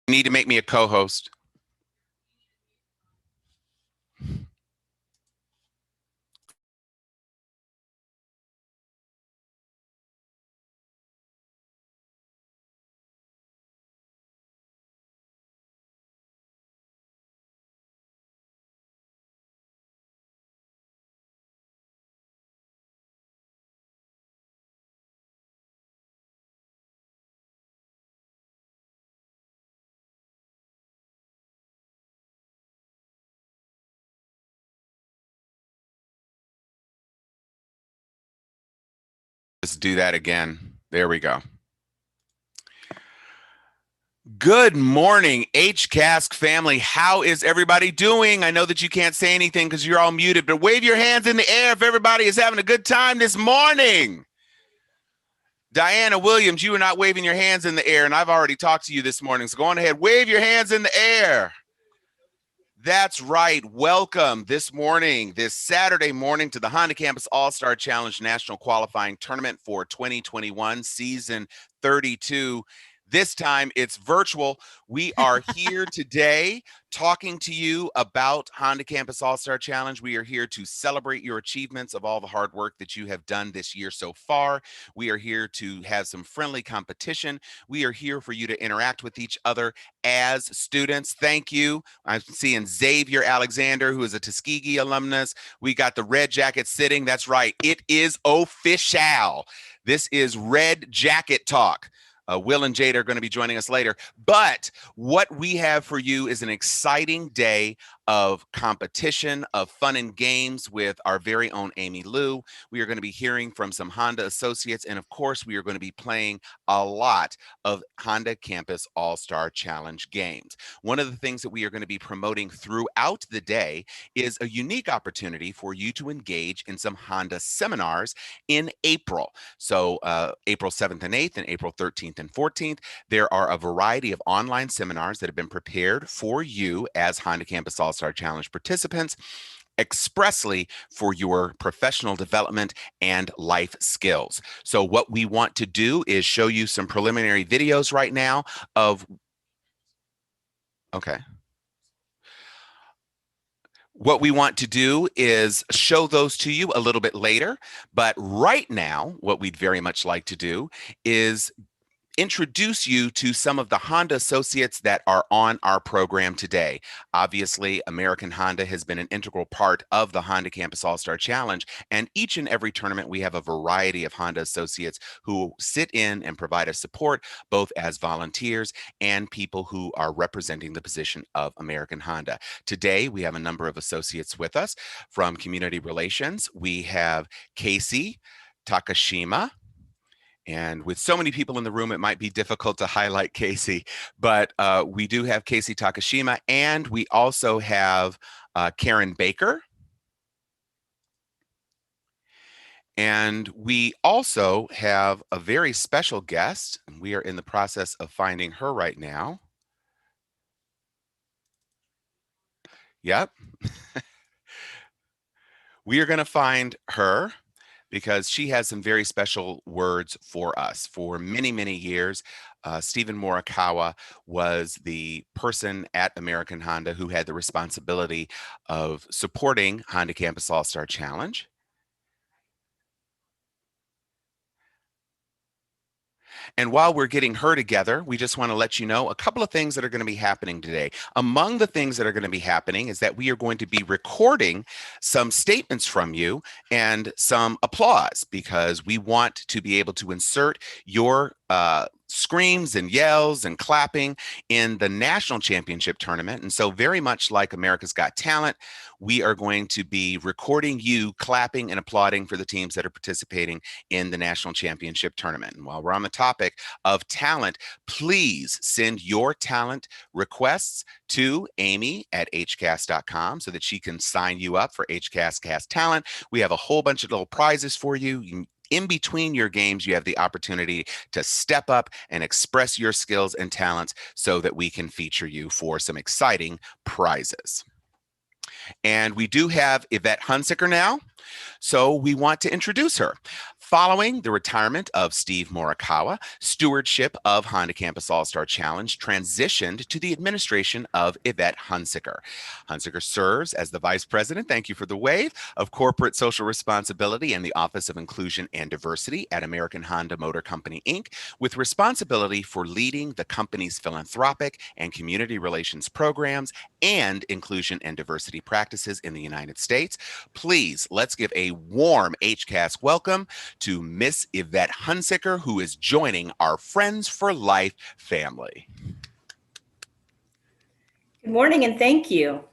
Need to make me a co-host. Let's do that again. There we go. Good morning, HCASC family. How is everybody doing? I know that you can't say anything because you're all muted, but wave your hands in the air if everybody is having a good time this morning. Diana Williams, you are not waving your hands in the air, and I've already talked to you this morning, so go on ahead, wave your hands in the air. That's right. Welcome this morning, this Saturday morning, to the Honda Campus All-Star Challenge National Qualifying Tournament for 2021 Season 32. This time it's virtual. We are here today talking to you about Honda Campus All-Star Challenge. We are here to celebrate your achievements of all the hard work that you have done this year so far. We are here to have some friendly competition. We are here for you to interact with each other as students. Thank you. I'm seeing Xavier Alexander, who is a Tuskegee alumnus. We got the red jacket sitting. That's right. It is official. This is Red Jacket Talk. Will and Jade are going to be joining us later. But what we have for you is an exciting day of competition, of fun and games with our very own Amy Lou. We are going to be hearing from some Honda associates. And of course, we are going to be playing a lot of Honda Campus All-Star Challenge games. One of the things that we are going to be promoting throughout the day is a unique opportunity for you to engage in some Honda seminars in April. So April 7th and 8th and April 13th and 14th, there are a variety of online seminars that have been prepared for you as Honda Campus All-Star Challenge participants, expressly for your professional development and life skills. So what we want to do is show you some preliminary videos right now of, okay. What we want to do is show those to you a little bit later, but right now, what we'd very much like to do is introduce you to some of the Honda associates that are on our program today. Obviously, American Honda has been an integral part of the Honda Campus All-Star Challenge, and each and every tournament we have a variety of Honda associates who sit in and provide us support, both as volunteers and people who are representing the position of American Honda. Today, we have a number of associates with us. From Community Relations, we have Casey Takashima. And with so many people in the room, it might be difficult to highlight Casey, but we do have Casey Takashima, and we also have Karen Baker. And we also have a very special guest, and we are in the process of finding her right now. Yep. We are going to find her because she has some very special words for us. For many, many years, Stephen Morikawa was the person at American Honda who had the responsibility of supporting Honda Campus All-Star Challenge. And while we're getting her together, we just want to let you know a couple of things that are going to be happening today. Among the things that are going to be happening is that we are going to be recording some statements from you and some applause, because we want to be able to insert your screams and yells and clapping in the national championship tournament. And so, very much like America's Got Talent, we are going to be recording you clapping and applauding for the teams that are participating in the national championship tournament. And while we're on the topic of talent, please send your talent requests to Amy at hcasc.com so that she can sign you up for HCASC Talent. We have a whole bunch of little prizes for you. In between your games, you have the opportunity to step up and express your skills and talents so that we can feature you for some exciting prizes. And we do have Yvette Hunsicker now, so we want to introduce her. Following the retirement of Steve Morikawa, stewardship of Honda Campus All-Star Challenge transitioned to the administration of Yvette Hunsicker. Hunsicker serves as the Vice President, thank you for the wave, of Corporate Social Responsibility and the Office of Inclusion and Diversity at American Honda Motor Company, Inc., with responsibility for leading the company's philanthropic and community relations programs and inclusion and diversity practices in the United States. Please, let's give a warm HCASC welcome to Miss Yvette Hunsicker, who is joining our Friends for Life family. Good morning and thank you.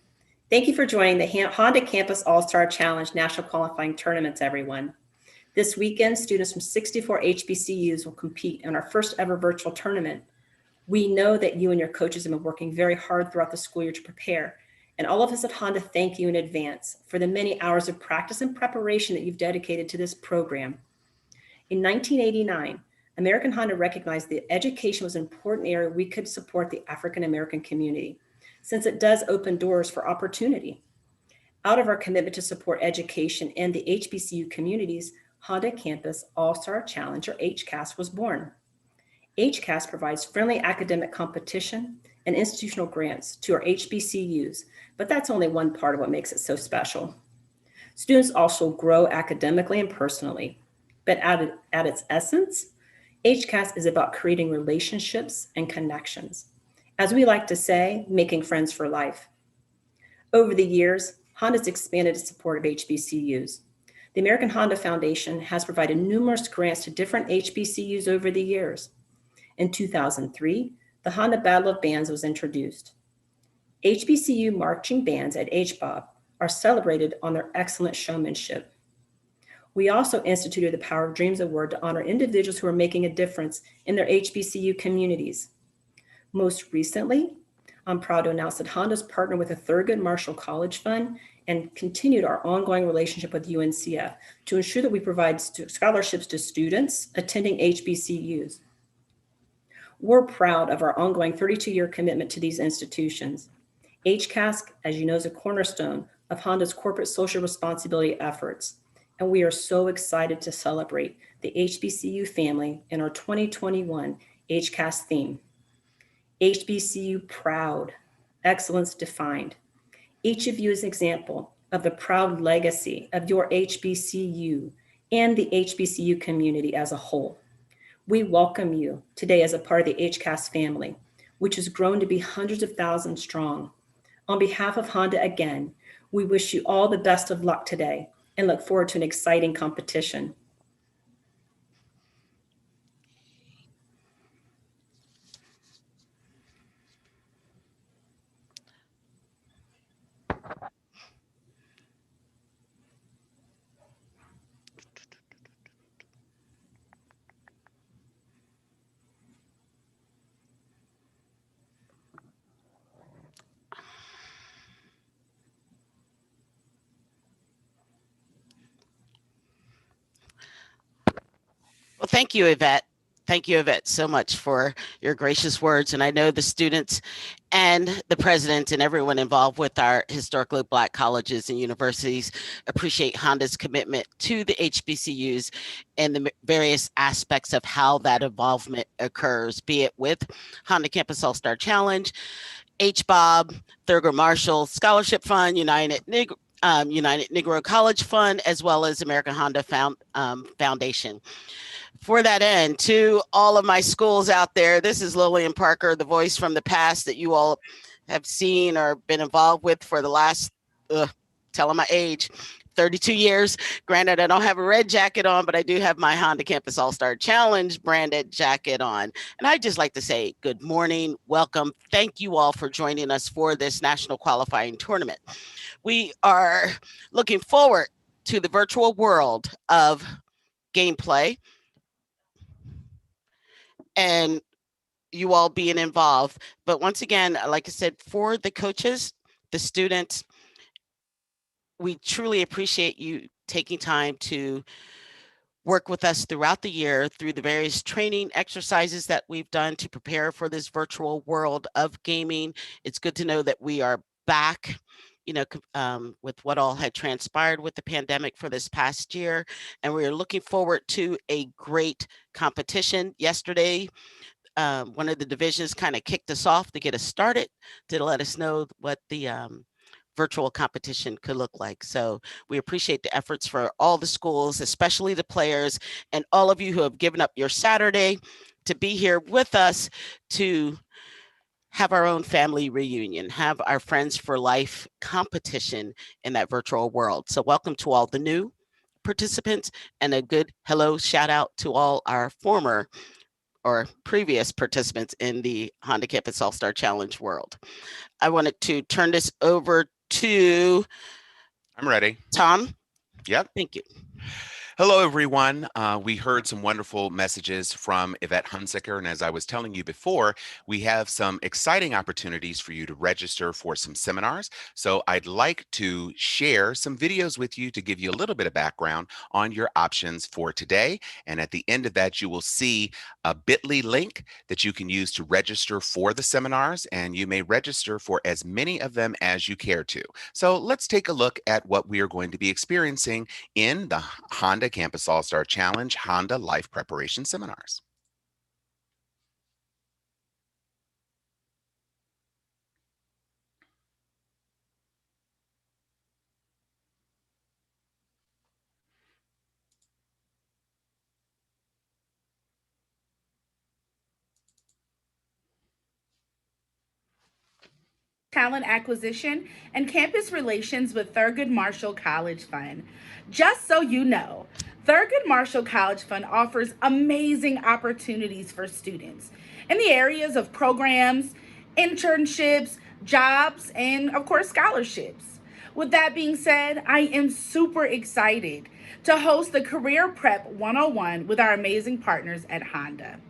Thank you for joining the Honda Campus All-Star Challenge National Qualifying Tournaments, everyone. This weekend, students from 64 HBCUs will compete in our first ever virtual tournament. We know that you and your coaches have been working very hard throughout the school year to prepare, and all of us at Honda thank you in advance for the many hours of practice and preparation that you've dedicated to this program. In 1989, American Honda recognized that education was an important area we could support the African American community, since it does open doors for opportunity. Out of our commitment to support education and the HBCU communities, Honda Campus All-Star Challenge, or HCASC, was born. HCASC provides friendly academic competition and institutional grants to our HBCUs, but that's only one part of what makes it so special. Students also grow academically and personally, but at its essence, HCASC is about creating relationships and connections. As we like to say, making friends for life. Over the years, Honda's expanded its support of HBCUs. The American Honda Foundation has provided numerous grants to different HBCUs over the years. In 2003, the Honda Battle of Bands was introduced. HBCU marching bands at HBOB are celebrated on their excellent showmanship. We also instituted the Power of Dreams Award to honor individuals who are making a difference in their HBCU communities. Most recently, I'm proud to announce that Honda's partnered with the Thurgood Marshall College Fund and continued our ongoing relationship with UNCF to ensure that we provide scholarships to students attending HBCUs. We're proud of our ongoing 32-year commitment to these institutions. HCASC, as you know, is a cornerstone of Honda's corporate social responsibility efforts, and we are so excited to celebrate the HBCU family in our 2021 HCASC theme. HBCU proud, excellence defined. Each of you is an example of the proud legacy of your HBCU and the HBCU community as a whole. We welcome you today as a part of the HCASC family, which has grown to be hundreds of thousands strong. On behalf of Honda again, we wish you all the best of luck today and look forward to an exciting competition. Well, thank you, Yvette. Thank you, Yvette, so much for your gracious words. And I know the students and the president and everyone involved with our historically Black colleges and universities appreciate Honda's commitment to the HBCUs and the various aspects of how that involvement occurs, be it with Honda Campus All-Star Challenge, HBOB, Thurgood Marshall Scholarship Fund, United Negro College Fund, as well as American Honda Foundation. For that end, to all of my schools out there, this is Lillian Parker, the voice from the past that you all have seen or been involved with for the last, telling my age, 32 years. Granted, I don't have a red jacket on, but I do have my Honda Campus All-Star Challenge branded jacket on. And I'd just like to say good morning, welcome. Thank you all for joining us for this national qualifying tournament. We are looking forward to the virtual world of gameplay and you all being involved. But once again, like I said, for the coaches, the students, we truly appreciate you taking time to work with us throughout the year through the various training exercises that we've done to prepare for this virtual world of gaming. It's good to know that we are back with what all had transpired with the pandemic for this past year. And we are looking forward to a great competition. Yesterday, one of the divisions kind of kicked us off to get us started, to let us know what the virtual competition could look like. So we appreciate the efforts for all the schools, especially the players, and all of you who have given up your Saturday to be here with us to have our own family reunion, have our Friends for Life competition in that virtual world. So welcome to all the new participants, and a good hello shout out to all our former or previous participants in the Honda Campus All-Star Challenge world. I wanted to turn this over to I'm ready. Tom. Yep. Thank you. Hello, everyone. We heard some wonderful messages from Yvette Hunziker, and as I was telling you before, we have some exciting opportunities for you to register for some seminars. So I'd like to share some videos with you to give you a little bit of background on your options for today. And at the end of that, you will see a bit.ly link that you can use to register for the seminars, and you may register for as many of them as you care to. So let's take a look at what we are going to be experiencing in the Honda Campus All-Star Challenge Honda Life Preparation Seminars. Talent acquisition, and campus relations with Thurgood Marshall College Fund. Just so you know, Thurgood Marshall College Fund offers amazing opportunities for students in the areas of programs, internships, jobs, and of course, scholarships. With that being said, I am super excited to host the Career Prep 101 with our amazing partners at Honda.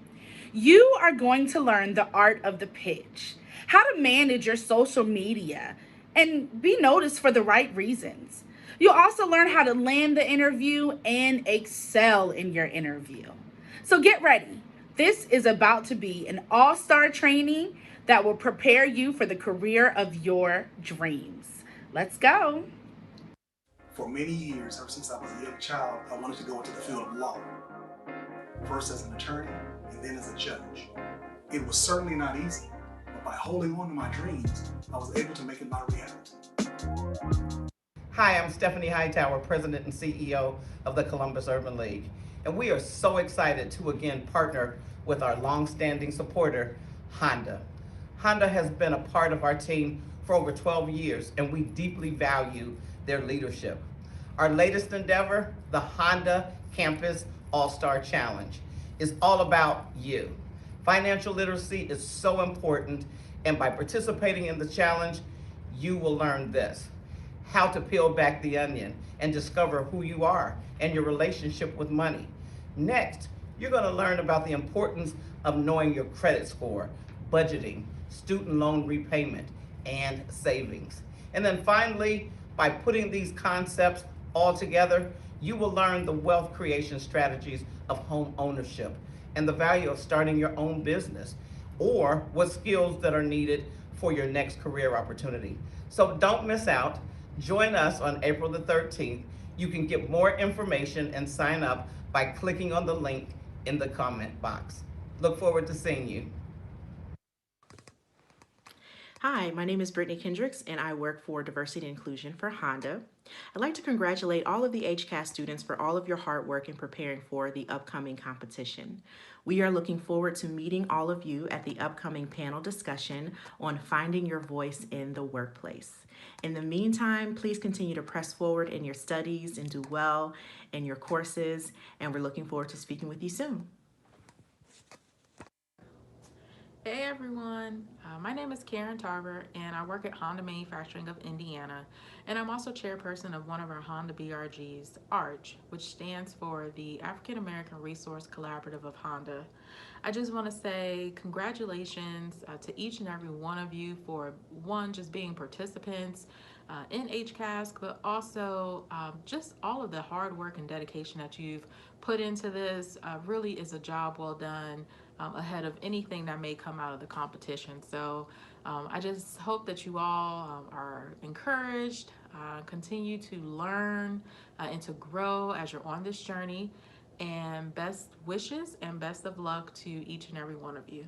You are going to learn the art of the pitch, how to manage your social media, and be noticed for the right reasons. You'll also learn how to land the interview and excel in your interview. So get ready. This is about to be an all star training that will prepare you for the career of your dreams. Let's go. For many years, ever since I was a young child, I wanted to go into the field of law, first as an attorney and then as a judge. It was certainly not easy, but by holding on to my dreams, I was able to make it my reality. Hi, I'm Stephanie Hightower, President and CEO of the Columbus Urban League. And we are so excited to again partner with our longstanding supporter, Honda. Honda has been a part of our team for over 12 years, and we deeply value their leadership. Our latest endeavor, the Honda Campus All-Star Challenge, is all about you. Financial literacy is so important, and by participating in the challenge, you will learn this: how to peel back the onion and discover who you are and your relationship with money. Next, you're going to learn about the importance of knowing your credit score, budgeting, student loan repayment, and savings. And then finally, by putting these concepts all together, you will learn the wealth creation strategies of home ownership and the value of starting your own business, or what skills that are needed for your next career opportunity. So don't miss out. Join us on April the 13th. You can get more information and sign up by clicking on the link in the comment box. Look forward to seeing you. Hi, my name is Brittany Kendricks, and I work for Diversity and Inclusion for Honda. I'd like to congratulate all of the HCASC students for all of your hard work in preparing for the upcoming competition. We are looking forward to meeting all of you at the upcoming panel discussion on finding your voice in the workplace. In the meantime, please continue to press forward in your studies and do well in your courses, and we're looking forward to speaking with you soon. Hey everyone, my name is Karen Tarver and I work at Honda Manufacturing of Indiana, and I'm also chairperson of one of our Honda BRGs, ARCH, which stands for the African American Resource Collaborative of Honda. I just want to say congratulations to each and every one of you for one, just being participants in HCASC, but also just all of the hard work and dedication that you've put into this. Really is a job well done. ahead of anything that may come out of the competition. So I just hope that you all are encouraged, continue to learn and to grow as you're on this journey. And best wishes and best of luck to each and every one of you.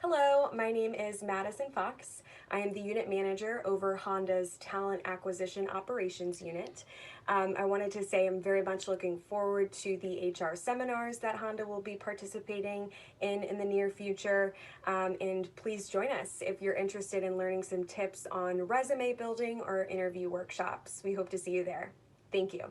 Hello, my name is Madison Fox. I am the unit manager over Honda's Talent Acquisition Operations Unit. I wanted to say I'm very much looking forward to the HR seminars that Honda will be participating in the near future. And please join us if you're interested in learning some tips on resume building or interview workshops. We hope to see you there. Thank you.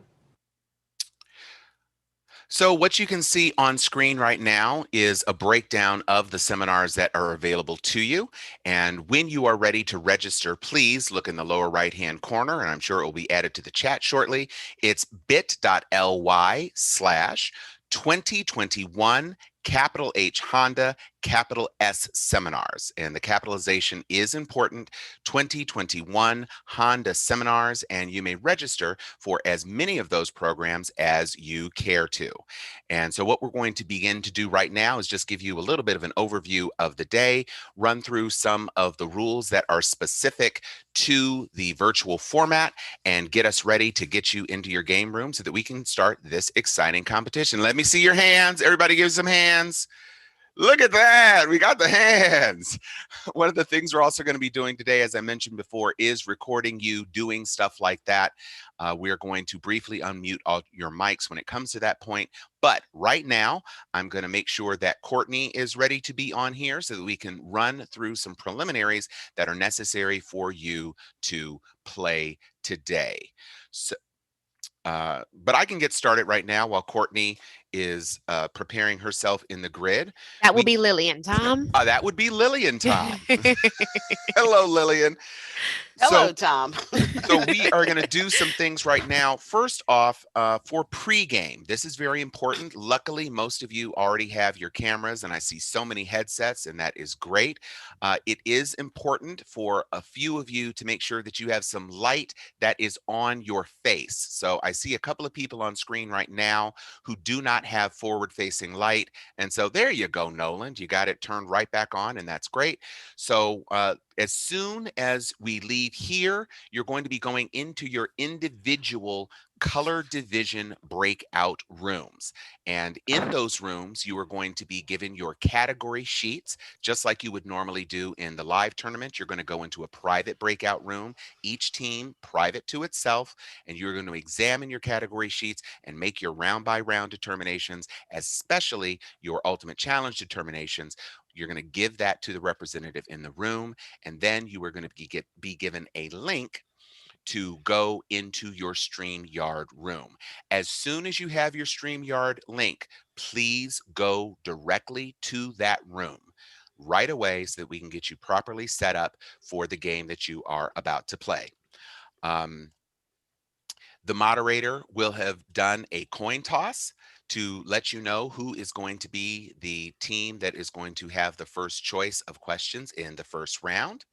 So what you can see on screen right now is a breakdown of the seminars that are available to you. And when you are ready to register, please look in the lower right-hand corner, and I'm sure it will be added to the chat shortly. It's bit.ly/2021 capital H Honda, capital S seminars. And the capitalization is important. 2021 Honda seminars, and you may register for as many of those programs as you care to. And so what we're going to begin to do right now is just give you a little bit of an overview of the day, run through some of the rules that are specific to the virtual format, and get us ready to get you into your game room so that we can start this exciting competition. Let me see your hands. Everybody give some hands. Look at that. We got the hands. One of the things we're also going to be doing today, as I mentioned before, is recording you doing stuff like that. We're going to briefly unmute all your mics when it comes to that point. But right now, I'm going to make sure that Courtney is ready to be on here so that we can run through some preliminaries that are necessary for you to play today. So, but I can get started right now while Courtney is preparing herself in the grid. That will be Lillian, Tom. That would be Lillian, Tom. Hello, Lillian. Hello, Tom. So we are going to do some things right now. First off, for pregame, this is very important. Luckily, most of you already have your cameras, and I see so many headsets, and that is great. It is important for a few of you to make sure that you have some light that is on your face. So I see a couple of people on screen right now who do not have forward-facing light. And so there you go, Nolan. You got it turned right back on, and that's great. So as soon as we leave here, you're going to be going into your individual color division breakout rooms. And in those rooms, you are going to be given your category sheets, just like you would normally do in the live tournament. You're going to go into a private breakout room, each team private to itself, and you're going to examine your category sheets and make your round by round determinations, especially your ultimate challenge determinations. You're going to give that to the representative in the room, and then you are going to be given a link to go into your StreamYard room. As soon as you have your StreamYard link, please go directly to that room right away so that we can get you properly set up for the game that you are about to play. The moderator will have done a coin toss to let you know who is going to be the team that is going to have the first choice of questions in the first round.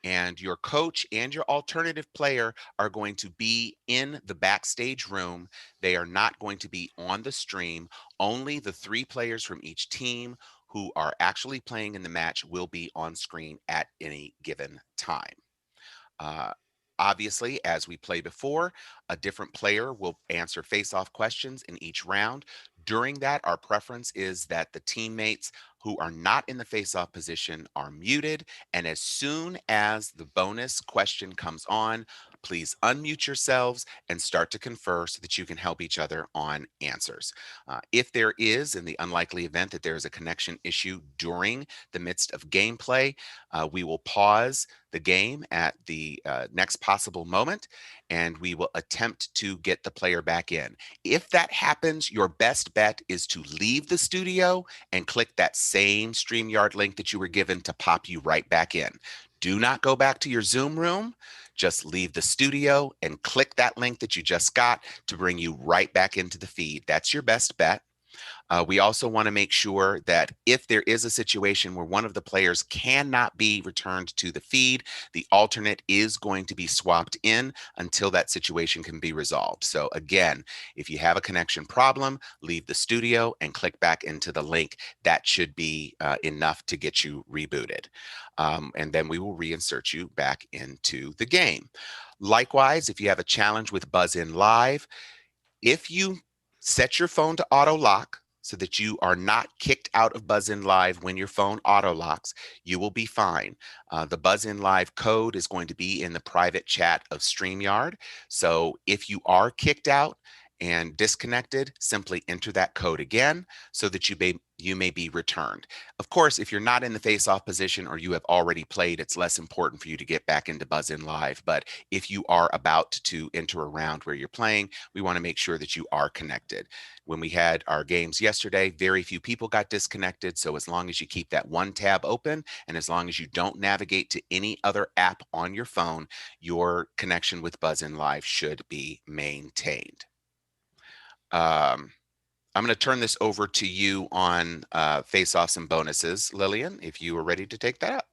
And your coach and your alternative player are going to be in the backstage room. They are not going to be on the stream. Only the 3 players from each team who are actually playing in the match will be on screen at any given time. Obviously, as we play before, a different player will answer face-off questions in each round. During that, our preference is that the teammates who are not in the face-off position are muted. And as soon as the bonus question comes on, please unmute yourselves and start to confer so that you can help each other on answers. If there is, in the unlikely event that there is a connection issue during the midst of gameplay, we will pause the game at the next possible moment, and we will attempt to get the player back in. If that happens, your best bet is to leave the studio and click that same StreamYard link that you were given to pop you right back in. Do not go back to your Zoom room. Just leave the studio and click that link that you just got to bring you right back into the feed. That's your best bet. We also want to make sure that if there is a situation where one of the players cannot be returned to the feed, the alternate is going to be swapped in until that situation can be resolved. So again, if you have a connection problem, leave the studio and click back into the link. That should be enough to get you rebooted. And then we will reinsert you back into the game. Likewise, if you have a challenge with Buzz In Live, if you set your phone to auto lock so that you are not kicked out of Buzz In Live when your phone auto locks, you will be fine. The Buzz In Live code is going to be in the private chat of StreamYard. So if you are kicked out and disconnected, simply enter that code again so that you may be returned. Of course, if you're not in the face-off position or you have already played, it's less important for you to get back into Buzz In Live. But if you are about to enter a round where you're playing, we want to make sure that you are connected. When we had our games yesterday, very few people got disconnected. So as long as you keep that one tab open and as long as you don't navigate to any other app on your phone, your connection with Buzz In Live should be maintained. I'm going to turn this over to you on face-offs and bonuses. Lillian, if you are ready to take that up.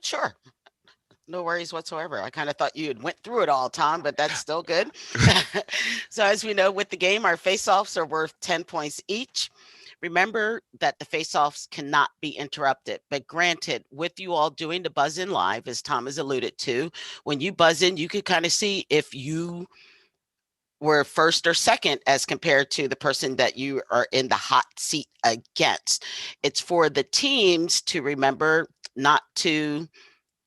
Sure. No worries whatsoever. I kind of thought you had went through it all, Tom, but that's still good. So as we know with the game, our face-offs are worth 10 points each. Remember that the face-offs cannot be interrupted, but granted, with you all doing the Buzz In Live, as Tom has alluded to, when you buzz in, you can kind of see if you were first or second as compared to the person that you are in the hot seat against. It's for the teams to remember not to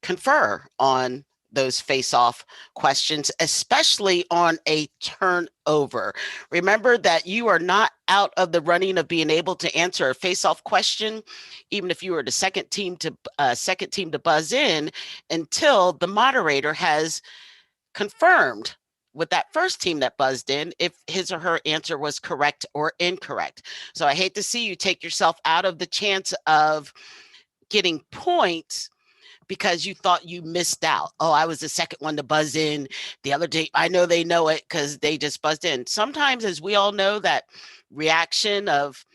confer on those face-off questions, especially on a turnover. Remember that you are not out of the running of being able to answer a face-off question, even if you were the second team to buzz in, until the moderator has confirmed with that first team that buzzed in if his or her answer was correct or incorrect. So I hate to see you take yourself out of the chance of getting points because you thought you missed out. Oh, I was the second one to buzz in. The other team, I know they know it because they just buzzed in. Sometimes, as we all know, that reaction of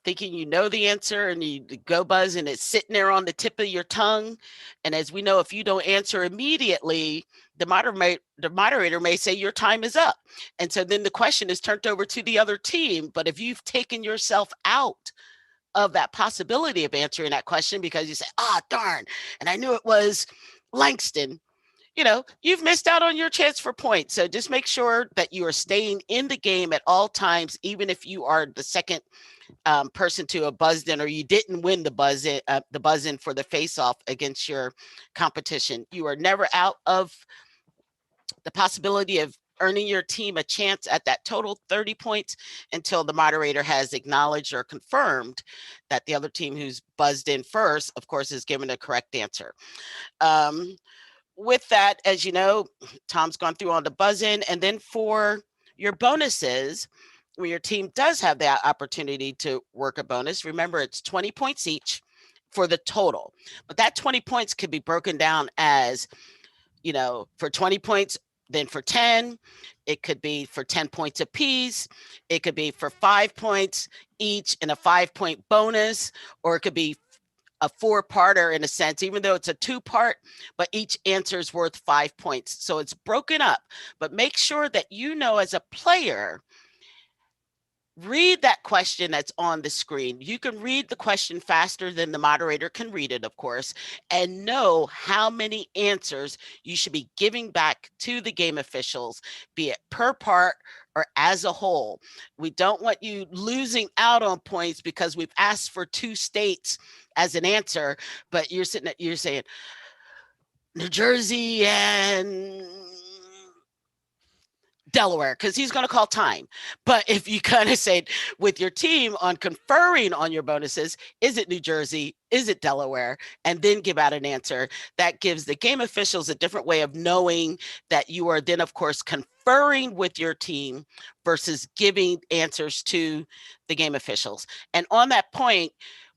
thinking you know the answer and you go buzz and it's sitting there on the tip of your tongue. And as we know, if you don't answer immediately, the moderator may say your time is up. And so then the question is turned over to the other team. But if you've taken yourself out of that possibility of answering that question because you say, darn, and I knew it was Langston, you've missed out on your chance for points. So just make sure that you are staying in the game at all times, even if you are the second person to have buzzed in or you didn't win the buzz in for the face-off against your competition. You are never out of the possibility of earning your team a chance at that total 30 points until the moderator has acknowledged or confirmed that the other team who's buzzed in first, of course, is given a correct answer. With that, as you know, Tom's gone through all the buzz in, and then for your bonuses, when your team does have that opportunity to work a bonus, remember it's 20 points each for the total. But that 20 points could be broken down as, for 20 points, then for 10, it could be for 10 points apiece. It could be for 5 points each and a 5-point bonus, or it could be a 4-parter in a sense, even though it's a 2-part, but each answer is worth 5 points. So it's broken up, but make sure that as a player, read that question that's on the screen. You can read the question faster than the moderator can read it, of course, and know how many answers you should be giving back to the game officials, be it per part or as a whole. We don't want you losing out on points because we've asked for 2 states as an answer, but you're saying New Jersey and Delaware, because he's going to call time. But if you kind of say with your team on conferring on your bonuses, is it New Jersey? Is it Delaware? And then give out an answer. That gives the game officials a different way of knowing that you are then, of course, conferring with your team versus giving answers to the game officials. And on that point,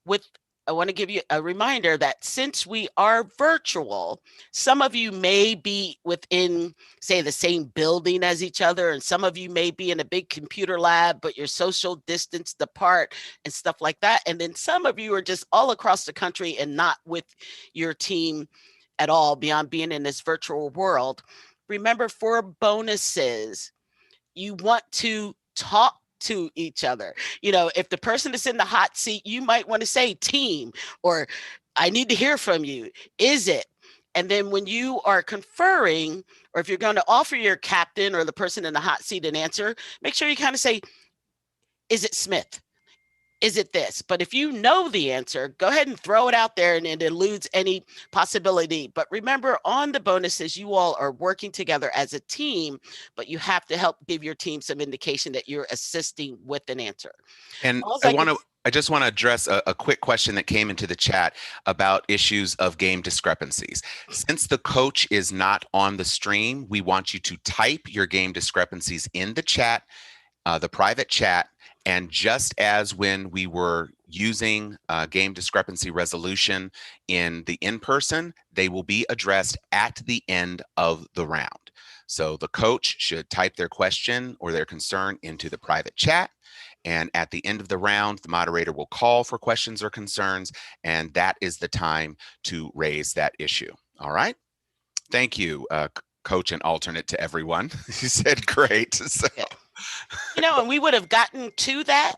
with I want to give you a reminder that since we are virtual, some of you may be within, say, the same building as each other, and some of you may be in a big computer lab, but you're social distanced apart and stuff like that. And then some of you are just all across the country and not with your team at all beyond being in this virtual world. Remember, for bonuses, you want to talk to each other. You know, if the person is in the hot seat, you might want to say team, or I need to hear from you. Is it? And then when you are conferring, or if you're going to offer your captain or the person in the hot seat an answer, make sure you kind of say, is it Smith? Is it this? But if you know the answer, go ahead and throw it out there, and it eludes any possibility. But remember, on the bonuses, you all are working together as a team, but you have to help give your team some indication that you're assisting with an answer. And Also, I just want to address a quick question that came into the chat about issues of game discrepancies. Since the coach is not on the stream, we want you to type your game discrepancies in the chat, the private chat. And just as when we were using game discrepancy resolution in the in-person, they will be addressed at the end of the round. So the coach should type their question or their concern into the private chat. And at the end of the round, the moderator will call for questions or concerns, and that is the time to raise that issue. All right. Thank you, coach and alternate to everyone. You said great. So. yeah. You know, and we would have gotten to that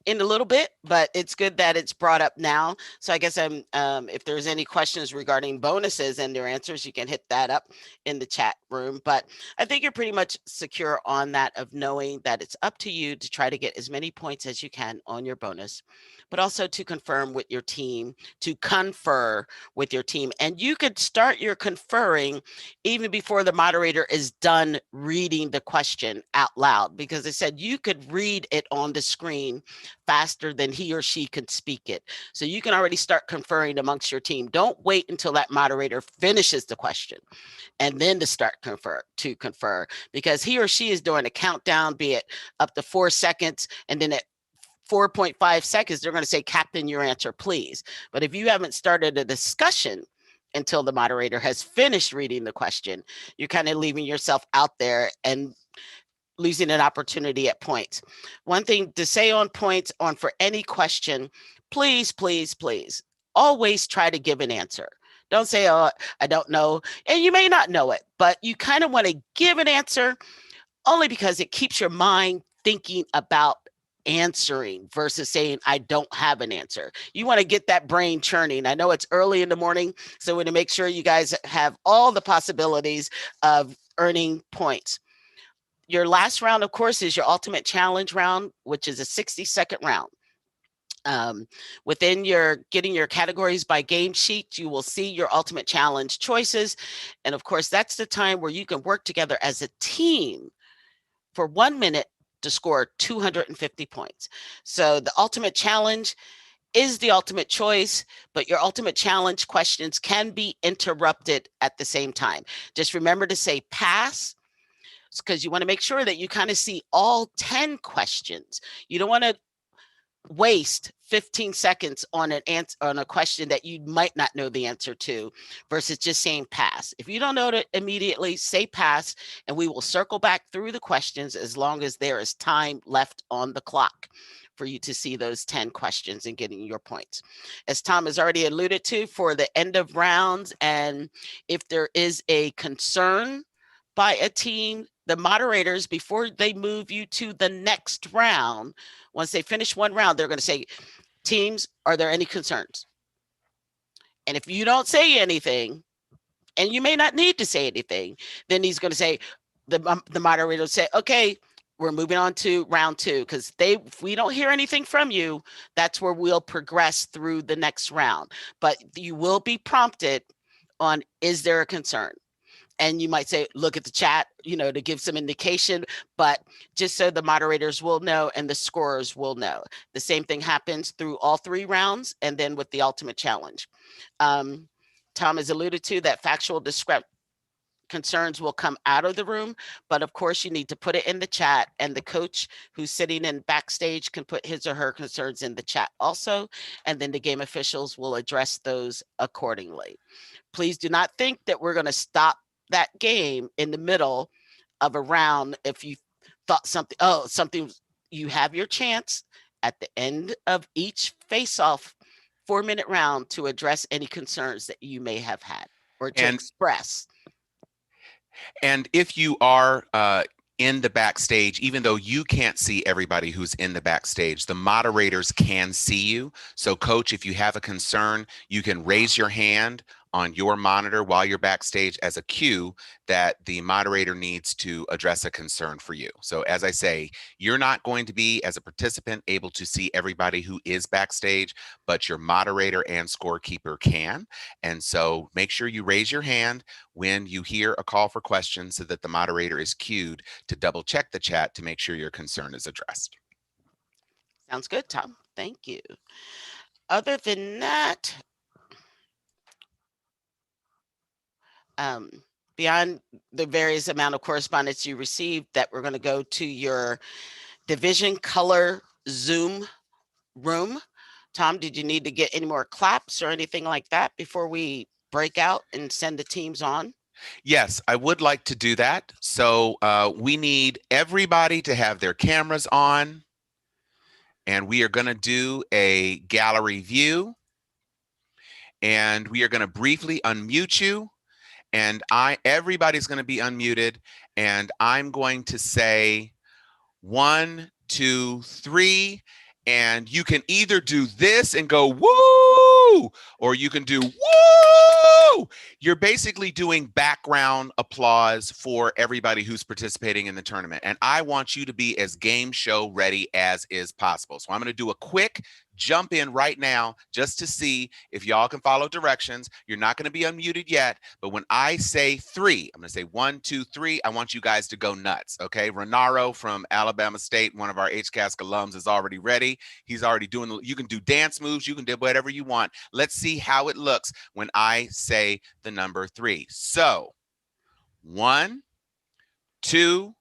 in a little bit, but it's good that it's brought up now. So I guess if there's any questions regarding bonuses and their answers, you can hit that up in the chat room. But I think you're pretty much secure on that, of knowing that it's up to you to try to get as many points as you can on your bonus, but also to confirm with your team, to confer with your team. And you could start your conferring even before the moderator is done reading the question out loud, because I said you could read it on the screen faster than he or she could speak it. So you can already start conferring amongst your team. Don't wait until that moderator finishes the question and then to start confer, because he or she is doing a countdown, be it up to 4 seconds, and then at 4.5 seconds, they're going to say, Captain, your answer, please. But if you haven't started a discussion until the moderator has finished reading the question, you're kind of leaving yourself out there and losing an opportunity at points. One thing to say on points on for any question, please, please, please, always try to give an answer. Don't say, oh, I don't know. And you may not know it, but you kind of want to give an answer only because it keeps your mind thinking about answering versus saying, I don't have an answer. You want to get that brain churning. I know it's early in the morning, so we want to make sure you guys have all the possibilities of earning points. Your last round, of course, is your ultimate challenge round, which is a 60-second round. Within your getting your categories by game sheet, you will see your ultimate challenge choices. And of course, that's the time where you can work together as a team for 1 minute to score 250 points. So the ultimate challenge is the ultimate choice, but your ultimate challenge questions can be interrupted at the same time. Just remember to say pass, because you want to make sure that you kind of see all 10 questions. You don't want to waste 15 seconds on an answer on a question that you might not know the answer to versus just saying pass. If you don't know it immediately, say pass, and we will circle back through the questions as long as there is time left on the clock for you to see those 10 questions and getting your points. As Tom has already alluded to, for the end of rounds, and if there is a concern by a team, the moderators, before they move you to the next round, once they finish one round, they're going to say, teams, are there any concerns? And if you don't say anything, and you may not need to say anything, then he's going to say, the moderator will say, okay, we're moving on to round 2, because if we don't hear anything from you, that's where we'll progress through the next round. But you will be prompted on, is there a concern? And you might say, look at the chat, to give some indication, but just so the moderators will know and the scorers will know. The same thing happens through all 3 rounds, and then with the ultimate challenge. Tom has alluded to that factual concerns will come out of the room, but of course you need to put it in the chat, and the coach who's sitting in backstage can put his or her concerns in the chat also, and then the game officials will address those accordingly. Please do not think that we're going to stop that game in the middle of a round if you thought something, you have your chance at the end of each face-off 4-minute round to address any concerns that you may have had or to express. And if you are in the backstage, even though you can't see everybody who's in the backstage, the moderators can see you. So coach, if you have a concern, you can raise your hand on your monitor while you're backstage as a cue that the moderator needs to address a concern for you. So as I say, you're not going to be, as a participant, able to see everybody who is backstage, but your moderator and scorekeeper can. And so make sure you raise your hand when you hear a call for questions so that the moderator is cued to double check the chat to make sure your concern is addressed. Sounds good, Tom. Thank you. Other than that, beyond the various amount of correspondence you received, that we're going to go to your division color Zoom room. Tom, did you need to get any more claps or anything like that before we break out and send the teams on? Yes, I would like to do that. So we need everybody to have their cameras on, and we are going to do a gallery view, and we are going to briefly unmute you. And everybody's going to be unmuted, and I'm going to say 1, 2, 3, and you can either do this and go woo, or you can do woo. You're basically doing background applause for everybody who's participating in the tournament, and I want you to be as game show ready as is possible. So I'm going to do a quick jump in right now just to see if y'all can follow directions. You're not going to be unmuted yet, but when I say 3, I'm going to say 1, 2, 3. I want you guys to go nuts. Okay. Renaro from Alabama State, one of our HCASC alums, is already ready. He's already doing, you can do dance moves. You can do whatever you want. Let's see how it looks when I say the number 3. So 1, 2,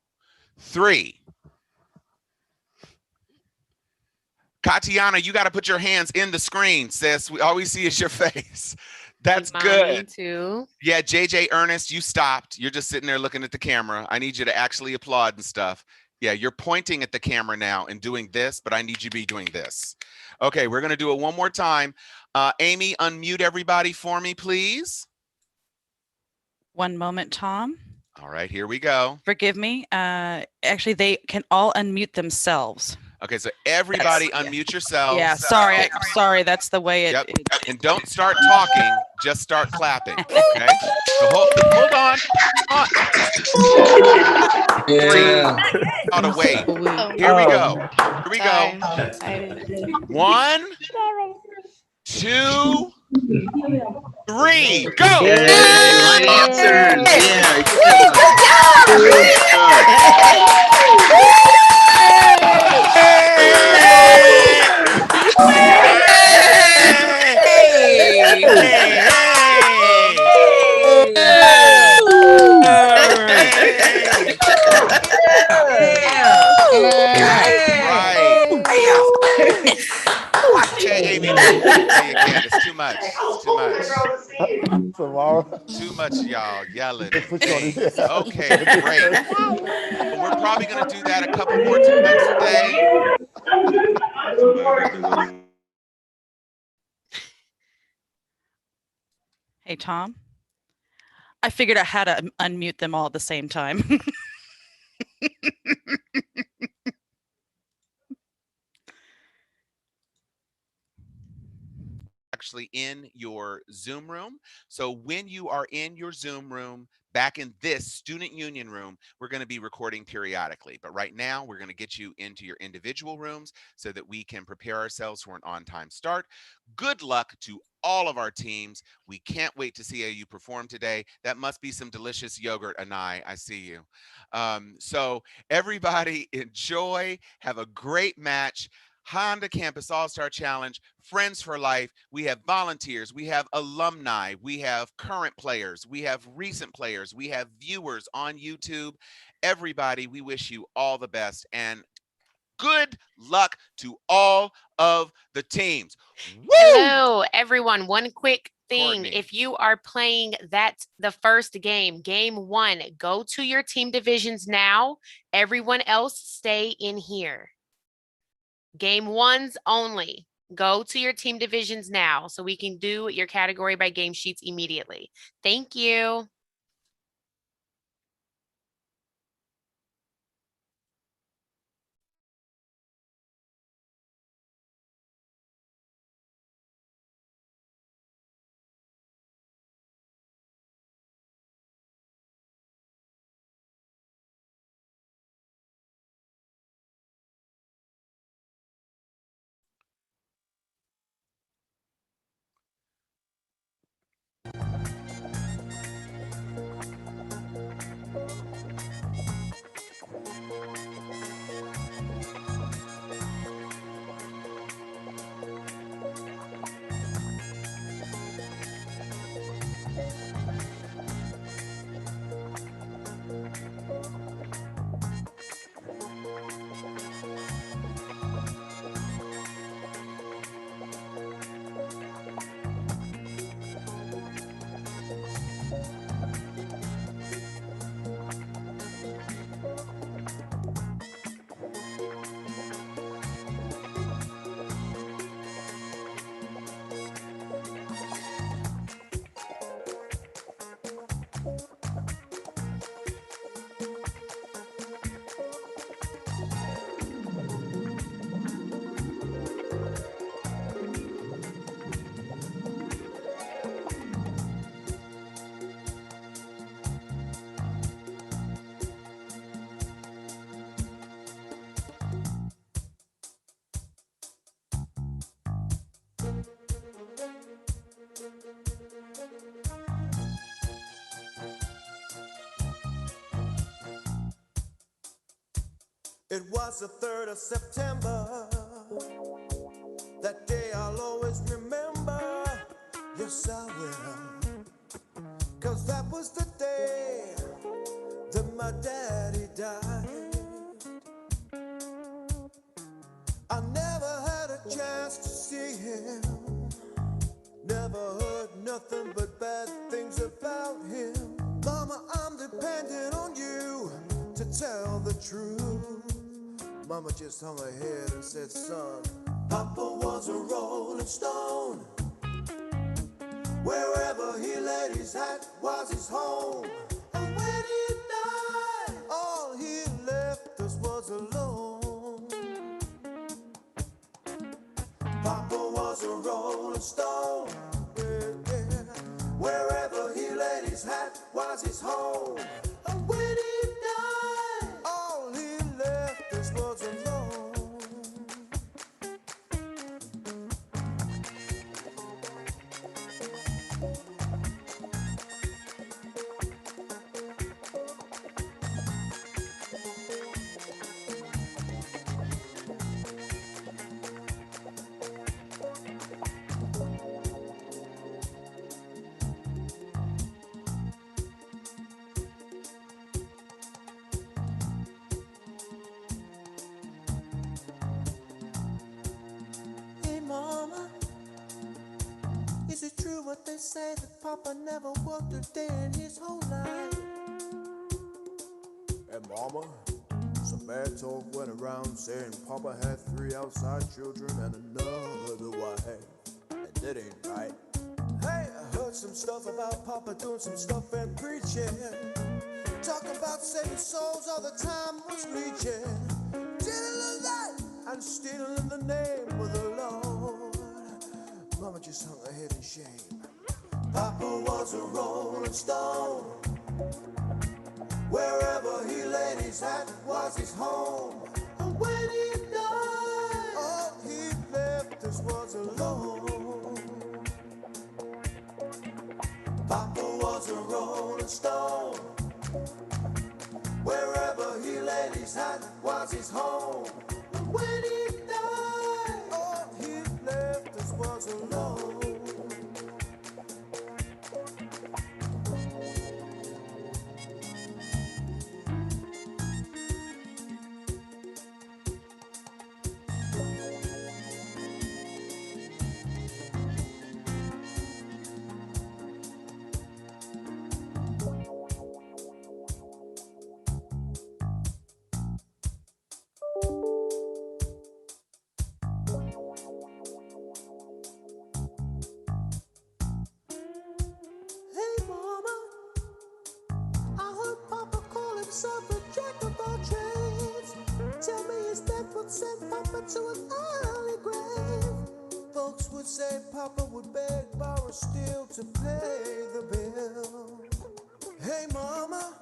3. Katiana, you got to put your hands in the screen, sis. All we see is your face. That's good. Too. Yeah, JJ Ernest, you stopped. You're just sitting there looking at the camera. I need you to actually applaud and stuff. Yeah, you're pointing at the camera now and doing this, but I need you to be doing this. Okay, we're going to do it one more time. Amy, unmute everybody for me, please. One moment, Tom. All right, here we go. Forgive me. Actually, they can all unmute themselves. Okay, so everybody unmute yourselves. Yeah, sorry. Sorry, that's the way it, yep. And don't start talking, just start clapping. Okay? So hold on. Yeah. Out of wait. Here we go. Here we go. 1, 2, 3, go! Right answers. Yeah. Good Amy, again, it's too much. It's too much. Too much, y'all yelling. Hey, okay, great. But we're probably going to do that a couple more times today. Hey, Tom. I figured out how to unmute them all at the same time. Actually in your Zoom room. So when you are in your Zoom room, back in this student union room, we're going to be recording periodically. But right now, we're going to get you into your individual rooms so that we can prepare ourselves for an on-time start. Good luck to all of our teams. We can't wait to see how you perform today. That must be some delicious yogurt, Anai. I see you. So everybody enjoy. Have a great match. Honda Campus All-Star Challenge, Friends for Life. We have volunteers, we have alumni, we have current players, we have recent players, we have viewers on YouTube. Everybody, we wish you all the best and good luck to all of the teams. Woo! Hello, everyone. One quick thing. Courtney. If you are playing the first game, game 1, go to your team divisions now. Everyone else stay in here. Game 1s only. Go to your team divisions now so we can do your category by game sheets immediately. Thank you. It was the 3rd of September. That day I'll always remember. Yes, I will. 'Cause that was the day that my daddy died. I never had a chance to see him. Never heard nothing but bad things about him. Mama, I'm depending on you to tell the truth. Mama just hung her head and said, son, Papa was a rolling stone. Wherever he laid his hat was his home. And when he died, all he left us was alone. Papa was a rolling stone. Yeah, yeah. Wherever he laid his hat was his home. And when he died, all he left us was alone. Hey mama, is it true what they say that Papa never worked a day in his whole life? Hey mama, some bad talk went around saying Papa had 3 outside children and another wife. And that ain't right. Hey, I heard some stuff about Papa doing some stuff and preaching. Talking about saving souls all the time was reaching. Telling a lie and stealing in the name of the Lord. Mama just hung her head in shame. Papa was a rolling stone. Wherever he laid his hat was his home. And when he died, all he left us was alone. Papa was a rolling stone. Wherever he laid his hat was his home. And when he died, life's of a jack of all trades. Tell me, is that what sent Papa to an early grave? Folks would say Papa would beg, borrow, steal to pay the bill. Hey mama,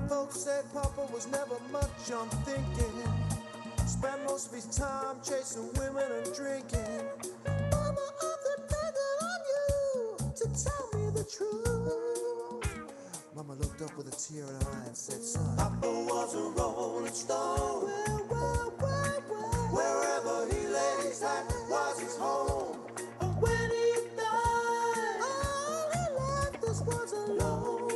folks said Papa was never much on thinking. Spent most of his time chasing women and drinking. Mama, I'm dependent on you to tell me the truth. Mama looked up with a tear in her eye and said, son, Papa was a rolling stone. Wherever he laid his hat was his home. And when he died, all he left us was alone.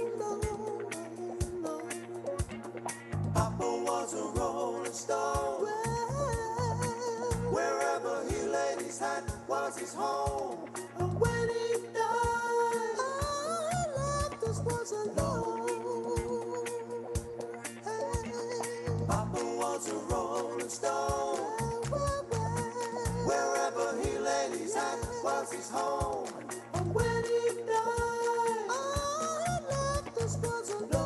Papa was a rolling stone. Wherever he laid his hat was his home. And when he died, all he left us was alone. Papa was a rolling stone. Wherever he laid his hat was his home. And when he died, all he left us was alone.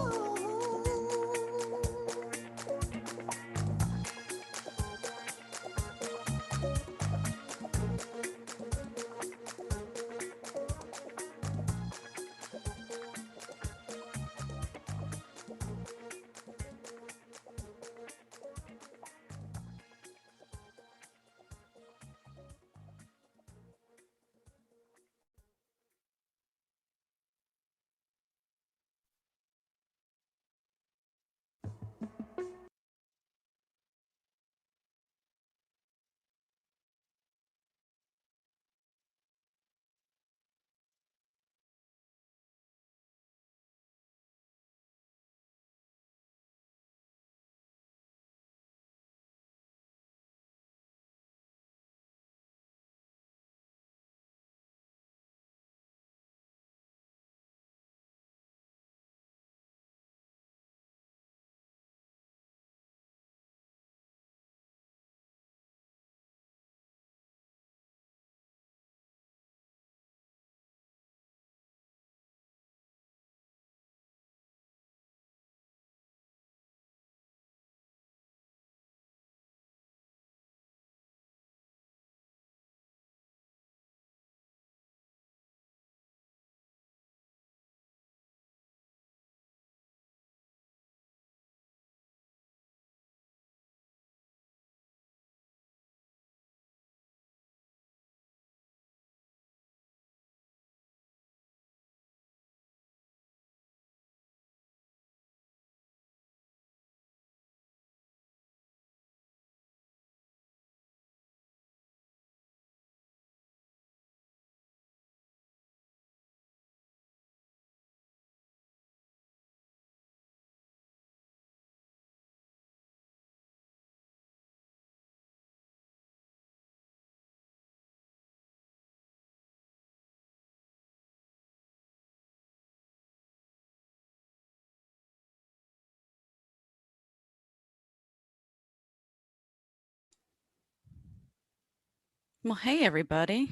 Well, hey, everybody.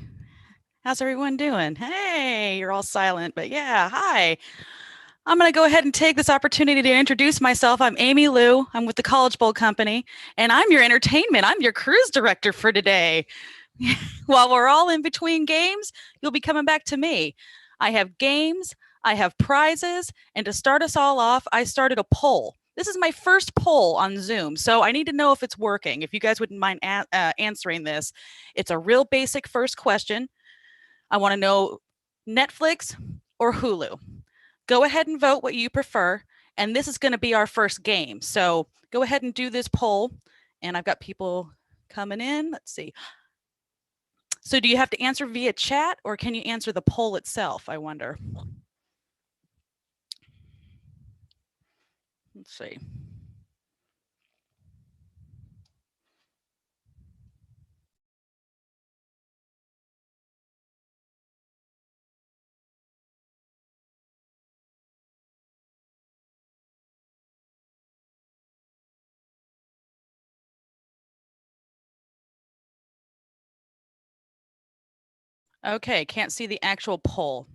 How's everyone doing? Hey, you're all silent, but yeah, hi. I'm going to go ahead and take this opportunity to introduce myself. I'm Amy Liu. I'm with the College Bowl Company, and I'm your entertainment. I'm your cruise director for today. While we're all in between games, you'll be coming back to me. I have games, I have prizes, and to start us all off, I started a poll. This is my first poll on Zoom, so I need to know if it's working. If you guys wouldn't mind answering this, it's a real basic first question. I want to know Netflix or Hulu. Go ahead and vote what you prefer, and this is going to be our first game. So go ahead and do this poll, and I've got people coming in. Let's see. So do you have to answer via chat, or can you answer the poll itself, I wonder? Let's see. Okay, can't see the actual poll.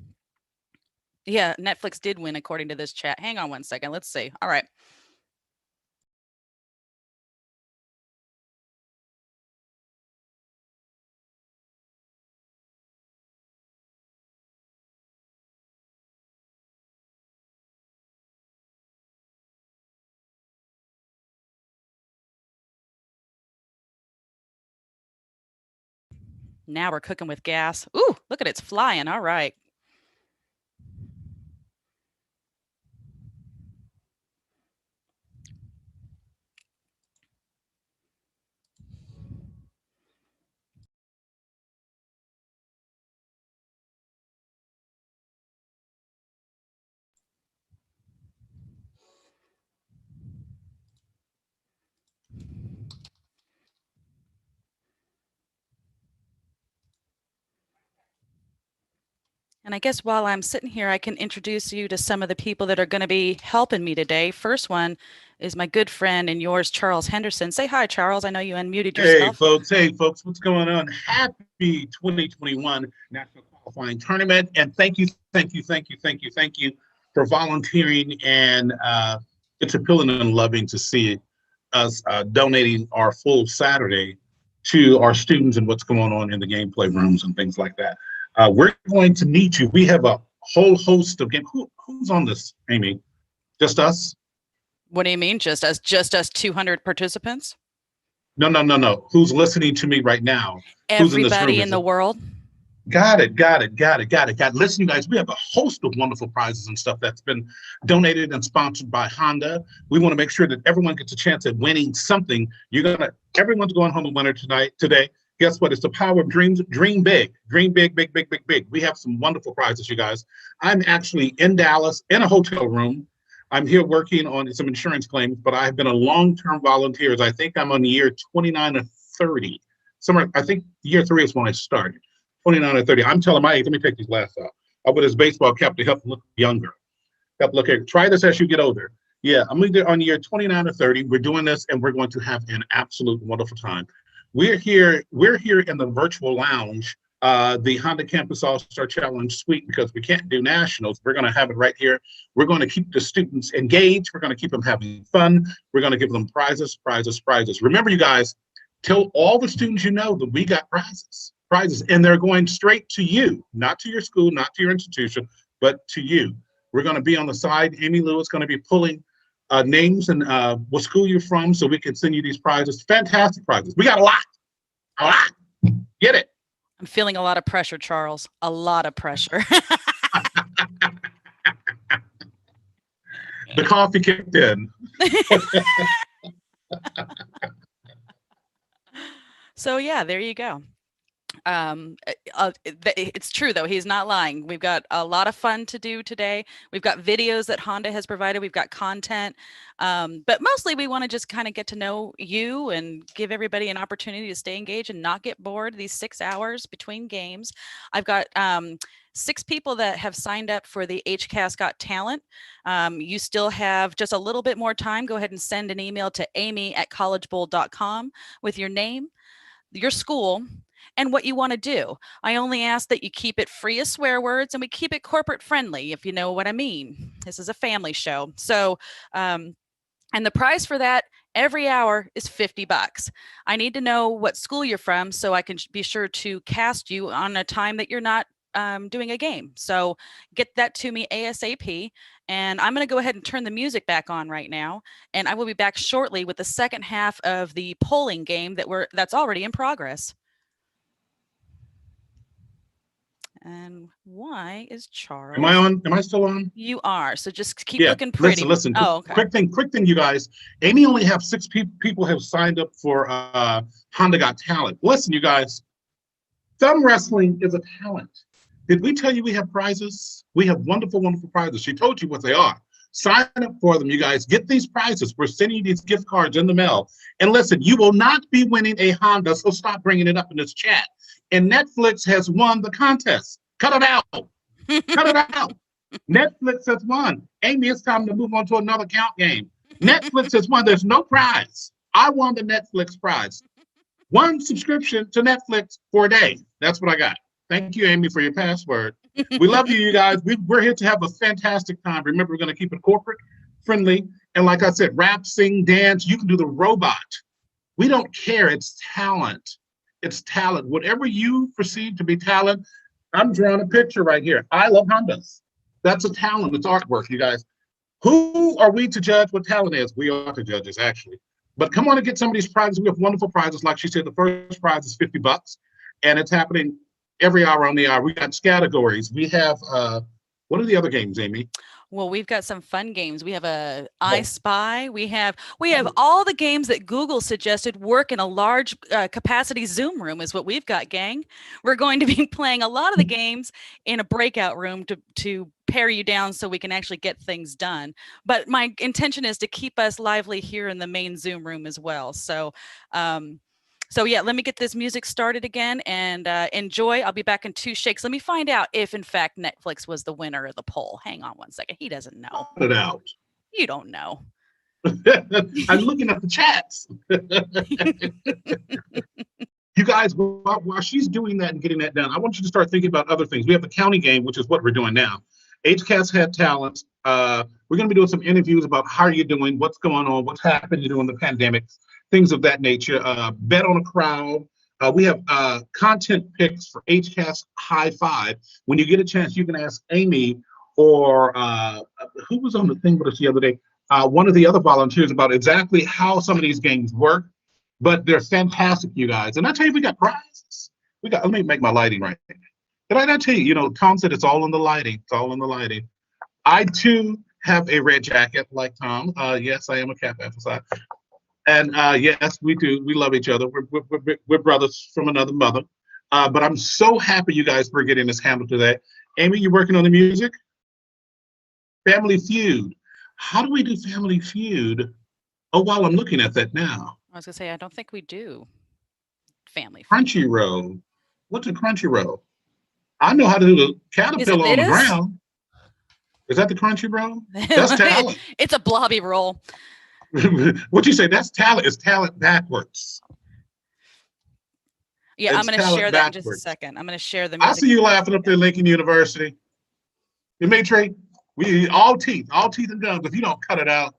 Yeah, Netflix did win according to this chat. Hang on one second. Let's see. All right. Now we're cooking with gas. Ooh, look at it's flying. All right. And I guess while I'm sitting here, I can introduce you to some of the people that are going to be helping me today. First one is my good friend and yours, Charles Henderson. Say hi, Charles. I know you unmuted yourself. Hey, folks, what's going on? Happy 2021 National Qualifying Tournament. And thank you for volunteering. And it's appealing and loving to see us donating our full Saturday to our students and what's going on in the gameplay rooms and things like that. We're going to need you. We have a whole host of games. Who's on this, Amy? Just us? What do you mean, just us? Just us 200 participants? No. Who's listening to me right now? Everybody in the world. Got it. Listen, you guys, we have a host of wonderful prizes and stuff that's been donated and sponsored by Honda. We want to make sure that everyone gets a chance at winning something. Everyone's going home a winner today. Guess what? It's the power of dreams. Dream big. Dream big. We have some wonderful prizes, you guys. I'm actually in Dallas in a hotel room. I'm here working on some insurance claims, but I've been a long-term volunteer. I think I'm on year 29 or 30. I think year 3 is when I started. 29 or 30. I'm telling my age. Let me take these glasses off. I wear this baseball cap to help look younger. Look here. Try this as you get older. Yeah, I'm either on year 29 or 30. We're doing this, and we're going to have an absolute wonderful time. We're here in the virtual lounge, the Honda Campus All-Star Challenge Suite, because we can't do nationals. We're going to have it right here. We're going to keep the students engaged. We're going to keep them having fun. We're going to give them prizes. Remember, you guys, tell all the students you know that we got prizes, and they're going straight to you, not to your school, not to your institution, but to you. We're going to be on the side. Amy Lou is going to be pulling names and what school you're from, so we can send you these prizes. Fantastic prizes. We got a lot. Get it. I'm feeling a lot of pressure, Charles. A lot of pressure. The coffee kicked in. So yeah, there you go. It's true though, he's not lying. We've got a lot of fun to do today. We've got videos that Honda has provided. We've got content, but mostly we want to just kind of get to know you and give everybody an opportunity to stay engaged and not get bored these 6 hours between games. I've got 6 people that have signed up for the HCASC Got Talent. You still have just a little bit more time. Go ahead and send an email to amy@collegebowl.com with your name, your school, and what you want to do. I only ask that you keep it free of swear words and we keep it corporate friendly, if you know what I mean. This is a family show. So, and the prize for that every hour is $50. I need to know what school you're from so I can be sure to cast you on a time that you're not doing a game. So get that to me ASAP. And I'm going to go ahead and turn the music back on right now. And I will be back shortly with the second half of the polling game that's already in progress. And why is Charles? Am I on? Am I still on? You are. So just keep looking pretty. Listen. Oh, okay. Quick thing, you guys. Amy only have 6 people have signed up for Honda Got Talent. Listen, you guys. Thumb wrestling is a talent. Did we tell you we have prizes? We have wonderful prizes. She told you what they are. Sign up for them, you guys. Get these prizes. We're sending you these gift cards in the mail. And listen, you will not be winning a Honda, so stop bringing it up in this chat. And Netflix has won the contest. Cut it out. Cut it out. Netflix has won. Amy, it's time to move on to another count game. Netflix has won. There's no prize. I won the Netflix prize. 1 subscription to Netflix for a day. That's what I got. Thank you, Amy, for your password. We love you guys. We're here to have a fantastic time. Remember, we're going to keep it corporate, friendly. And like I said, rap, sing, dance. You can do the robot. We don't care. It's talent. It's talent. Whatever you perceive to be talent, I'm drawing a picture right here. I love Hondas. That's a talent. It's artwork, you guys. Who are we to judge what talent is? We are the judges, actually. But come on and get some of these prizes. We have wonderful prizes. Like she said, the first prize is $50. and it's happening every hour on the hour. We got categories. We have, what are the other games, Amy? Well, we've got some fun games. We have a I Spy. We have all the games that Google suggested work in a large capacity Zoom room is what we've got, gang. We're going to be playing a lot of the games in a breakout room to pare you down so we can actually get things done. But my intention is to keep us lively here in the main Zoom room as well. So yeah, let me get this music started again and enjoy. I'll be back in 2 shakes. Let me find out if, in fact, Netflix was the winner of the poll. Hang on one second. He doesn't know. Put it out. You don't know. I'm looking at the chats. You guys, while she's doing that and getting that done, I want you to start thinking about other things. We have the county game, which is what we're doing now. HCASC had talents. We're going to be doing some interviews about how you're doing, what's going on, what's happened during the pandemic, things of that nature. Bet on a crowd. We have content picks for HCASC High Five. When you get a chance, you can ask Amy or who was on the thing with us the other day, one of the other volunteers about exactly how some of these games work. But they're fantastic, you guys. And I tell you, we got prizes. Let me make my lighting right. Did I not tell you, Tom said it's all in the lighting. It's all in the lighting. I, too, have a red jacket like Tom. Yes, I am a Kappa Psi. And yes, we do. We love each other. We're brothers from another mother. But I'm so happy you guys were getting this handled today. Amy, you working on the music? Family Feud. How do we do Family Feud? Oh, while I'm looking at that now. I was going to say, I don't think we do Family Feud. Crunchyroll. What's a Crunchyroll? I know how to do the caterpillar on the ground. Is that the Crunchyroll? That's talent. It's a blobby roll. What'd you say? That's talent. It's talent backwards. Yeah, it's I'm going to share that in just a second. I'm going to share the music. I see you laughing up there, Lincoln University. Dimitri, we all teeth and gums. If you don't cut it out,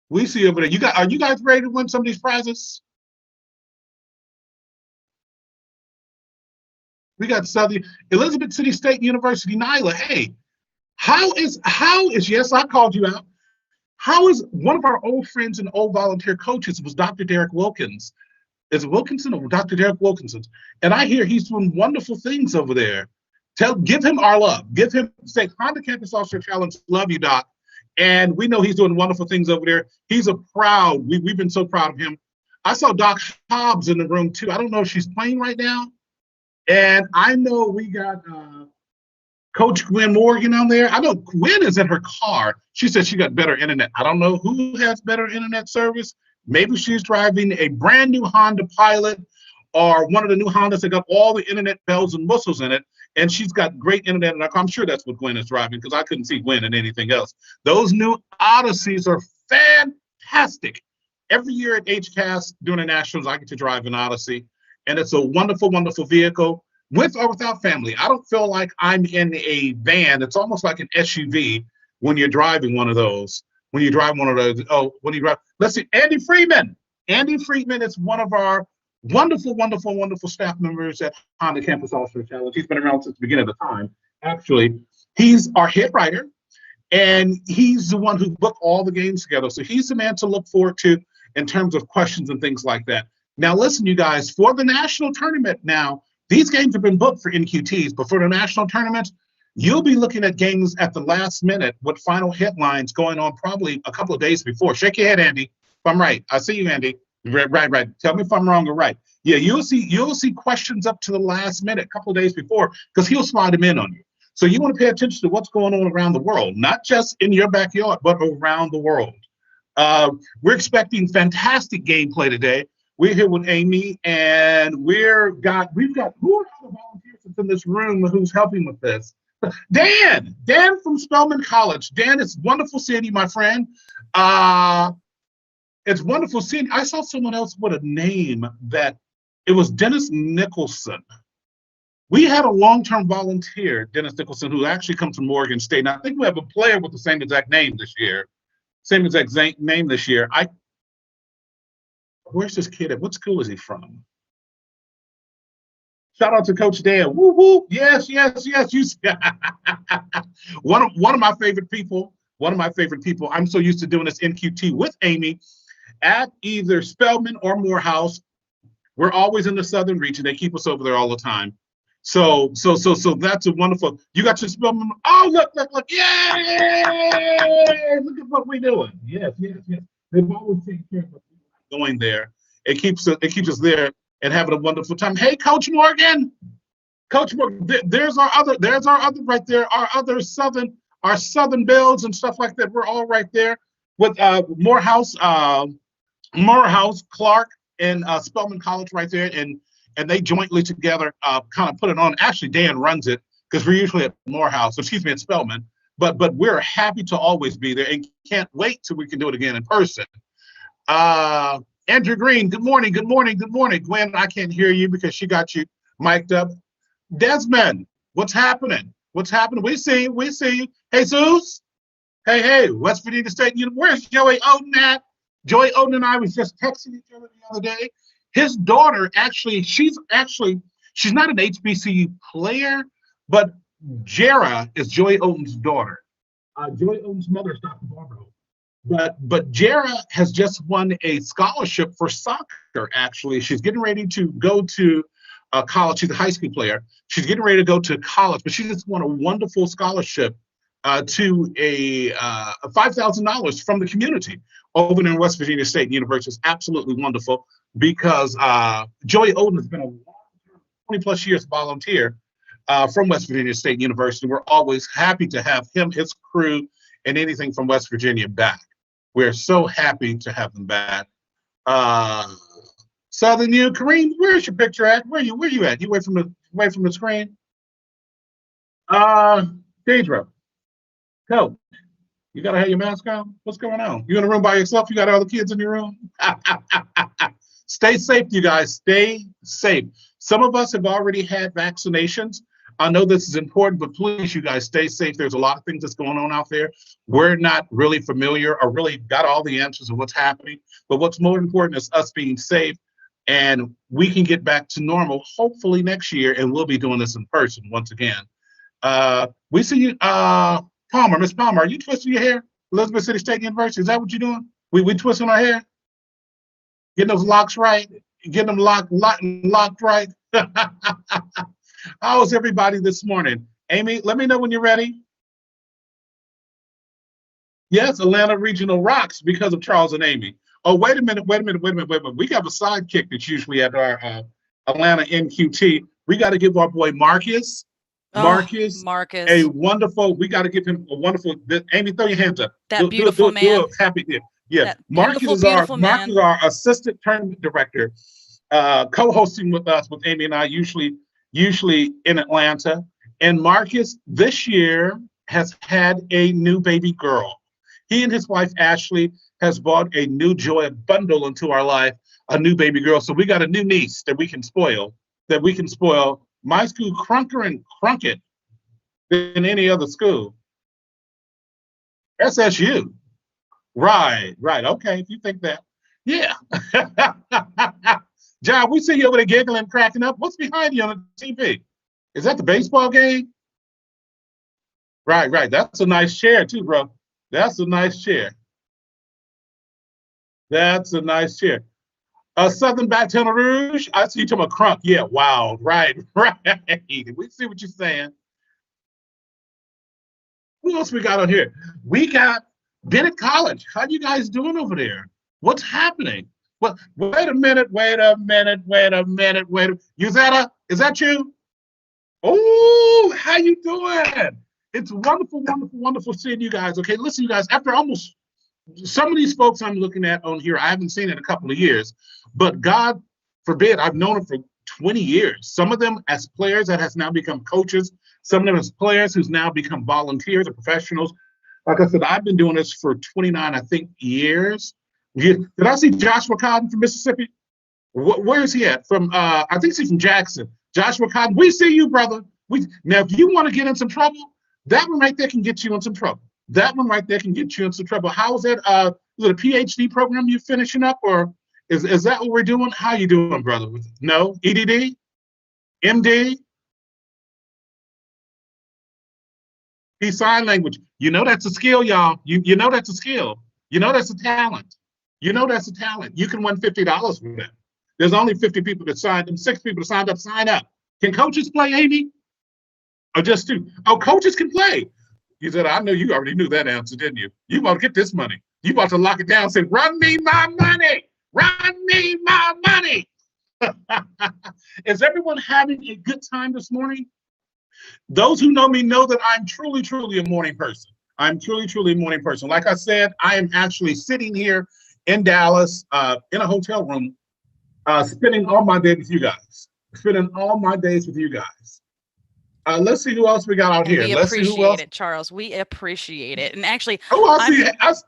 we see over there. Are you guys ready to win some of these prizes? We got Southern Elizabeth City State University, Nyla. Hey, how is yes, I called you out. How is one of our old friends and old volunteer coaches was Dr. Derek Wilkins. Is it Wilkinson or Dr. Derek Wilkinson? And I hear he's doing wonderful things over there. Give him our love. Say, Honda Campus Officer Challenge, love you, Doc. And we know he's doing wonderful things over there. We've been so proud of him. I saw Doc Hobbs in the room too. I don't know if she's playing right now. And I know we got Coach Gwen Morgan on there. I know Gwen is in her car. She said she got better internet. I don't know who has better internet service. Maybe she's driving a brand new Honda Pilot or one of the new Hondas that got all the internet bells and whistles in it. And she's got great internet in her car. I'm sure that's what Gwen is driving because I couldn't see Gwen in anything else. Those new Odysseys are fantastic. Every year at HCASC during the Nationals, I get to drive an Odyssey. And it's a wonderful, wonderful vehicle with or without family. I don't feel like I'm in a van. It's almost like an SUV when you're driving one of those. Let's see, Andy Freeman. Andy Freeman is one of our wonderful, wonderful, wonderful staff members at Honda Campus All-Star Challenge. He's been around since the beginning of the time. Actually, he's our head writer, and he's the one who booked all the games together. So he's the man to look forward to in terms of questions and things like that. Now, listen, you guys, for the national tournament now, these games have been booked for NQTs, but for the national tournament, you'll be looking at games at the last minute with final headlines going on probably a couple of days before. Shake your head, Andy, if I'm right. I see you, Andy. Right. Tell me if I'm wrong or right. Yeah, you'll see questions up to the last minute, a couple of days before, because he'll slide them in on you. So you want to pay attention to what's going on around the world, not just in your backyard, but around the world. We're expecting fantastic gameplay today. We're here with Amy, and we've got who are all the volunteers that's in this room who's helping with this? Dan from Spelman College. Dan, it's wonderful seeing you, my friend. It's wonderful seeing you. I saw someone else with a name that it was Dennis Nicholson. We had a long-term volunteer, Dennis Nicholson, who actually comes from Morgan State. And I think we have a player with the same exact name this year. Where's this kid at? What school is he from? Shout out to Coach Dan. Woo woo. Yes. You one of my favorite people. I'm so used to doing this NQT with Amy at either Spelman or Morehouse. We're always in the southern region. They keep us over there all the time. So that's a wonderful. You got your Spelman. Oh, look! Yay! Look at what we're doing. Yes. They've always taken care of us going there. It keeps us there and having a wonderful time. Hey, Coach Morgan. Coach Morgan, there's our other right there. Our southern builds and stuff like that. We're all right there with Morehouse, Clark, and Spelman College right there, and they jointly together kind of put it on. Actually, Dan runs it because we're usually at Morehouse, at Spelman. But we're happy to always be there and can't wait till we can do it again in person. Andrew Green, good morning. Gwen, I can't hear you because she got you mic'd up. Desmond, what's happening? We see you. Hey, Zeus. Hey, West Virginia State University. Where's Joey Oden at? Joey Oden and I was just texting each other the other day. His daughter, she's not an HBCU player, but Jara is Joey Oden's daughter. Joey Oden's mother is Dr. Barbara Oden. But Jara has just won a scholarship for soccer, actually. She's getting ready to go to college. She's a high school player. She's getting ready to go to college, but she just won a wonderful scholarship to a $5,000 from the community over in West Virginia State University. It's absolutely wonderful because Joey Oden has been a 20 plus years volunteer from West Virginia State University. We're always happy to have him, his crew, and anything from West Virginia back. We're so happy to have them back. Southern U, Kareem, where's your picture at? Where you at? You away from the screen? Deidre, Coach, you gotta have your mask on. What's going on? You in the room by yourself? You got all the kids in your room? Stay safe, you guys. Stay safe. Some of us have already had vaccinations. I know this is important, but please, you guys, stay safe. There's a lot of things that's going on out there. We're not really familiar or really got all the answers of what's happening. But what's more important is us being safe, and we can get back to normal hopefully next year, and we'll be doing this in person once again. We see you, Palmer, Miss Palmer, are you twisting your hair? Elizabeth City State University, is that what you're doing? We twisting our hair? Getting those locks right? Getting them locked right? How's everybody this morning? Amy, let me know when you're ready. Yes, Atlanta Regional rocks because of Charles and Amy. Oh, wait a minute. We got a sidekick that's usually at our Atlanta NQT. We got to give our boy Marcus a wonderful, we got to give him a wonderful, Amy, throw your hands up. That beautiful man. Happy, yeah. Marcus is our assistant tournament director, co-hosting with us, with Amy and I, usually in Atlanta. And Marcus this year has had a new baby girl. He and his wife, Ashley, has bought a new joy bundle into our life, a new baby girl. So we got a new niece that we can spoil. My school crunker and crunk than any other school. SSU. Right. Okay, if you think that. Yeah. John, we see you over there giggling, cracking up. What's behind you on the TV? Is that the baseball game? Right. That's a nice chair too, bro. That's a nice chair. Southern Baton Rouge. I see you talking about crunk. Yeah, wow. Right. We see what you're saying. Who else we got on here? We got Bennett College. How you guys doing over there? What's happening? Well, wait a minute. Uzetta, is that you? Oh, how you doing? It's wonderful seeing you guys. Okay, listen, you guys, after almost, some of these folks I'm looking at on here, I haven't seen in a couple of years, but God forbid, I've known them for 20 years. Some of them as players that has now become coaches, some of them as players who's now become volunteers or professionals. Like I said, I've been doing this for 29, I think, years. Did I see Joshua Cotton from Mississippi? Where is he at? I think he's from Jackson. Joshua Cotton, we see you, brother. Now, if you want to get in some trouble, that one right there can get you in some trouble. How is that? Is it a PhD program you're finishing up, or is that what we're doing? How you doing, brother? No? EDD? MD? P sign language. You know that's a skill, y'all. You know that's a skill. You know that's a talent. You can win $50 with that. There's only 50 people that signed. Them 6 people that signed up, sign up. Can coaches play, Amy? Or just 2? Oh, coaches can play. You said, I know you already knew that answer, didn't you? You about to get this money. You about to lock it down and say, run me my money. Run me my money. Is everyone having a good time this morning? Those who know me know that I'm truly, truly a morning person. I'm truly, truly a morning person. Like I said, I am actually sitting here in Dallas in a hotel room, spending all my days with you guys. Spending all my days with you guys. Let's see who else we got out here. We Let's see who else. appreciate it, Charles. We appreciate it. And actually, I see.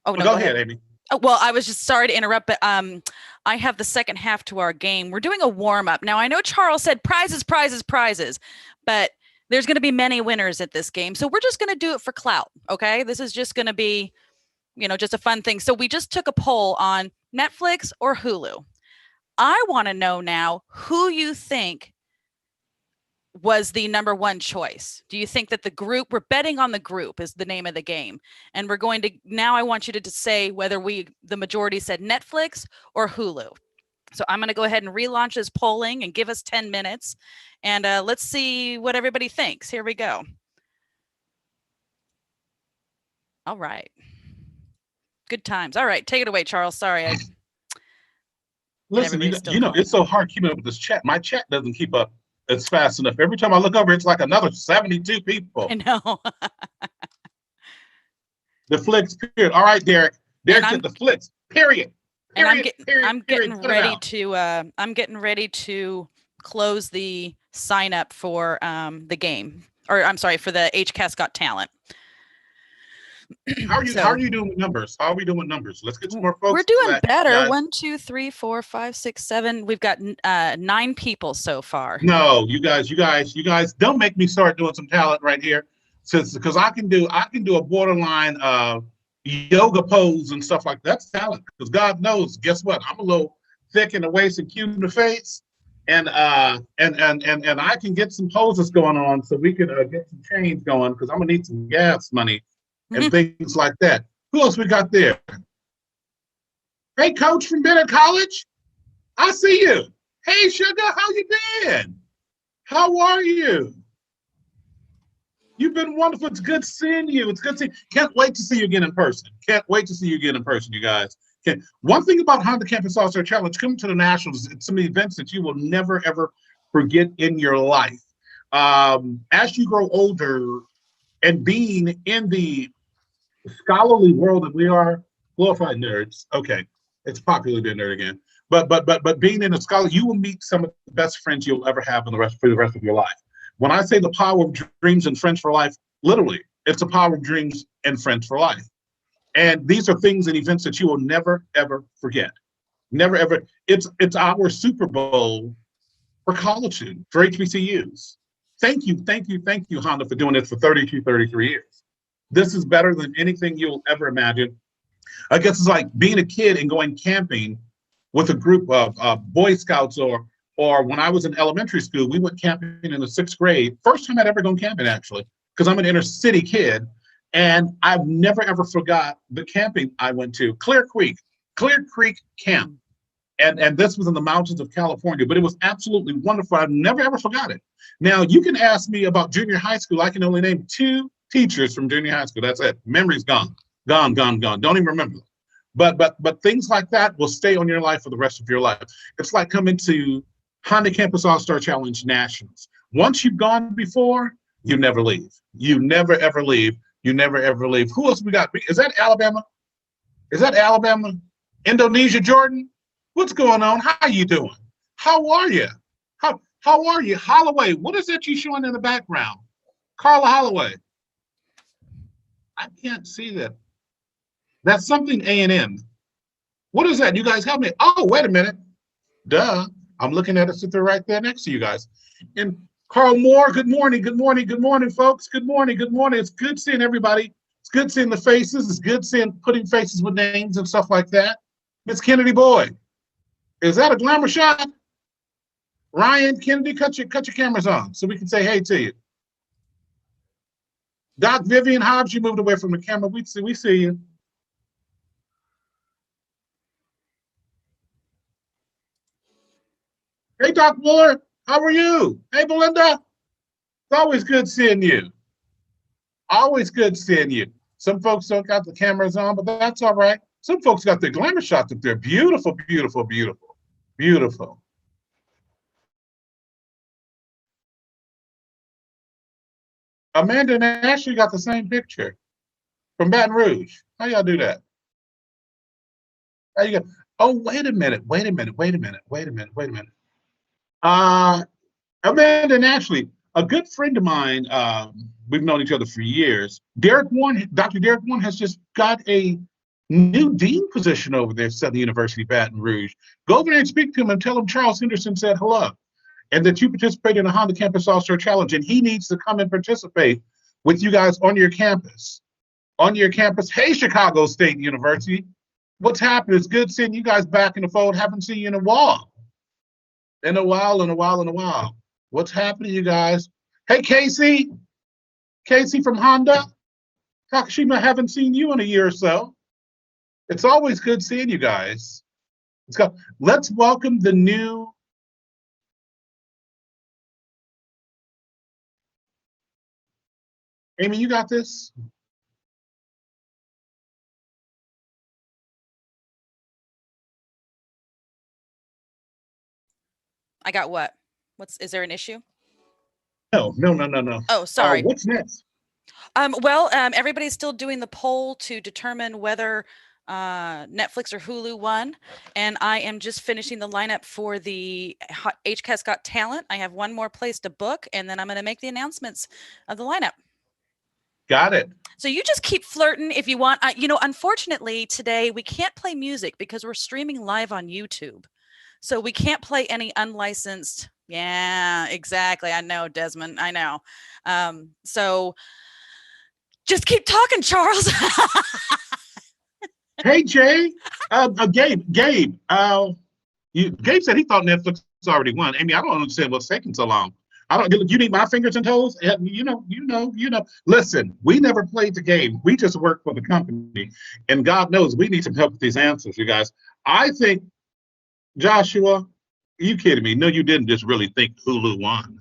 Oh, no, go ahead, Amy. Oh, well, I was just sorry to interrupt, but I have the second half to our game. We're doing a warm up. Now, I know Charles said prizes, prizes, prizes, but there's going to be many winners at this game. So we're just going to do it for clout. Okay. This is just going to be, just a fun thing. So we just took a poll on Netflix or Hulu. I want to know now who you think was the number one choice. Do you think that the group, we're betting on the group is the name of the game. And we're going to, now I want you to say whether the majority said Netflix or Hulu. So I'm going to go ahead and relaunch this polling and give us 10 minutes. And let's see what everybody thinks. Here we go. All right. Good times. All right. Take it away, Charles. Sorry. Listen, it's so hard keeping up with this chat. My chat doesn't keep up. It's fast enough. Every time I look over, it's like another 72 people. I know. The flicks, period. All right, Derek. Derek said the flicks, period. And I'm getting ready to close the sign up for the game. Or I'm sorry, for the HCASC Got Talent. How are you doing with numbers? How are we doing with numbers? Let's get some more folks. We're doing better. Guys. 1, 2, 3, 4, 5, 6, 7. We've got 9 people so far. No, you guys, don't make me start doing some talent right here, because I can do a borderline yoga pose and stuff like that. That's talent. Because God knows, guess what? I'm a little thick in the waist and cute in the face, and I can get some poses going on so we can get some change going, because I'm gonna need some gas money. And things like that. Who else we got there? Hey, Coach from Bennett College. I see you. Hey, Sugar, how you been? How are you? You've been wonderful. It's good seeing you. It's good seeing you. Can't wait to see you again in person. Can't wait to see you again in person, you guys. Okay. One thing about Honda Campus All-Star Challenge, coming to the Nationals, it's some events that you will never, ever forget in your life. As you grow older and being in the scholarly world that we are, glorified nerds. Okay, it's popular to be a nerd again. But being in a scholar, you will meet some of the best friends you'll ever have for the rest of your life. When I say the power of dreams and friends for life, literally, it's the power of dreams and friends for life. And these are things and events that you will never ever forget. Never ever. It's our Super Bowl for college students, for HBCUs. Thank you, Honda, for doing this for 33 years. This is better than anything you'll ever imagine. I guess it's like being a kid and going camping with a group of Boy Scouts, or when I was in elementary school, we went camping in the 6th grade. First time I'd ever gone camping, actually, because I'm an inner city kid. And I've never, ever forgot the camping I went to, Clear Creek Camp. And this was in the mountains of California, but it was absolutely wonderful. I've never, ever forgot it. Now, you can ask me about junior high school. I can only name 2 teachers from junior high school. That's it. Memory's gone. Don't even remember them. But things like that will stay on your life for the rest of your life. It's like coming to Honda Campus All-Star Challenge Nationals. Once you've gone before, you never leave. You never, ever leave. You never, ever leave. Who else we got? Is that Alabama? Indonesia, Jordan? What's going on? How you doing? How are you? How are you? Holloway, what is that you showing in the background? Carla Holloway. I can't see that. That's something A&M. What is that? You guys help me. Oh, wait a minute. Duh. I'm looking at it sit there right there next to you guys. And Carl Moore, good morning, folks. Good morning. It's good seeing everybody. It's good seeing the faces. It's good seeing putting faces with names and stuff like that. Miss Kennedy Boy. Is that a glamour shot? Ryan Kennedy, cut your cameras on so we can say hey to you. Doc Vivian Hobbs, you moved away from the camera. We see you. Hey, Doc Mueller, how are you? Hey, Belinda, it's always good seeing you. Always good seeing you. Some folks don't got the cameras on, but that's all right. Some folks got their glamour shots up there. Beautiful, beautiful, beautiful, beautiful. Amanda and Ashley got the same picture from Baton Rouge. How y'all do that? How you go? Oh, wait a minute, wait a minute, wait a minute, wait a minute, wait a minute. Amanda and Ashley, a good friend of mine, we've known each other for years. Derek Warren, Dr. Derek Warren has just got a new dean position over there at Southern University, Baton Rouge. Go over there and speak to him and tell him Charles Henderson said hello and that you participate in the Honda Campus All-Star Challenge, and he needs to come and participate with you guys on your campus. On your campus. Hey, Chicago State University. What's happening? It's good seeing you guys back in the fold. Haven't seen you in a while. In a while. What's happening, you guys? Hey, Casey. Casey from Honda. Takashima, haven't seen you in a year or so. It's always good seeing you guys. Let's welcome the new Amy, you got this? I got what? Is there an issue? No. Oh, sorry. What's next? Everybody's still doing the poll to determine whether Netflix or Hulu won, and I am just finishing the lineup for the HCASC Got Talent. I have one more place to book, and then I'm going to make the announcements of the lineup. Got it. So you just keep flirting if you want. Unfortunately, today we can't play music because we're streaming live on YouTube. So we can't play any unlicensed. Yeah, exactly. I know, Desmond. I know. So just keep talking, Charles. Hey, Jay. Gabe. Gabe said he thought Netflix already won. Amy, I don't understand what's taking so long. You need my fingers and toes? You know. Listen, we never played the game. We just work for the company. And God knows we need some help with these answers, you guys. I think, Joshua, are you kidding me? No, you didn't just really think Hulu won.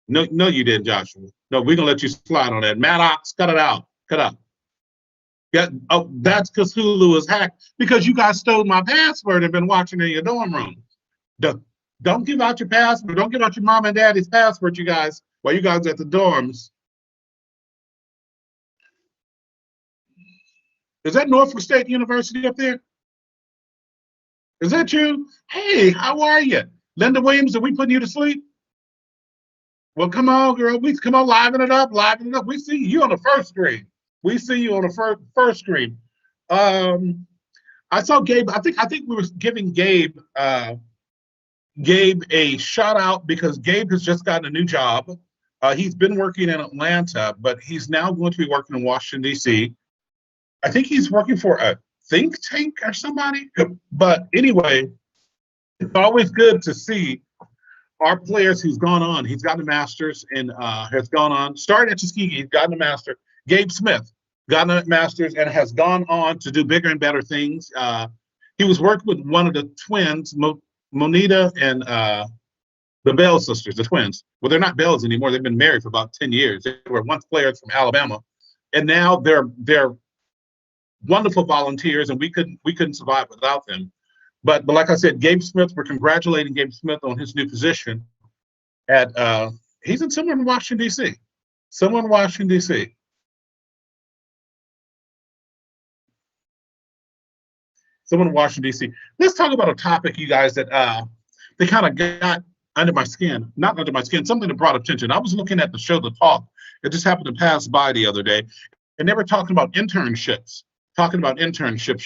No, you didn't, Joshua. No, we're going to let you slide on that. Maddox, cut it out. Cut out. Yeah, oh, that's because Hulu is hacked. Because you guys stole my password and been watching in your dorm room. Don't give out your password. Don't give out your mom and daddy's password, you guys, while you guys are at the dorms. Is that Norfolk State University up there? Is that you? Hey, how are you? Linda Williams, are we putting you to sleep? Well, come on, girl. Come on, liven it up. We see you on the first screen. We see you on the first screen. I saw Gabe. I think we were giving Gabe a shout out because Gabe has just gotten a new job. He's been working in Atlanta, but he's now going to be working in Washington, D.C. I think he's working for a think tank or somebody. But anyway, it's always good to see our players who's gone on. He's gotten a master's and has gone on, started at Tuskegee, he's gotten a master. Gabe Smith gotten a master's and has gone on to do bigger and better things. He was working with one of the twins, Monita and the Bell sisters, the twins. Well, they're not Bells anymore. They've been married for about 10 years. They were once players from Alabama, and now they're wonderful volunteers, and we couldn't survive without them. But like I said, Gabe Smith, we're congratulating Gabe Smith on his new position at he's in somewhere in Washington, D.C. Somewhere in Washington, D.C. Someone in Washington, D.C. Let's talk about a topic, you guys, that they kind of got under my skin. Not under my skin, something that brought attention. I was looking at the show The Talk. It just happened to pass by the other day. And they were talking about internships.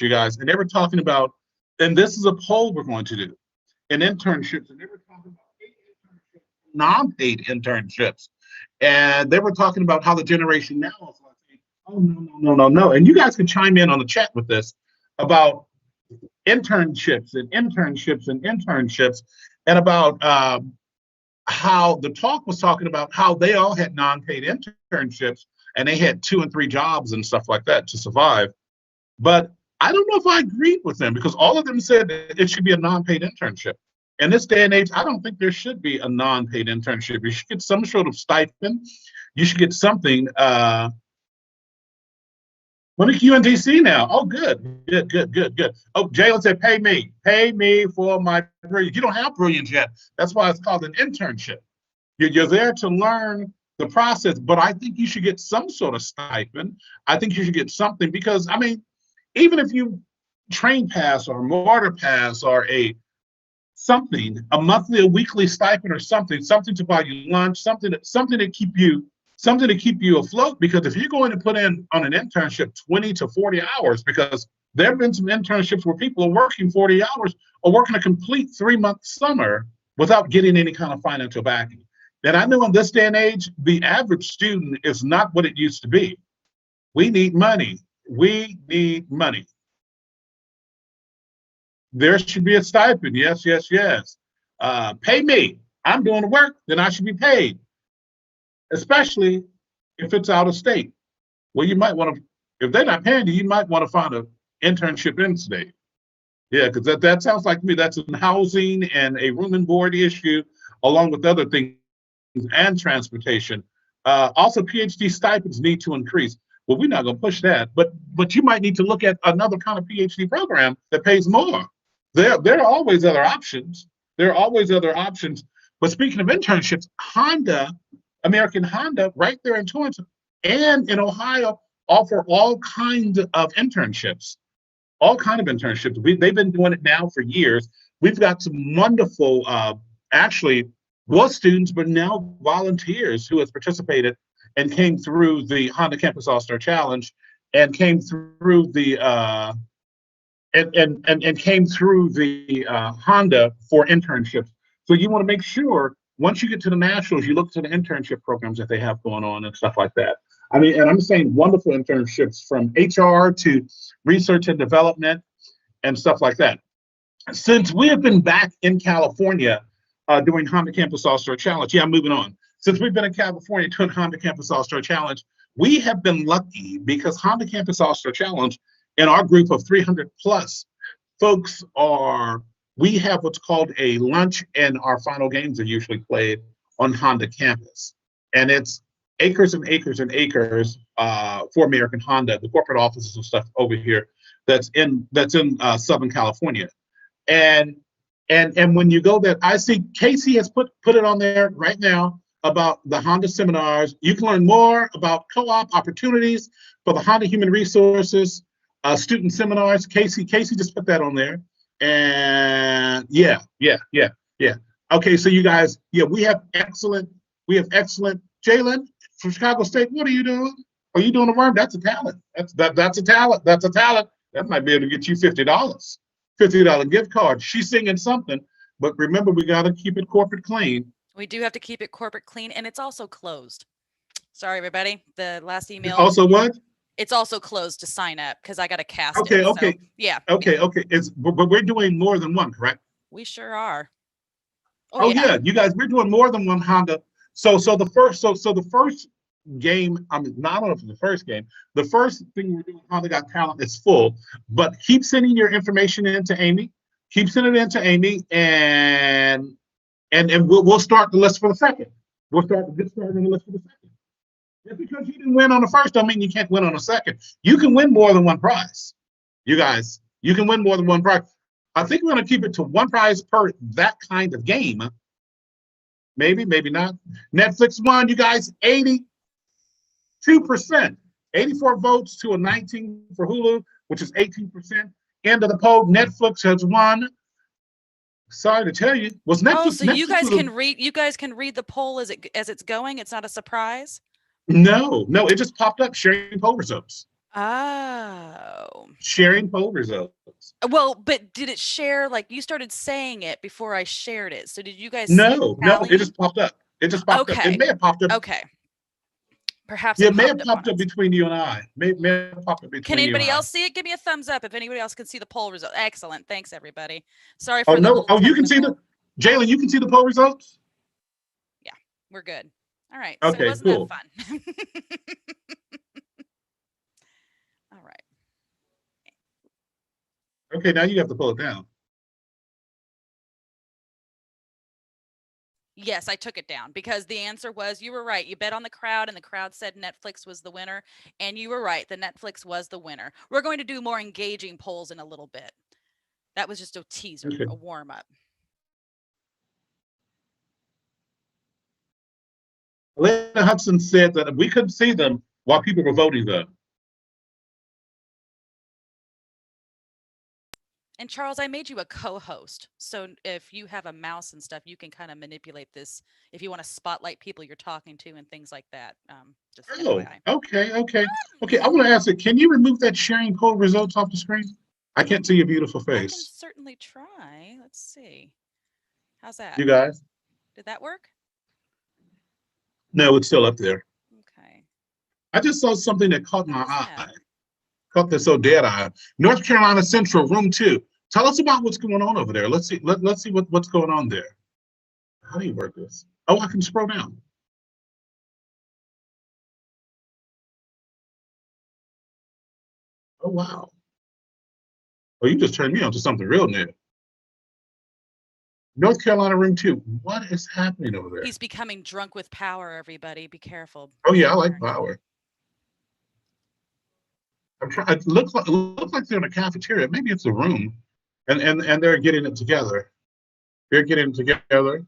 You guys. And they were talking about, and this is a poll we're going to do, in internships. And they were talking about non-paid internships. And they were talking about how the generation now is like, oh, no. And you guys can chime in on the chat with this about internships and about how the talk was talking about how they all had non-paid internships and they had 2 and 3 jobs and stuff like that to survive. But I don't know if I agreed with them because all of them said that it should be a non-paid internship. In this day and age, I don't think there should be a non-paid internship. You should get some sort of stipend. You should get something. What are you in DC now? Oh, good, good, good, good, good. Oh, Jalen said, pay me for my brilliance. You don't have brilliance yet. That's why it's called an internship. You're there to learn the process, but I think you should get some sort of stipend. I think you should get something because, I mean, even if you train pass or mortar pass or something, a monthly, a weekly stipend or something to buy you lunch, something to keep you afloat. Because if you're going to put in on an internship 20 to 40 hours, because there have been some internships where people are working 40 hours or working a complete 3-month summer without getting any kind of financial backing. And I know in this day and age, the average student is not what it used to be. We need money. We need money. There should be a stipend. Yes, yes, yes. Pay me. I'm doing the work, then I should be paid, especially if it's out of state. Well, you might want to, if they're not paying you, you might want to find an internship in state. Yeah, because that sounds like to me that's a housing and a room and board issue, along with other things and transportation. Also, PhD stipends need to increase. Well, we're not going to push that, but you might need to look at another kind of PhD program that pays more. There are always other options. There are always other options. But speaking of internships, American Honda, right there in Torrance and in Ohio, offer all kinds of internships. All kinds of internships. They've been doing it now for years. We've got some wonderful, actually, was students, but now volunteers who has participated and came through the Honda Campus All-Star Challenge and came through the came through the Honda for internships. So you want to make sure once you get to the nationals, you look to the internship programs that they have going on and stuff like that. I mean, and I'm saying wonderful internships from HR to research and development and stuff like that. Since we have been back in California doing Honda Campus All-Star Challenge, yeah, I'm moving on. Since we've been in California doing Honda Campus All-Star Challenge, we have been lucky because Honda Campus All-Star Challenge in our group of 300 plus folks we have what's called a lunch, and our final games are usually played on Honda campus. And it's acres and acres and acres for American Honda, the corporate offices and stuff over here that's in Southern California. And when you go there, I see Casey has put it on there right now about the Honda seminars. You can learn more about co-op opportunities for the Honda Human Resources student seminars. Casey just put that on there. And yeah. Okay, so you guys, yeah, we have excellent. Jalen from Chicago State, what are you doing? Are you doing a worm? That's a talent. That's a talent. That's a talent. That might be able to get you $50. $50 gift card. She's singing something, but remember, we got to keep it corporate clean. We do have to keep it corporate clean, and it's also closed. Sorry, everybody. The last email. Also what? It's also closed to sign up because I got to cast it. Okay. So, yeah. Okay. But we're doing more than one, correct? We sure are. Oh yeah, you guys, we're doing more than one Honda. So the first game, I mean, not only for the first game, the first thing we're doing, Honda Got Talent, is full. But keep sending your information in to Amy. Keep sending it in to Amy, and we'll start the list for the second. We'll get started on the list for the second. Just because you didn't win on the first, don't mean you can't win on the second. You can win more than one prize. You guys, you can win more than one prize. I think we're going to keep it to one prize per that kind of game. Maybe not. Netflix won, you guys, 82%. 84 votes to a 19 for Hulu, which is 18%. End of the poll, Netflix has won. Sorry to tell you. Was Netflix? Oh, so Netflix you guys can read the poll as it's going. It's not a surprise. No, it just popped up sharing poll results. Oh. Sharing poll results. Well, but did it share, like you started saying it before I shared it? So did you guys No, it just popped up. It just popped up. It may have popped up. Okay. Perhaps it may have popped up between you and I. May have popped up between Can you anybody and else I. see it? Give me a thumbs up if anybody else can see the poll result. Excellent. Thanks, everybody. Sorry Oh for no. Oh, you can see the Jalen. You can see the poll results. Yeah, we're good. All right. Okay, so wasn't cool. that fun? All right. Okay, now you have to pull it down. Yes, I took it down because the answer was, you were right. You bet on the crowd and the crowd said Netflix was the winner. And you were right. The Netflix was the winner. We're going to do more engaging polls in a little bit. That was just a teaser, Okay. a warm up. Elena Hudson said that we couldn't see them while people were voting though. And Charles, I made you a co-host. So if you have a mouse and stuff, you can kind of manipulate this if you want to spotlight people you're talking to and things like that. Just Oh, FYI. okay. I want to ask it, can you remove that sharing poll results off the screen? I can't see your beautiful I can face. certainly try. Let's see. How's that? You guys? Did that work? No, it's still up there. Okay. I just saw something that caught my eye. Caught this so dead eye. North Carolina Central, room 2. Tell us about what's going on over there. Let's see. Let's see what's going on there. How do you work this? Oh, I can scroll down. Oh wow. Oh, you just turned me on to something real new. North Carolina room 2. What is happening over there? He's becoming drunk with power, everybody. Be careful. Oh yeah, I like power. I'm trying. It looks like they're in a cafeteria. Maybe it's a room, and they're getting it together. They're getting it together.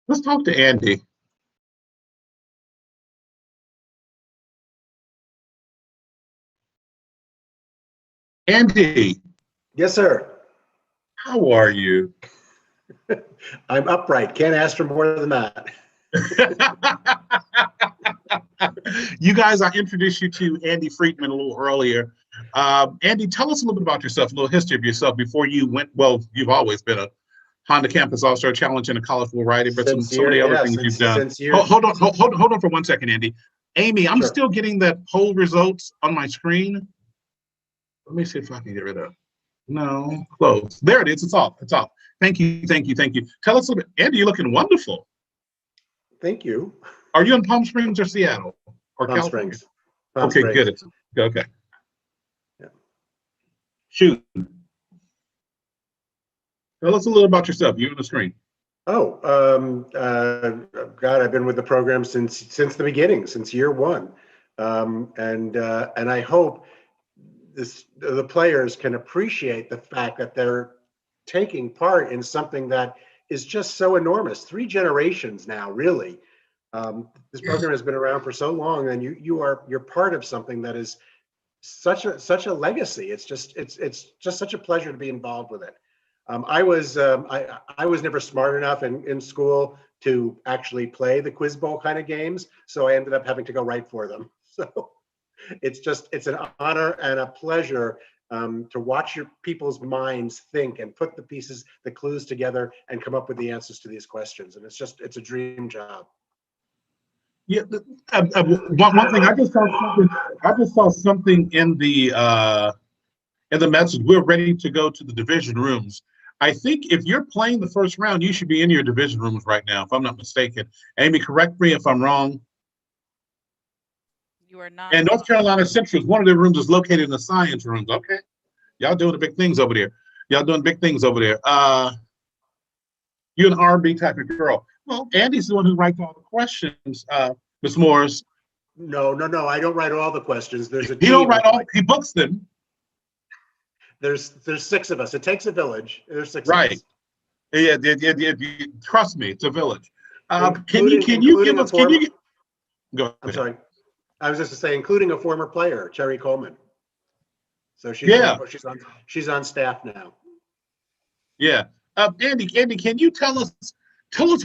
Let's talk to Andy. Andy. Yes, sir. How are you? I'm upright. Can't ask for more than that. You guys, I introduced you to Andy Friedman a little earlier. Andy, tell us a little bit about yourself, a little history of yourself before you went. Well, you've always been a Honda Campus All-Star Challenge and a colorful writing, but so many other things you've done. Hold on for 1 second, Andy. Amy, I'm still getting that poll results on my screen. Let me see if I can get rid of it. No, close. There it is. It's off. It's off. Thank you. Tell us a little bit. Andy, you're looking wonderful. Thank you. Are you in Palm Springs or Seattle or Palm California? Springs. Palm Okay, Springs. good. Okay. Yeah. Shoot. Tell us a little about yourself. You on the screen. Oh, God, I've been with the program since the beginning, since year one, and I hope the players can appreciate the fact that they're taking part in something that is just so enormous. 3 generations now, really. This program has been around for so long, and you're part of something that is such a legacy. It's just such a pleasure to be involved with it. I was never smart enough in school to actually play the Quiz Bowl kind of games, so I ended up having to go right for them. So it's an honor and a pleasure to watch your people's minds think and put the clues together and come up with the answers to these questions. And it's a dream job. Yeah, one thing I just saw something in the message. We're ready to go to the division rooms. I think if you're playing the first round, you should be in your division rooms right now, if I'm not mistaken. Amy, correct me if I'm wrong. You are not. And North Carolina Central, one of their rooms is located in the science rooms. Okay, y'all doing the big things over there. You're an R&B type of girl. Well, Andy's the one who writes all the questions, Ms. Morris. No, I don't write all the questions. There's a team. He don't write all. He books them. There's 6 of us. It takes a village. There's 6 right. of us. Yeah, trust me, it's a village. Can you give us? Go ahead. I'm sorry. I was just to say, including a former player, Cherry Coleman. So she's on staff now. Yeah. Andy, can you tell us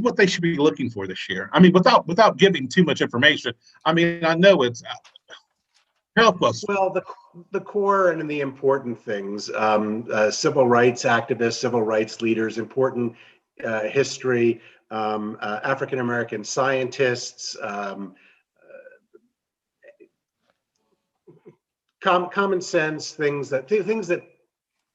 what they should be looking for this year? I mean, without giving too much information. I mean, I know it's help us. Well, the core and the important things: civil rights activists, civil rights leaders, important history, African American scientists, common sense things that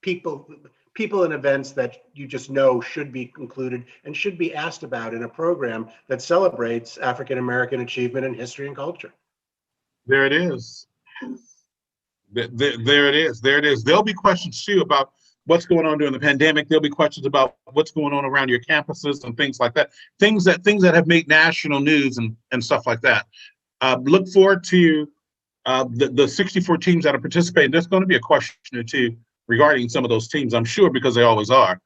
people and events that you just know should be included and should be asked about in a program that celebrates African American achievement in history and culture. There it is. There it is. There it is. There'll be questions too about what's going on during the pandemic. There'll be questions about what's going on around your campuses and things like that. Things that have made national news and stuff like that. Look forward to the 64 teams that are participating. There's going to be a question or two regarding some of those teams, I'm sure, because they always are,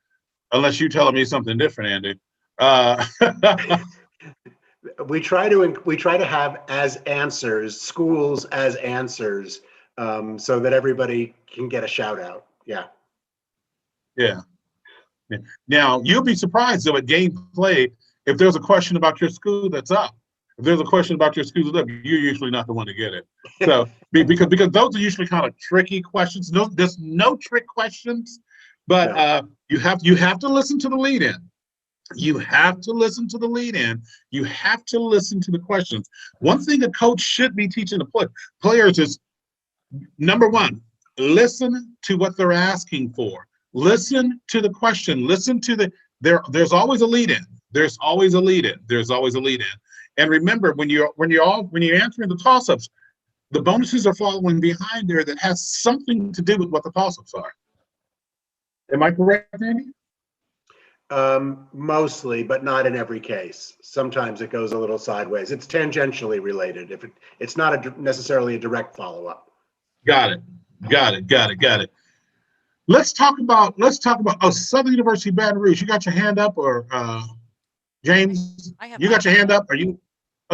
unless you're telling me something different, Andy. We try to have as answers, schools as answers, so that everybody can get a shout out. Yeah. Yeah. Now, you'll be surprised though at gameplay, if there's a question about your school that's up. If there's a question about your school that's up, you're usually not the one to get it. So because those are usually kind of tricky questions. No, there's no trick questions, but no. You have to listen to the lead-in. You have to listen to the lead-in. You have to listen to the questions. One thing a coach should be teaching the players is, number one, listen to what they're asking for. Listen to the question. Listen to there's always a lead-in. There's always a lead-in. There's always a lead-in. And remember, when you're answering the toss-ups, the bonuses are following behind there that has something to do with what the toss-ups are. Am I correct, Andy? Mostly, but not in every case. Sometimes it goes a little sideways. It's tangentially related. If it's not necessarily a direct follow-up. Got it. Let's talk about Southern University Baton Rouge. You got your hand up, or James? You got your hand up? Oh,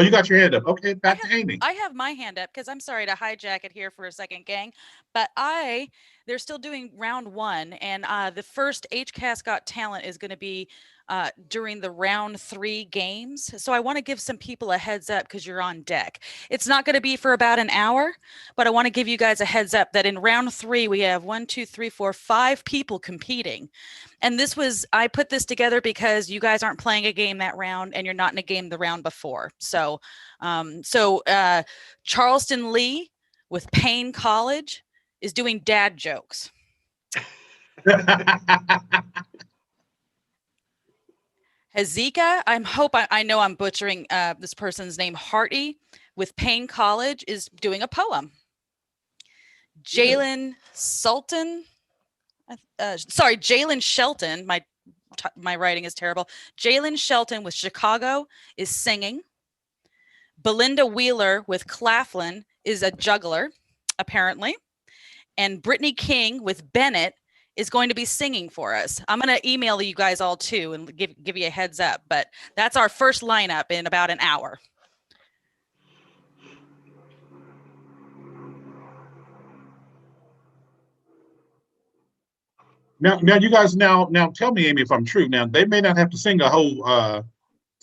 you got your hand up. Okay, back to Amy. I have my hand up because I'm sorry to hijack it here for a second, gang, but they're still doing round one, and the first HCASC Got Talent is going to be during the round 3 games. So I want to give some people a heads up because you're on deck. It's not going to be for about an hour, but I want to give you guys a heads up that in round 3, we have 5 people competing. And I put this together because you guys aren't playing a game that round and you're not in a game the round before. So, Charleston Lee with Payne College is doing dad jokes. Hazika, I know I'm butchering this person's name, Harty with Payne College is doing a poem. Jalen Shelton, my writing is terrible. Jalen Shelton with Chicago is singing. Belinda Wheeler with Claflin is a juggler, apparently. And Brittany King with Bennett is going to be singing for us. I'm going to email you guys all too and give you a heads up, but that's our first lineup in about an hour. Now you guys now tell me, Amy, if I'm true. Now they may not have to sing a whole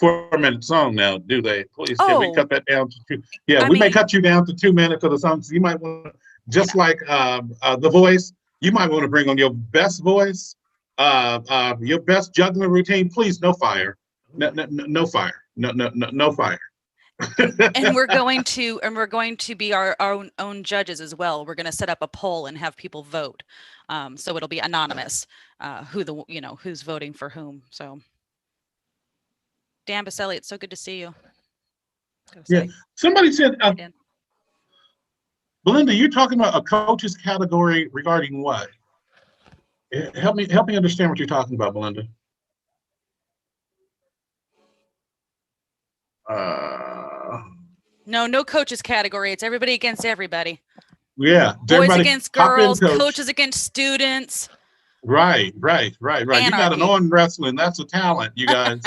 4-minute song now, do they? Please, can we cut that down to 2? Yeah, we may cut you down to 2 minutes of the song. So you might want to, just like The Voice, you might want to bring on your best voice, your best juggling routine. Please, no fire, no fire, no fire. And we're going to be our own judges as well. We're going to set up a poll and have people vote. So it'll be anonymous who's voting for whom. So Dan Baselli, it's so good to see you. Yeah, somebody said, Belinda, you're talking about a coach's category regarding what? Help me understand what you're talking about, Belinda. No coaches category. It's everybody against everybody. Yeah. Boys against girls, coaches against students. Right. Anarchy. You got an arm wrestling. That's a talent, you guys.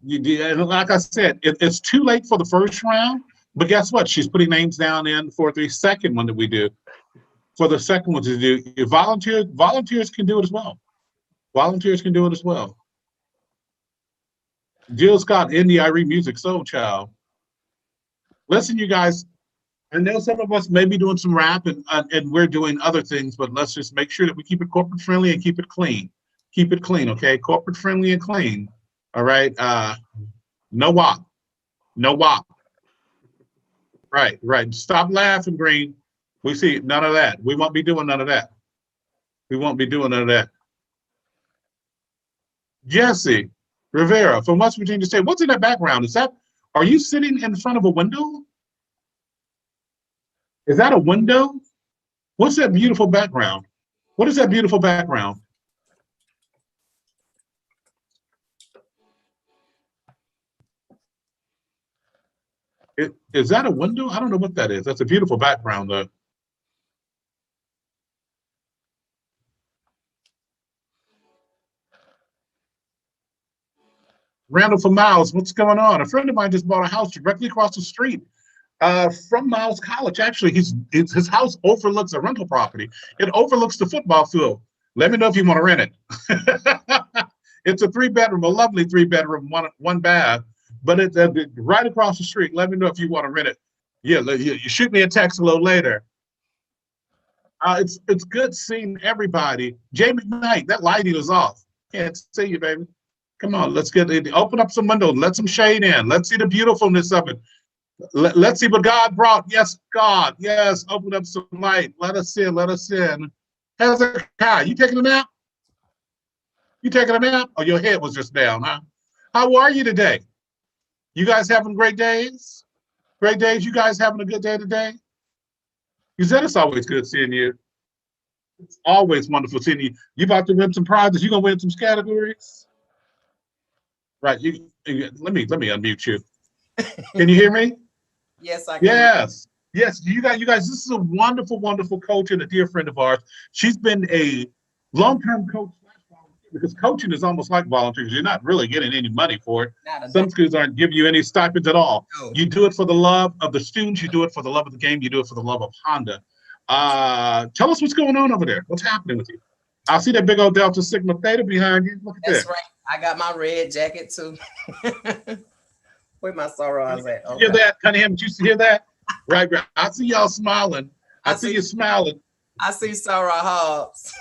And like I said, it's too late for the first round, but guess what? She's putting names down in for the second one that we do. For the second one to do, volunteers can do it as well. Volunteers can do it as well. Jill Scott, Indie Irene Music, Soul Child. Listen, you guys, I know some of us may be doing some rap and we're doing other things, but let's just make sure that we keep it corporate friendly and keep it clean. Keep it clean, okay? Corporate friendly and clean. All right. No WAP. No WAP. Right. Stop laughing, Green. We see none of that. We won't be doing none of that. We won't be doing none of that. Jesse Rivera from West Virginia State. What's in that background? Are you sitting in front of a window? Is that a window? What's that beautiful background? What is that beautiful background? Is that a window? I don't know what that is. That's a beautiful background, though. Randall for Miles, what's going on? A friend of mine just bought a house directly across the street from Miles College. Actually, his house overlooks a rental property. It overlooks the football field. Let me know if you want to rent it. It's a 3-bedroom, a lovely 3-bedroom, one bath, but it's right across the street. Let me know if you want to rent it. Yeah, you shoot me a text a little later. It's good seeing everybody. Jay McKnight, that lighting is off. Can't see you, baby. Come on, let's get it. Open up some windows. Let some shade in. Let's see the beautifulness of it. Let's see what God brought. Yes, God. Yes, open up some light. Let us in. Let us in. Hezekiah, you taking a nap? You taking a nap? Oh, your head was just down, huh? How are you today? You guys having great days? Great days? You guys having a good day today? You said it's always good seeing you. It's always wonderful seeing you. You about to win some prizes? You gonna win some categories? Right. Let me unmute you. Can you hear me? Yes, I can. Yes. Yes. You guys, this is a wonderful, wonderful coach and a dear friend of ours. She's been a long-term coach because coaching is almost like volunteers. You're not really getting any money for it. Some schools aren't giving you any stipends at all. No. You do it for the love of the students. You do it for the love of the game. You do it for the love of Honda. Tell us what's going on over there. What's happening with you? I see that big old Delta Sigma Theta behind you. Look at that. That's right. I got my red jacket too. Where my sorrow eyes at? Okay. You hear that, Cunningham? Did you hear that? Right. I see y'all smiling. I see you smiling. I see Sarah Hobbs.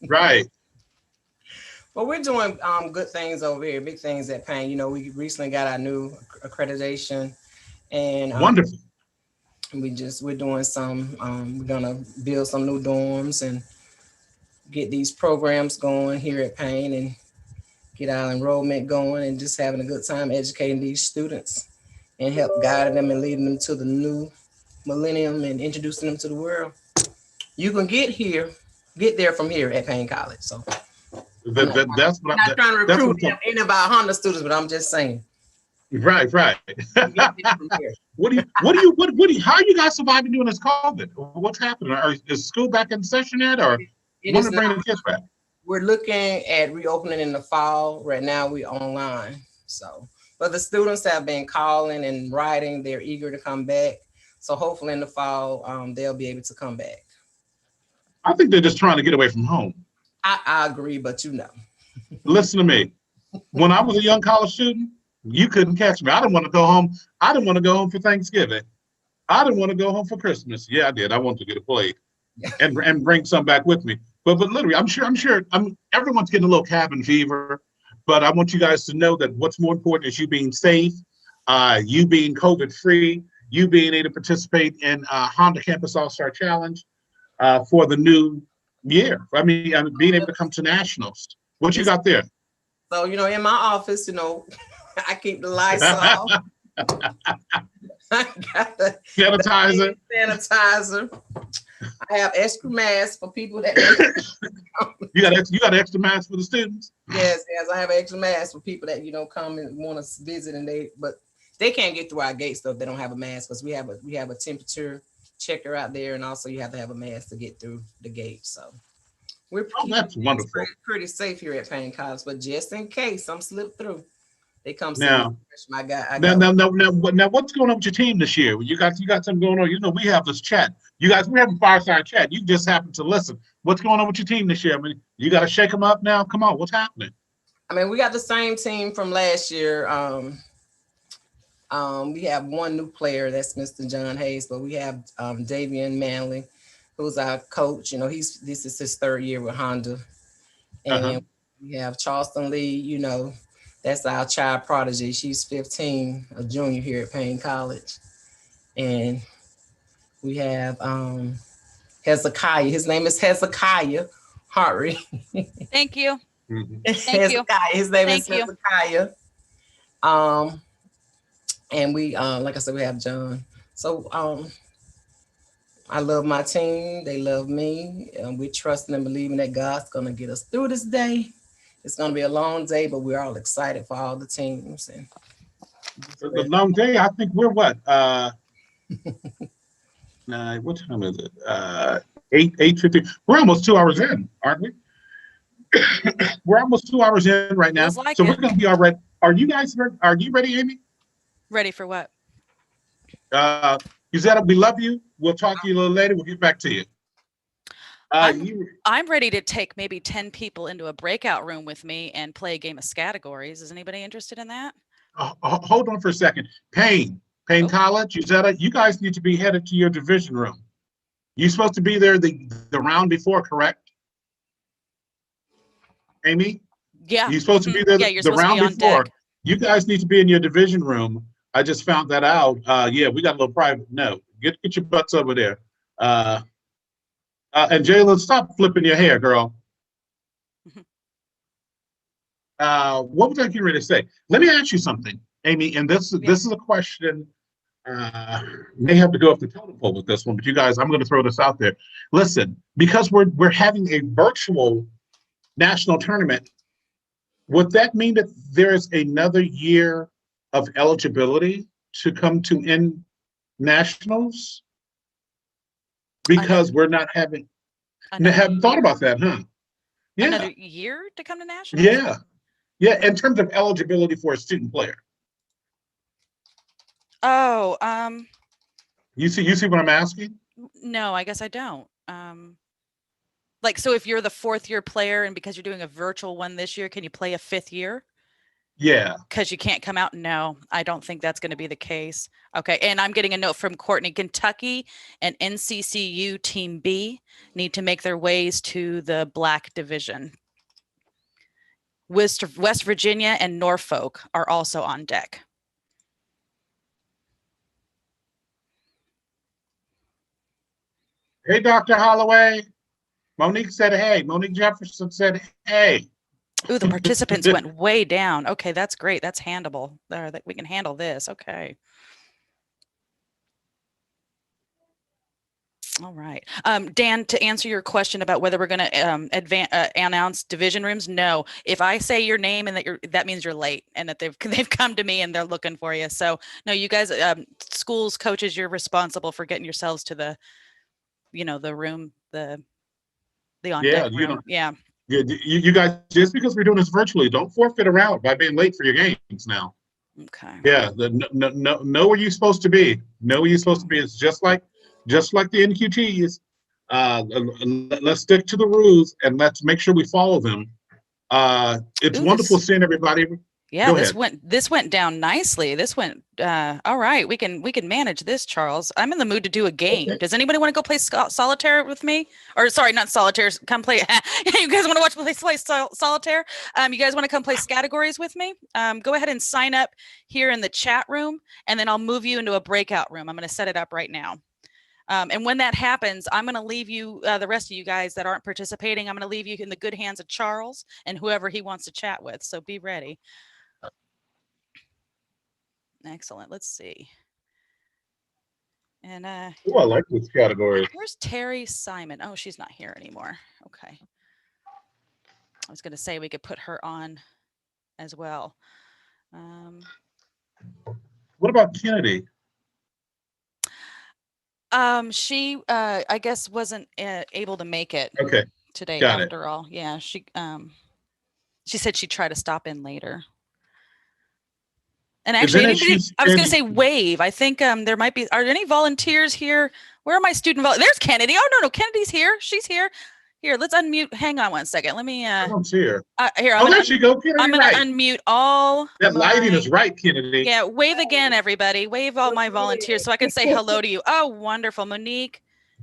Right. Well, we're doing good things over here, big things at Payne. You know, we recently got our new accreditation, and wonderful. We're doing some. We're gonna build some new dorms and get these programs going here at Payne and get our enrollment going and just having a good time educating these students and help guiding them and leading them to the new millennium and introducing them to the world. You can get there from here at Payne College. So that's what I'm not trying to recruit any of our Honda students, but I'm just saying. Right. How are you guys surviving during this COVID? What's happening? Is school back in session yet, or want to bring the kids back? We're looking at reopening in the fall. Right now, we're online. So, but the students have been calling and writing. They're eager to come back. So hopefully in the fall, they'll be able to come back. I think they're just trying to get away from home. I agree, but you know. Listen to me. When I was a young college student, you couldn't catch me. I didn't want to go home. I didn't want to go home for Thanksgiving. I didn't want to go home for Christmas. Yeah, I did. I wanted to get a plate and bring some back with me. But literally, I'm sure everyone's getting a little cabin fever. But I want you guys to know that what's more important is you being safe, you being COVID free, you being able to participate in Honda Campus All-Star Challenge for the new year. I mean, being able to come to nationals. What you got there? So, you know, in my office, you know, I keep the lights off. I got the sanitizer. I have extra masks for people that you got extra masks for the students? Yes, I have extra masks for people that come and want to visit, and they can't get through our gates though if they don't have a mask, because we have a temperature checker out there, and also you have to have a mask to get through the gate. So we're that's wonderful. Pretty safe here at Payne College, but just in case some slip through, they come see now. My guy. Now, what's going on with your team this year? You got something going on. You know, we have this chat. You guys, we're having fireside chat. You just happen to listen. What's going on with your team this year? I mean, you got to shake them up now. Come on, what's happening? I mean, we got the same team from last year. We have one new player, that's Mr. John Hayes, but we have Davian Manley, who's our coach. You know, this is his third year with Honda. And we have Charleston Lee, you know, that's our child prodigy. She's 15, a junior here at Payne College. And we have Hezekiah. His name is Hezekiah Hartley. Thank you. Thank you. His name is Hezekiah. And we, like I said, we have John. So I love my team. They love me. And we're trusting and believing that God's going to get us through this day. It's going to be a long day, but we're all excited for all the teams. And the long day, I think we're what? What time is it? 8:50. We're almost 2 hours in, aren't we? We're almost 2 hours in right now. Feels like So it. we're going to be all right. Are you guys ready? Are you ready, Amy? Ready for what? Uzetta, we love you. We'll talk to you a little later. We'll get back to you. I'm ready to take maybe 10 people into a breakout room with me and play a game of categories. Is anybody interested in that? Hold on for a second. Payne College, Uzetta, you guys need to be headed to your division room. You're supposed to be there the round before, correct? Amy? Yeah. You're supposed to be there you're the supposed round to be on before. deck. You guys need to be in your division room. I just found that out. Yeah, we got a little private note. Get your butts over there. And Jalen, stop flipping your hair, girl. What was I getting ready to say? Let me ask you something, Amy, and this is a question. May have to go off the totem pole with this one, but you guys, I'm going to throw this out there. Listen, because we're having a virtual national tournament, would that mean that there is another year of eligibility to come to N nationals? Because we're not having. Haven't thought about that, huh? Yeah. Another year to come to nationals? Yeah. Yeah, in terms of eligibility for a student player. Oh, You see what I'm asking? no, I guess I don't. Like, so if you're the 4th year player and because you're doing a virtual one this year, can you play a 5th year? Yeah. Because you can't come out? No, I don't think that's going to be the case. Okay, and I'm getting a note from Courtney. Kentucky and NCCU Team B need to make their ways to the Black Division. West Virginia and Norfolk are also on deck. Hey, Dr. Holloway. Monique said hey. Monique Jefferson said hey. Ooh, the participants went way down. Okay, that's great. That's handleable. There, that we can handle this. Okay. All right. Dan, to answer your question about whether we're going to announce division rooms, no. If I say your name and that means you're late and that they've come to me and they're looking for you. So no, you guys, schools, coaches, you're responsible for getting yourselves to the, the room, the on deck room. Yeah. You guys, just because we're doing this virtually, don't forfeit around by being late for your games now. Okay. Yeah. Know where you're supposed to be. Know where you're supposed to be. It's just like the NQTs. Let's stick to the rules and let's make sure we follow them. It's wonderful seeing everybody. Yeah, this went down nicely. This went all right. We can manage this, Charles. I'm in the mood to do a game. Okay. Does anybody want to go play solitaire with me? Or sorry, not solitaire. Come play. You guys want to play solitaire? You guys want to come play categories with me? Go ahead and sign up here in the chat room, and then I'll move you into a breakout room. I'm going to set it up right now. And when that happens, I'm going to leave you, the rest of you guys that aren't participating, I'm going to leave you in the good hands of Charles and whoever he wants to chat with. So be ready. Excellent. Let's see. And I like this category. Where's Terry Simon? Oh, she's not here anymore. Okay. I was going to say we could put her on as well. What about Kennedy? She I guess wasn't able to make it today. Got after all. Yeah, she said she'd try to stop in later. And actually, I was going to say wave. I think there might be. Are there any volunteers here? Where are my student There's Kennedy. Oh no, Kennedy's here. She's here. Here, let's unmute. Hang on one second. Let me. I don't see her. Here. There she go. Kennedy, I'm going to unmute all. That lighting is right, Kennedy. Yeah, wave again, everybody. Wave all my volunteers so I can say hello to you. Oh, wonderful, Monique.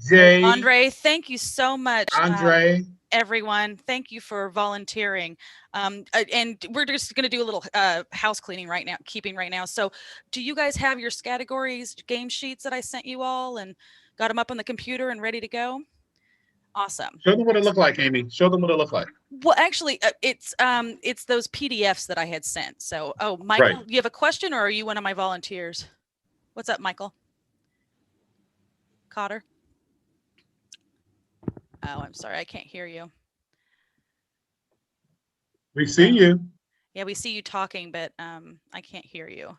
Jay. Andre, thank you so much. Andre. Everyone, thank you for volunteering. And we're just going to do a little house cleaning right now. So do you guys have your categories game sheets that I sent you all and got them up on the computer and ready to go? Awesome. Show them what it looked like, Amy. Show them what it looked like. Well, actually, it's those PDFs that I had sent. So, Michael, you have a question or are you one of my volunteers? What's up, Michael? Cotter? Oh, I'm sorry, I can't hear you. We see you. Yeah, we see you talking, but I can't hear you.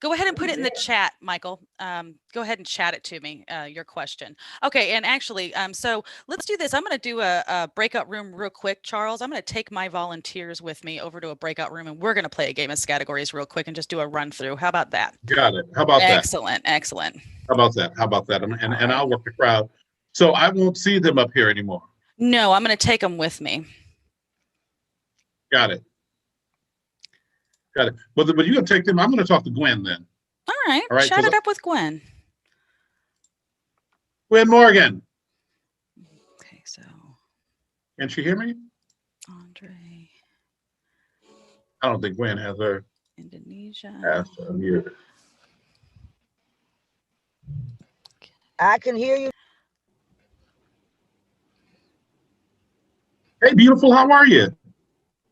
Go ahead and put it in the chat, Michael. Go ahead and chat it to me, your question. Okay, and actually, so let's do this. I'm going to do a breakout room real quick, Charles. I'm going to take my volunteers with me over to a breakout room, and we're going to play a game of categories real quick and just do a run through. How about that? Got it. How about that? Excellent, excellent. How about that? How about that? And I'll work the crowd. So I won't see them up here anymore. No, I'm going to take them with me. Got it. Got it. But you're going to take them. I'm going to talk to Gwen then. All right. Chat it up with Gwen. Gwen Morgan. Okay, so. Can she hear me? Andre. I don't think Gwen has her. Indonesia. Muted. I can hear you. Hey, beautiful. How are you?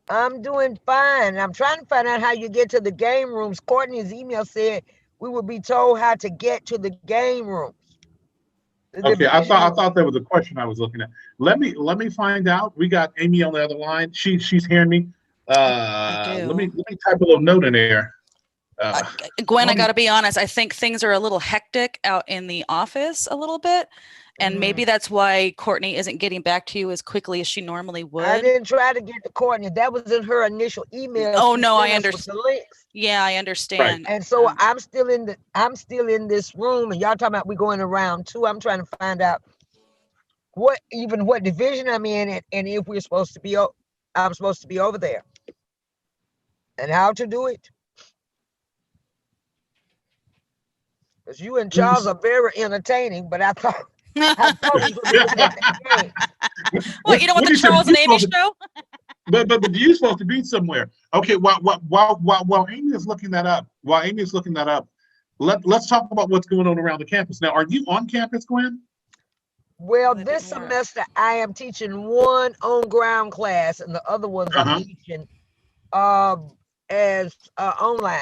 I'm doing fine. I'm trying to find out how you get to the game rooms. Courtney's email said we will be told how to get to the game rooms. Okay, I thought that was a question I was looking at. Let me find out. We got Amy on the other line. She's hearing me. Let me type a little note in there. Gwen, I got to be honest. I think things are a little hectic out in the office a little bit. And maybe that's why Courtney isn't getting back to you as quickly as she normally would. I didn't try to get to Courtney. That was in her initial email. Oh no, I understand. Yeah, I understand. Right. And so I'm still in this room, and y'all talking about we going around too. I'm trying to find out what division I'm in, and if we're supposed to be. I'm supposed to be over there, and how to do it. Because you and Charles are very entertaining, but I thought. Well, you don't want the Charles and Amy show? but you're supposed to be somewhere. Okay, while Amy is looking that up, let's talk about what's going on around the campus. Now, are you on campus, Gwen? Well, this semester I am teaching one on-ground class, and the other ones I'm teaching as online,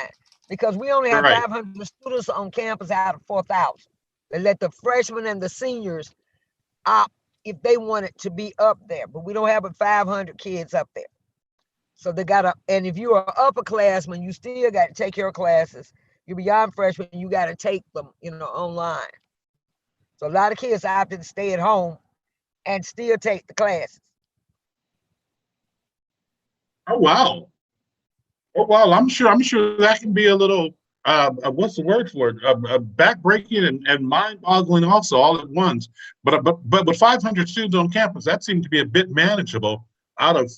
because we only have 500 students on campus out of 4,000. They let the freshmen and the seniors opt if they wanted to be up there, but we don't have 500 kids up there. So they gotta, and if you are upperclassmen, you still got to take your classes. You're beyond freshmen, you got to take them, online. So a lot of kids opted to stay at home and still take the classes. Oh wow! Oh wow! I'm sure that can be a little. What's the word for it? Backbreaking and mind-boggling also all at once. But with 500 students on campus, that seemed to be a bit manageable out of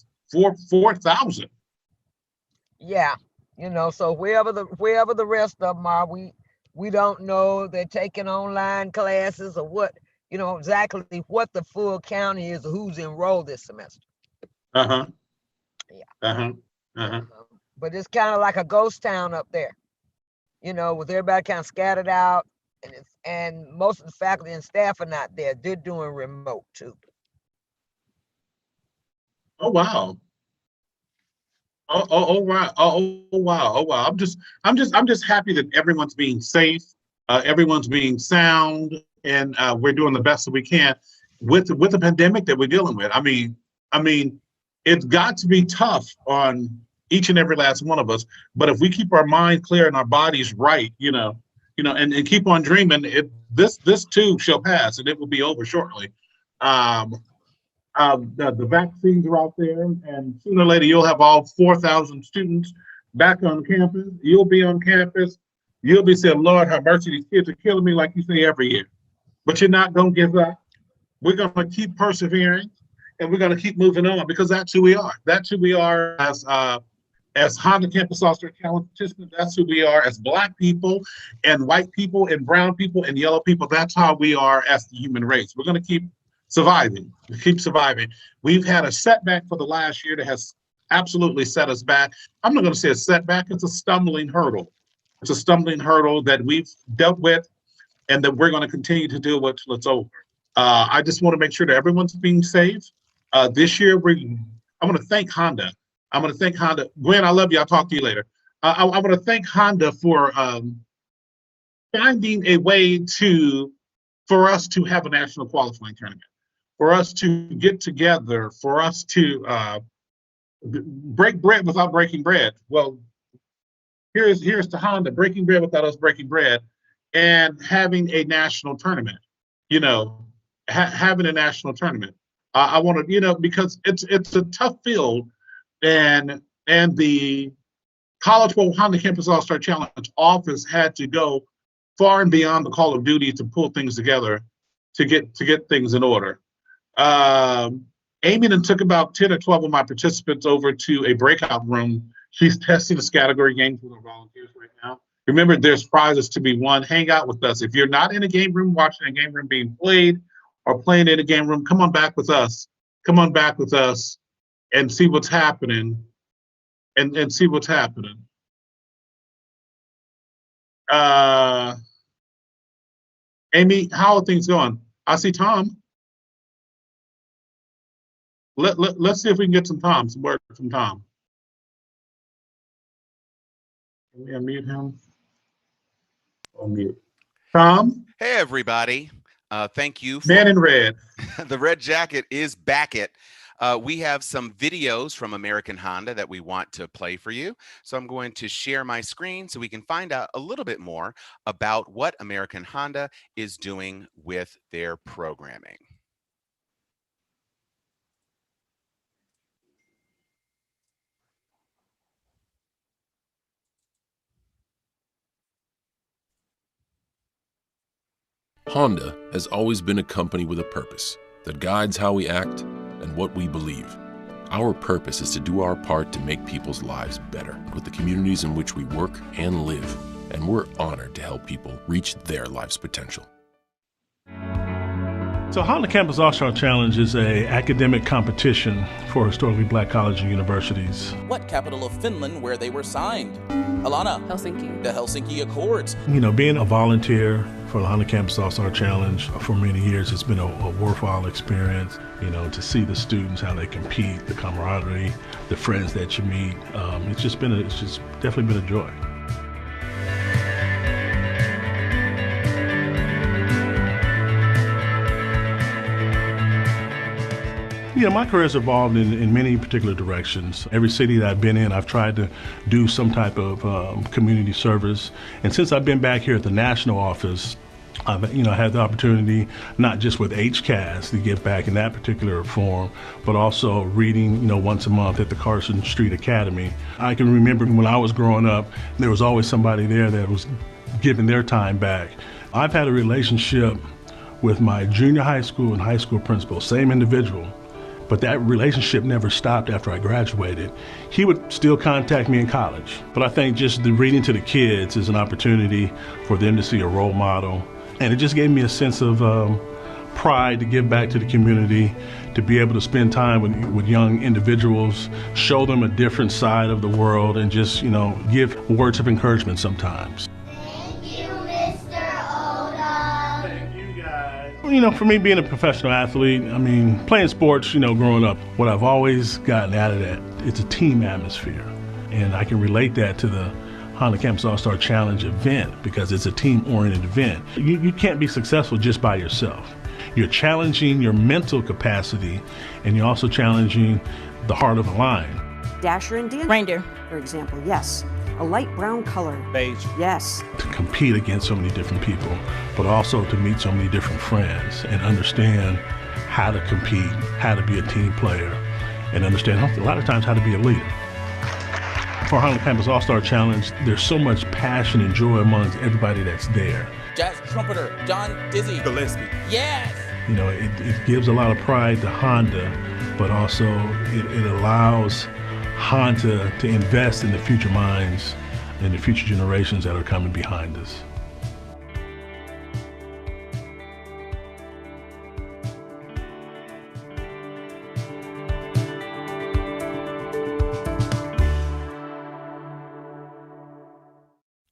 4,000. Yeah, so wherever the rest of them are, we don't know. They're taking online classes or what, exactly what the full count is, or who's enrolled this semester. Yeah. But it's kind of like a ghost town up there. With everybody kind of scattered out, and most of the faculty and staff are not there. They're doing remote too. Oh wow! Oh wow! Oh wow! I'm just happy that everyone's being safe, everyone's being sound, and we're doing the best that we can with the pandemic that we're dealing with. I mean, it's got to be tough on each and every last one of us. But if we keep our mind clear and our bodies right, and keep on dreaming, this too shall pass, and it will be over shortly. The vaccines are out there, and sooner or later you'll have all 4,000 students back on campus. You'll be on campus. You'll be saying, "Lord, have mercy, these kids are killing me," like you say every year. But you're not gonna give up. We're gonna keep persevering, and we're gonna keep moving on, because that's who we are. That's who we are as Honda Campus All-Star Challenge participants. That's who we are as Black people and white people and brown people and yellow people. That's how we are as the human race. We're going to keep surviving. We've had a setback for the last year that has absolutely set us back. I'm not going to say a setback. It's a stumbling hurdle. It's a stumbling hurdle that we've dealt with and that we're going to continue to deal with till it's over. I just want to make sure that everyone's being safe. This year, I'm going to thank Honda. Gwen, I love you. I'll talk to you later. I want to thank Honda for finding a way for us to have a national qualifying tournament, for us to get together, for us to break bread without breaking bread. Well, here's to Honda, breaking bread without us breaking bread, and having a national tournament. Having a national tournament. I want to, because it's a tough field, and the College Bowl Honda Campus All-Star Challenge office had to go far and beyond the call of duty to pull things together, to get things in order. Amy then took about 10 or 12 of my participants over to a breakout room. She's testing the category games with our volunteers right now. Remember, there's prizes to be won. Hang out with us. If you're not in a game room, watching a game room being played, or playing in a game room, come on back with us. Come on back with us and see what's happening. And see what's happening. Amy, how are things going? I see Tom. Let's see if we can get some word from Tom. Can we unmute him? Unmute. Tom? Hey, everybody. Thank you. Man in red. The red jacket is back it. We have some videos from American Honda that we want to play for you. So I'm going to share my screen so we can find out a little bit more about what American Honda is doing with their programming. Honda has always been a company with a purpose that guides how we act and what we believe. Our purpose is to do our part to make people's lives better with the communities in which we work and live, and we're honored to help people reach their life's potential. So Honda Campus All-Star Challenge is an academic competition for historically black colleges and universities. What capital of Finland where they were signed? Alana. Helsinki. The Helsinki Accords. Being a volunteer for the Honda Campus All-Star Challenge for many years, it's been a worthwhile experience, to see the students, how they compete, the camaraderie, the friends that you meet. It's just definitely been a joy. My career has evolved in many particular directions. Every city that I've been in, I've tried to do some type of community service. And since I've been back here at the national office, I've had the opportunity, not just with HCASC, to give back in that particular form, but also reading, once a month at the Carson Street Academy. I can remember when I was growing up, there was always somebody there that was giving their time back. I've had a relationship with my junior high school and high school principal, same individual. But that relationship never stopped after I graduated. He would still contact me in college. But I think just the reading to the kids is an opportunity for them to see a role model. And it just gave me a sense of pride to give back to the community, to be able to spend time with young individuals, show them a different side of the world, and just, give words of encouragement sometimes. For me being a professional athlete, playing sports, growing up, what I've always gotten out of that, it's a team atmosphere. And I can relate that to the Honda Campus All-Star Challenge event because it's a team-oriented event. You can't be successful just by yourself. You're challenging your mental capacity, and you're also challenging the heart of a lion. Dasher and Dancer. Reindeer. For example, yes. A light brown color. Beige. Yes. To compete against so many different people, but also to meet so many different friends and understand how to compete, how to be a team player, and understand a lot of times how to be a leader. For Honda Campus All-Star Challenge, there's so much passion and joy amongst everybody that's there. Jazz trumpeter John Dizzy Gillespie. Yes. It gives a lot of pride to Honda, but also it allows Honda to invest in the future minds and the future generations that are coming behind us.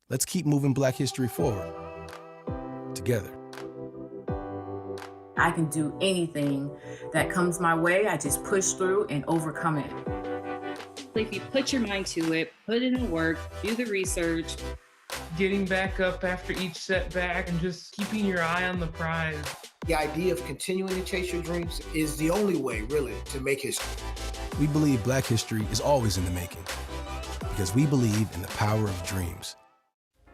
Let's keep moving Black history forward together. I can do anything that comes my way. I just push through and overcome it. If you put your mind to it, put in the work, do the research, getting back up after each setback and just keeping your eye on the prize. The idea of continuing to chase your dreams is the only way, really, to make history. We believe Black history is always in the making because we believe in the power of dreams.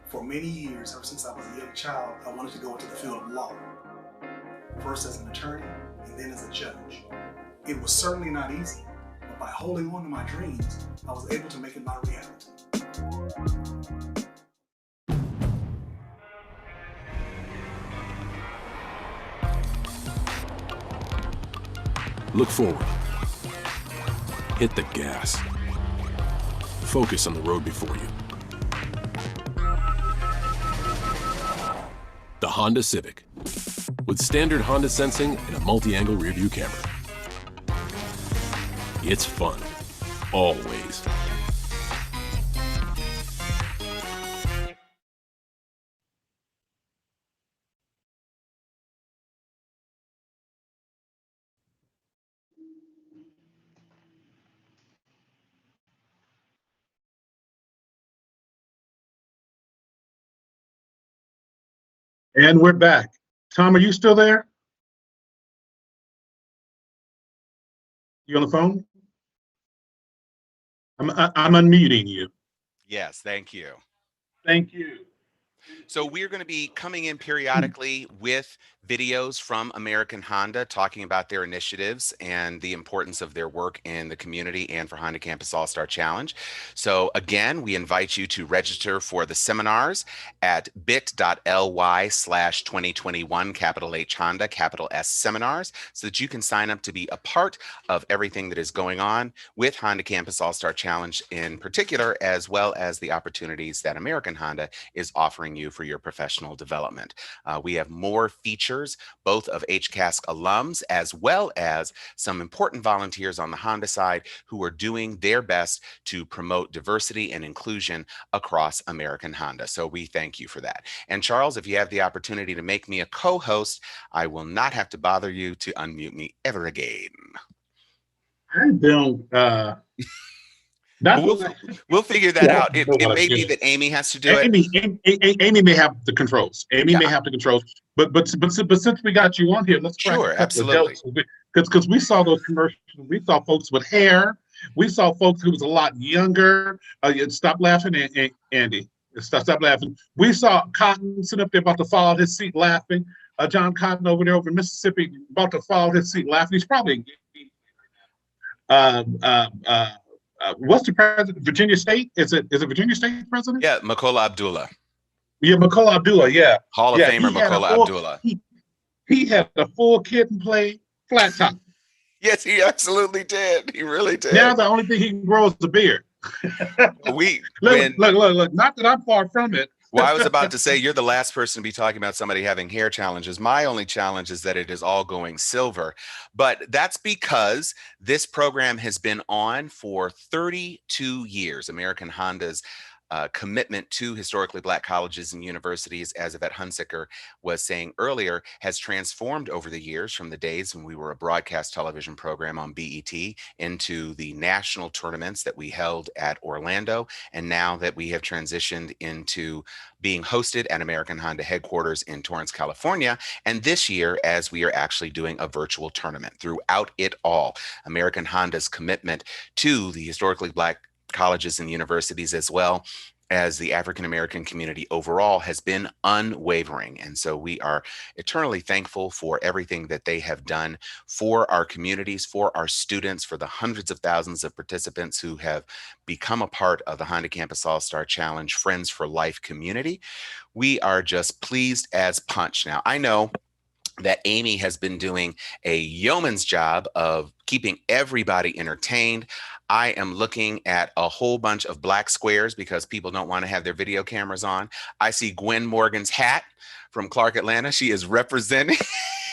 For many years, ever since I was a young child, I wanted to go into the field of law. First as an attorney, and then as a judge. It was certainly not easy, but by holding on to my dreams, I was able to make it my reality. Look forward. Hit the gas. Focus on the road before you. The Honda Civic, with standard Honda sensing and a multi-angle rear-view camera. It's fun, always. And we're back. Tom, are you still there? You on the phone? I'm unmuting you. Yes, thank you. Thank you. So we're going to be coming in periodically with videos from American Honda talking about their initiatives and the importance of their work in the community and for Honda Campus All-Star Challenge. So again, we invite you to register for the seminars at bit.ly/2021 capital H Honda, capital S seminars, so that you can sign up to be a part of everything that is going on with Honda Campus All-Star Challenge in particular, as well as the opportunities that American Honda is offering you for your professional development. We have more features, both of HCASC alums, as well as some important volunteers on the Honda side who are doing their best to promote diversity and inclusion across American Honda. So we thank you for that. And Charles, if you have the opportunity to make me a co-host, I will not have to bother you to unmute me ever again. I don't, we'll figure that out. It may be that Amy has to do it. Amy may have the controls. Amy may have the controls. But since we got you on here, let's crack a couple of jokes. Because we saw those commercials. We saw folks with hair. We saw folks who was a lot younger. Stop laughing, Andy. Stop laughing. We saw Cotton sitting up there about to fall out his seat laughing. John Cotton over there over in Mississippi about to fall out his seat laughing. He's probably what's the president? Virginia State? Is it Virginia State president? Yeah, Makola Abdullah. Yeah, Makola Abdullah. Yeah, Hall of Famer Makola Abdullah. He had a full kid and play flat top. Yes, he absolutely did. He really did. Now the only thing he can grow is the beard. Look. Not that I'm far from it. Well, I was about to say, you're the last person to be talking about somebody having hair challenges. My only challenge is that it is all going silver. But that's because this program has been on for 32 years. American Honda's commitment to historically Black colleges and universities, as Yvette Hunsicker was saying earlier, has transformed over the years from the days when we were a broadcast television program on BET into the national tournaments that we held at Orlando, and now that we have transitioned into being hosted at American Honda headquarters in Torrance, California. And this year, as we are actually doing a virtual tournament throughout it all, American Honda's commitment to the historically Black colleges and universities, as well as the African American community overall, has been unwavering. And so we are eternally thankful for everything that they have done for our communities, for our students, for the hundreds of thousands of participants who have become a part of the Honda Campus All-Star Challenge Friends for Life community. We are just pleased as punch. Now, I know that Amy has been doing a yeoman's job of keeping everybody entertained. I am looking at a whole bunch of black squares because people don't want to have their video cameras on. I see Gwen Morgan's hat from Clark, Atlanta. She is representing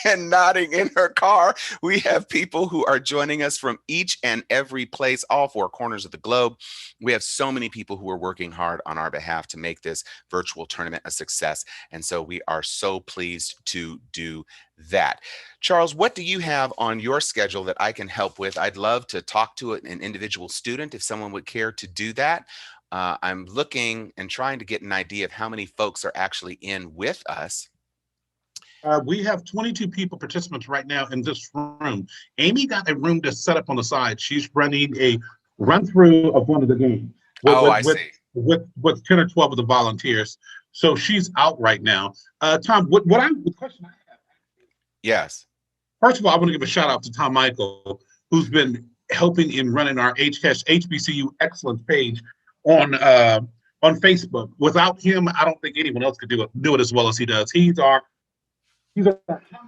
and nodding in her car. We have people who are joining us from each and every place, all four corners of the globe. We have so many people who are working hard on our behalf to make this virtual tournament a success. And so we are so pleased to do that. Charles, what do you have on your schedule that I can help with? I'd love to talk to an individual student if someone would care to do that. I'm looking and trying to get an idea of how many folks are actually in with us. We have 22 participants right now in this room. Amy got a room to set up on the side. She's running a run through of one of the games with 10 or 12 of the volunteers. So she's out right now. Tom, the question I have. Yes. First of all, I want to give a shout out to Tom Michael, who's been helping in running our HCASC Excellence page on Facebook. Without him, I don't think anyone else could do it as well as he does. He's our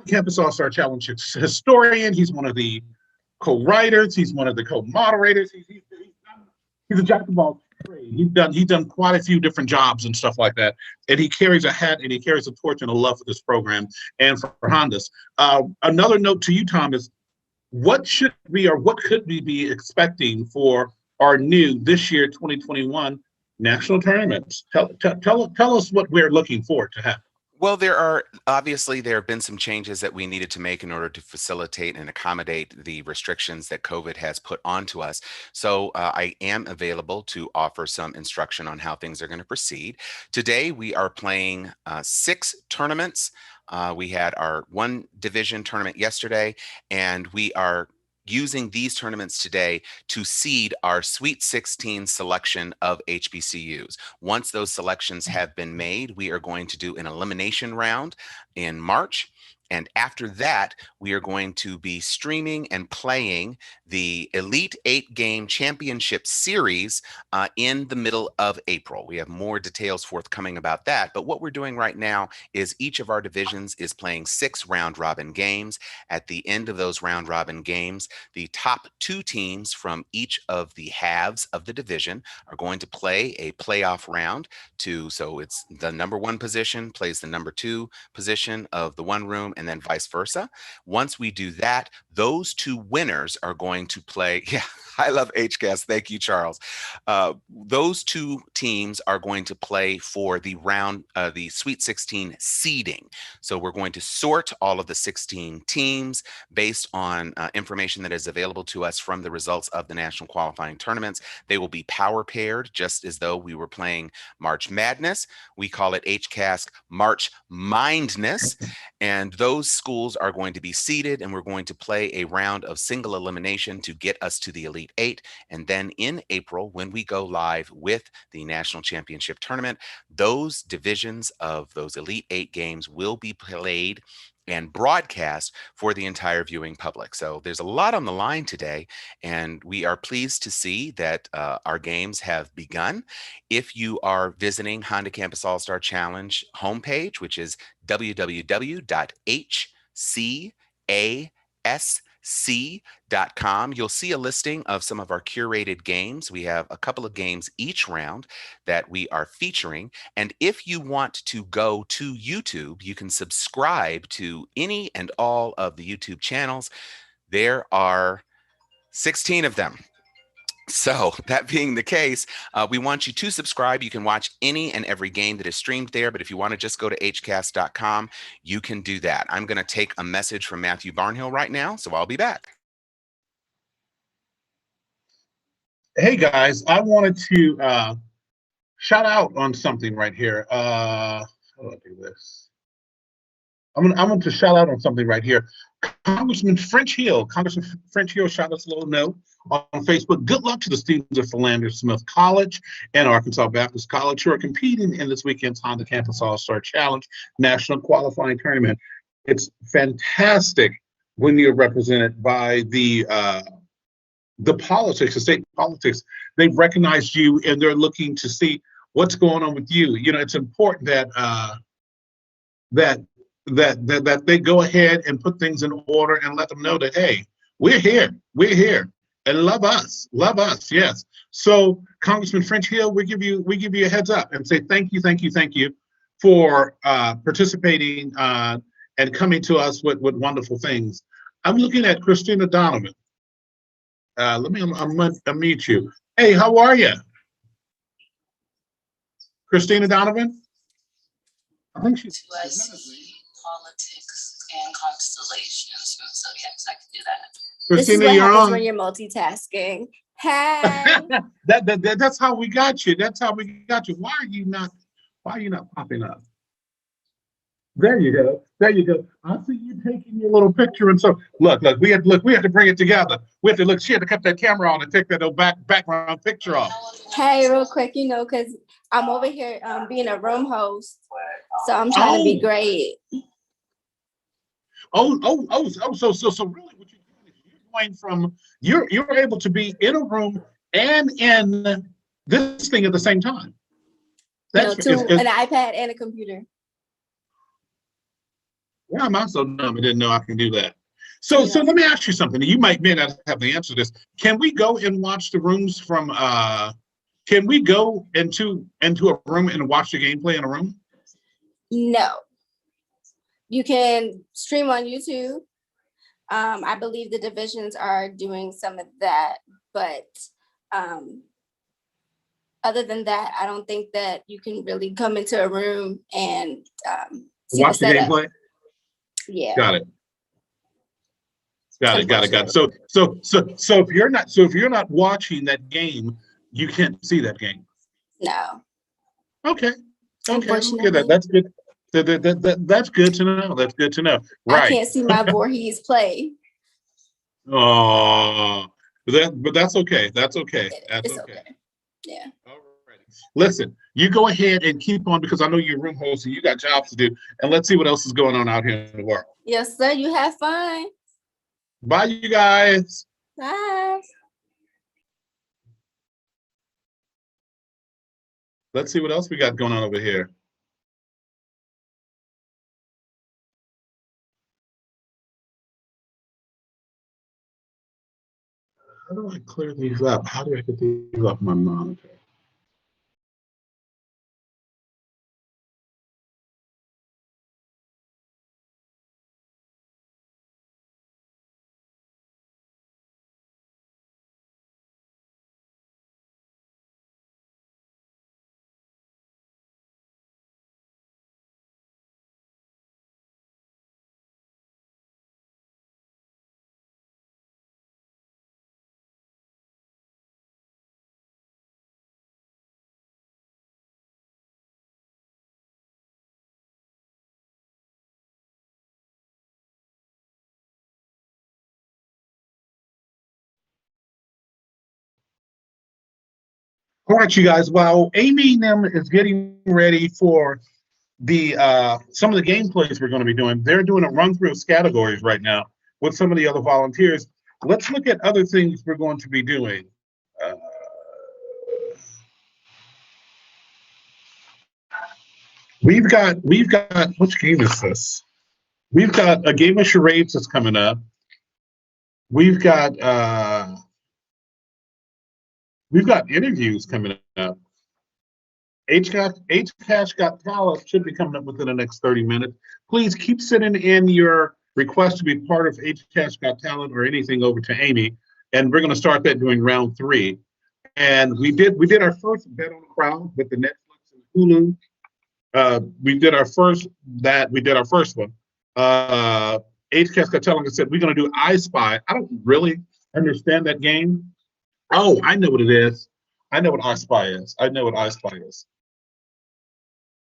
Campus All-Star Challenge historian. He's one of the co-writers. He's one of the co-moderators. He's a jack of all trades. He's done quite a few different jobs and stuff like that. And he carries a hat and he carries a torch and a love for this program and for Hondas. Another note to you, Tom, is what should we or what could we be expecting for our new this year 2021 national tournaments? Tell us what we're looking forward to have. Well, there have been some changes that we needed to make in order to facilitate and accommodate the restrictions that COVID has put onto us. So I am available to offer some instruction on how things are going to proceed. Today, we are playing 6 tournaments. We had our 1 division tournament yesterday, and we are using these tournaments today to seed our Sweet 16 selection of HBCUs. Once those selections have been made, we are going to do an elimination round in March. And after that, we are going to be streaming and playing the Elite 8 Game Championship Series in the middle of April. We have more details forthcoming about that. But what we're doing right now is each of our divisions is playing 6 round-robin games. At the end of those round-robin games, the top 2 teams from each of the halves of the division are going to play a playoff round. So it's the number 1 position plays the number 2 position of the one room, and then vice versa. Once we do that, those 2 winners are going to play. Yeah, I love HCASC. Thank you, Charles. Those 2 teams are going to play for the Sweet 16 seeding. So we're going to sort all of the 16 teams based on information that is available to us from the results of the national qualifying tournaments. They will be power paired, just as though we were playing March Madness. We call it HCASC March Mindness. And those schools are going to be seeded, and we're going to play a round of single elimination to get us to the Elite 8. And then in April, when we go live with the National Championship Tournament, those divisions of those Elite 8 games will be played and broadcast for the entire viewing public. So there's a lot on the line today, and we are pleased to see that our games have begun. If you are visiting Honda Campus All-Star Challenge homepage, which is www.HCASC.com, you'll see a listing of some of our curated games. We have a couple of games each round that we are featuring. And if you want to go to YouTube, you can subscribe to any and all of the YouTube channels. There are 16 of them. So that being the case, we want you to subscribe. You can watch any and every game that is streamed there, but if you want to just go to hcasc.com, you can do that. I'm going to take a message from Matthew Barnhill right now, so I'll be back. Hey guys, I wanted to shout out on something right here. How do I do this? I want to shout out on something right here. Congressman French Hill shot us a little note on Facebook. Good luck to the students of Philander Smith College and Arkansas Baptist College who are competing in this weekend's Honda Campus All-Star Challenge National Qualifying Tournament. It's fantastic when you're represented by the politics, the state politics. They've recognized you and they're looking to see what's going on with you. You know, it's important that they go ahead and put things in order and let them know that, hey, we're here, and love us, yes. So Congressman French Hill, we give you a heads up and say thank you for participating and coming to us with wonderful things. I'm looking at Christina Donovan. Let me unmute you. Hey, how are you? Christina Donovan? I think she's politics and constellations. So yes, I can do that. Christina, this is what you're happens on. when you're multitasking. Hey. That's how we got you. That's how we got you. Why are you not popping up? There you go. There you go. I see you taking your little picture, and so look. We have to bring it together. We have to look. She had to cut that camera on and take that background picture off. Hey, real quick, because I'm over here being a room host, so I'm trying to be great. So really, what you're doing is you're going from you're able to be in a room and in this thing at the same time. That's an iPad and a computer. Why am I so dumb? I didn't know I can do that. So let me ask you something. You may not have the answer to this. Can we go and watch the rooms from? Can we go into a room and watch the gameplay in a room? No. You can stream on YouTube. I believe the divisions are doing some of that, but other than that, I don't think that you can really come into a room and see watch the gameplay. Yeah. Got it. So if you're not watching that game, you can't see that game. No. Okay. That's good. That's good to know. That's good to know. Right. I can't see my Voorhees play. Oh, but that's okay. That's okay. That's okay. Yeah. Listen, you go ahead and keep on because I know you're room host and you got jobs to do. And let's see what else is going on out here in the world. Yes, sir. You have fun. Bye, you guys. Bye. Let's see what else we got going on over here. How do I clear these up? How do I get these off my monitor? All right, you guys. While Amy and them is getting ready for the some of the gameplays we're going to be doing, they're doing a run through of categories right now with some of the other volunteers. Let's look at other things we're going to be doing. We've got which game is this? We've got a game of charades that's coming up. We've got interviews coming up. HCASC Got Talent should be coming up within the next 30 minutes. Please keep sending in your request to be part of HCASC Got Talent or anything over to Amy, and we're going to start that during round 3. And we did our first bet on the crowd with the Netflix and Hulu. We did our first one. HCASC Got Talent said we're going to do I Spy. I don't really understand that game. Oh, I know what it is. I know what I Spy is. And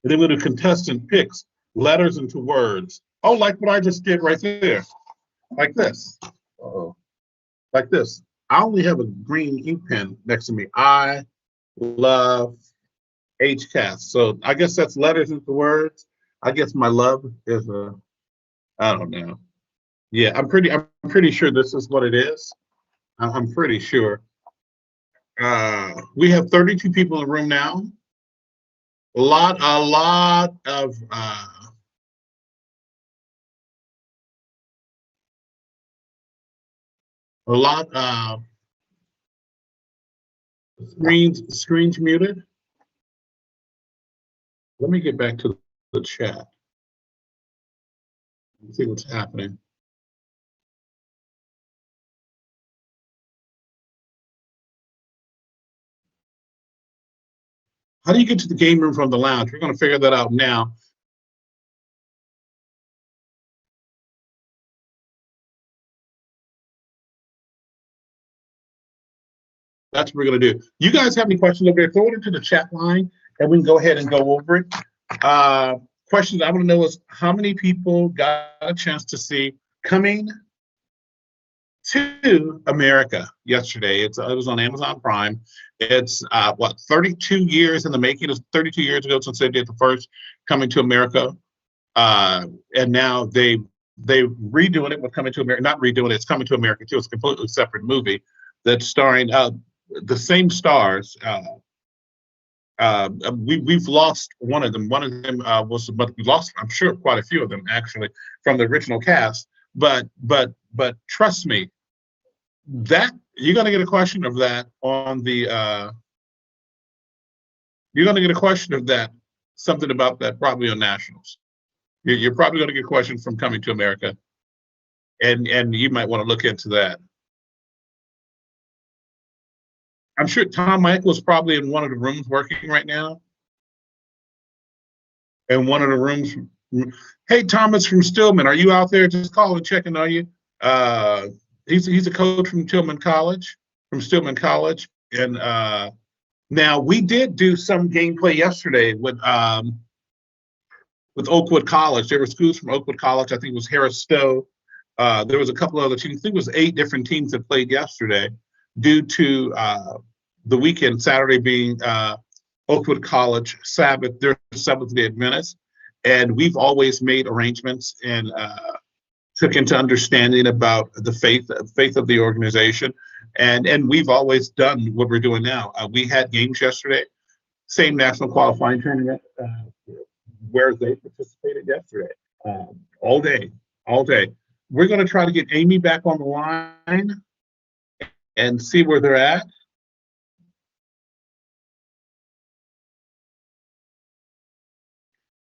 then we'll do contestant picks, letters into words. Oh, like what I just did right there. Like this. Like this. I only have a green ink pen next to me. I love HCASC. So I guess that's letters into words. I guess my love is I don't know. Yeah, I'm pretty sure this is what it is. I'm pretty sure. We have 32 people in the room now. A lot of screens muted. Let me get back to the chat. Let's see what's happening. How do you get to the game room from the lounge? We're going to figure that out now. That's what we're going to do. You guys have any questions over there? Throw it into the chat line and we can go ahead and go over it. Questions I want to know is how many people got a chance to see Coming to America yesterday? It was on Amazon Prime. It's 32 years in the making. It was 32 years ago since they did the first Coming to America. And now they redoing it with Coming to America. Not redoing it, it's Coming to America too. It's a completely separate movie that's starring the same stars. We've lost one of them. One of them but we lost, I'm sure, quite a few of them actually from the original cast. But trust me, that you're gonna get a question of that on the. You're gonna get a question of that, something about that probably on Nationals. You're probably gonna get questions from Coming to America, and you might want to look into that. I'm sure Tom Michael's probably in one of the rooms working right now. In one of the rooms. Hey, Thomas from Stillman, are you out there? Just calling, checking on you. He's a coach from Stillman College, and now we did do some gameplay yesterday with Oakwood College. There were schools from Oakwood College. I think it was Harris Stowe. There was a couple other teams. I think it was 8 different teams that played yesterday, due to the weekend, Saturday being Oakwood College Sabbath, their Seventh-day Adventist. And we've always made arrangements and took into understanding about the faith of the organization. And we've always done what we're doing now. We had games yesterday, same national qualifying tournament where they participated yesterday, all day. We're going to try to get Amy back on the line and see where they're at.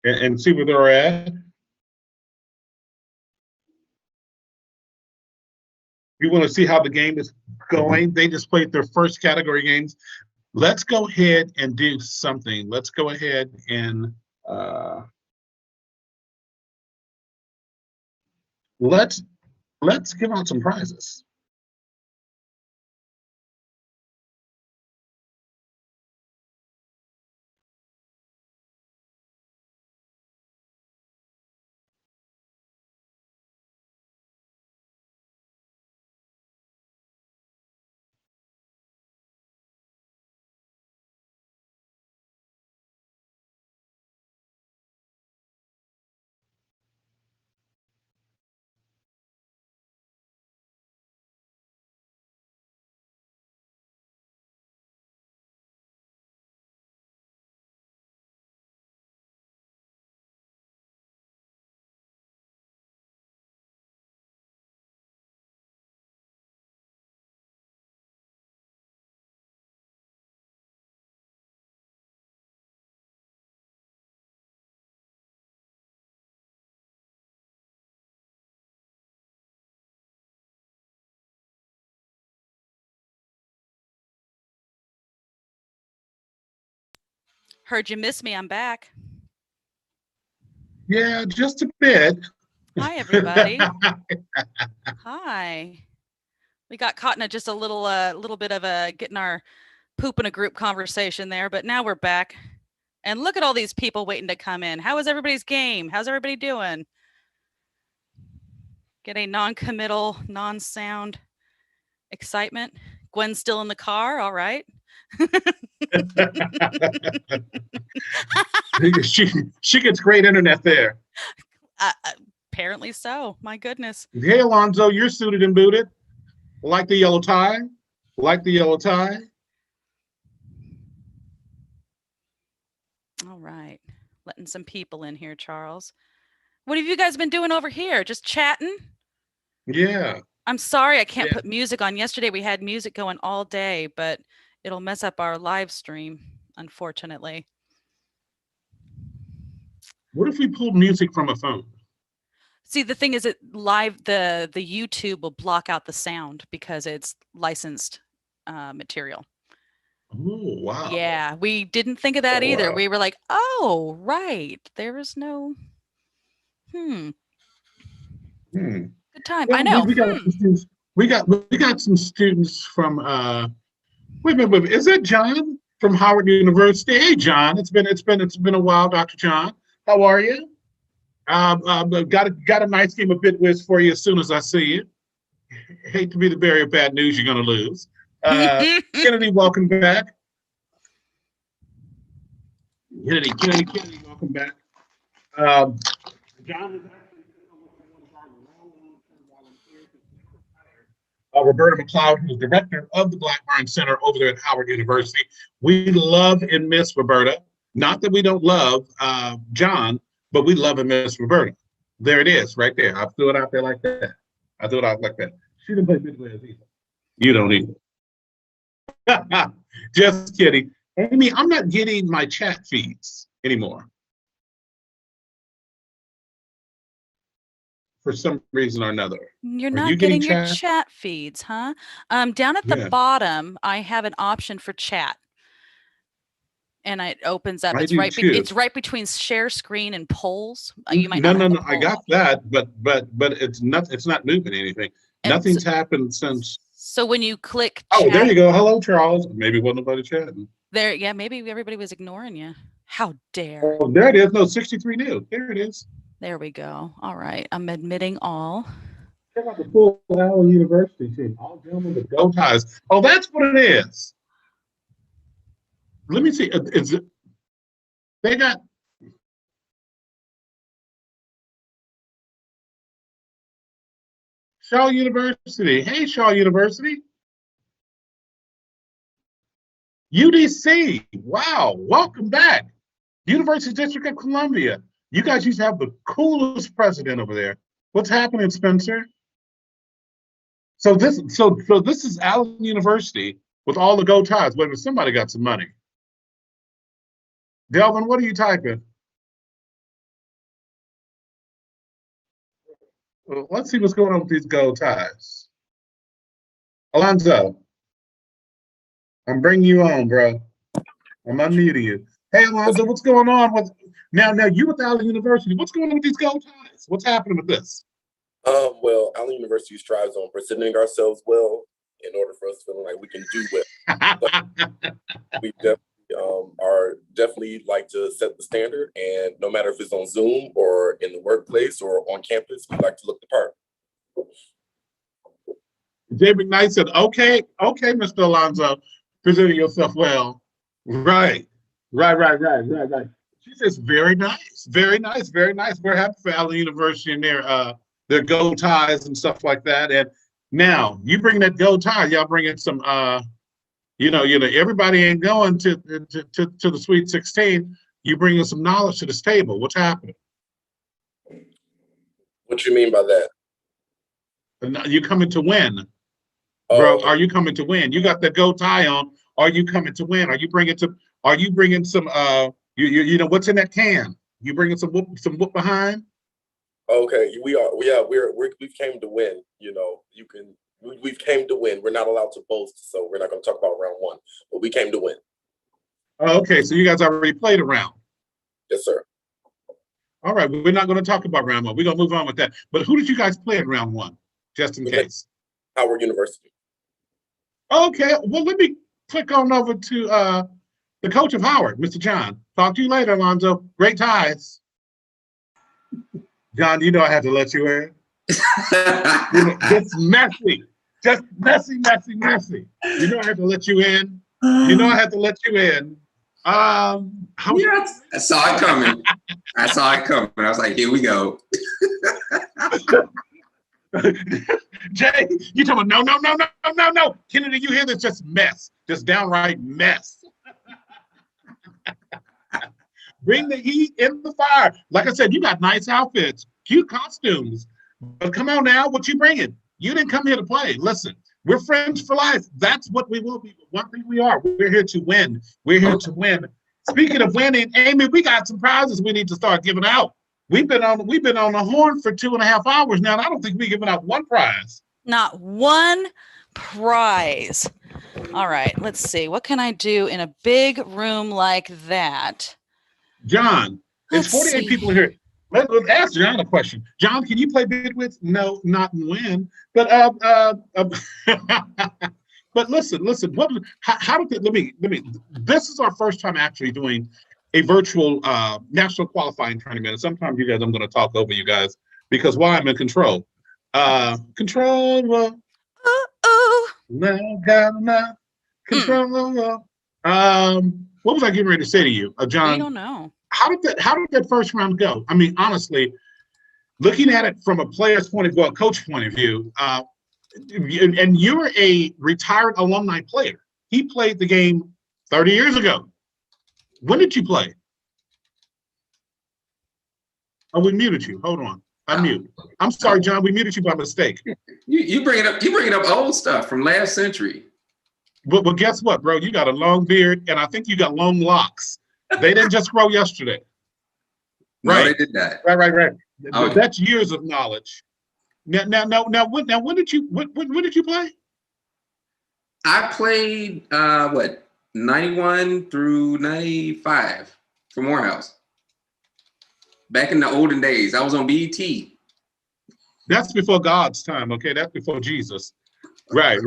And see where they're at. We want to see how the game is going. They just played their first category games. Let's go ahead and do something. Let's go ahead and let's give out some prizes. Heard you miss me. I'm back. Yeah, just a bit. Hi, everybody. Hi. We got caught in just a little bit of a getting our poop in a group conversation there, but now we're back. And look at all these people waiting to come in. How is everybody's game? How's everybody doing? Get a non-committal, non-sound excitement. Gwen's still in the car. All right. she gets great internet there. Apparently so. My goodness. Hey, Alonzo, you're suited and booted. Like the yellow tie. Like the yellow tie. All right. Letting some people in here, Charles. What have you guys been doing over here? Just chatting? Yeah. I'm sorry I can't put music on. Yesterday we had music going all day, but it'll mess up our live stream, unfortunately. What if we pulled music from a phone? See, the thing is that the YouTube will block out the sound because it's licensed material. Oh, wow. Yeah, we didn't think of that either. Wow. We were like, oh, right. There was no, good time. Well, I know. we got some students. We got some students from wait a minute, is that John from Howard University? Hey John, it's been a while, Dr. John. How are you? Got a nice game of bit whiz for you as soon as I see you. Hate to be the bearer of bad news, you're gonna lose. Kennedy, welcome back. Kennedy, welcome back. John is actually one of our long-term volunteers. Roberta McLeod, who is director of the Blackburn Center over there at Howard University. We love and miss Roberta. Not that we don't love John, but we love and miss Roberta. There it is, right there. I threw it out there like that. She didn't play big players either. You don't either. Just kidding. Amy, I'm not getting my chat feeds anymore. For some reason or another. You're not getting your chat feeds, huh? Down at the bottom, I have an option for chat. And it opens up. It's right between share screen and polls. You might no. I got that, but it's not moving anything. And nothing's happened since. So when you click chat, there you go. Hello, Charles. Maybe wasn't nobody chatting. There, yeah, maybe everybody was ignoring you. How dare. Oh, there it is. No, 63 new. There it is. There we go. All right. I'm admitting all. Check out the full Allen University team. All gentlemen with Go Ties. Oh, that's what it is. Let me see. Is it? They got. Shaw University. Hey, Shaw University. UDC. Wow. Welcome back. University District of Columbia. You guys used to have the coolest president over there. What's happening, Spencer? So this is Allen University with all the Go Ties. Wait a minute, somebody got some money. Delvin, what are you typing? Well, let's see what's going on with these Go Ties. Alonzo, I'm bringing you on, bro. I'm unmuting you. Hey, Alonzo, what's going on with now you with Allen University? What's going on with these Go Ties? What's happening with this? Well, Allen University strives on presenting ourselves well in order for us feeling like we can do well. We definitely like to set the standard, and no matter if it's on Zoom or in the workplace or on campus, we like to look the part. Jay McKnight said, okay, Mr. Alonzo, presenting yourself well. Right. She says, very nice. We're happy for Allen University and their Go Ties and stuff like that. And now you bring that Go Tie, y'all bring in some, everybody ain't going to the Sweet 16. You bring in some knowledge to this table. What's happening? What you mean by that? You coming to win, bro? Are you coming to win? You got the Go Tie on. Are you coming to win? Are you bringing some? What's in that can? You bringing some whoop behind? Okay, we are. We've came to win. We've came to win. We're not allowed to boast, so we're not going to talk about round one. But we came to win. Okay, so you guys already played a round. Yes, sir. All right, we're not going to talk about round one. We're going to move on with that. But who did you guys play in round one, just in case? Howard University. Okay, well, let me click on over to the coach of Howard, Mr. John. Talk to you later, Alonzo. Great ties. John, I had to let you in. It's messy. Just messy. I had to let you in. I had to let you in. I saw it coming. I was like, here we go. Jay, you talking about no. Kennedy, you hear this? Just mess. Just downright mess. Bring the heat in the fire. Like I said, you got nice outfits, cute costumes. But come on now, what you bringing? You didn't come here to play. Listen, we're friends for life. That's what we will be. One thing we are. We're here to win. We're here to win. Speaking of winning, Amy, we got some prizes we need to start giving out. We've been on the horn for 2.5 hours now, and I don't think we've given out one prize. Not one prize. All right, let's see. What can I do in a big room like that? John, it's 48 people here. Let's ask John a question. John, can you play Bidwits? No, not and win. But but listen. How did it, let me. This is our first time actually doing a virtual national qualifying tournament. And sometimes you guys, I'm going to talk over you guys because why I'm in control. Control. Control. What was I getting ready to say to you, John? I don't know. How did that first round go? I mean, honestly, looking at it from a player's point of view, a coach point of view, and you're a retired alumni player. He played the game 30 years ago. When did you play? Oh, we muted you. Hold on. Unmute. I'm sorry, John. We muted you by mistake. You bringing up old stuff from last century. But guess what, bro? You got a long beard, and I think you got long locks. They didn't just grow yesterday. Right. No, they did that. Right. Oh. That's years of knowledge. Now, when did you play? I played 91 through 95 for Morehouse. Back in the olden days, I was on BET. That's before God's time, okay? That's before Jesus. Right.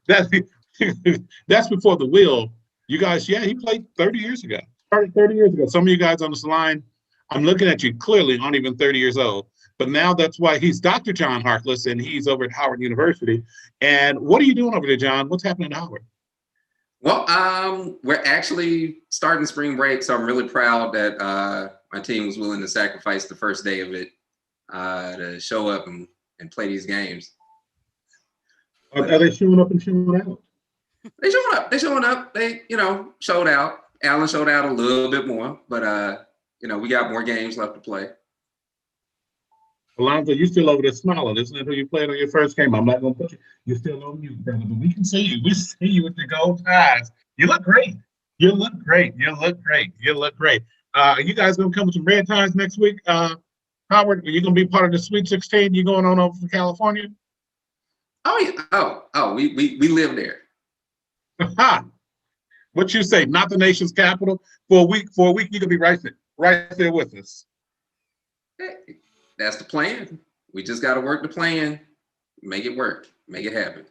That's before the will. You guys, yeah, he played 30 years ago. Started 30 years ago. Some of you guys on this line, I'm looking at you clearly aren't even 30 years old. But now that's why he's Dr. John Harkless, and he's over at Howard University. And what are you doing over there, John? What's happening at Howard? Well, we're actually starting spring break, so I'm really proud that my team was willing to sacrifice the first day of it to show up and play these games. Are they showing up and showing out? They showing up. They, showed out. Allen showed out a little bit more, but we got more games left to play. Alonzo, you still over there smiling. Isn't that who you played on your first game? I'm not gonna put you. You're still on mute, brother, but we can see you. We see you with your gold ties. You look great. You look great. You look great. You guys gonna come with some red ties next week? Howard, are you gonna be part of the Sweet 16? You going on over to California? Oh yeah. We live there. What you say? Not the nation's capital for a week. You could be right there with us. Hey, that's the plan. We just got to work the plan, make it work, make it happen.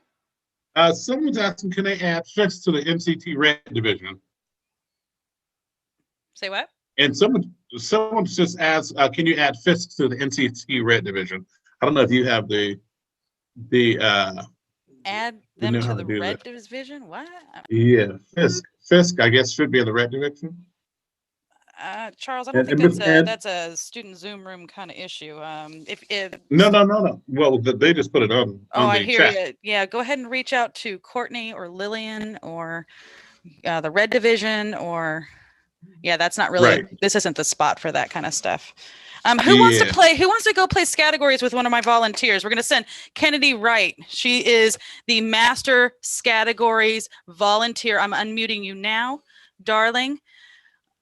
Someone's asking, can they add FISC to the NCT Red Division? Say what? And someone just asked, can you add FISC to the NCT Red Division? I don't know if you have the add them to the red division. What? Yeah, FISC, I guess, should be in the red division. Charles, I don't think that's a student Zoom room kind of issue. No. Well, they just put it on. I hear you. Yeah, go ahead and reach out to Courtney or Lillian or the red division that's not really. Right. This isn't the spot for that kind of stuff. Who wants to play? Who wants to go play categories with one of my volunteers? We're going to send Kennedy Wright. She is the master categories volunteer. I'm unmuting you now, darling.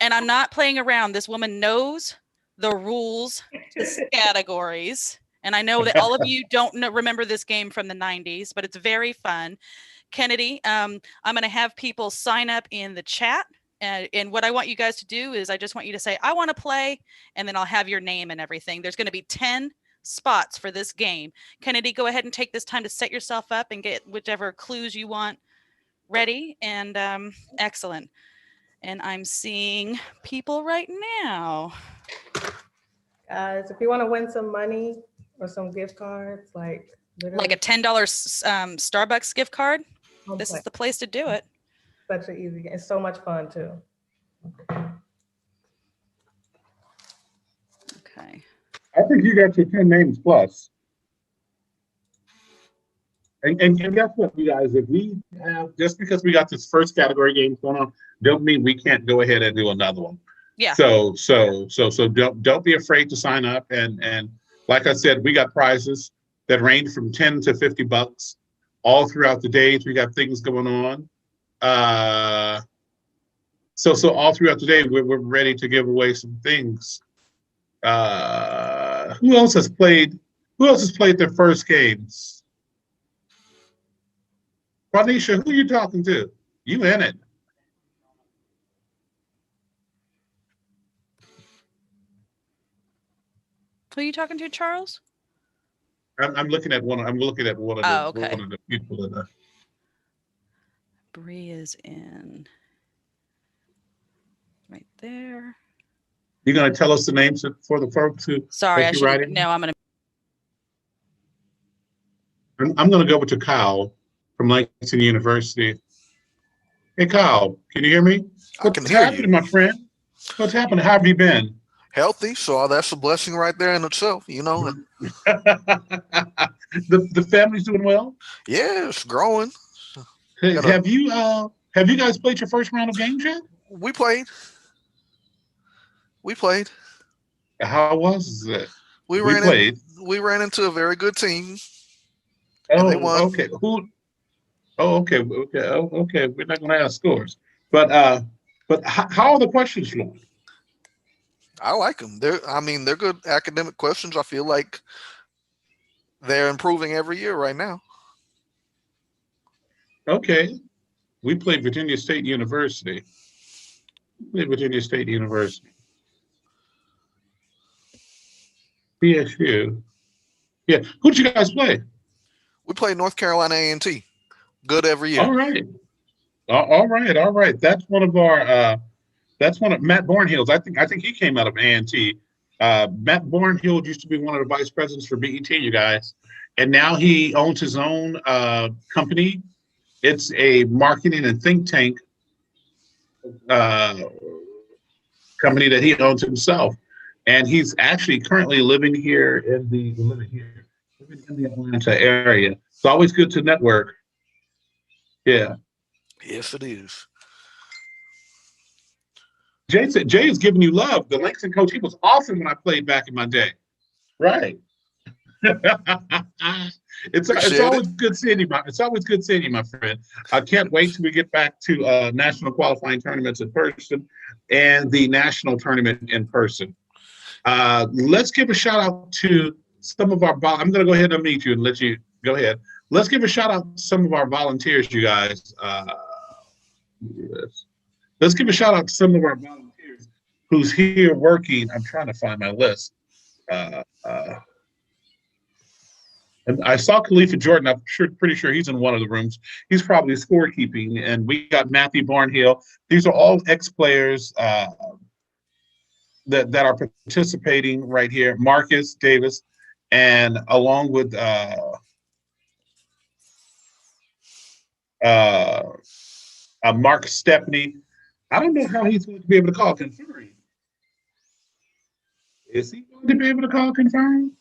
And I'm not playing around. This woman knows the rules to categories. And I know that all of you don't remember this game from the 90s, but it's very fun. Kennedy, I'm going to have people sign up in the chat. And what I want you guys to do is I just want you to say, I want to play, and then I'll have your name and everything. There's going to be 10 spots for this game. Kennedy, go ahead and take this time to set yourself up and get whichever clues you want ready. And excellent. And I'm seeing people right now. Guys, if you want to win some money or some gift cards, like a $10 Starbucks gift card, this is the place to do it. Such an easy game. It's so much fun too. Okay. I think you got your 10 names plus. And guess what, you guys? If we have, just because we got this first category game going on, don't mean we can't go ahead and do another one. Yeah. So don't be afraid to sign up. And like I said, we got prizes that range from $10 to $50 all throughout the days. We got things going on. So all throughout the day, we're ready to give away some things. Who else has played? Who else has played their first games? Juanisha, who are you talking to? You in it? Who are you talking to, Charles? I'm looking at one. I'm looking at one of the okay. one of the people in the. Bree is in right there. You gonna tell us the names for the folks who? Sorry, I you should. writing? No, I'm gonna. I'm gonna go to Kyle from Langston University. Hey, Kyle, can you hear me? What's happening, my friend? What's happening? How have you been? Healthy, so that's a blessing right there in itself, you know. the family's doing well? Yeah, it's growing. Hey, have you guys played your first round of games yet? We played. How was it? We ran into a very good team. And they won. Okay. Okay. We're not gonna ask scores, but how are the questions flowing? I like them. They're good academic questions. I feel like they're improving every year right now. Okay. We played Virginia State University. PSU. Yeah. Who'd you guys play? We played North Carolina A&T. Good every year. All right. That's one of our Matt Bornhill's. I think he came out of A&T. Matt Bornhill used to be one of the vice presidents for BET, you guys. And now he owns his own company. It's a marketing and think tank company that he owns himself. And he's actually currently living here in the Atlanta area. It's always good to network. Yeah. Yes, it is. Jay said Jay is giving you love. The Langston coach, he was awesome when I played back in my day. Right. It's always good seeing you. It's always good seeing you, my friend. I can't wait till we get back to national qualifying tournaments in person and the national tournament in person. Let's give a shout out to some of our. I'm going to go ahead and unmute you and let you go ahead. Let's give a shout out to some of our volunteers, you guys. Let's give a shout out to some of our volunteers who's here working. I'm trying to find my list. And I saw Khalifa Jordan. I'm pretty sure he's in one of the rooms. He's probably scorekeeping. And we got Matthew Barnhill. These are all ex-players that are participating right here. Marcus Davis, and along with Mark Stepney. I don't know how he's going to be able to call conferring. Is he going to be able to call conferring?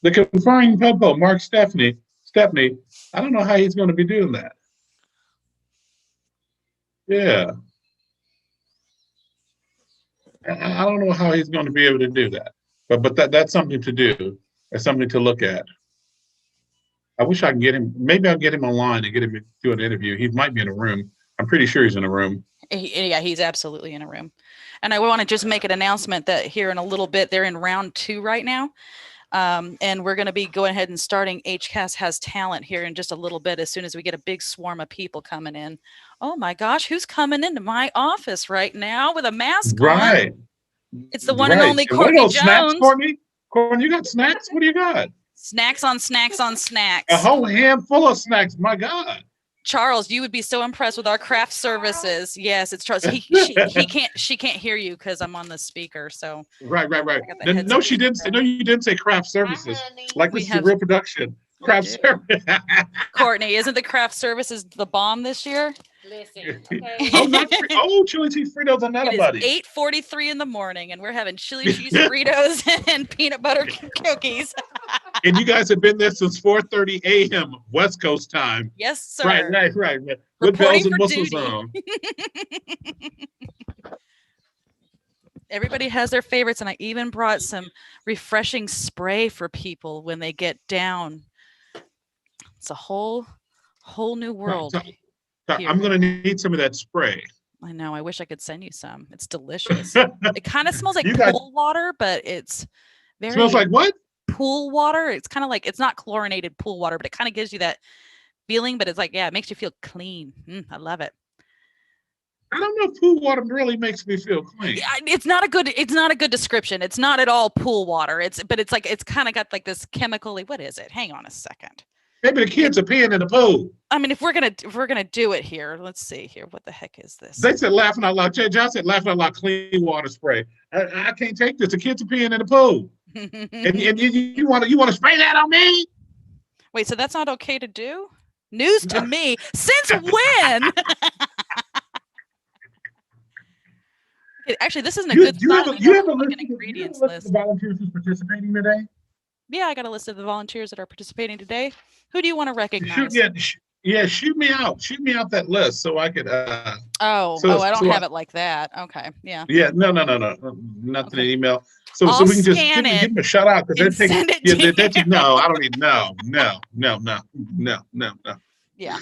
The conferring popo, Mark Stepney, I don't know how he's going to be doing that. Yeah. I don't know how he's going to be able to do that. But that's something to do. That's something to look at. I wish I can get him. Maybe I'll get him online and get him to do an interview. He might be in a room. I'm pretty sure he's in a room. Yeah, he's absolutely in a room. And I want to just make an announcement that here in a little bit, they're in round 2 right now. And we're going to be going ahead and starting HCASC Has Talent here in just a little bit as soon as we get a big swarm of people coming in. Oh my gosh, who's coming into my office right now with a mask on? It's the one and only Courtney Jones. Snacks, Courtney? Courtney, you got snacks? What do you got? Snacks on snacks on snacks. A whole handful of snacks. My God. Charles, you would be so impressed with our craft services. Yes, it's Charles. She can't hear you because I'm on the speaker. So right. No, she didn't say. No, you didn't say craft services. Like this is a real production. Craft service. Courtney, isn't the craft services the bomb this year? Listen, okay. Chili cheese Fritos and nutty buddy. It's 8:43 in the morning, and we're having chili cheese Fritos and peanut butter cookies. And you guys have been there since 4:30 a.m. West Coast time. Yes, sir. Right. With bells and whistles on. Everybody has their favorites, and I even brought some refreshing spray for people when they get down. It's a whole new world. I'm going to need some of that spray. I know. I wish I could send you some. It's delicious. It kind of smells like pool water, but it's very smells like what? Pool water. It's kind of like, it's not chlorinated pool water, but it kind of gives you that feeling, but it's like, yeah, it makes you feel clean. I love it. I don't know if pool water really makes me feel clean. Yeah, it's not a good description. It's not at all pool water. It's like, it's kind of got like this chemically, what is it? Hang on a second. Maybe the kids are peeing in the pool. I mean, if we're gonna do it here, let's see here. What the heck is this? They said laughing out loud. John said laughing out loud. Clean water spray. I can't take this. The kids are peeing in the pool, and you want to spray that on me? Wait, so that's not okay to do? News to me. Since when? Actually, this isn't a good sign. You have a list of volunteers who's participating today? Yeah, I got a list of the volunteers that are participating today. Who do you want to recognize? Shoot me out. Shoot me out that list so I could. I don't have it like that. Okay, yeah. Yeah, no, nothing in email. So we can just give them a shout out because they're taking. No, I don't need. No. Yeah.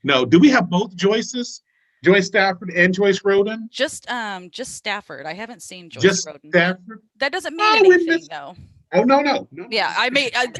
No. Do we have both Joyces? Joyce Stafford and Joyce Roden? Just Stafford. I haven't seen Joyce just Roden. Stafford? That doesn't mean anything, though. Oh no. Yeah,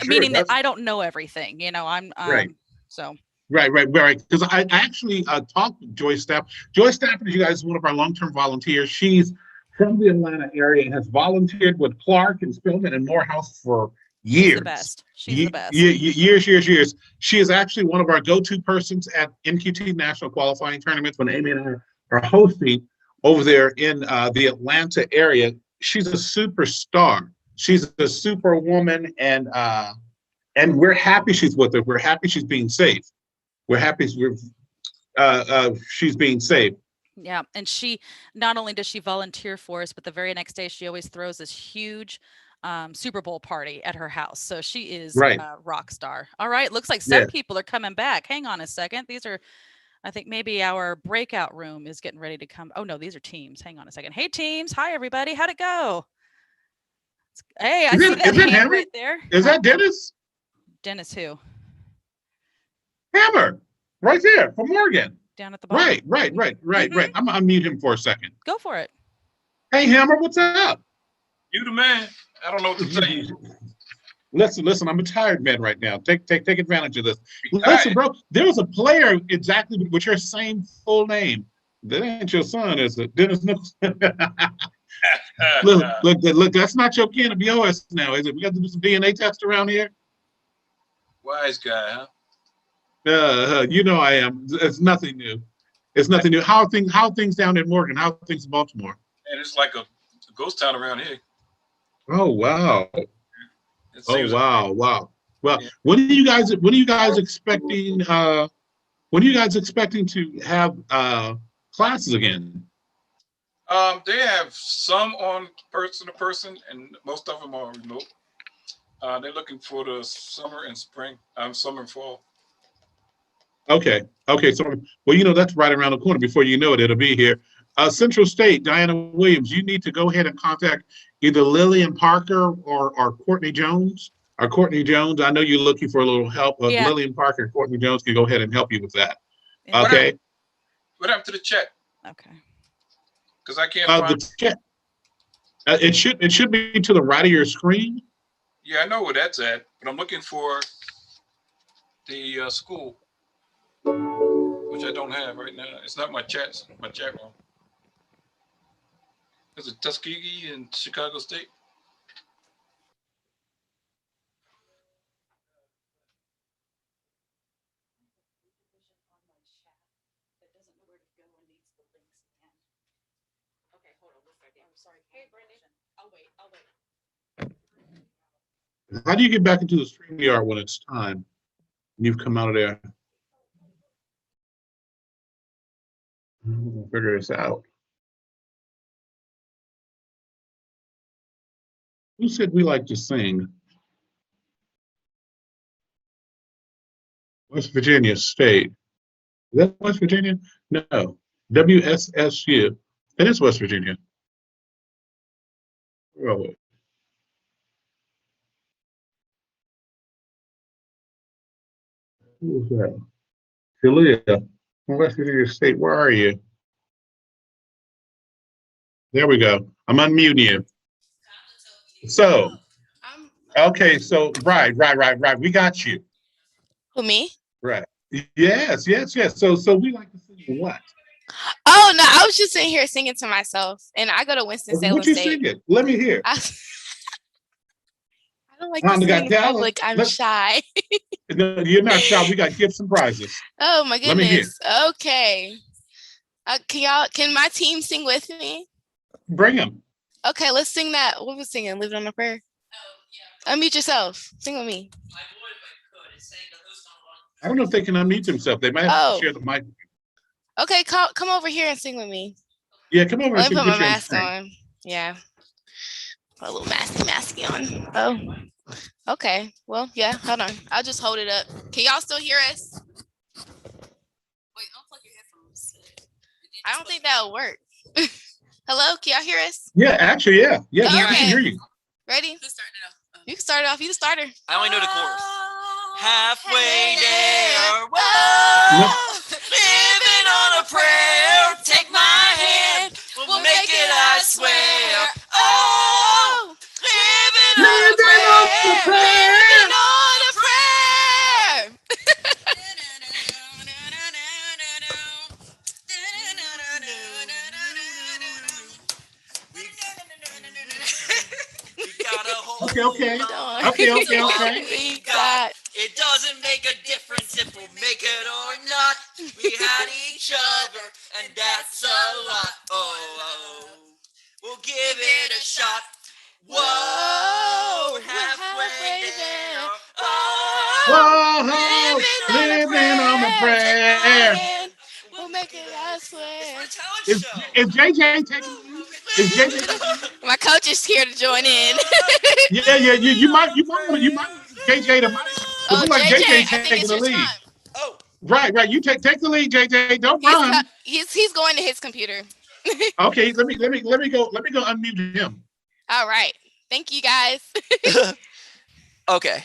meaning that I don't know everything. I'm right. So. Right. Because I actually talked to Joyce Stafford. Joyce Stafford, you guys, is one of our long-term volunteers. She's from the Atlanta area and has volunteered with Clark and Spillman and Morehouse for years. She's the best. She's the best. Years. She is actually one of our go-to persons at NQT national qualifying tournaments when Amy and I are hosting over there in the Atlanta area. She's a superstar. She's a superwoman, and we're happy she's with us. We're happy she's being safe. We're happy she's being safe. Yeah, and she not only does she volunteer for us, but the very next day she always throws this huge Super Bowl party at her house. So she is a rock star. All right, looks like some people are coming back. Hang on a second. These are, I think maybe our breakout room is getting ready to come. Oh no, these are teams. Hang on a second. Hey teams, hi everybody. How'd it go? Hey, I see that hand right there. Is that Dennis? Dennis who? Hammer, right there from Morgan. Down at the bottom. Right. I'm gonna unmute him for a second. Go for it. Hey Hammer, what's up? You the man. I don't know what to say. Listen, I'm a tired man right now. Take advantage of this. Listen, bro, there's a player exactly with your same full name. That ain't your son, is it? Dennis Nicholson. Look, that's not your kin of yours now, is it? We got to do some DNA test around here. Wise guy, huh? You know I am. It's nothing new. It's nothing new. How are things down in Morgan? How are things in Baltimore? And it's like a ghost town around here. Oh wow! Wow! Well, yeah. When are you guys expecting? When are you guys expecting to have classes again? They have some on person to person, and most of them are remote. They're looking for the summer and spring, summer and fall. Okay. So, well, that's right around the corner. Before you know it, it'll be here. Central State, Diana Williams, you need to go ahead and contact either Lillian Parker or Courtney Jones. I know you're looking for a little help. Yeah. Lillian Parker and Courtney Jones can go ahead and help you with that. Okay. What happened to the check? Okay. Because I can't find the check. It should be to the right of your screen. Yeah, I know where that's at, but I'm looking for the school, which I don't have right now. It's not my chat room. Is it Tuskegee and Chicago State? How do you get back into the StreamYard when it's time? You've come out of there. We'll figure this out. Who said we like to sing? West Virginia State. Is that West Virginia? No. WSSU. That is West Virginia. Oh. Who was that? Julia from West Virginia State. Where are you? There we go. I'm unmuting you. So, okay, so right. We got you. Who, me? Right. Yes. So we like to sing what? Oh no, I was just sitting here singing to myself, and I go to Winston-Salem What you State. singing? Let me hear. I don't like to Honda sing got in talent. public. I'm shy. No, you're not shy. We got gifts and prizes. Oh my Let me hear. goodness. Okay. Can my team sing with me? Bring them. Okay, let's sing that. What was singing? Living on a Prayer. Unmute yourself. Sing with me. I don't know if they can unmute themselves. They might have to share the mic. Okay, come over here and sing with me. Yeah, come over. Let me and put my put you mask on. Yeah. Put a little masky on. Oh. Okay. Well, yeah, hold on. I'll just hold it up. Can y'all still hear us? Wait, unplug your headphones. I don't think that'll work. Hello, can y'all hear us? Yeah, actually, yeah. Yeah, Okay. I can hear you. Ready? Who's starting it off? You can start it off. You the starter. I only know the chorus. Halfway there, whoa, living on a prayer. Take my hand, we'll make it, I swear. Oh, living on a prayer, living on a prayer. Okay. We got. It doesn't make a difference if we make it or not. We had each other, and that's a lot. Oh, we'll give it a shot. Whoa, halfway there. Whoa, living on a prayer. We'll make it, I swear. Is JJ taking the lead? Is JJ? My coach is here to join in. Yeah. You might want JJ to mic. Oh, look like JJ, JJ's I think taking it's the your lead. time. Oh. Right. You take the lead, JJ. Don't run. He's going to his computer. Okay, let me go unmute him. All right. Thank you guys. Okay.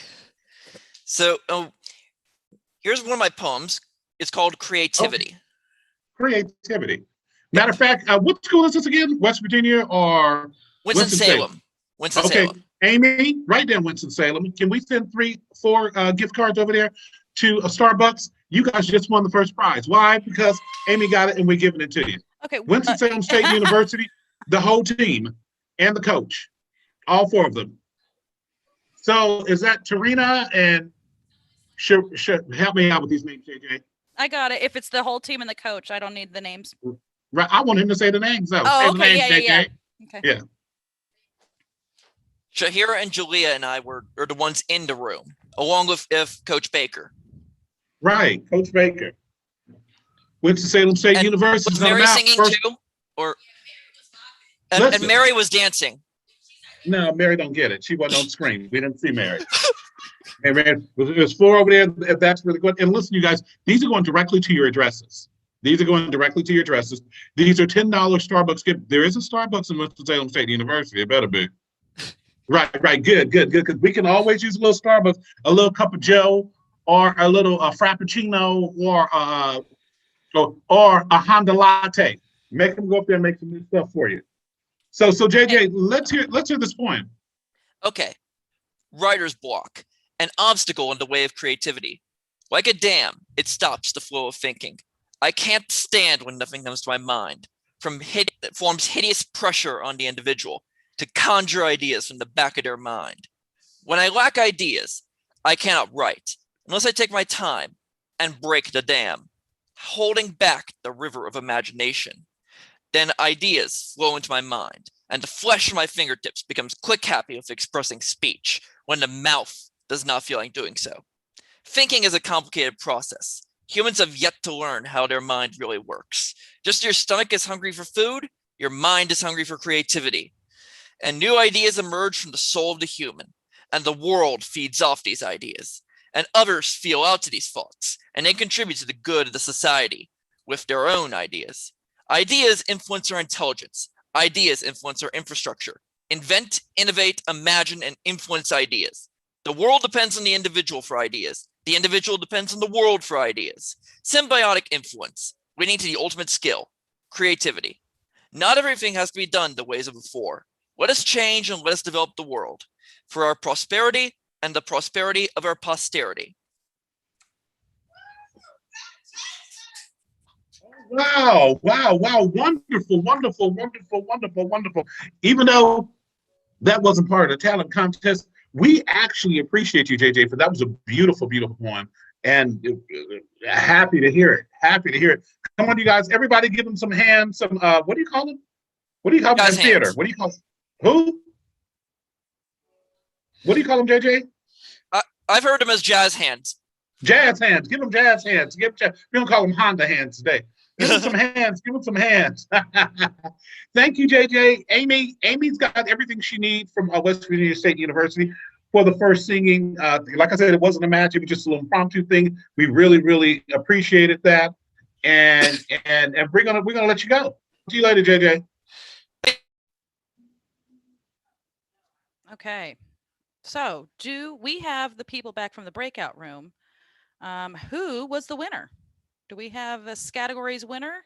So here's one of my poems. It's called Creativity. Creativity. Matter of fact, what school is this again? West Virginia or Winston-Salem? Winston-Salem. Okay, Amy, right there, Winston-Salem. Can we send 3-4 gift cards over there to a Starbucks? You guys just won the first prize. Why? Because Amy got it and we're giving it to you. Okay. Winston-Salem State University, the whole team and the coach, all 4 of them. So is that Tarina and help me out with these names, JJ? I got it. If it's the whole team and the coach, I don't need the names. Right. I want him to say the names though. Oh, say okay. the names, Yeah. JJ. Okay. Yeah. Shahira and Julia and I are the ones in the room, along with Coach Baker. Right, Coach Baker. Winston-Salem State University. Was Mary singing too? Or and Mary was dancing. No, Mary don't get it. She wasn't on screen. We didn't see Mary. There's 4 over there. That's really good. And listen, you guys, these are going directly to your addresses. These are $10 Starbucks gift. There is a Starbucks in Winston-Salem State University. It better be. Right. Good. Because we can always use a little Starbucks, a little cup of Joe, or a little Frappuccino, or a Honda latte. Make them go up there and make some new stuff for you. So JJ, let's hear this poem. Okay. Writer's block, an obstacle in the way of creativity. Like a dam, it stops the flow of thinking. I can't stand when nothing comes to my mind. It forms hideous pressure on the individual to conjure ideas from the back of their mind. When I lack ideas, I cannot write unless I take my time and break the dam, holding back the river of imagination. Then ideas flow into my mind, and the flesh of my fingertips becomes click happy with expressing speech when the mouth does not feel like doing so. Thinking is a complicated process. Humans have yet to learn how their mind really works. Just as your stomach is hungry for food, your mind is hungry for creativity. And new ideas emerge from the soul of the human, and the world feeds off these ideas. And others feel out to these thoughts, and they contribute to the good of the society with their own ideas. Ideas influence our intelligence. Ideas influence our infrastructure. Invent, innovate, imagine, and influence ideas. The world depends on the individual for ideas. The individual depends on the world for ideas. Symbiotic influence, leading to the ultimate skill, creativity. Not everything has to be done the ways of before. Let us change and let us develop the world for our prosperity and the prosperity of our posterity. Wow, wow, wow. Wonderful, wonderful, wonderful, wonderful, wonderful. Even though that wasn't part of the talent contest, we actually appreciate you, JJ, for that was a beautiful, beautiful one. And happy to hear it. Happy to hear it. Come on, you guys. Everybody give them some hands. Some, what do you call them? What do you call them in theater? Hands. What do you call who? What do you call them, JJ? I've heard them as jazz hands. Jazz hands. Give them jazz hands. We don't call them Honda hands today. Give them some hands. Give them some hands. Thank you, JJ. Amy's got everything she needs from West Virginia State University for the first singing. Like I said, it wasn't a match. It was just a little impromptu thing. We really, really appreciated that. And we're gonna let you go. See you later, JJ. Okay. So do we have the people back from the breakout room? Who was the winner? Do we have a categories winner?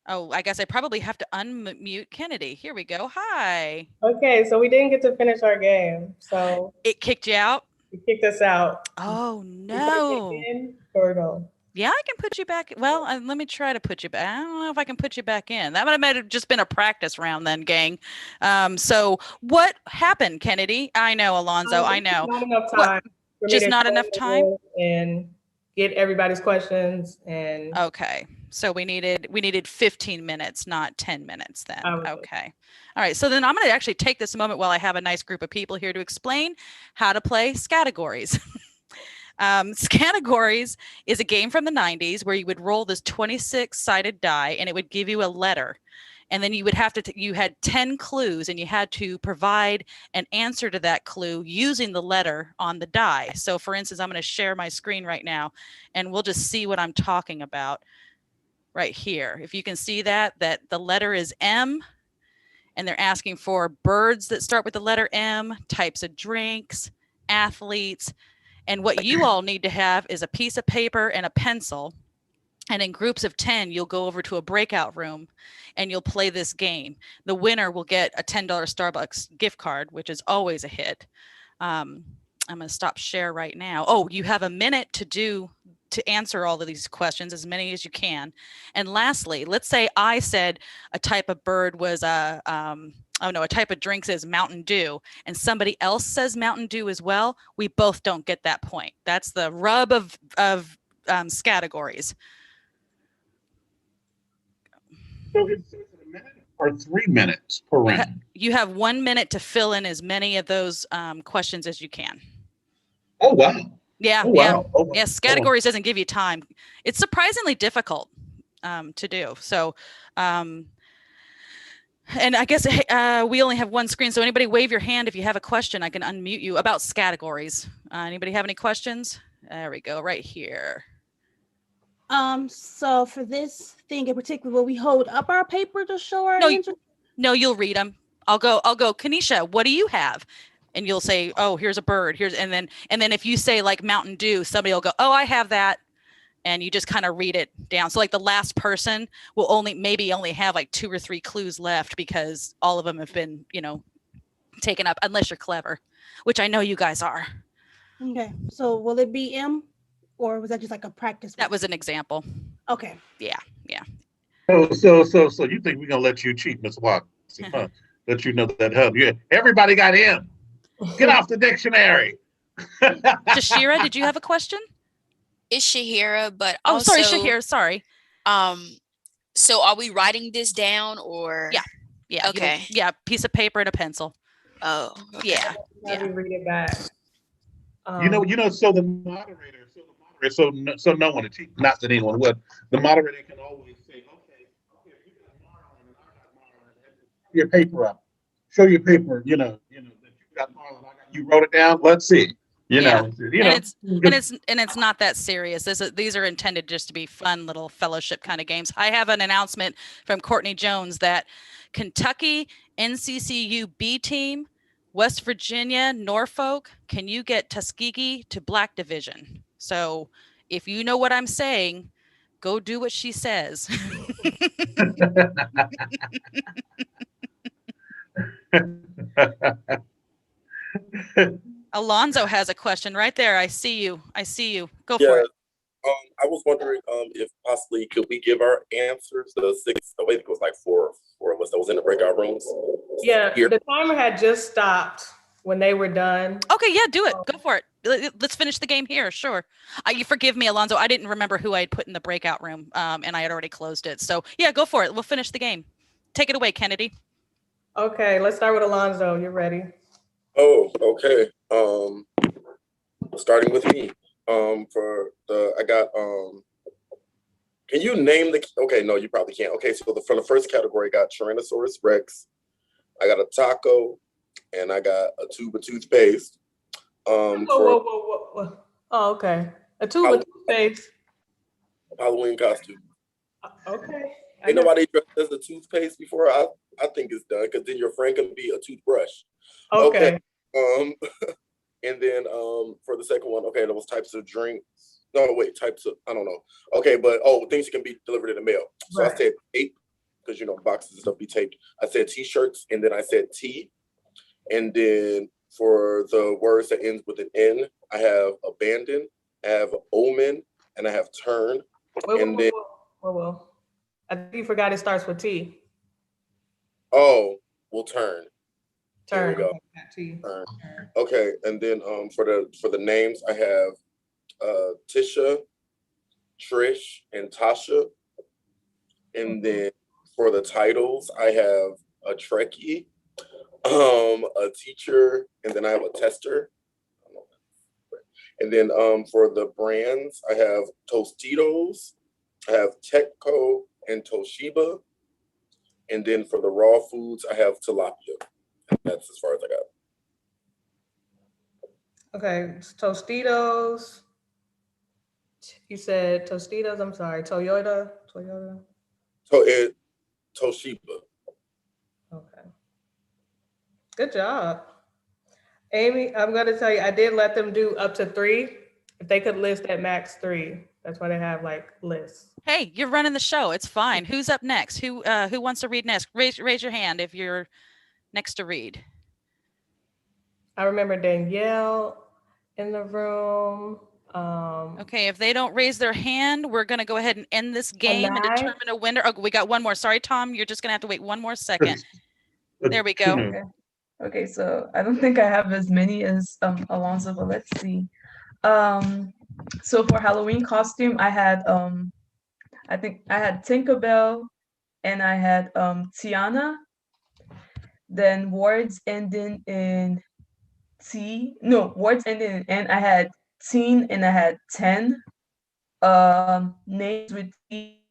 Oh, I guess I probably have to unmute Kennedy. Here we go. Hi. Okay, so we didn't get to finish our game. So it kicked you out? It kicked us out. Oh, no. Or no? Yeah, I can put you back. Well, let me try to put you back. I don't know if I can put you back in. That might have just been a practice round then, gang. So what happened, Kennedy? I know, Alonzo. I know. Not enough time. Just not enough time? And get everybody's questions and okay. So we needed 15 minutes, not 10 minutes then. Okay. All right. So then I'm going to actually take this moment while I have a nice group of people here to explain how to play categories. Categories is a game from the 90s where you would roll this 26-sided die and it would give you a letter. And then you would have to, you had 10 clues and you had to provide an answer to that clue using the letter on the die. So for instance, I'm going to share my screen right now and we'll just see what I'm talking about right here. If you can see that the letter is M and they're asking for birds that start with the letter M, types of drinks, athletes. And what you all need to have is a piece of paper and a pencil. And in groups of 10, you'll go over to a breakout room and you'll play this game. The winner will get a $10 Starbucks gift card, which is always a hit. I'm going to stop share right now. Oh, you have a minute to answer all of these questions, as many as you can. And lastly, let's say I said a type of bird was a type of drinks is Mountain Dew, and somebody else says Mountain Dew as well. We both don't get that point. That's the rub of categories. So it's a minute or 3 minutes per round? You have 1 minute to fill in as many of those questions as you can. Oh, wow. Yeah, oh, yeah. wow. Oh, wow. Yes, categories doesn't give you time. It's surprisingly difficult to do. So, and I guess we only have one screen. So anybody wave your hand if you have a question. I can unmute you about categories. Anybody have any questions? There we go, right here. So for this thing in particular, will we hold up our paper to show our answer? No, you'll read them. I'll go, Kanisha, what do you have? And you'll say, oh, here's a bird. And then if you say like Mountain Dew, somebody will go, oh, I have that. And you just kind of read it down. So like the last person will maybe only have like 2 or 3 clues left because all of them have been, taken up, unless you're clever, which I know you guys are. Okay. So will it be M? Or was that just like a practice? That was an example. Okay. Yeah. So you think we're gonna let you cheat, Miss Watson? Huh? Let you know that yeah. Everybody got in. Get off the dictionary. Jashira, did you have a question? It's Shahira, but also, sorry, Shahira. Sorry. So are we writing this down or? Yeah. Okay. Yeah. Piece of paper and a pencil. Oh. Okay. Yeah. Have you read it back? So the moderator. So no one, not that anyone would. The moderator can always say, okay, you got Marlon and I got Marlon. Your paper up. Show your paper. That you got Marlon. You wrote it down. Let's see. And it's not that serious. These are intended just to be fun little fellowship kind of games. I have an announcement from Courtney Jones that Kentucky NCCU B team, West Virginia, Norfolk, can you get Tuskegee to Black Division? So if you know what I'm saying, go do what she says. Alonzo has a question right there. I see you. Go for it. I was wondering if possibly could we give our answers, the way it was like four of us that was in the breakout rooms. Yeah, Here. the timer had just stopped when they were done. Okay, yeah, do it. Go for it. Let's finish the game here. Sure. You forgive me, Alonzo. I didn't remember who I had put in the breakout room, and I had already closed it. So yeah, go for it. We'll finish the game. Take it away, Kennedy. Okay, let's start with Alonzo. You're ready. Oh, okay. Starting with me. I got can you name okay, no, you probably can't. Okay, so from the first category, I got Tyrannosaurus Rex, I got a taco, and I got a tube of toothpaste. Whoa. Oh, okay. A tube of toothpaste. Halloween costume. Okay. Ain't nobody dressed as a toothpaste before. I think it's done, because then your friend can be a toothbrush. Okay. And then for the second one, okay, those types of drinks. No, wait, types of, I don't know. Okay, but things that can be delivered in the mail. So right. I said tape, because boxes and stuff be taped. I said t-shirts, and then I said tea. And then for the words that ends with an N, I have abandon, I have omen, and I have turn. Whoa. I think you forgot it starts with T. Oh, well, turn. Turn. There we go. Turn. Okay, and then for the names, I have Tisha, Trish, and Tasha. And then for the titles, I have a Trekkie, a teacher, and then I have a tester. And then for the brands, I have Tostitos, I have Techco and Toshiba. And then for the raw foods, I have tilapia. That's as far as I got. Okay, Tostitos. You said Tostitos. I'm sorry, Toyota. Toshiba. Okay. Good job, Amy. I'm gonna tell you, I did let them do up to 3. If they could list at max 3, that's why they have like lists. Hey, you're running the show. It's fine. Who's up next? Who wants to read next? Raise your hand if you're next to read. I remember Danielle in the room. Okay, if they don't raise their hand, we're going to go ahead and end this game and determine a winner. Oh, we got one more. Sorry, Tom, you're just going to have to wait one more second. There we go. Okay, so I don't think I have as many as Alonzo, but let's see. So for Halloween costume, I had I think I had Tinkerbell, and I had Tiana. Then words ending in words ending in N. I had teen and I had 10. Names with T.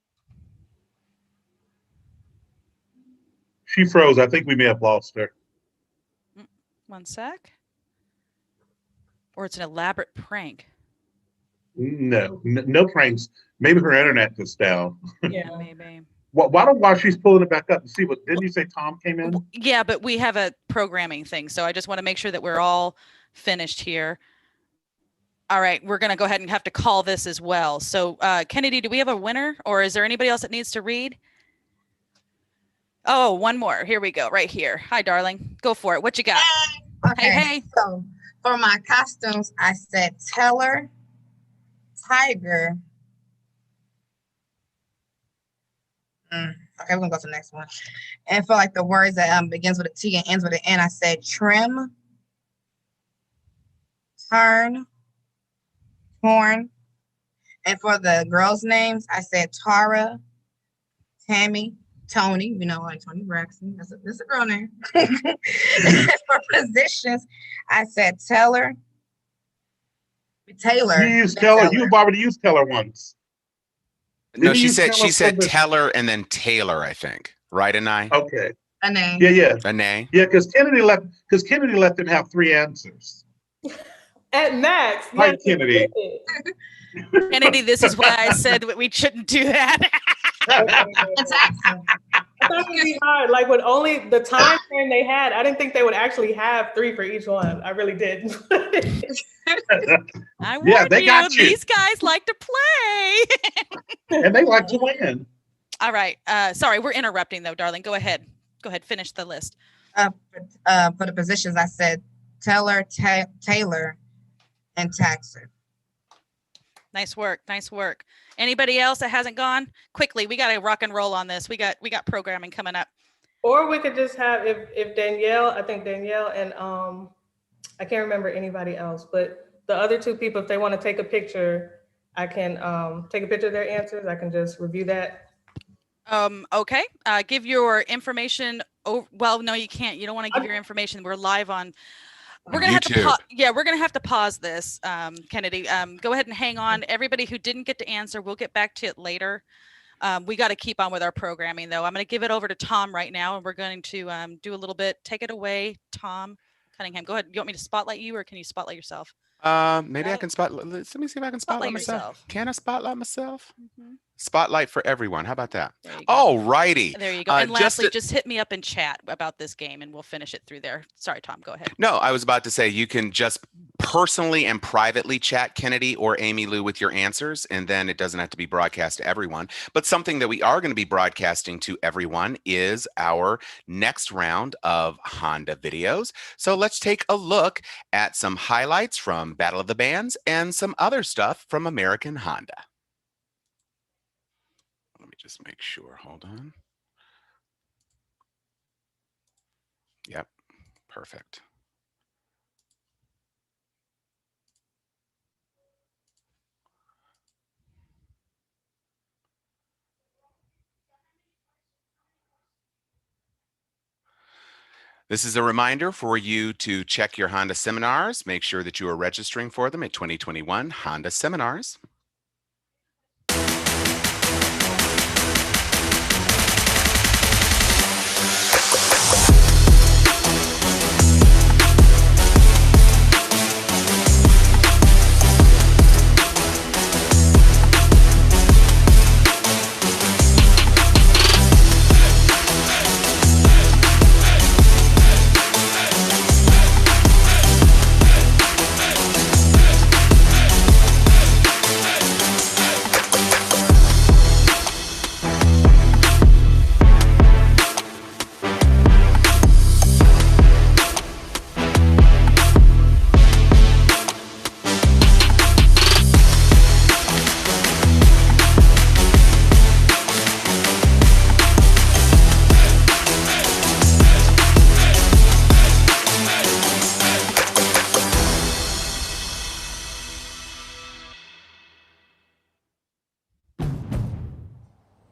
She froze. I think we may have lost her. One sec. Or it's an elaborate prank. No pranks. Maybe her internet is down. Yeah, maybe. While she's pulling it back up and see didn't you say Tom came in? Yeah, but we have a programming thing, so I just want to make sure that we're all finished here. All right, we're going to go ahead and have to call this as well. So Kennedy, do we have a winner, or is there anybody else that needs to read? Oh, one more. Here we go, right here. Hi, darling. Go for it. What you got? Okay, hey. So for my costumes, I said Teller, Tiger. Okay, we're gonna go to the next one. And for like the words that begins with a T and ends with an N, I said trim, turn, torn. And for the girls' names, I said Tara, Tammy, Tony. You know, like Tony Braxton. That's a girl name. For positions, I said Taylor. You used Teller. You already used Teller once. No, she said Teller and then Taylor, I think. Right, Anai? Okay. Anai. Yeah. Anai. Yeah, because Kennedy let them have 3 answers. At max. Right, Kennedy. Kennedy, this is why I said we shouldn't do that. I thought gonna be hard. Like with only the time frame they had, I didn't think they would actually have 3 for each one. I really did. I Yeah, warned they got you. These guys like to play. And they like to win. All right. Sorry, we're interrupting though, darling. Go ahead. Go ahead. Finish the list. For the positions, I said Teller, Taylor, and Taxer. Nice work. Nice work. Anybody else that hasn't gone? Quickly, we got to rock and roll on this. We got programming coming up. Or we could just have if Danielle, I think Danielle and I can't remember anybody else, but the other 2 people, if they want to take a picture, I can take a picture of their answers. I can just review that. Okay. Give your information. Oh, well, no, you can't. You don't want to give your information. We're live on. We're gonna have to. We're gonna have to pause this, Kennedy. Go ahead and hang on. Everybody who didn't get to answer, we'll get back to it later. We got to keep on with our programming, though. I'm going to give it over to Tom right now, and we're going to do a little bit. Take it away, Tom Cunningham. Go ahead. You want me to spotlight you, or can you spotlight yourself? Maybe I can spotlight. Let me see if I can spotlight myself. Can I spotlight myself? Spotlight for everyone. How about that? All righty. There you go. And lastly, just hit me up in chat about this game, and we'll finish it through there. Sorry, Tom. Go ahead. No, I was about to say you can just personally and privately chat Kennedy or Amy Lou with your answers, and then it doesn't have to be broadcast to everyone. But something that we are going to be broadcasting to everyone is our next round of Honda videos. So let's take a look at some highlights from Battle of the Bands and some other stuff from American Honda. Let me just make sure. Hold on. Yep. Perfect. This is a reminder for you to check your Honda seminars. Make sure that you are registering for them at 2021 Honda Seminars.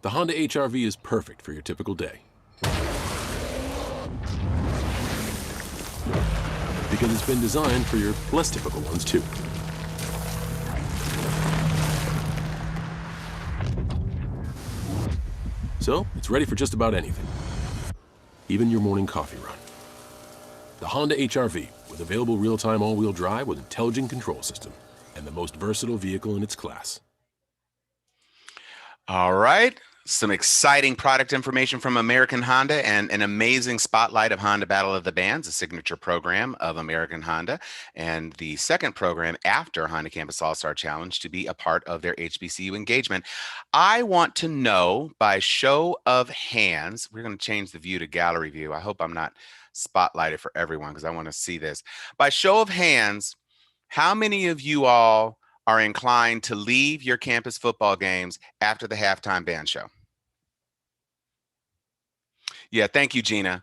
The Honda HR-V is perfect for your typical day. Because it's been designed for your less typical ones too. So, it's ready for just about anything. Even your morning coffee run. The Honda HR-V, with available real-time all-wheel drive with intelligent control system, and the most versatile vehicle in its class. All right. Some exciting product information from American Honda and an amazing spotlight of Honda Battle of the Bands, a signature program of American Honda, and the second program after Honda Campus All-Star Challenge to be a part of their HBCU engagement. I want to know, by show of hands, we're going to change the view to gallery view. I hope I'm not spotlighted for everyone because I want to see this. By show of hands, how many of you all are inclined to leave your campus football games after the halftime band show? Yeah, thank you, Gina.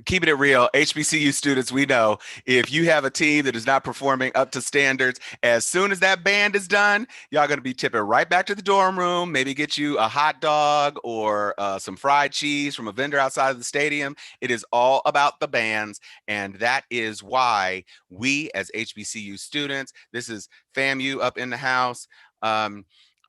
Keeping it real, HBCU students, we know if you have a team that is not performing up to standards, as soon as that band is done, y'all gonna be tipping right back to the dorm room, maybe get you a hot dog or some fried cheese from a vendor outside of the stadium. It is all about the bands, and that is why we as HBCU students, this is FAMU up in the house,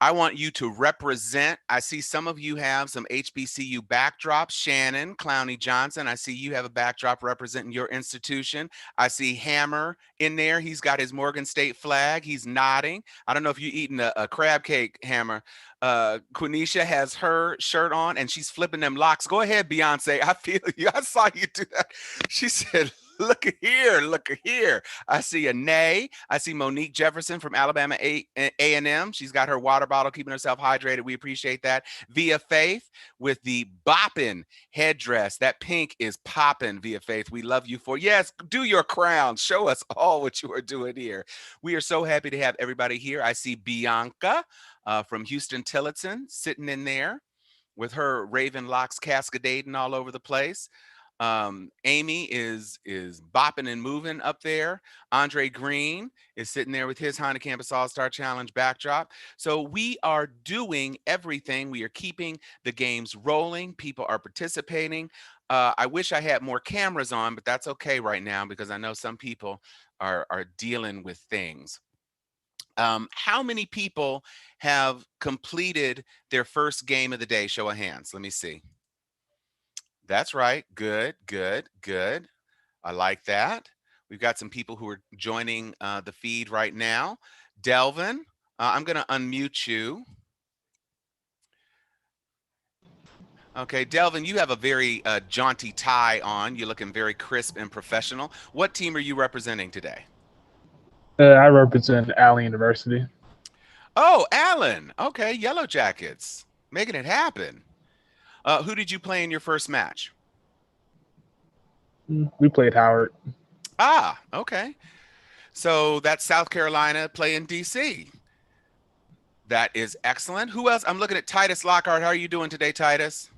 I want you to represent. I see some of you have some HBCU backdrops. Shannon Clowney Johnson, I see you have a backdrop representing your institution. I see Hammer in there. He's got his Morgan State flag. He's nodding. I don't know if you're eating a crab cake, Hammer. Quenisha has her shirt on and she's flipping them locks. Go ahead, Beyonce. I feel you. I saw you do that. She said, look here, look here. I see a Nay. I see Monique Jefferson from Alabama A&M. She's got her water bottle, keeping herself hydrated. We appreciate that. Via Faith with the bopping headdress. That pink is popping, Via Faith. We love you for. Yes, do your crown. Show us all what you are doing here. We are so happy to have everybody here. I see Bianca from Houston Tillotson sitting in there with her raven locks cascading all over the place. Amy is bopping and moving up there. Andre Green is sitting there with his Honda Campus All-Star Challenge backdrop. So we are doing everything. We are keeping the games rolling. People are participating. I wish I had more cameras on, but that's okay right now because I know some people are dealing with things. How many people have completed their first game of the day? Show of hands. Let me see. That's right. Good, good, good. I like that. We've got some people who are joining the feed right now. Delvin, I'm going to unmute you. Okay, Delvin, you have a very jaunty tie on. You're looking very crisp and professional. What team are you representing today? I represent Allen University. Oh, Allen. Okay, Yellow Jackets. Making it happen. Who did you play in your first match? We played Howard. Ah, okay. So that's South Carolina playing DC. That is excellent. Who else? I'm looking at Titus Lockhart. How are you doing today, Titus?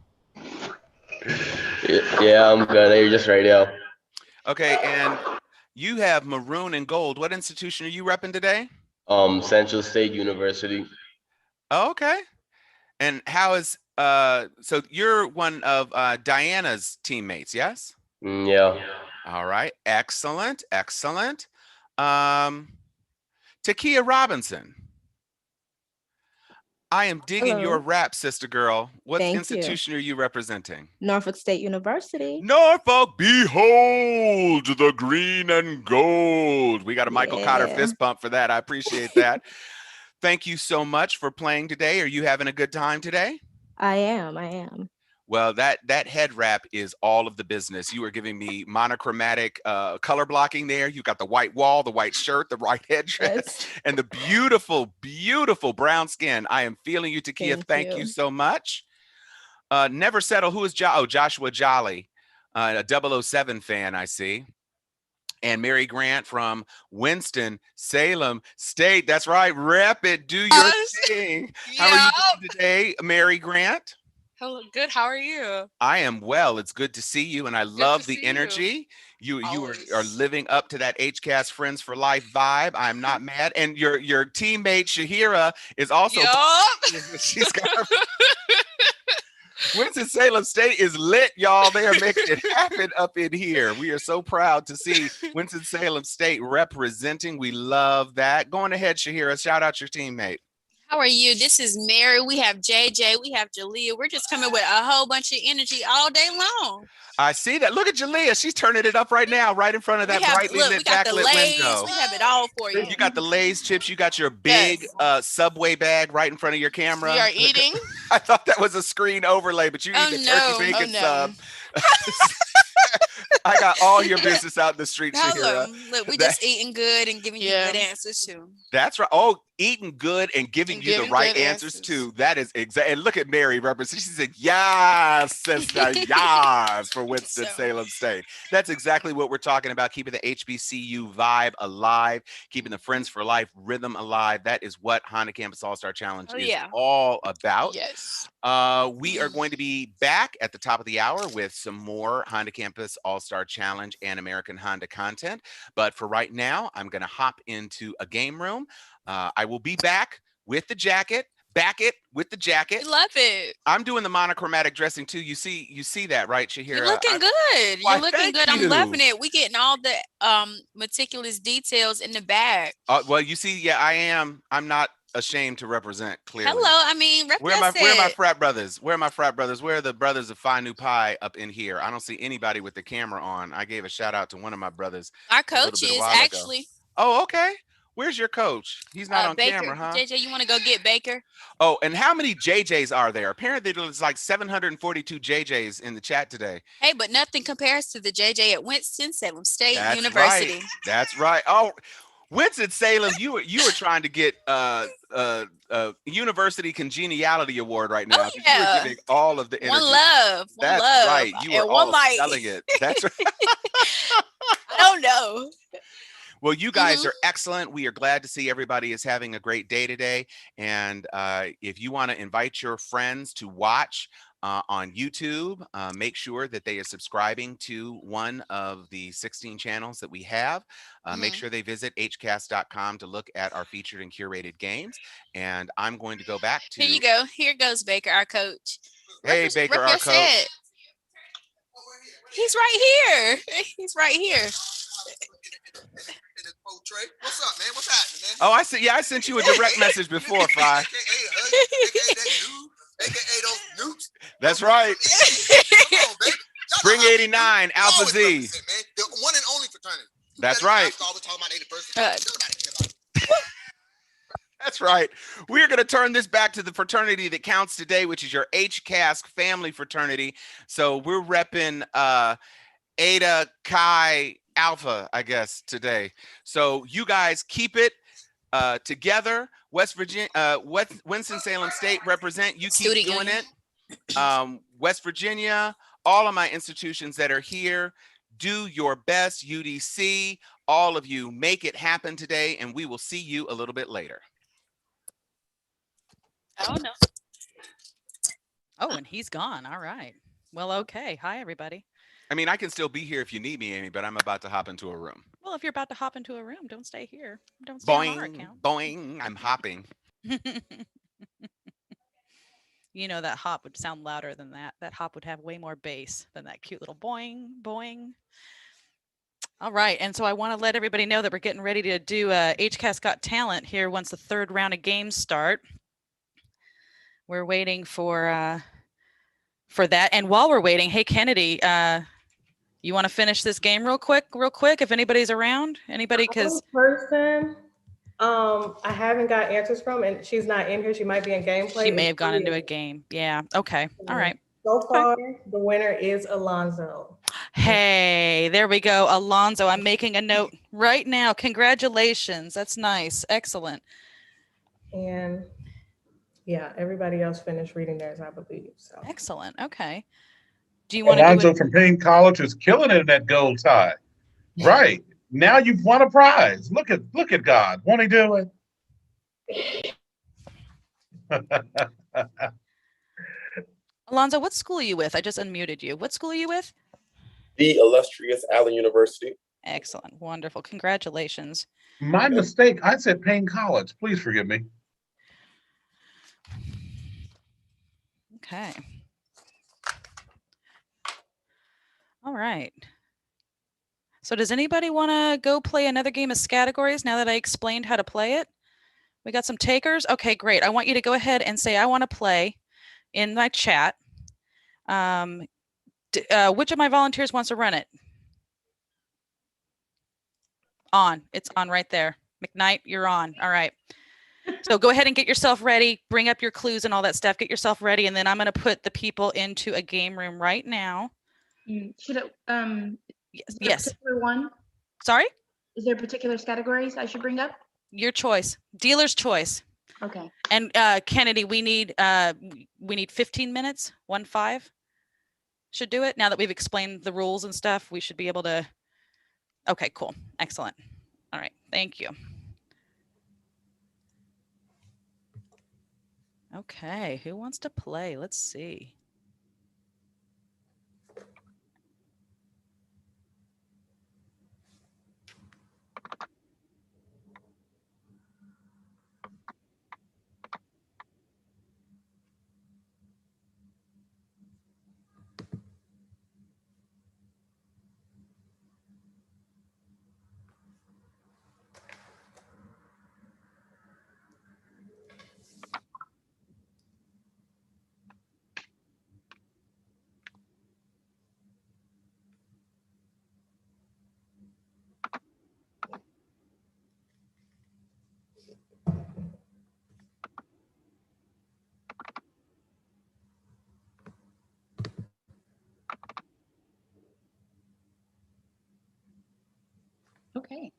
Yeah, I'm good. You're just radio. Okay, and you have maroon and gold. What institution are you repping today? Central State University. Oh, okay. And how is so you're one of Diana's teammates, yes? Yeah. All right. Excellent. Excellent. Takia Robinson. I am digging your rap, sister girl. What institution are you representing? Norfolk State University. Norfolk, behold the green and gold. We got a Michael Cotter fist pump for that. I appreciate that. Thank you so much for playing today. Are you having a good time today? I am. Well, that head wrap is all of the business. You are giving me monochromatic color blocking there. You got the white wall, the white shirt, the white headdress, and the beautiful, beautiful brown skin. I am feeling you, Takia. Thank you so much. Never Settle. Who is Joshua Jolly, a 007 fan, I see. And Mary Grant from Winston-Salem State. That's right. Rep it. Do your thing. How are you doing today, Mary Grant? Hello, good. How are you? I am well. It's good to see you, and I love the energy. You are living up to that HCASC Friends for Life vibe. I'm not mad. And your teammate Shahira is also. She's got her. Winston-Salem State is lit, y'all. They are making it happen up in here. We are so proud to see Winston-Salem State representing. We love that. Going ahead, Shahira. Shout out your teammate. How are you? This is Mary. We have JJ. We have Jalea. We're just coming with a whole bunch of energy all day long. I see that. Look at Jalea. She's turning it up right now, right in front of that brightly lit backlit window. We have it all for you. You got the Lay's chips. You got your big Subway bag right in front of your camera. We are eating. I thought that was a screen overlay, but you eat the turkey bacon sub. I got all your business out in the street, Shahira. Look, we just eating good and giving you good answers too. That's right. Oh, eating good and giving you the right answers too. That is exactly. And look at Mary represent. She said, "Yes, sister, yes," for Winston-Salem State. That's exactly what we're talking about. Keeping the HBCU vibe alive, keeping the Friends for Life rhythm alive. That is what Honda Campus All-Star Challenge is all about. Yes. We are going to be back at the top of the hour with some more Honda Campus All-Star Challenge and American Honda content. But for right now, I'm going to hop into a game room. I will be back with the jacket. Back it with the jacket. Love it. I'm doing the monochromatic dressing too. You see that, right, Shahira? You're looking good. You're looking good. I'm loving it. We getting all the meticulous details in the bag. Well, you see, yeah, I am. I'm not ashamed to represent. Clearly. Hello, I mean, Where are my represent. frat brothers? Where are my frat brothers? Where are the brothers of Phi Nu Pi up in here? I don't see anybody with the camera on. I gave a shout out to one of my brothers. Our a little coach bit a is while ago. actually Oh, okay. Where's your coach? He's not on Baker. camera, huh? JJ, you want to go get Baker? Oh, and how many JJs are there? Apparently, there's like 742 JJs in the chat today. Hey, but nothing compares to the JJ at Winston-Salem State That's University. right. That's right. Oh, Winston-Salem, you were trying to get University Congeniality Award right now. Oh, You yeah. were giving all of the energy. One love. That's love. right. You were and all one mic. selling it. That's right. I don't know. Well, you guys are excellent. We are glad to see everybody is having a great day today. And if you want to invite your friends to watch on YouTube, make sure that they are subscribing to one of the 16 channels that we have. Make sure they visit hcasc.com to look at our featured and curated games. And I'm going to go back to... Here you go. Here goes Baker, our coach. Hey, Baker, our coach. He's right here. He's right here. What's up, man? What's happening, man? Oh, I see. Yeah, I sent you a direct message before, Phi. AKA those newts. That's right. Come on, baby. Spring 89, Alpha Z. Man. The one and only fraternity. That's right. Always talking about 81st. That's right. We're going to turn this back to the fraternity that counts today, which is your HCASC family fraternity. So we're repping Eta Chi Alpha, I guess, today. So you guys keep it together. West Virginia, Winston-Salem State represent. You keep doing it. West Virginia, all of my institutions that are here, do your best. UDC, all of you, make it happen today, and we will see you a little bit later. Oh, no. Oh, and he's gone. All right. Well, okay. Hi, everybody. I mean, I can still be here if you need me, Amy, but I'm about to hop into a room. Well, if you're about to hop into a room, don't stay here. Don't stay on our account. Boing, I'm hopping. You know, that hop would sound louder than that. That hop would have way more bass than that cute little boing, boing. All right. And so I want to let everybody know that we're getting ready to do HCASC Got Talent here once the third round of games start. We're waiting for that. And while we're waiting, hey, Kennedy, you want to finish this game real quick, if anybody's around? Anybody? Because person I haven't got answers from, and she's not in here. She might be in gameplay. She may have gone into a game. Yeah. Okay. All right. So far, the winner is Alonzo. Hey, there we go. Alonzo, I'm making a note right now. Congratulations. That's nice. Excellent. And yeah, everybody else finished reading theirs, I believe. So excellent. Okay. Do you want Alonzo to from Payne College is killing it in that gold tie. Right. Now you've won a prize. Look at God. Won't he do it? Alonzo, what school are you with? I just unmuted you. What school are you with? The illustrious Allen University. Excellent. Wonderful. Congratulations. My mistake. I said Payne College. Please forgive me. Okay. All right. So does anybody want to go play another game of categories now that I explained how to play it? We got some takers. Okay, great. I want you to go ahead and say, I want to play in my chat. Which of my volunteers wants to run it? On. It's on right there. McKnight, you're on. All right. So go ahead and get yourself ready. Bring up your clues and all that stuff. Get yourself ready. And then I'm going to put the people into a game room right now. Should it, yes. Particular one? Sorry? Is there particular categories I should bring up? Your choice. Dealer's choice. Okay. And Kennedy, we need 15 minutes. 1-5 should do it. Now that we've explained the rules and stuff, we should be able to. Okay, cool. Excellent. All right. Thank you. Okay, who wants to play? Let's see. Okay.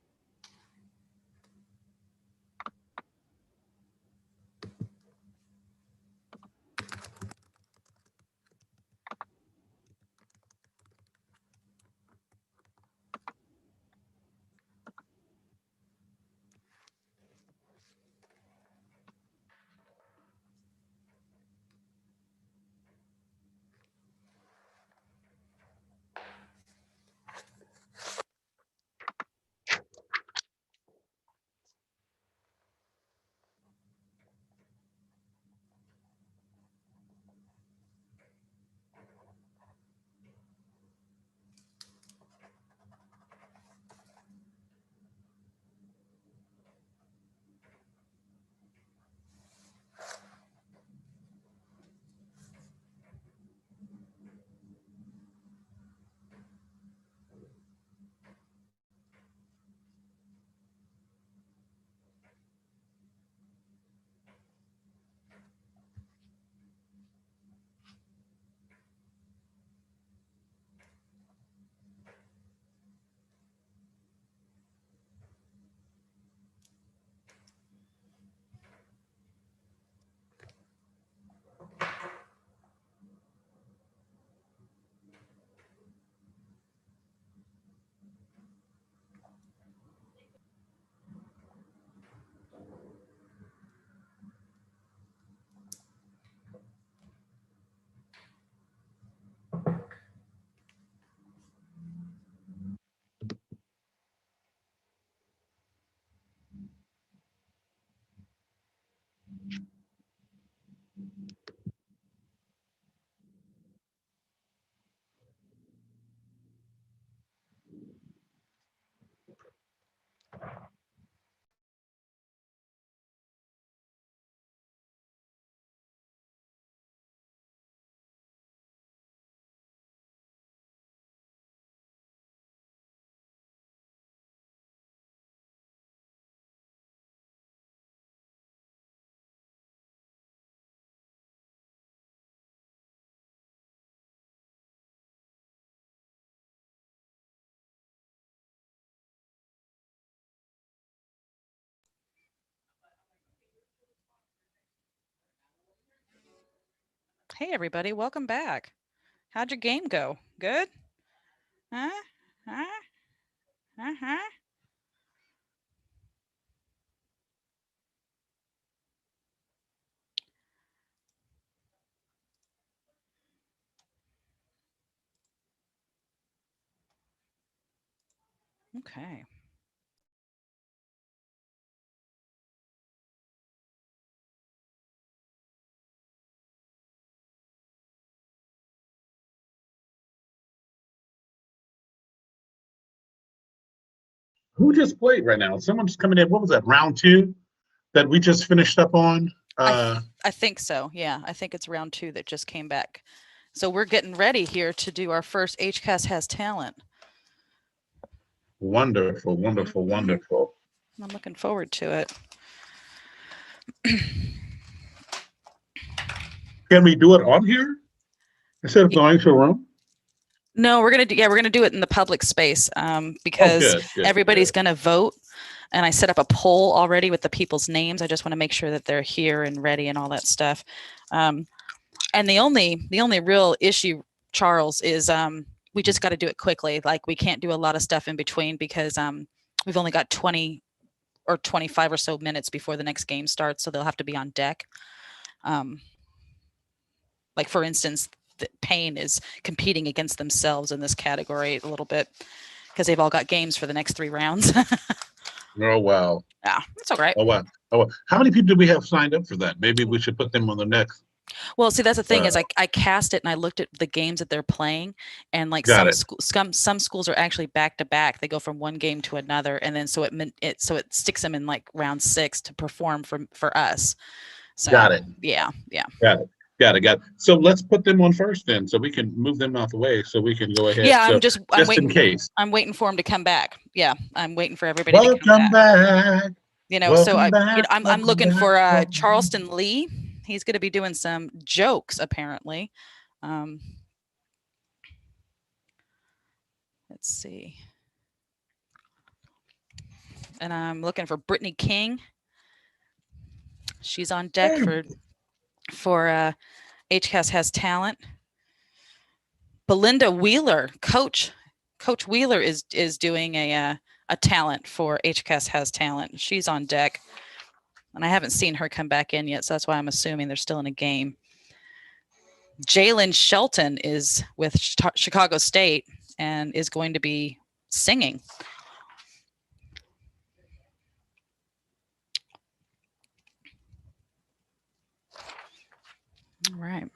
Hey, everybody, welcome back. How'd your game go? Good? Huh? Huh? Uh-huh. Okay. Who just played right now? Someone's coming in. What was that? Round two that we just finished up on? I think so. Yeah, I think it's round 2 that just came back. So we're getting ready here to do our first HCASC Has Talent. Wonderful, wonderful, wonderful. I'm looking forward to it. Can we do it on here instead of going to a room? No, we're gonna do it in the public space because good, everybody's gonna vote. And I set up a poll already with the people's names. I just want to make sure that they're here and ready and all that stuff. And the only real issue, Charles, is we just got to do it quickly. Like we can't do a lot of stuff in between because we've only got 20 or 25 or so minutes before the next game starts, so they'll have to be on deck. Like for instance, Payne is competing against themselves in this category a little bit because they've all got games for the next 3 rounds. Oh, wow. Yeah, it's all right. Oh, wow. Oh, wow. How many people do we have signed up for that? Maybe we should put them on the next. Well, see, that's the thing is I cast it and I looked at the games that they're playing, and like Got some schools are actually back to back. They go from one game to another, and then so it sticks them in like round 6 to perform for us. So, Got it. Yeah. Got it. So let's put them on first then, so we can move them out the way, so we can go ahead. Yeah, so, I'm waiting in case. I'm waiting for them to come back. Yeah, I'm waiting for everybody to come Welcome back. You know, so Welcome back. I'm looking welcome for back, welcome Charleston Lee. He's going to be doing some jokes apparently. Let's see. And I'm looking for Brittany King. She's on deck for HCASC Has Talent. Belinda Wheeler, Coach Wheeler is doing a talent for HCASC Has Talent. She's on deck, and I haven't seen her come back in yet, so that's why I'm assuming they're still in a game. Jalen Shelton is with Chicago State and is going to be singing. All right.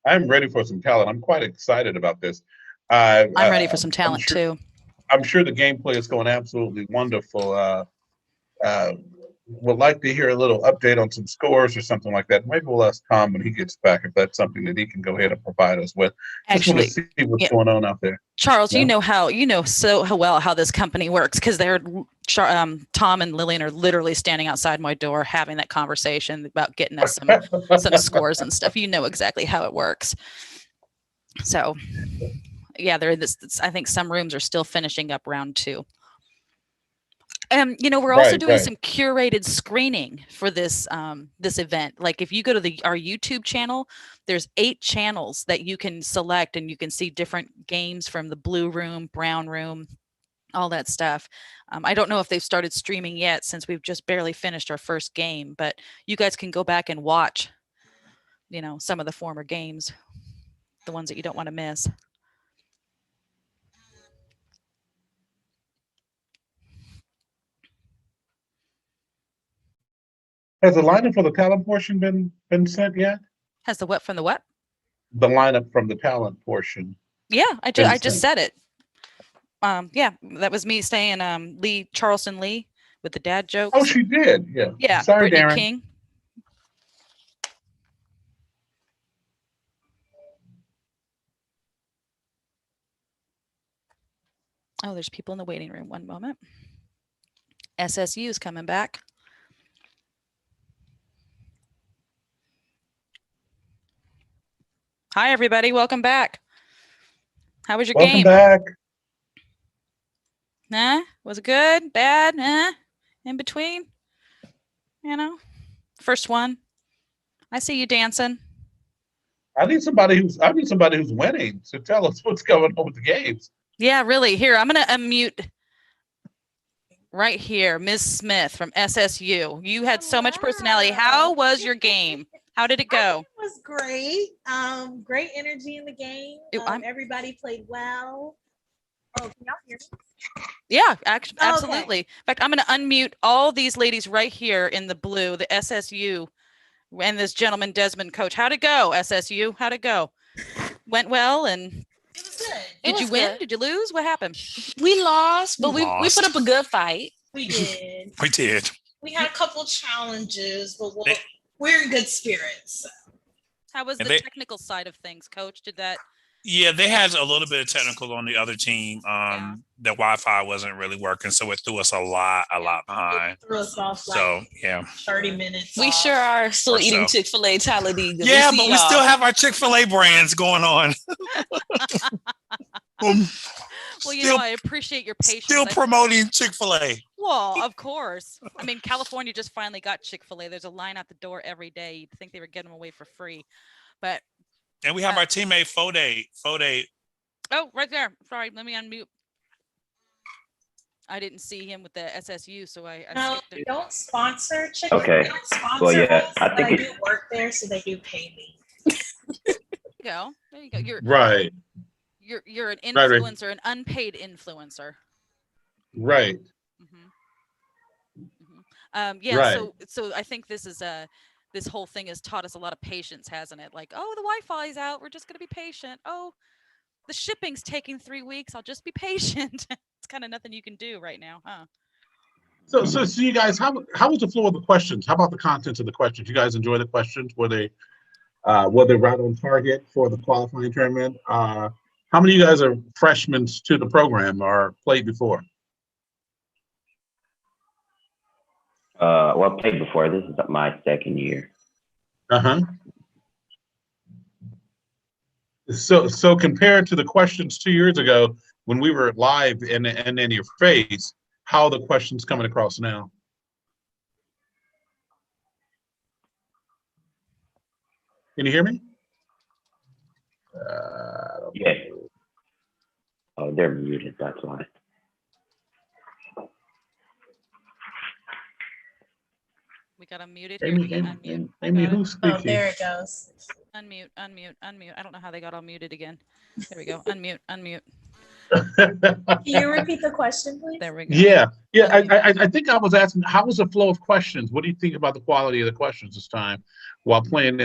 I'm ready for some talent. I'm quite excited about this. I'm ready for some talent too. I'm sure the gameplay is going absolutely wonderful. Would like to hear a little update on some scores or something like that. Maybe we'll ask Tom when he gets back if that's something that he can go ahead and provide us with. Just want to see what's going on out there. Charles, you know so well how this company works because they're Tom and Lillian are literally standing outside my door having that conversation about getting us some scores and stuff. You know exactly how it works. So, yeah, I think some rooms are still finishing up round 2. You know, we're also doing some curated screening for this this event. Like if you go to our YouTube channel, there's 8 channels that you can select and you can see different games from the blue room, brown room, all that stuff. I don't know if they've started streaming yet since we've just barely finished our first game, but you guys can go back and watch, you know, some of the former games, the ones that you don't want to miss. Has the lineup for the talent portion been sent yet? Has the what from the what? The lineup from the talent portion. Yeah, I just said it. Yeah, that was me saying Charleston Lee with the dad jokes. Oh, she did. Yeah. Yeah. Sorry, Brittany Darren. King. Oh, there's people in the waiting room. One moment. SSU is coming back. Hi, everybody. Welcome back. How was your game? Welcome back. Nah, was it good? Bad? In between? You know, first one. I see you dancing. I need somebody who's winning to tell us what's going on with the games. Yeah, really. Here, I'm going to unmute right here, Ms. Smith from SSU. You had so much personality. How was your game? How did it go? It was great. Great energy in the game. Everybody played well. Oh, can y'all hear me? Yeah, absolutely. In fact, I'm going to unmute all these ladies right here in the blue, the SSU, and this gentleman, Desmond, coach. How'd it go, SSU? How'd it go? Went well, and it was good. Did you win? Did you lose? What happened? We lost, but we put up a good fight. We did. We did. We had a couple challenges, but we're in good spirits. How was the technical side of things, coach? Did that? Yeah, they had a little bit of technical on the other team. The Wi-Fi wasn't really working, so it threw us a lot behind. It threw us off so yeah, 30 minutes. We sure are still eating Chick-fil-A Talladega. Yeah, but we still have our Chick-fil-A brands going on. Well, you know, I appreciate your patience. Still promoting Chick-fil-A. Well, of course. I mean, California just finally got Chick-fil-A. There's a line out the door every day. You'd think they were getting them away for free, but. And we have our teammate Fode. Oh, right there. Sorry, let me unmute. I didn't see him with the SSU, so I no, they don't sponsor Chick-fil-A. Okay. They don't sponsor Well, yeah, us, I think but I do work there, so they do pay me. There you go. There you go. You're right. You're an influencer, an unpaid influencer. Right. Yeah, Right. so I think this is this whole thing has taught us a lot of patience, hasn't it? Like, oh, the Wi-Fi's out, we're just gonna be patient. Oh, the shipping's taking 3 weeks, I'll just be patient. It's kind of nothing you can do right now, huh? So you guys, how was the flow of the questions? How about the contents of the questions? You guys enjoy the questions? Were they right on target for the qualifying tournament? How many of you guys are freshmen to the program or played before? Well, I played before. This is my second year. Uh-huh. So compared to the questions 2 years ago when we were live and in your face, how are the questions coming across now? Can you hear me? Yeah. Oh, they're muted. That's why. We got unmuted here. Amy, You can unmute. Amy, who's speaking? Oh, there it goes. Unmute. I don't know how they got all muted again. There we go. Unmute. Can you repeat the question, please? There we go. Yeah. I think I was asking, how was the flow of questions? What do you think about the quality of the questions this time while playing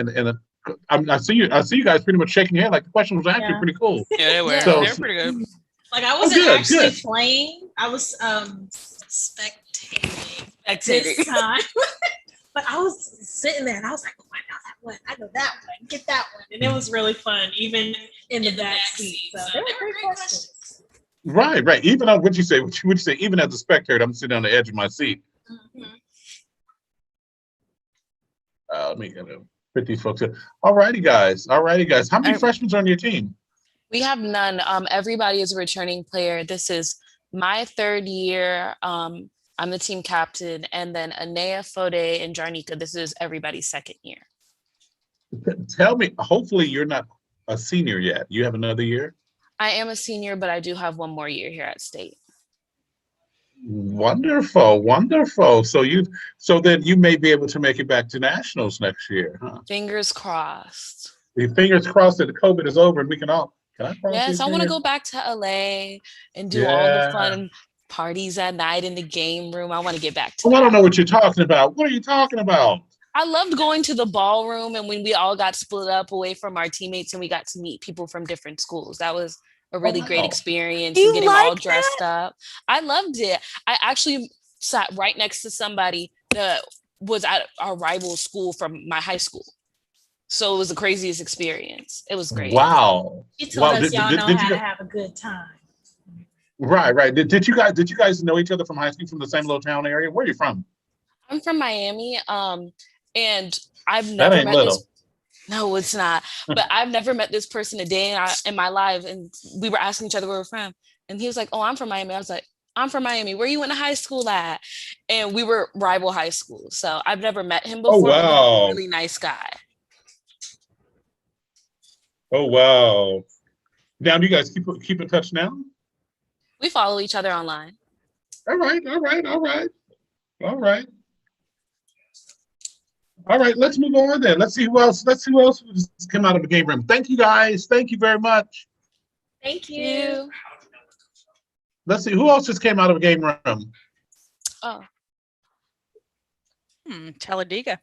I see you guys pretty much shaking your head like the question was actually pretty cool. Yeah, they were. So, They're pretty good. Like I wasn't good, actually good. playing. I was spectating this time. But I was sitting there and I was like, oh, I know that one. I know that one. Get that one. And it was really fun, even in the back seat. So they were great questions. Right. Even on what you say, even as a spectator, I'm sitting on the edge of my seat. Let me put these folks in. All righty, guys. How many freshmen are on your team? We have none. Everybody is a returning player. This is my third year. I'm the team captain, and then Anea, Fode, and Jarnika. This is everybody's second year. Tell me, hopefully you're not a senior yet. You have another year? I am a senior, but I do have one more year here at State. Wonderful. So then you may be able to make it back to nationals next year, huh? Fingers crossed. Fingers crossed that the COVID is over and we can all. Yes, I want to go back to LA and do all the fun parties at night in the game room. I want to get back to that. I don't know what you're talking about. What are you talking about? I loved going to the ballroom, and when we all got split up away from our teammates and we got to meet people from different schools. That was a really great experience. You getting like all dressed up. I loved it. I actually sat right next to somebody that was at our rival school from my high school. So it was the craziest experience. It was great. Wow. She told us y'all know how to have a good time. Right. Did you guys know each other from high school, from the same little town area? Where are you from? I'm from Miami. And I've never met this. No, it's not. But I've never met this person a day in my life. And we were asking each other where we're from. And he was like, oh, I'm from Miami. I was like, I'm from Miami. Where you went to high school at? And we were rival high schools. So I've never met him before. Oh, wow. But he's a really nice guy. Oh, wow. Now, do you guys keep in touch now? We follow each other online. All right. All right, let's move on then. Let's see who else just came out of the game room. Thank you, guys. Thank you very much. Thank you. Let's see who else just came out of a game room. Oh. Talladega.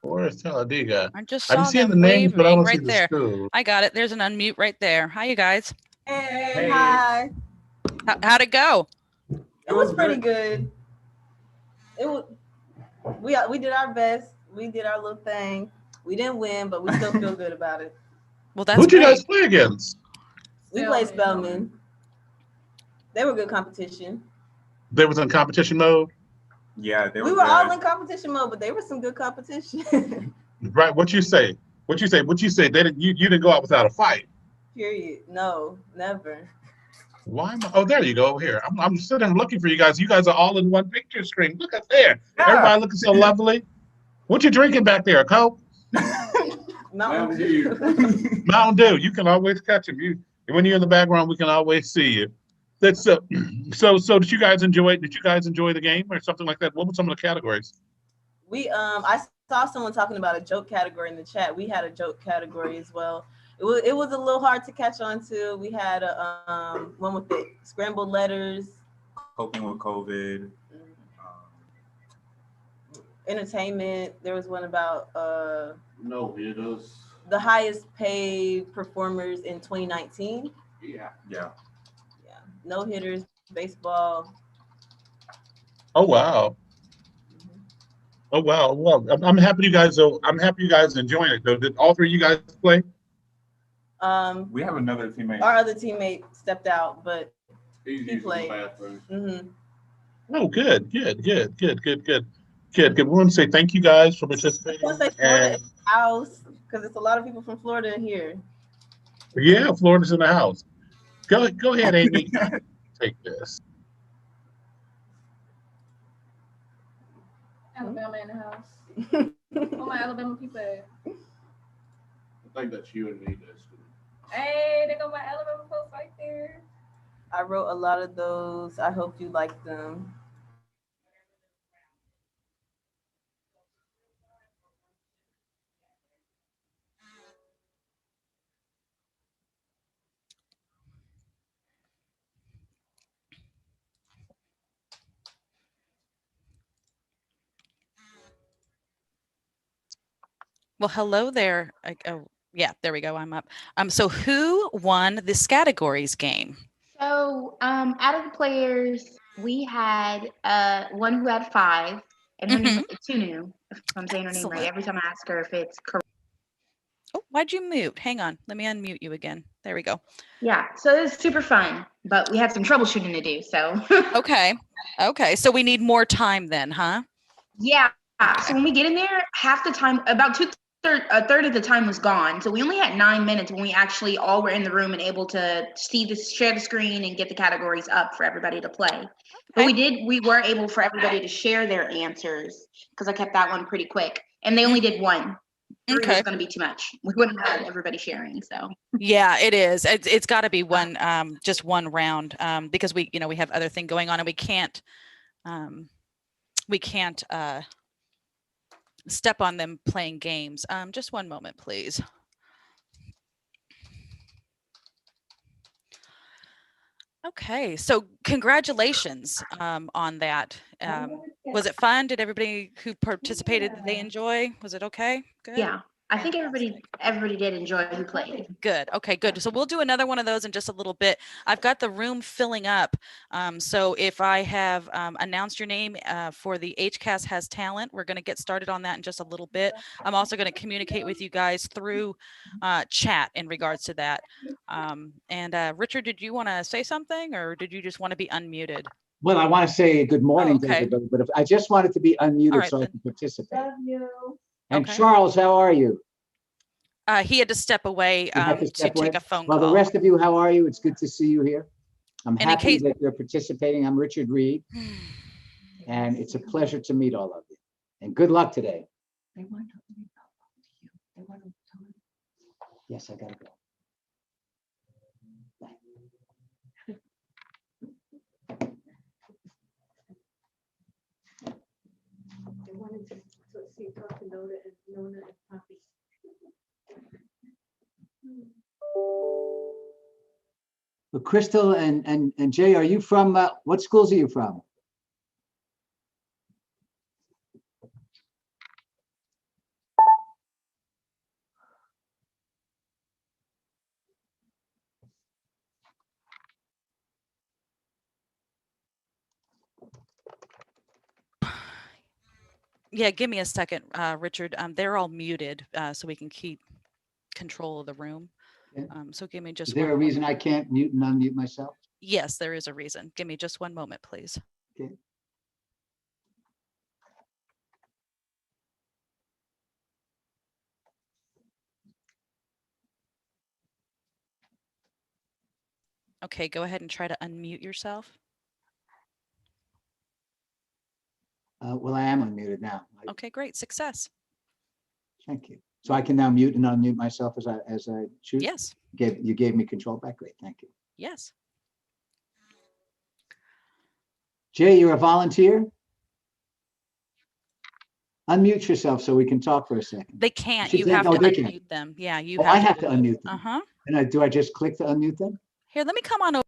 Where's Talladega? I just saw I'm seeing them the names, but I don't see right the there. school. I got it. There's an unmute right there. Hi, you guys. Hey. Hi. How'd it go? It was pretty good. It was. We did our best. We did our little thing. We didn't win, but we still feel good about it. Well, that's Who'd you guys play against? We played Spelman. They were good competition. They was in competition mode? Yeah, we were all in competition mode, but they were some good competition. Right. What you say? They didn't. You didn't go out without a fight. Period. No, never. Why am I? Oh, there you go. Over here. I'm sitting looking for you guys. You guys are all in one picture screen. Look at there. Yeah. Everybody looking so lovely. What you drinking back there? A Coke? Mountain Dew. Mountain Dew. You can always catch them. When you're in the background, we can always see you. That's so. Did you guys enjoy it? Did you guys enjoy the game or something like that? What were some of the categories? I saw someone talking about a joke category in the chat. We had a joke category as well. It was a little hard to catch on to. We had one with the scrambled letters. Coping with COVID. entertainment. There was one about No hitters. the highest paid performers in 2019. Yeah. No hitters, baseball. Oh wow. Oh wow. Well, I'm happy you guys. I'm happy you guys enjoying it though. Did all three of you guys play? We have another teammate. Our other teammate stepped out, but He's he using the played. bathroom. Oh, good. We want to say thank you guys for participating. I want to say Florida is the house because it's a lot of people from Florida here. Yeah, Florida's in the house. Go ahead, Amy. Take this. Alabama in the house. Where my Alabama people at? I think that's you and me. Hey, they got my Alabama folks right there. I wrote a lot of those. I hope you like them. Well, hello there. Oh, yeah, there we go. I'm up. So who won this categories game? So, out of the players, we had one who had 5, and her name was Tunu, if I'm saying her name right. Every time I ask her if it's correct. Oh, why'd you mute? Hang on. Let me unmute you again. There we go. Yeah, so it was super fun, but we had some troubleshooting to do, so. Okay. So we need more time then, huh? Yeah. So when we get in there, half the time, about a third of the time was gone. So we only had 9 minutes when we actually all were in the room and able to share the screen and get the categories up for everybody to play. But we were able for everybody to share their answers because I kept that one pretty quick. And they only did 1. 3 was going to be too much. We wouldn't have everybody sharing. So yeah, it is. It's got to be one, just one round, because we have other thing going on and we can't step on them playing games. Just one moment, please. Okay, so congratulations on that. Was it fun? Did everybody who participated, did they enjoy? Was it okay? Good. Yeah, I think everybody did enjoy who played. Good. Okay, good. So we'll do another one of those in just a little bit. I've got the room filling up. So if I have announced your name for the HCASC Has Talent, we're going to get started on that in just a little bit. I'm also going to communicate with you guys through chat in regards to that. Richard, did you want to say something or did you just want to be unmuted? Well, I want to say good morning to everybody, but if I just wanted to be unmuted so I can participate. Love you. And Charles, how are you? He had to step away to take a phone call. Well, the rest of you, how are you? It's good to see you here. I'm happy that you're participating. I'm Richard Reed, and it's a pleasure to meet all of you. And good luck today. Yes, I gotta go. I wanted to see talk to Nona and Poppy. Well, Crystal and Jay, are you from, what schools are you from? Yeah, give me a second, Richard. They're all muted, so we can keep control of the room. So give me just. Is there a reason I can't mute and unmute myself? Yes, there is a reason. Give me just one moment, please. Okay. Okay, go ahead and try to unmute yourself. Well, I am unmuted now. Okay, great. Success. Thank you. So I can now mute and unmute myself as I choose? Yes. You gave me control back. Great. Thank you. Yes. Jay, you're a volunteer? Unmute yourself so we can talk for a second. They can't. You have to unmute them. Yeah, you I have to unmute them. Uh-huh. And do I just click to unmute them? Here, let me come on over.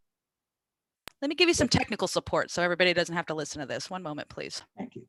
Let me give you some technical support so everybody doesn't have to listen to this. One moment, please. Thank you.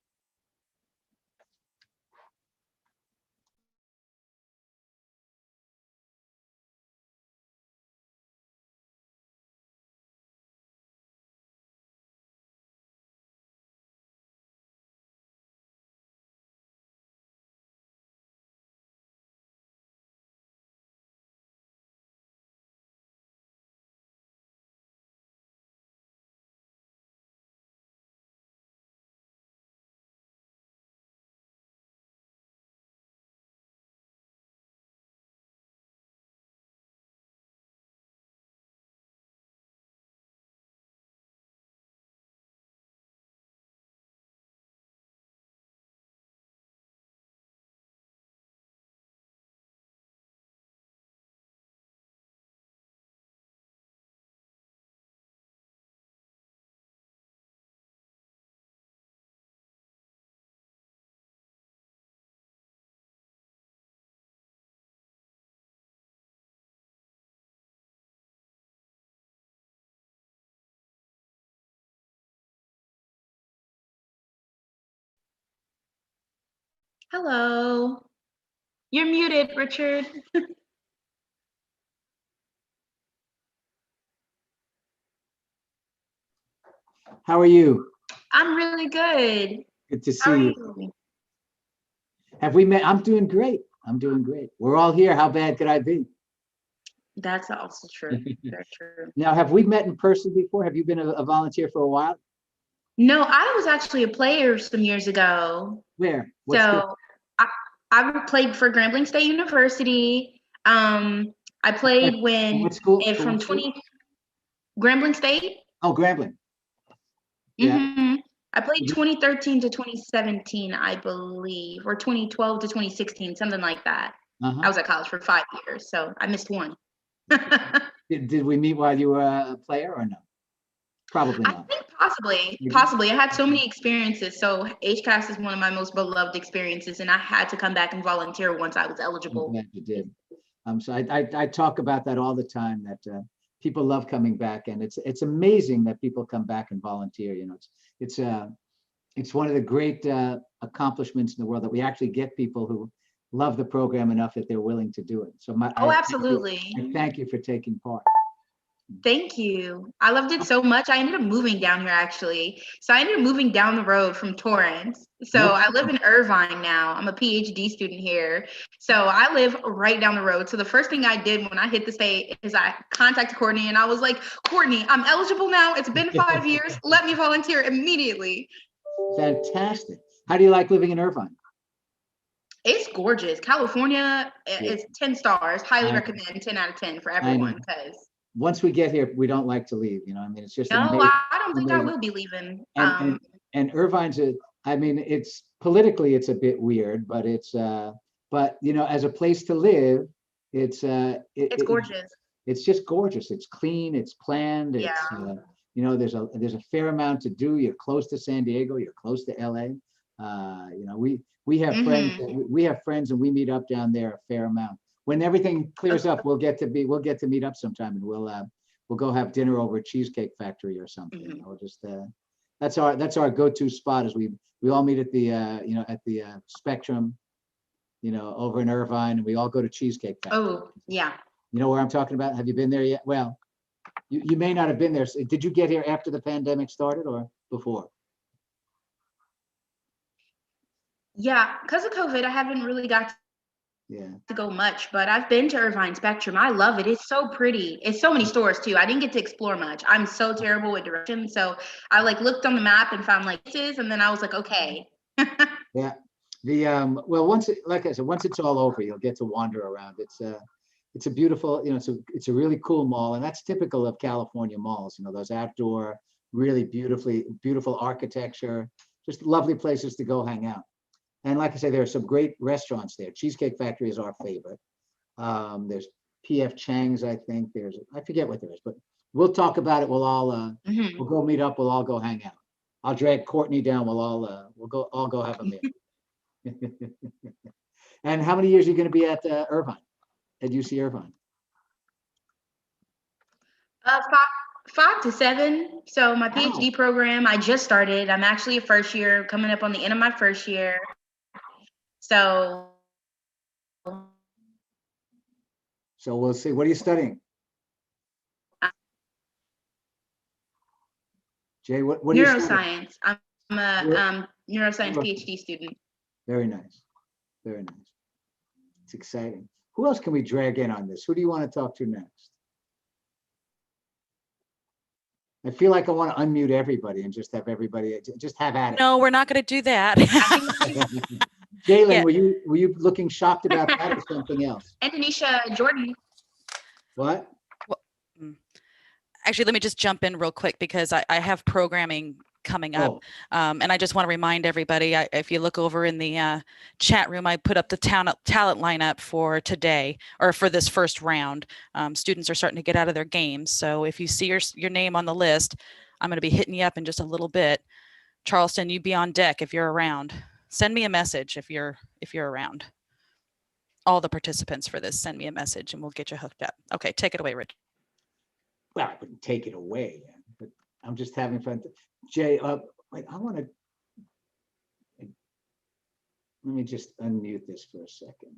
Hello. You're muted, Richard. How are you? I'm really good. Good to How are see you. you? Have we met? I'm doing great. I'm doing great. We're all here. How bad could I be? That's also true. Very true. Now, have we met in person before? Have you been a volunteer for a while? No, I was actually a player some years ago. Where? What school? So I played for Grambling State University. I played when What school? from 20 Grambling State. Oh, Grambling. Yeah. Mm-hmm. I played 2013 to 2017, I believe, or 2012 to 2016, something like that. I was at college for 5 years, so I missed one. Did we meet while you were a player or no? Probably not. I think possibly. I had so many experiences. So HCASC is one of my most beloved experiences, and I had to come back and volunteer once I was eligible. I'm glad you did. So I talk about that all the time, that people love coming back, and it's amazing that people come back and volunteer. You know, it's one of the great accomplishments in the world that we actually get people who love the program enough that they're willing to do it. So absolutely. I thank you for taking part. Thank you. I loved it so much. I ended up moving down here actually. So I ended up moving down the road from Torrance. So I live in Irvine now. I'm a PhD student here. So I live right down the road. So the first thing I did when I hit the state is I contacted Courtney and I was like, Courtney, I'm eligible now. It's been 5 years. Let me volunteer immediately. Fantastic. How do you like living in Irvine? It's gorgeous. California is 10 stars. Highly recommend 10 out of 10 for everyone because once we get here, we don't like to leave. You know, I mean, it's just no, amazing, I don't think I will be leaving. And Irvine's I mean, it's politically it's a bit weird, but but you know, as a place to live, it's gorgeous. It's just gorgeous. It's clean. It's planned. It's you know, there's a fair amount to do. You're close to San Diego. You're close to LA. You know, we have friends. We have friends, and we meet up down there a fair amount. When everything clears up, we'll get to meet up sometime, and we'll go have dinner over at Cheesecake Factory or something. You know, just that's our go-to spot. Is we all meet at the you know, at the Spectrum, you know, over in Irvine, and we all go to Cheesecake Factory. Oh yeah. You know where I'm talking about? Have you been there yet? Well, you may not have been there. Did you get here after the pandemic started or before? Yeah, because of COVID, I haven't really got to go much, but I've been to Irvine Spectrum. I love it. It's so pretty. It's so many stores too. I didn't get to explore much. I'm so terrible with directions. So I like looked on the map and found like this is, and then I was like, okay. Yeah. Well, like I said, once it's all over, you'll get to wander around. It's a beautiful, you know, it's a really cool mall, and that's typical of California malls. You know, those outdoor, really beautiful architecture, just lovely places to go hang out. And like I say, there are some great restaurants there. Cheesecake Factory is our favorite. There's P.F. Chang's, I think. I forget what there is, but we'll talk about it. We'll all we'll go meet up. We'll all go hang out. I'll drag Courtney down. We'll go have a meal. And how many years are you going to be at Irvine, at UC Irvine? 5 to 7. So my PhD program, I just started. I'm actually a first year, coming up on the end of my first year. So we'll see. What are you studying? Jay, what are you studying? Neuroscience. I'm a neuroscience PhD student. Very nice. Very nice. It's exciting. Who else can we drag in on this? Who do you want to talk to next? I feel like I want to unmute everybody and just have everybody just have at it. No, we're not going to do that. Jalen, were you looking shocked about that or something else? Indonesia, Jordan. What? Actually, let me just jump in real quick because I have programming coming up. And I just want to remind everybody, if you look over in the chat room, I put up the talent lineup for today, or for this first round. Students are starting to get out of their games. So if you see your name on the list, I'm going to be hitting you up in just a little bit. Charleston, you be on deck if you're around. Send me a message if you're around. All the participants for this, send me a message and we'll get you hooked up. Okay, take it away, Rich. Well, I wouldn't take it away, but I'm just having fun. Jay, wait, I want to. Let me just unmute this for a second.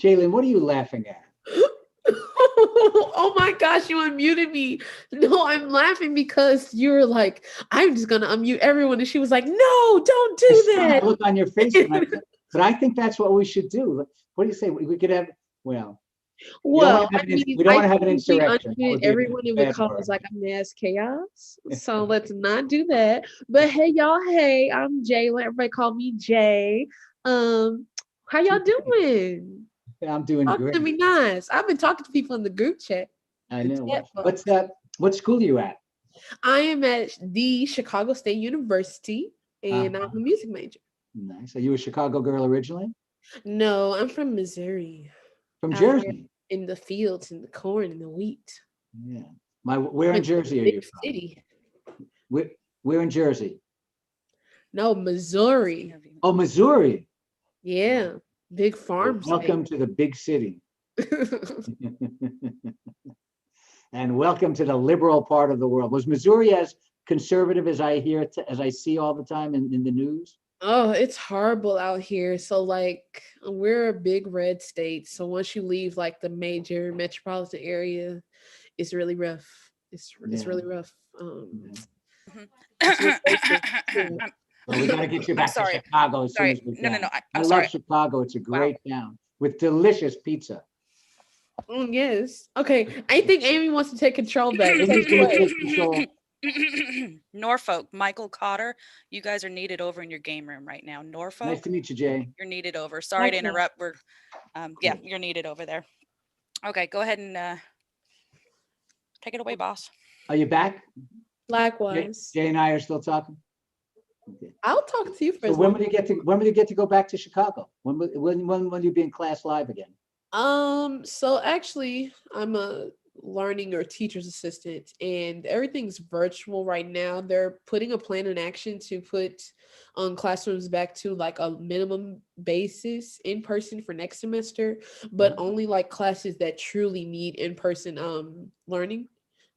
Jalen, what are you laughing at? Oh my gosh, you unmuted me. No, I'm laughing because you're like, I'm just gonna unmute everyone. And she was like, no, don't I do saw that. that look on your face, when I said- but I think that's what we should do. What do you say? We could have, well, Well, we don't want to have an insurrection. That would be a everyone in the bad call word. was like, I'm gonna ask chaos. So let's not do that. But hey, y'all, hey, I'm Jayla. Everybody call me Jay. How y'all doing? I'm doing Talk great. to me nice. I've been talking to people in the group chat. I know. What's that? What school are you at? I am at the Chicago State University, and I'm a music major. Nice. Are you a Chicago girl originally? No, I'm from Missouri. From Out here Jersey? in the fields, in the corn, and the wheat. Yeah. Where in Jersey are you from? City. Where in Jersey? No, Missouri. Oh, Missouri. Yeah, big farm Welcome to the big city. And welcome to the liberal part of the world. Was Missouri as conservative as I hear, as I see all the time in the news? Oh, it's horrible out here. So like we're a big red state. So once you leave like the major metropolitan area, it's really rough. It's really rough. It's really racist. Well, we got to get you back to Chicago as soon as we can. I love Chicago. It's a great town with delicious pizza. Yes. Okay. I think Amy wants to take control back. Amy's gonna take control. Norfolk, Michael Cotter, you guys are needed over in your game room right now. Norfolk. Nice to meet you, Jay. You're needed over. Sorry to Okay. interrupt. We're, yeah, you're needed over there. Okay, go ahead and take it away, boss. Are you back? Likewise. Jay and I are still talking. Okay. I'll talk to you for So when will you get to go back to Chicago? When will you be in class live again? So actually I'm a learning or teacher's assistant and everything's virtual right now. They're putting a plan in action to put classrooms back to like a minimum basis in person for next semester, but only like classes that truly need in-person learning.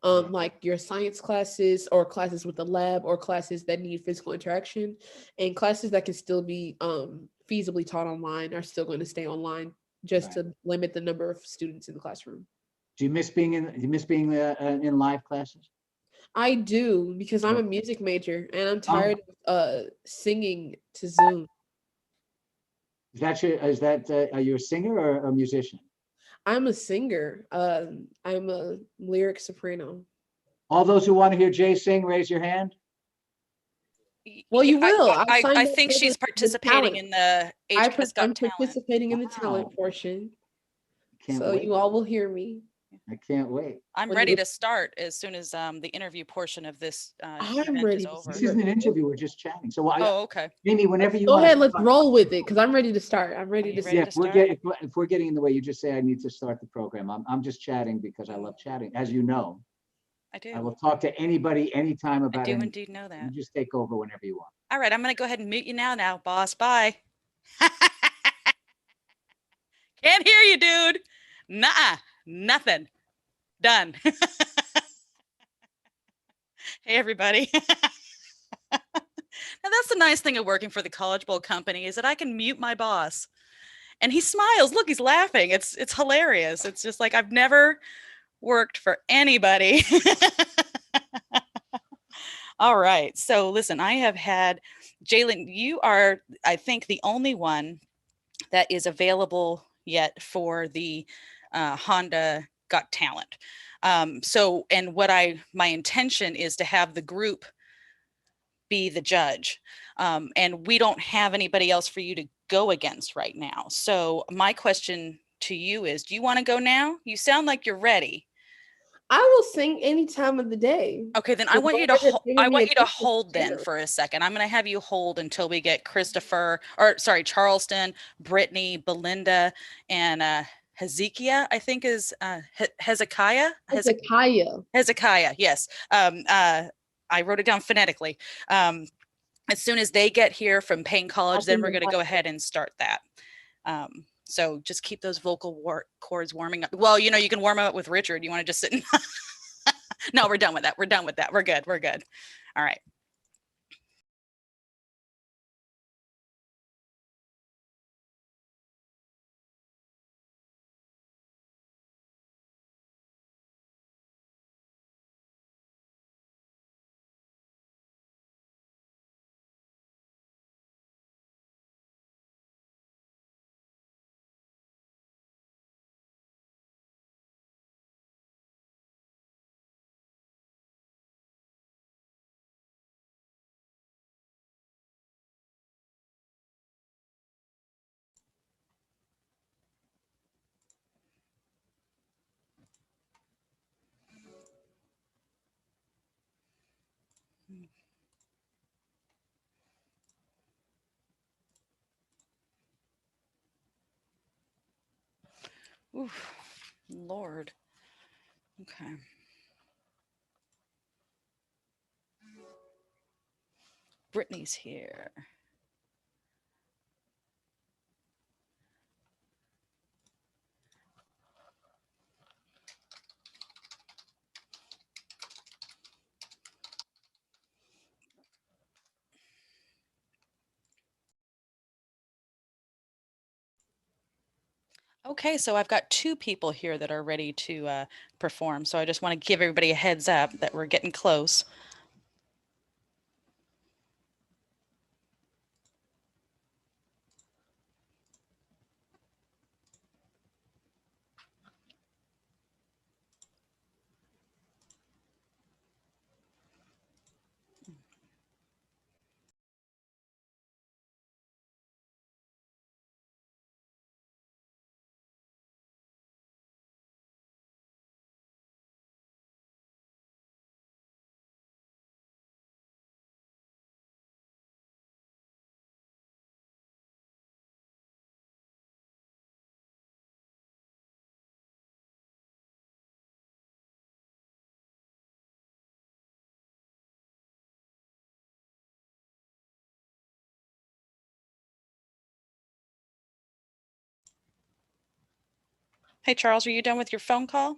Like your science classes or classes with the lab or classes that need physical interaction, and classes that can still be feasibly taught online are still going to stay online just to limit the number of students in the classroom. Do you miss being in live classes? I do, because I'm a music major and I'm tired of singing to Zoom. Are you a singer or a musician? I'm a singer. I'm a lyric soprano. All those who want to hear Jay sing, raise your hand. Well, you will. I think she's participating in the HCASC I'm Got Talent. participating in the talent portion. Can't So wait. you all will hear me. I can't wait. I'm ready to start as soon as the interview portion of this event ready is to over. This isn't an interview. We're just chatting. So okay. Amy, whenever you Go want ahead, let's roll with it because I'm ready to start. I'm ready to Yeah, start. if we're getting in the way, you just say I need to start the program. I'm just chatting because I love chatting, as you know. I do. I will talk to anybody anytime about I do anything. indeed know that. You just take over whenever you want. All right, I'm going to go ahead and mute you now, boss. Bye. Can't hear you, dude. Nuh-uh. Nothing. Done. Hey, everybody. Now, that's the nice thing of working for the College Bowl company is that I can mute my boss. And he smiles. Look, he's laughing. It's hilarious. It's just like I've never worked for anybody. All right. So listen, I have had Jalen, you are, I think, the only one that is available yet for the Honda Got Talent. So, and my intention is to have the group be the judge. And we don't have anybody else for you to go against right now. So my question to you is, do you want to go now? You sound like you're ready. I will sing any time of the day. Okay, then I want you to hold then for a second. I'm going to have you hold until we get Charleston, Brittany, Belinda, and Hezekiah, I think is Hezekiah. Hezekiah, yes. I wrote it down phonetically. As soon as they get here from Payne College, then we're going to go ahead and start that. So just keep those vocal cords warming up. Well, you can warm up with Richard. You want to just sit and no, we're done with that. We're good. All right. Oof, Lord. Okay. Brittany's here. Okay, so I've got two people here that are ready to perform. So I just want to give everybody a heads up that we're getting close. Hey, Charles, are you done with your phone call?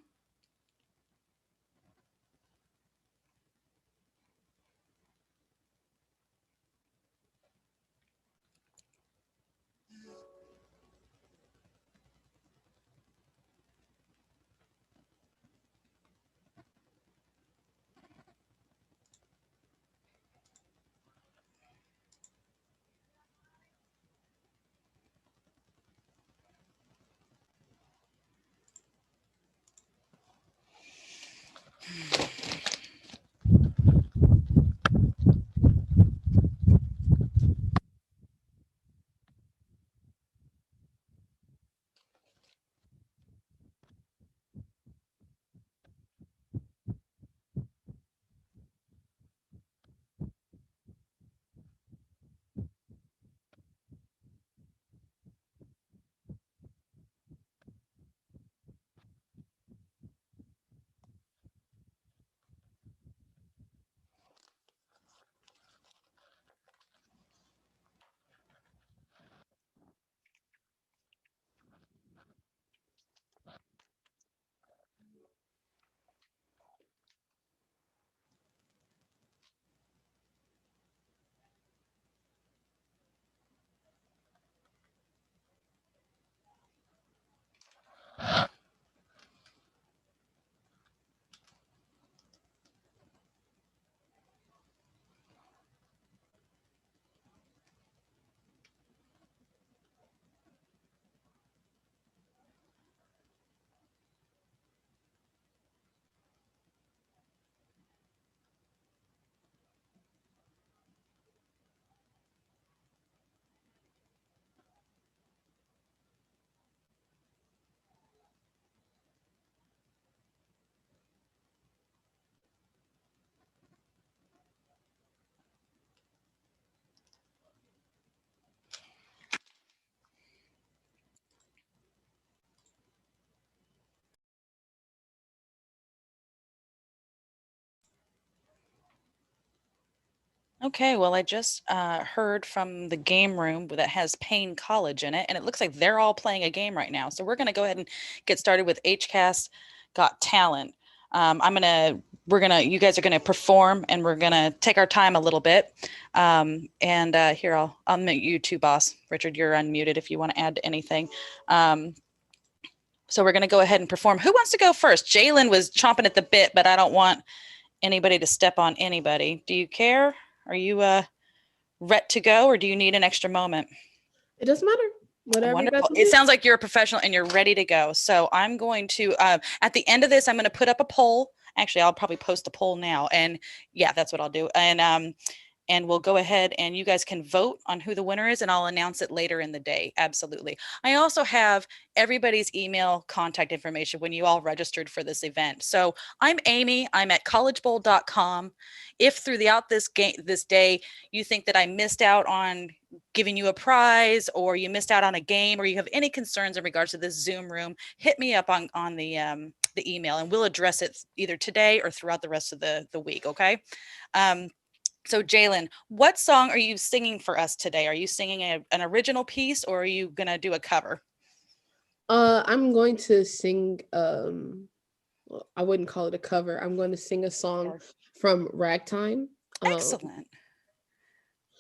Okay, well, I just heard from the game room that has Payne College in it, and it looks like they're all playing a game right now. So we're going to go ahead and get started with HCASC Got Talent. You guys are gonna perform, and we're gonna take our time a little bit. Here, I'll mute you too, boss. Richard, you're unmuted if you want to add anything. So we're gonna go ahead and perform. Who wants to go first? Jalen was chomping at the bit, but I don't want anybody to step on anybody. Do you care? Are you ready to go, or do you need an extra moment? It doesn't matter. Whatever. Wonderful. It sounds like you're a professional and you're ready to go. So I'm going to, at the end of this, I'm going to put up a poll. Actually, I'll probably post a poll now. And yeah, that's what I'll do. and we'll go ahead and you guys can vote on who the winner is, and I'll announce it later in the day. Absolutely. I also have everybody's email contact information when you all registered for this event. So I'm Amy. I'm at collegebowl.com. If throughout this day you think that I missed out on giving you a prize, or you missed out on a game, or you have any concerns in regards to this Zoom room, hit me up on the email, and we'll address it either today or throughout the rest of the week. Okay. So Jalen, what song are you singing for us today? Are you singing an original piece, or are you gonna do a cover? I'm going to sing, well, I wouldn't call it a cover. I'm going to sing a song from Ragtime. Excellent.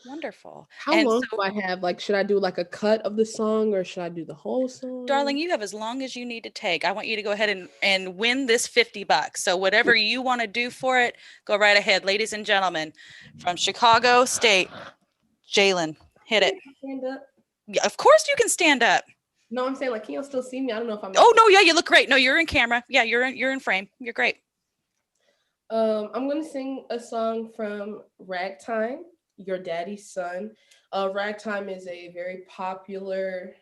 Wonderful. How long do I have? Like, should I do like a cut of the song, or should I do the whole song? Darling, you have as long as you need to take. I want you to go ahead and win this $50. So whatever you want to do for it, go right ahead. Ladies and gentlemen, from Chicago State, Jalen, hit it. Stand up. Yeah, of course you can stand up. No, I'm saying, like, can you still see me? I don't know if I'm. Oh no, yeah, you look great. No, you're in camera. Yeah, you're in frame. You're great. I'm gonna sing a song from Ragtime, Your Daddy's Son. Ragtime is a very popular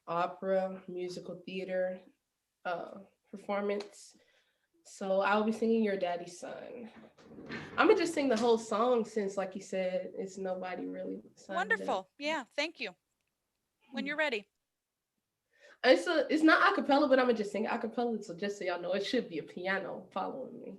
opera, musical theater performance. So I'll be singing Your Daddy's Son. I'm gonna just sing the whole song since, like you said, it's nobody really. Wonderful. Yeah, thank you. When you're ready. It's not a cappella, but I'm gonna just sing a cappella. So just so y'all know, it should be a piano following me.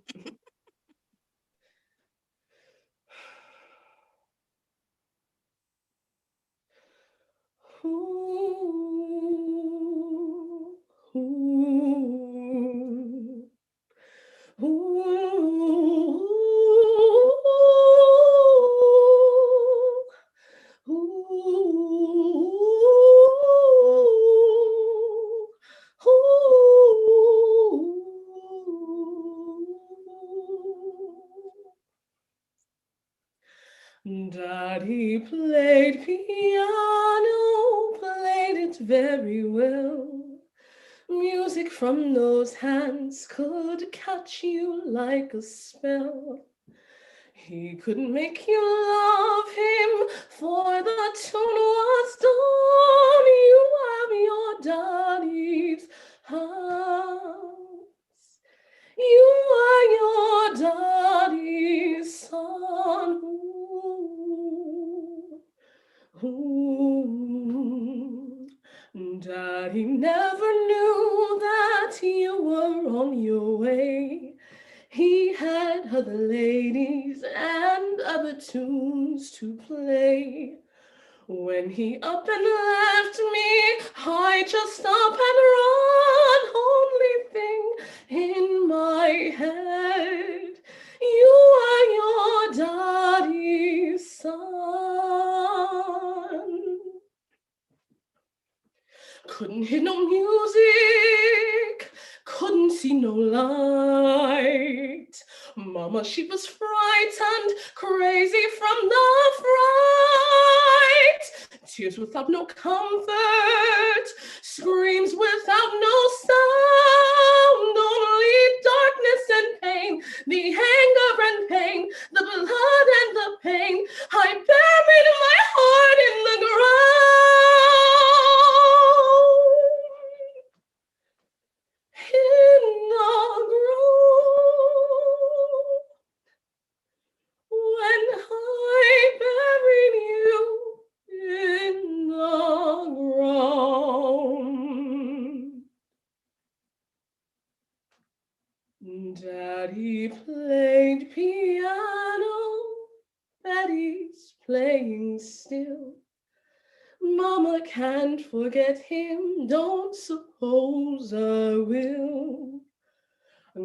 Daddy played piano, played it very well. Music from those hands could catch you like a spell. He could make you love him, for the tune was done. You have your daddy's hands. You are your daddy's son. Ooh. Daddy never knew that you were on your way. He had other ladies and other tunes to play. When he up and left me, I just up and run. Only thing in my head, you are your daddy's son. Couldn't hear no music, couldn't see no light. Mama, she was frightened, crazy from the fright. Tears without no comfort, screams without no sound. Only darkness and pain, the anger and pain, the blood and the pain. I buried my heart in the ground. In the ground. When I buried you in the ground. Daddy played piano, Daddy's playing still. Mama can't forget him, don't suppose I will.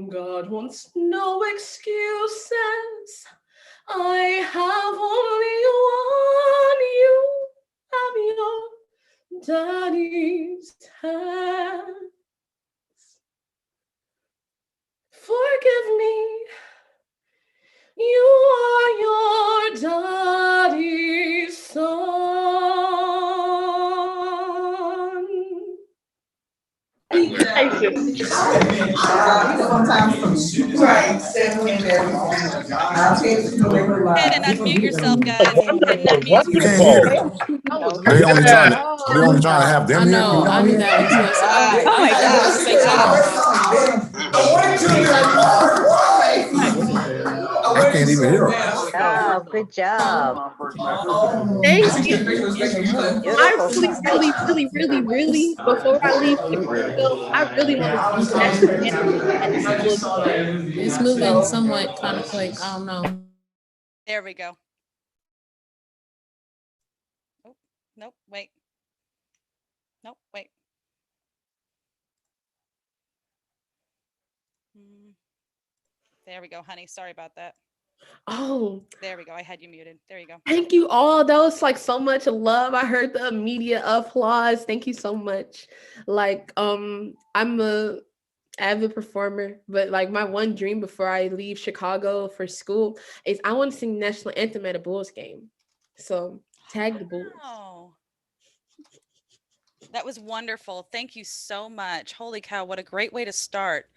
God wants no excuses, I have only one, you have your daddy's hands. Forgive me, you are your daddy's son. Sometimes from right, settling there. I'll take you away from Go ahead and unmute yourself, guys. Go ahead and unmute Watch yourself. it fall. They only trying to have them here. know, I knew that was just. Oh my gosh. I can't even hear them. Oh, good job. Thank you. I really, before I leave Chicago, I really want to see national anthem at the school. It's moving somewhat kind of like, I don't know. There we go. Oh, nope, wait. Nope, wait. There we go, honey. Sorry about that. Oh, There we go. I had you muted. There you go. thank you all. That was like so much love. I heard the immediate applause. Thank you so much. Like, I'm a avid performer, but like my one dream before I leave Chicago for school is I want to sing national anthem at a Bulls game. So tag the Bulls. Oh, that was wonderful. Thank you so much. Holy cow, what a great way to start.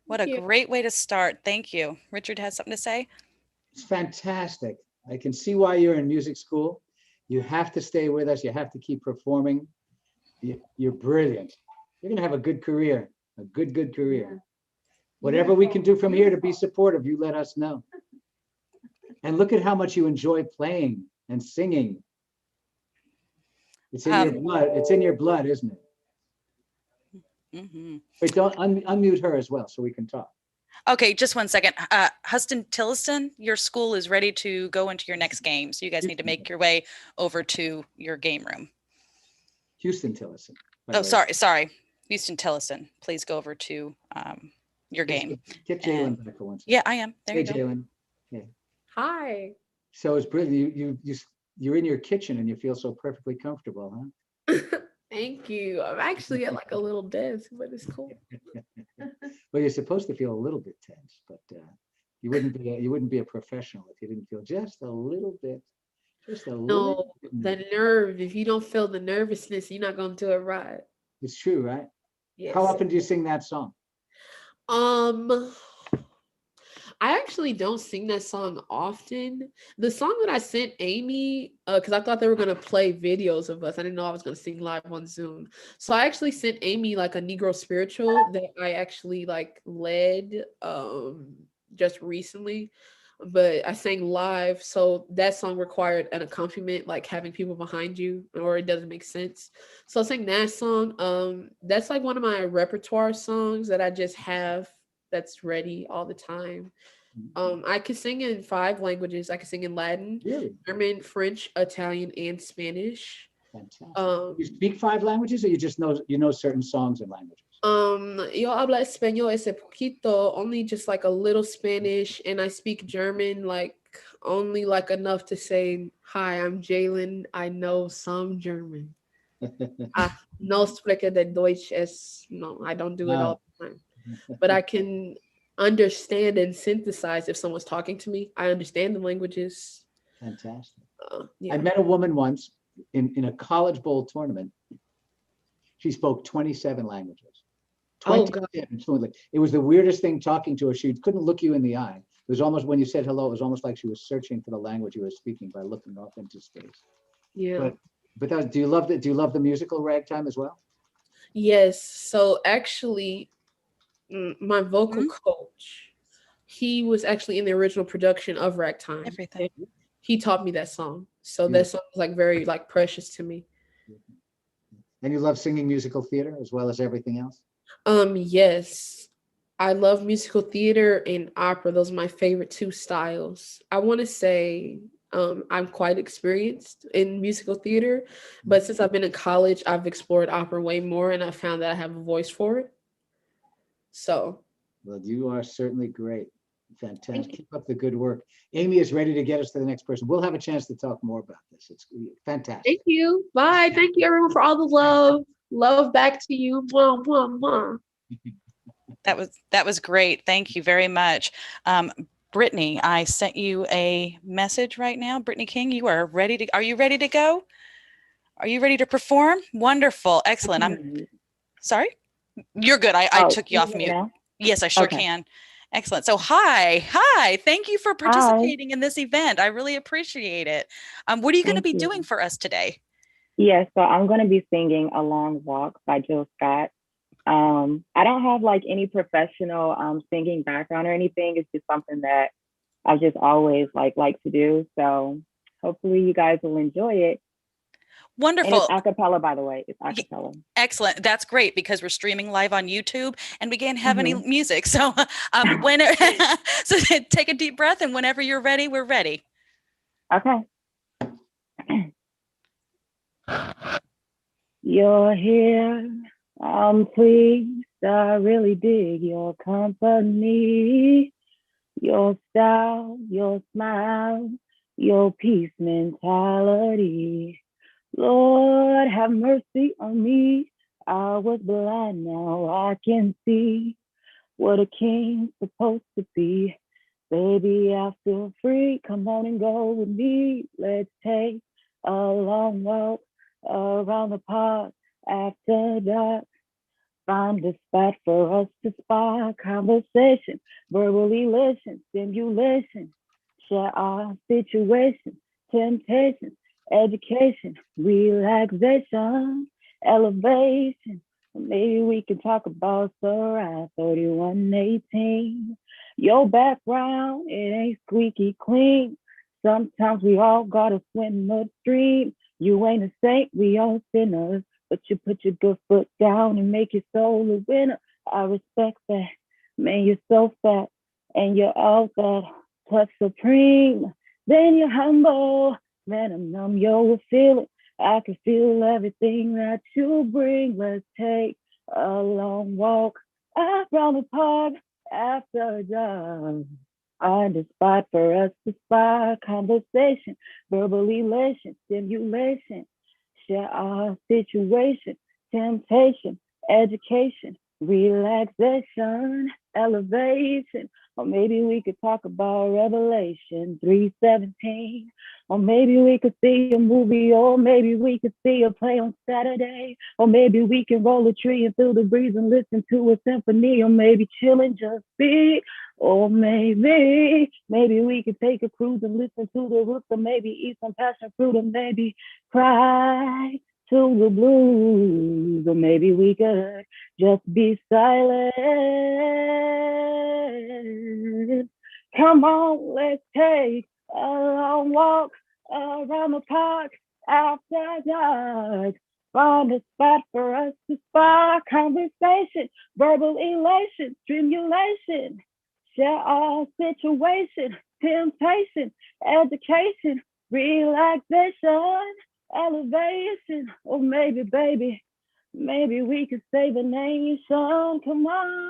What a great way to start. Thank you. Richard has something to say? It's fantastic. I can see why you're in music school. You have to stay with us. You have to keep performing. You're brilliant. You're going to have a good career, a good career. Whatever we can do from here to be supportive, you let us know. And look at how much you enjoy playing and singing. It's in your blood. It's in your blood, isn't it? Wait, don't unmute her as well so we can talk. Okay, just one second. Huston Tillison, your school is ready to go into your next game. So you guys need to make your way over to your game room. Houston Tillison. Oh, sorry. Houston Tillison, please go over to your game. Get Jalen back for once. Yeah, I am. There Hey, you go. Jalen. Yeah. Hi. So it's brilliant. You're in your kitchen and you feel so perfectly comfortable, huh? Thank you. I'm actually at like a little desk, but it's cool. Well, you're supposed to feel a little bit tense, but you wouldn't be a professional if you didn't feel just a little bit. No, the nerve. If you don't feel the nervousness, you're not gonna do it right. It's true, right? Yes. How often do you sing that song? I actually don't sing that song often. The song that I sent Amy, because I thought they were gonna play videos of us. I didn't know I was gonna sing live on Zoom. So I actually sent Amy like a Negro spiritual that I actually like led just recently. But I sang live, so that song required an accompaniment, like having people behind you, or it doesn't make sense. So I sang that song. That's like one of my repertoire songs that I just have that's ready all the time. I can sing in 5 languages. I can sing in Latin, German, French, Italian, and Spanish. Fantastic. You speak 5 languages, or you just know certain songs and languages? Yo hablo español ese poquito, only just like a little Spanish, and I speak German, like only like enough to say, "Hi, I'm Jalen. I know some German." No spreche de Deutsch es no, I don't do it all the time, but I can understand and synthesize if someone's talking to me. I understand the languages. Fantastic. Yeah. I met a woman once in a college bowl tournament. She spoke 27 languages. 27 fluently. It was the weirdest thing talking to her. She couldn't look you in the eye. It was almost, when you said hello, it was almost like she was searching for the language you were speaking by looking off into space. Yeah. But do you love the musical Ragtime as well? Yes. So actually, my vocal coach, he was actually in the original production of Ragtime. Everything. He taught me that song. So that song was like very like precious to me. And you love singing musical theater as well as everything else? Yes. I love musical theater and opera. Those are my favorite 2 styles. I want to say I'm quite experienced in musical theater, but since I've been in college, I've explored opera way more, and I found that I have a voice for it. So. Well, you are certainly great. Fantastic. Keep up the good work. Amy is ready to get us to the next person. We'll have a chance to talk more about this. It's fantastic. Thank you. Bye. Thank you, everyone, for all the love. Love back to you. Mwah, mwah, mwah. That was great. Thank you very much. Brittany, I sent you a message right now. Brittany King, are you ready to go? Are you ready to perform? Wonderful. Excellent. Sorry? You're good. I Oh, took you off can mute. now? Yes, I sure Okay. can. Excellent. So hi. Thank you for Hi. participating in this event. I really appreciate it. What are you going to Thank be doing you. for us today? Yeah, so I'm going to be singing A Long Walk by Jill Scott. I don't have like any professional singing background or anything. It's just something that I've just always like to do. So hopefully you guys will enjoy it. And Wonderful. it's a cappella, by the way. It's a cappella. Excellent. That's great because we're streaming live on YouTube and we can't have any Mhm. music. So so take a deep breath and whenever you're ready, we're ready. Okay. You're here. I'm pleased. I really dig your company. Your style, your smile, your peace mentality. Lord, have mercy on me. I was blind, now I can see what a king's supposed to be. Baby, I feel free. Come on and go with me. Let's take a long walk around the park after dark. Find a spot for us to spark conversation, verbally listen, stimulation, share our situation, temptation, education, relaxation, elevation. Maybe we can talk about Surah 31:18. Your background, it ain't squeaky clean. Sometimes we all gotta swim upstream. You ain't a saint, we all sinners. But you put your good foot down and make your soul a winner. I respect that. Man, you're so fat and you're all that plus supreme. Then you're humble. Man, I'm numb, you're feeling. I can feel everything that you bring. Let's take a long walk around the park after dark. Find a spot for us to spark conversation, verbal elation, stimulation. Share our situation, temptation, education, relaxation, elevation. Or maybe we could talk about Revelation 3:17. Or maybe we could see a movie, or maybe we could see a play on Saturday. Or maybe we can roll a tree and feel the breeze and listen to a symphony. Or maybe chill and just be. Or maybe we could take a cruise and listen to the roots. Or maybe eat some passion fruit. Or maybe cry to the blues. Or maybe we could just be silent. Come on, let's take a long walk around the park after dark. Find a spot for us to spark conversation, verbal elation, stimulation. Share our situation, temptation, education, relaxation, elevation. Or maybe, baby, maybe we could save a nation. Come on,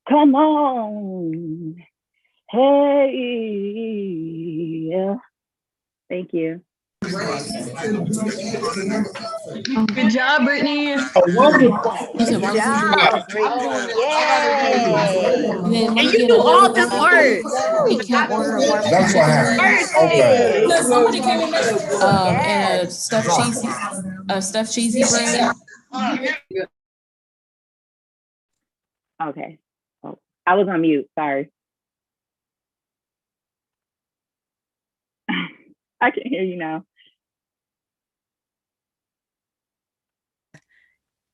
come on. Hey, yeah. Thank you. Good job, Brittany. Wonderful. Good job, Brittany. Yay. And you do all the work. We can't order more. That's what happened. Okay. Somebody came in and a stuffed cheesy bread. Okay. Oh, I was on mute. Sorry. I can hear you now.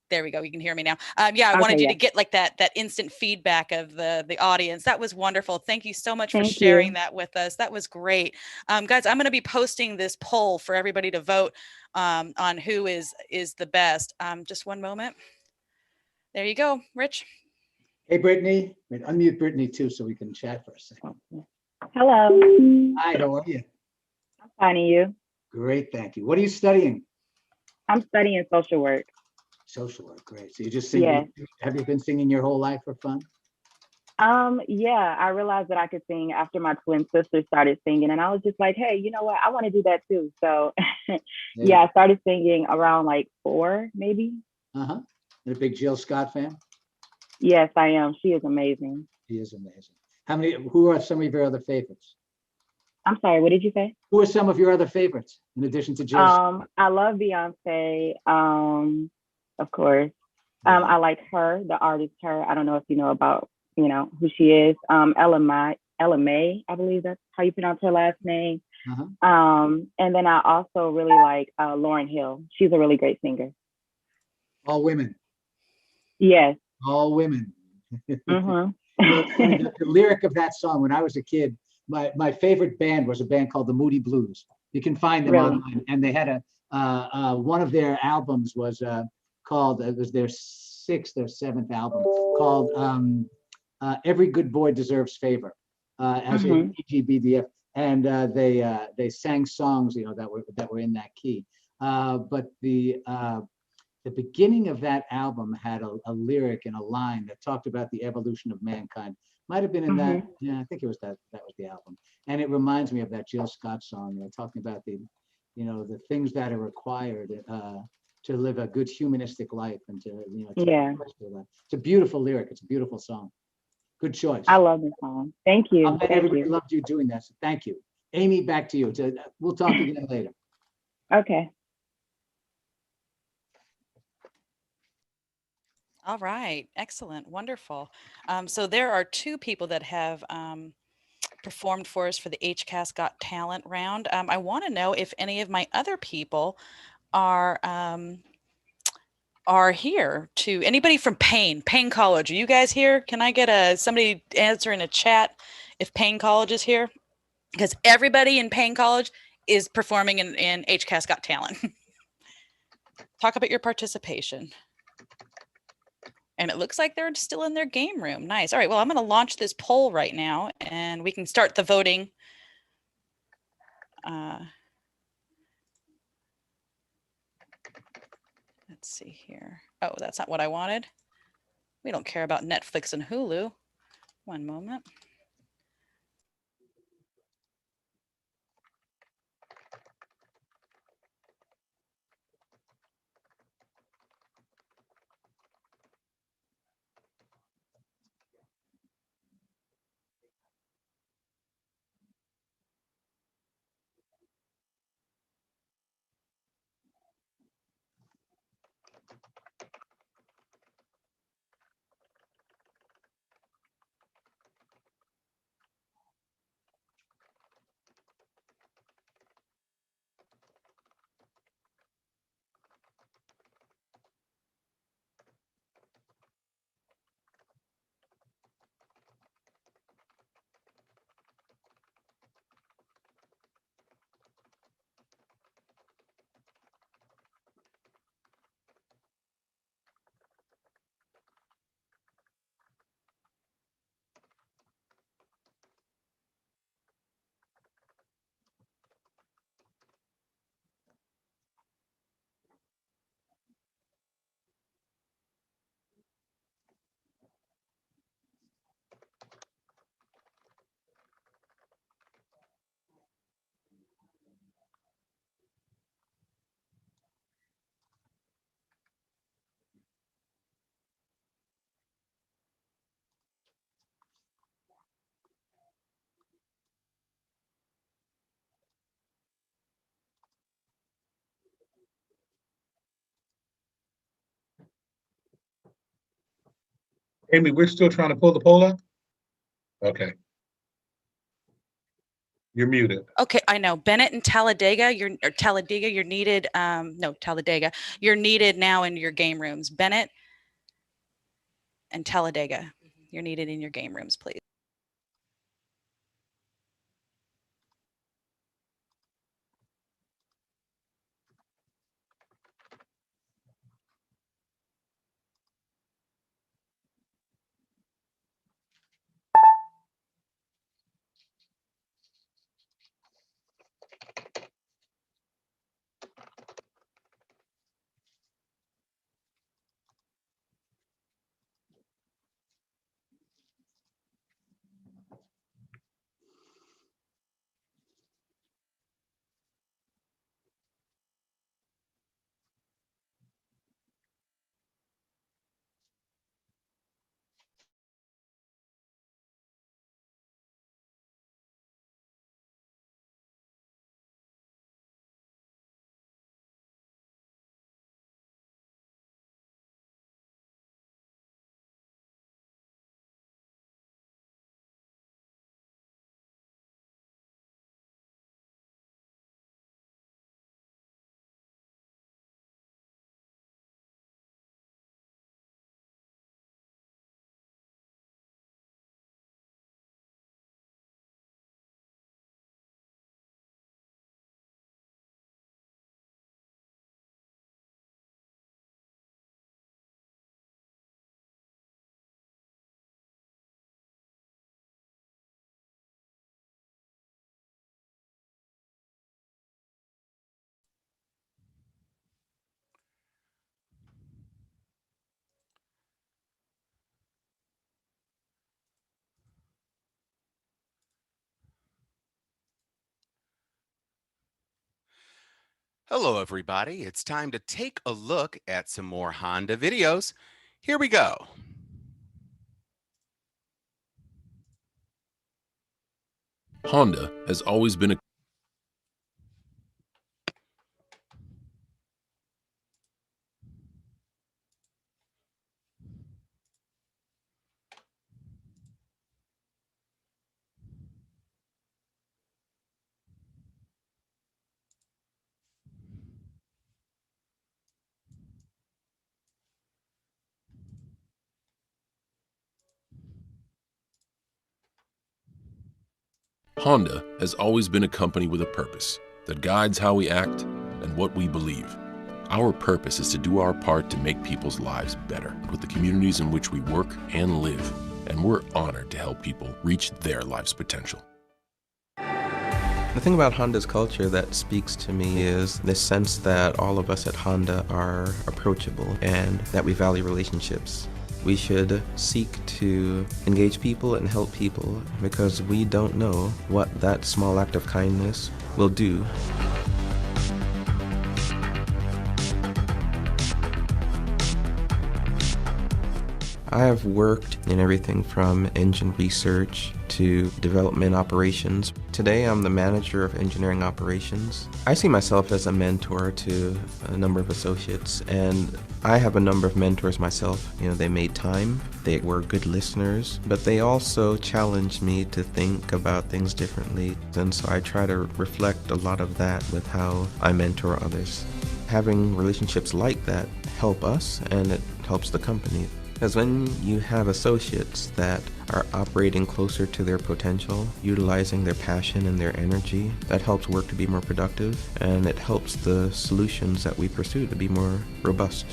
There we go. You can hear me now. Yeah, I wanted you to get like that instant feedback of the audience. That was wonderful. Thank you so much for sharing that with us. That was great. Guys, I'm going to be posting this poll for everybody to vote on who is the best. Just one moment. There you go, Rich. Hey, Brittany. Unmute Brittany too so we can chat for a second. Hello. Hi, how are you? I'm fine, and you? Great, thank you. What are you studying? I'm studying social work. Social work, great. So you just sing. Yeah. Have you been singing your whole life for fun? Yeah, I realized that I could sing after my twin sister started singing, and I was just like, hey, you know what? I want to do that too. So yeah, I started singing around like 4, maybe. Uh-huh. You're a big Jill Scott fan? Yes, I am. She is amazing. She is amazing. Who are some of your other favorites? I'm sorry, what did you say? Who are some of your other favorites in addition to Jill? I love Beyonce, of course. I like her, the artist her. I don't know if you know about, who she is. Ella May, I believe that's how you pronounce her last name. And then I also really like Lauryn Hill. She's a really great singer. All women. Yes. All women. Mm-hmm. The lyric of that song, when I was a kid, my favorite band was a band called the Moody Blues. You can find them online, and they had one of their albums was called, it was their 6th or 7th album, called Every Good Boy Deserves Favor, as in EGBDF, and they sang songs that were in that key. But the beginning of that album had a lyric and a line that talked about the evolution of mankind. Might have been in that. Yeah, I think it was that was the album. And it reminds me of that Jill Scott song, talking about the things that are required to live a good humanistic life and to It's a beautiful lyric. It's a beautiful song. Good choice. I love the song. Thank you. I'm glad everybody loved you doing that. So thank you. Amy, back to you. We'll talk again later. Okay. All right, excellent, wonderful. So there are 2 people that have performed for us for the HCASC Got Talent round. I want to know if any of my other people are here. To anybody from Payne College, are you guys here? Can I get somebody answer in a chat if Payne College is here? Because everybody in Payne College is performing in HCASC Got Talent. Talk about your participation. And it looks like they're still in their game room. Nice. All right, well, I'm going to launch this poll right now, and we can start the voting. Let's see here. Oh, that's not what I wanted. We don't care about Netflix and Hulu. One moment. Amy, we're still trying to pull the poll up? Okay. You're muted. Okay, I know. Bennett and Talladega, you're needed. No, Talladega, you're needed now in your game rooms. Bennett and Talladega, you're needed in your game rooms, please. Hello, everybody. It's time to take a look at some more Honda videos. Here we go. Honda has always been a Honda has always been a company with a purpose that guides how we act and what we believe. Our purpose is to do our part to make people's lives better with the communities in which we work and live, and we're honored to help people reach their life's potential. The thing about Honda's culture that speaks to me is this sense that all of us at Honda are approachable and that we value relationships. We should seek to engage people and help people because we don't know what that small act of kindness will do. I have worked in everything from engine research to development operations. Today I'm the manager of engineering operations. I see myself as a mentor to a number of associates, and I have a number of mentors myself. You know, they made time, they were good listeners, but they also challenged me to think about things differently, and so I try to reflect a lot of that with how I mentor others. Having relationships like that help us, and it helps the company. Because when you have associates that are operating closer to their potential, utilizing their passion and their energy, that helps work to be more productive, and it helps the solutions that we pursue to be more robust.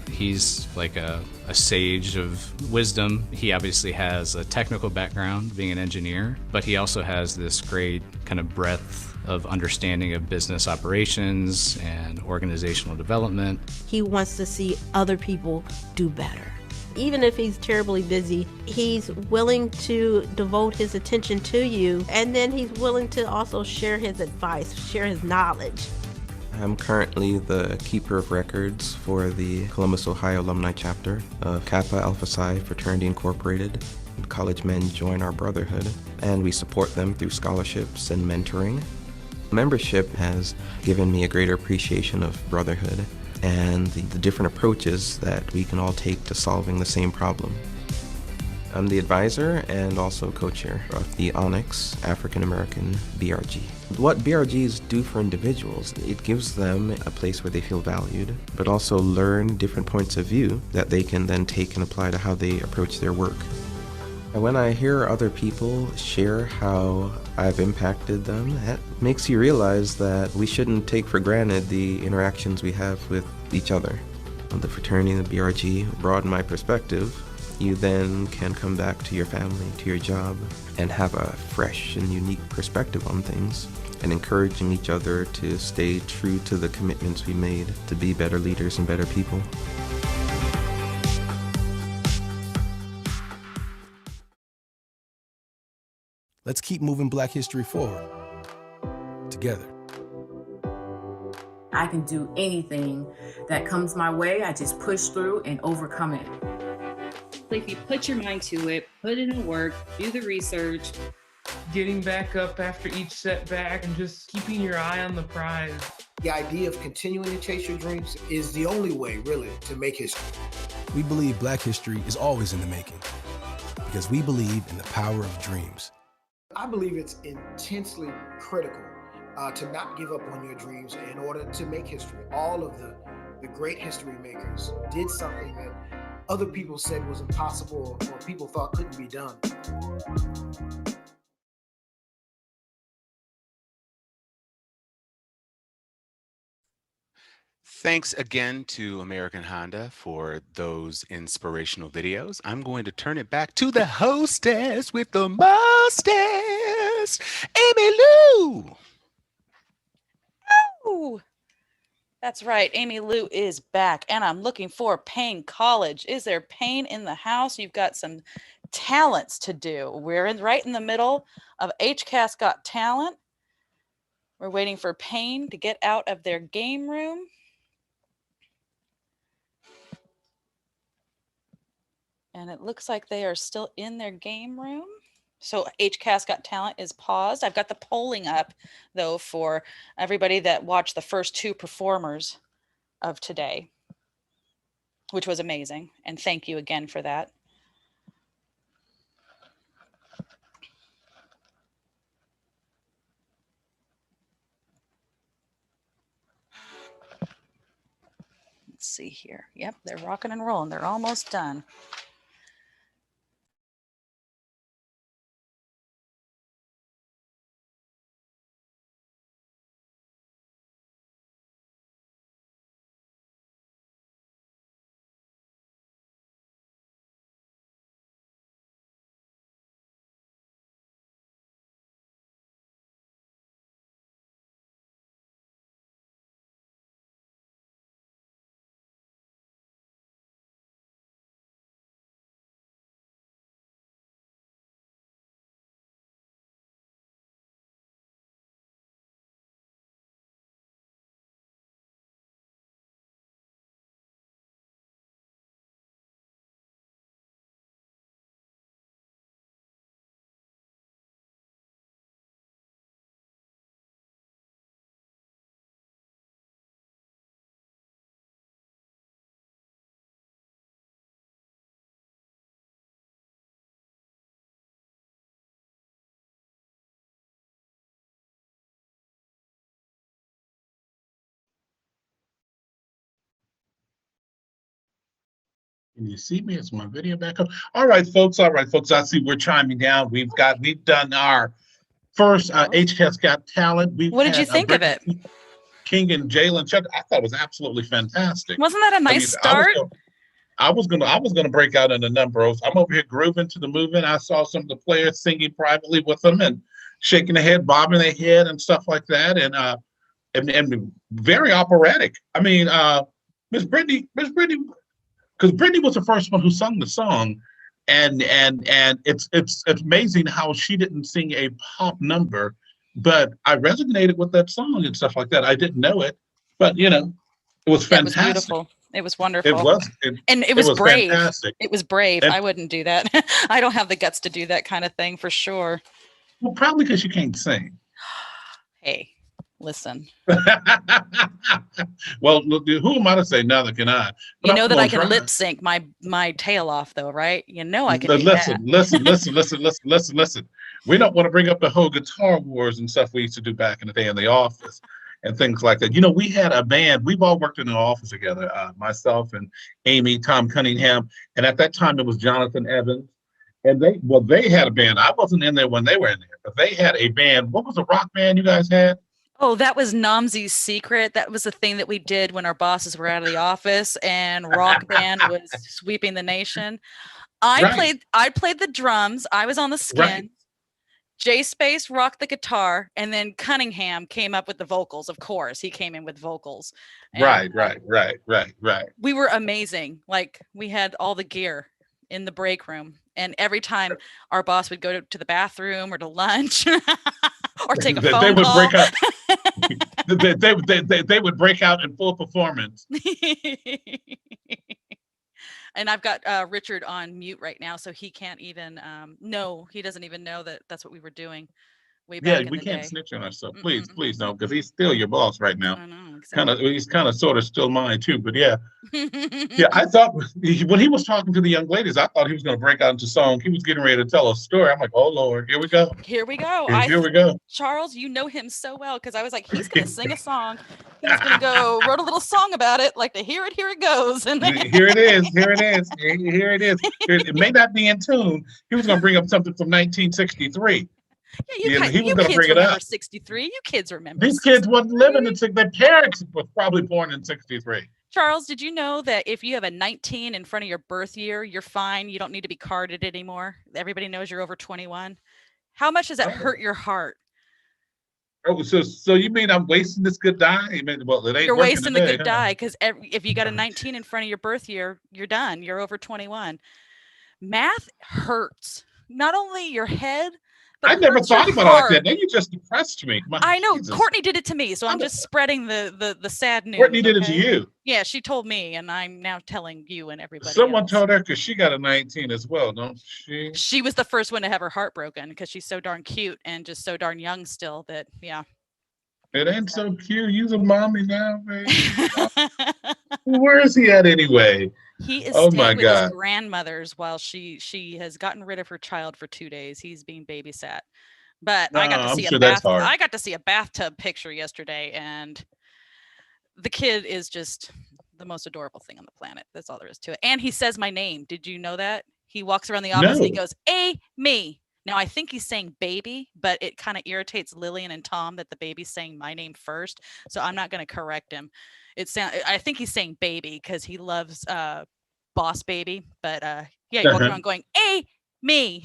He's like a sage of wisdom. He obviously has a technical background, being an engineer, but he also has this great kind of breadth of understanding of business operations and organizational development. He wants to see other people do better. Even if he's terribly busy, he's willing to devote his attention to you, and then he's willing to also share his advice, share his knowledge. I'm currently the keeper of records for the Columbus, Ohio alumni chapter of Kappa Alpha Psi Fraternity Incorporated. College men join our brotherhood, and we support them through scholarships and mentoring. Membership has given me a greater appreciation of brotherhood and the different approaches that we can all take to solving the same problem. I'm the advisor and also co-chair of the Onyx African American BRG. What BRGs do for individuals, it gives them a place where they feel valued, but also learn different points of view that they can then take and apply to how they approach their work. And when I hear other people share how I've impacted them, that makes you realize that we shouldn't take for granted the interactions we have with each other. The fraternity and the BRG broaden my perspective. You then can come back to your family, to your job, and have a fresh and unique perspective on things, and encouraging each other to stay true to the commitments we made to be better leaders and better people. Let's keep moving Black history forward, together. I can do anything that comes my way. I just push through and overcome it. If you put your mind to it, put in the work, do the research. Getting back up after each setback and just keeping your eye on the prize. The idea of continuing to chase your dreams is the only way, really, to make history. We believe Black history is always in the making because we believe in the power of dreams. I believe it's intensely critical to not give up on your dreams in order to make history. All of the great history makers did something that other people said was impossible or people thought couldn't be done. Thanks again to American Honda for those inspirational videos. I'm going to turn it back to the hostess with the mostest, Amy Lou. Ooh, that's right. Amy Lou is back, and I'm looking for Payne College. Is there Payne in the house? You've got some talents to do. We're right in the middle of HCASC Got Talent. We're waiting for Payne to get out of their game room. And it looks like they are still in their game room. So HCASC Got Talent is paused. I've got the polling up, though, for everybody that watched the first 2 performers of today, which was amazing. And thank you again for that. Let's see here. Yep, they're rocking and rolling. They're almost done. Can you see me? Is my video back up? All right, folks. All right, folks. I see we're chiming down. We've done our first HCAS Got Talent. What did you think of it? King and Jalen Chuck. I thought it was absolutely fantastic. Wasn't that a nice start? I was gonna break out in a number of. I'm over here grooving to the movement. I saw some of the players singing privately with them and shaking their head, bobbing their head, and stuff like that, and very operatic. I mean, Miss Brittany, because Brittany was the first one who sung the song, and it's amazing how she didn't sing a pop number, but I resonated with that song and stuff like that. I didn't know it, but it was fantastic. It was beautiful. It was wonderful. It was, and it was brave. Fantastic. It was brave. And I wouldn't do that. I don't have the guts to do that kind of thing for sure. Well, probably because you can't sing. Hey, listen. Well, look, who am I to say neither can I? But you know that I can lip sync my tail off, though, right? You know I can. Listen. We don't want to bring up the whole guitar wars and stuff we used to do back in the day in the office and things like that. We had a band. We've all worked in the office together. Myself and Amy, Tom Cunningham, and at that time it was Jonathan Evans. And they had a band. I wasn't in there when they were in there, but they had a band. What was the rock band you guys had? Oh, that was Namzi's Secret. That was the thing that we did when our bosses were out of the office and rock band was sweeping the nation. I played the drums. I was on the skin. Right. J Space rocked the guitar, and then Cunningham came up with the vocals. Of course, he came in with vocals. And right. We were amazing. Like, we had all the gear in the break room, and every time our boss would go to the bathroom or to lunch or take a phone call, break out. they would break out in full performance. And I've got Richard on mute right now, so he can't even he doesn't even know that that's what we were doing way back in the day. We can't snitch on ourselves. Please don't, because he's still your boss right now. I know, exactly. He's kind of sort of still mine too, but yeah. I thought when he was talking to the young ladies, I thought he was going to break out into song. He was getting ready to tell a story. I'm like, oh Lord, here we go. Here we go. Here we go. Charles, you know him so well, because I was like, he's going to sing a song. He's going to go wrote a little song about it, like to hear it goes. And here it is. It may not be in tune. He was going to bring up something from 1963. Yeah, you kids remember 63. You kids remember. These kids wasn't living in 63. Their parents were probably born in 63. Charles, did you know that if you have a 19 in front of your birth year, you're fine? You don't need to be carded anymore. Everybody knows you're over 21. How much does that hurt your heart? Oh, so you mean I'm wasting this good die? It ain't you're wasting the good die, because if you got a 19 in front of your birth year, you're done. You're over 21. Math hurts. Not only your head, But I it never hurts your thought about it like that. heart. Now you just depressed me. My I know Jesus. Courtney did it to me, so I'm just spreading the sad news. Courtney did it to okay? you. Yeah, she told me, and I'm now telling you and everybody Someone else. told her because she got a 19 as well, don't she? She was the first one to have her heart broken because she's so darn cute and just so darn young still that, yeah. It ain't so cute. You's a mommy now, baby. Where is he at anyway? He is Oh my staying with his God. grandmother's while she has gotten rid of her child for 2 days. He's being babysat. But No, I got to I'm see sure that's hard. I got to see a bathtub picture yesterday, and the kid is just the most adorable thing on the planet. That's all there is to it. And he says my name. Did you know that? He walks around the office and he No. goes, me. Now I think he's saying baby, but it kind of irritates Lillian and Tom that the baby's saying my name first. So I'm not going to correct him. I think he's saying baby because he loves Boss Baby. But yeah, he walks around going, me.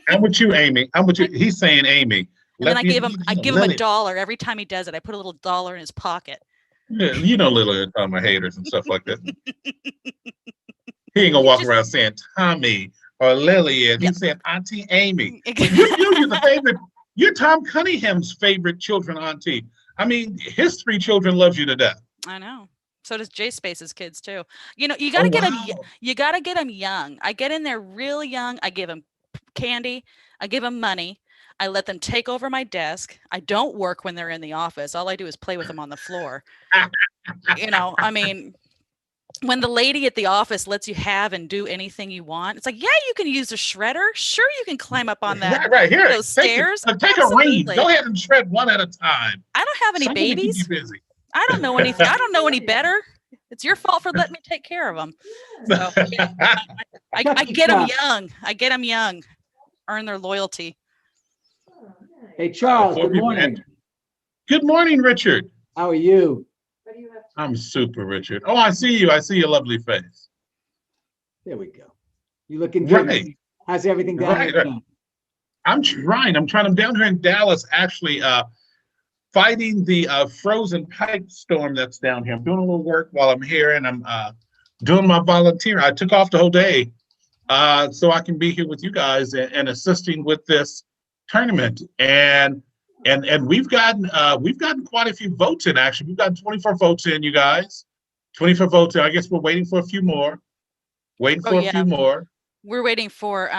I'm with you, Amy. I'm with you. He's saying Amy. And then I give him $1 every time he does it. I put a little dollar in his pocket. Yeah, you know, Lily and Tom are haters and stuff like that. He ain't gonna walk around saying Tommy or Lillian. He's saying Auntie Amy. You're the favorite. You're Tom Cunningham's favorite children auntie. I mean, his 3 children loves you to death. I know. So does J Space's kids too. You know, you gotta get them. You gotta get them young. I get in there really young. I give them candy. I give them money. I let them take over my desk. I don't work when they're in the office. All I do is play with them on the floor. You know, I mean, when the lady at the office lets you have and do anything you want, it's like, yeah, you can use a shredder. Sure, you can climb up on that right here. those stairs. Take a read. Go ahead and shred one at a time. I don't have any Something to keep babies. you busy. I don't know anything. I don't know any better. It's your fault for letting me take care of them. So, yeah, I get them young. I get them young. Earn their loyalty. Hey, Charles, good morning. Good morning, Richard. How are you? I'm super, Richard. Oh, I see you. I see your lovely face. There we go. You looking good. Right. How's everything down Right. I'm trying. I'm down here in Dallas, actually, fighting the frozen pipe storm that's down here. I'm doing a little work while I'm here, and I'm doing my volunteer. I took off the whole day so I can be here with you guys and assisting with this tournament. And we've gotten quite a few votes in. Actually, we've gotten 24 votes in, you guys. 24 votes in. I guess we're waiting for a few more. A few more. We're waiting for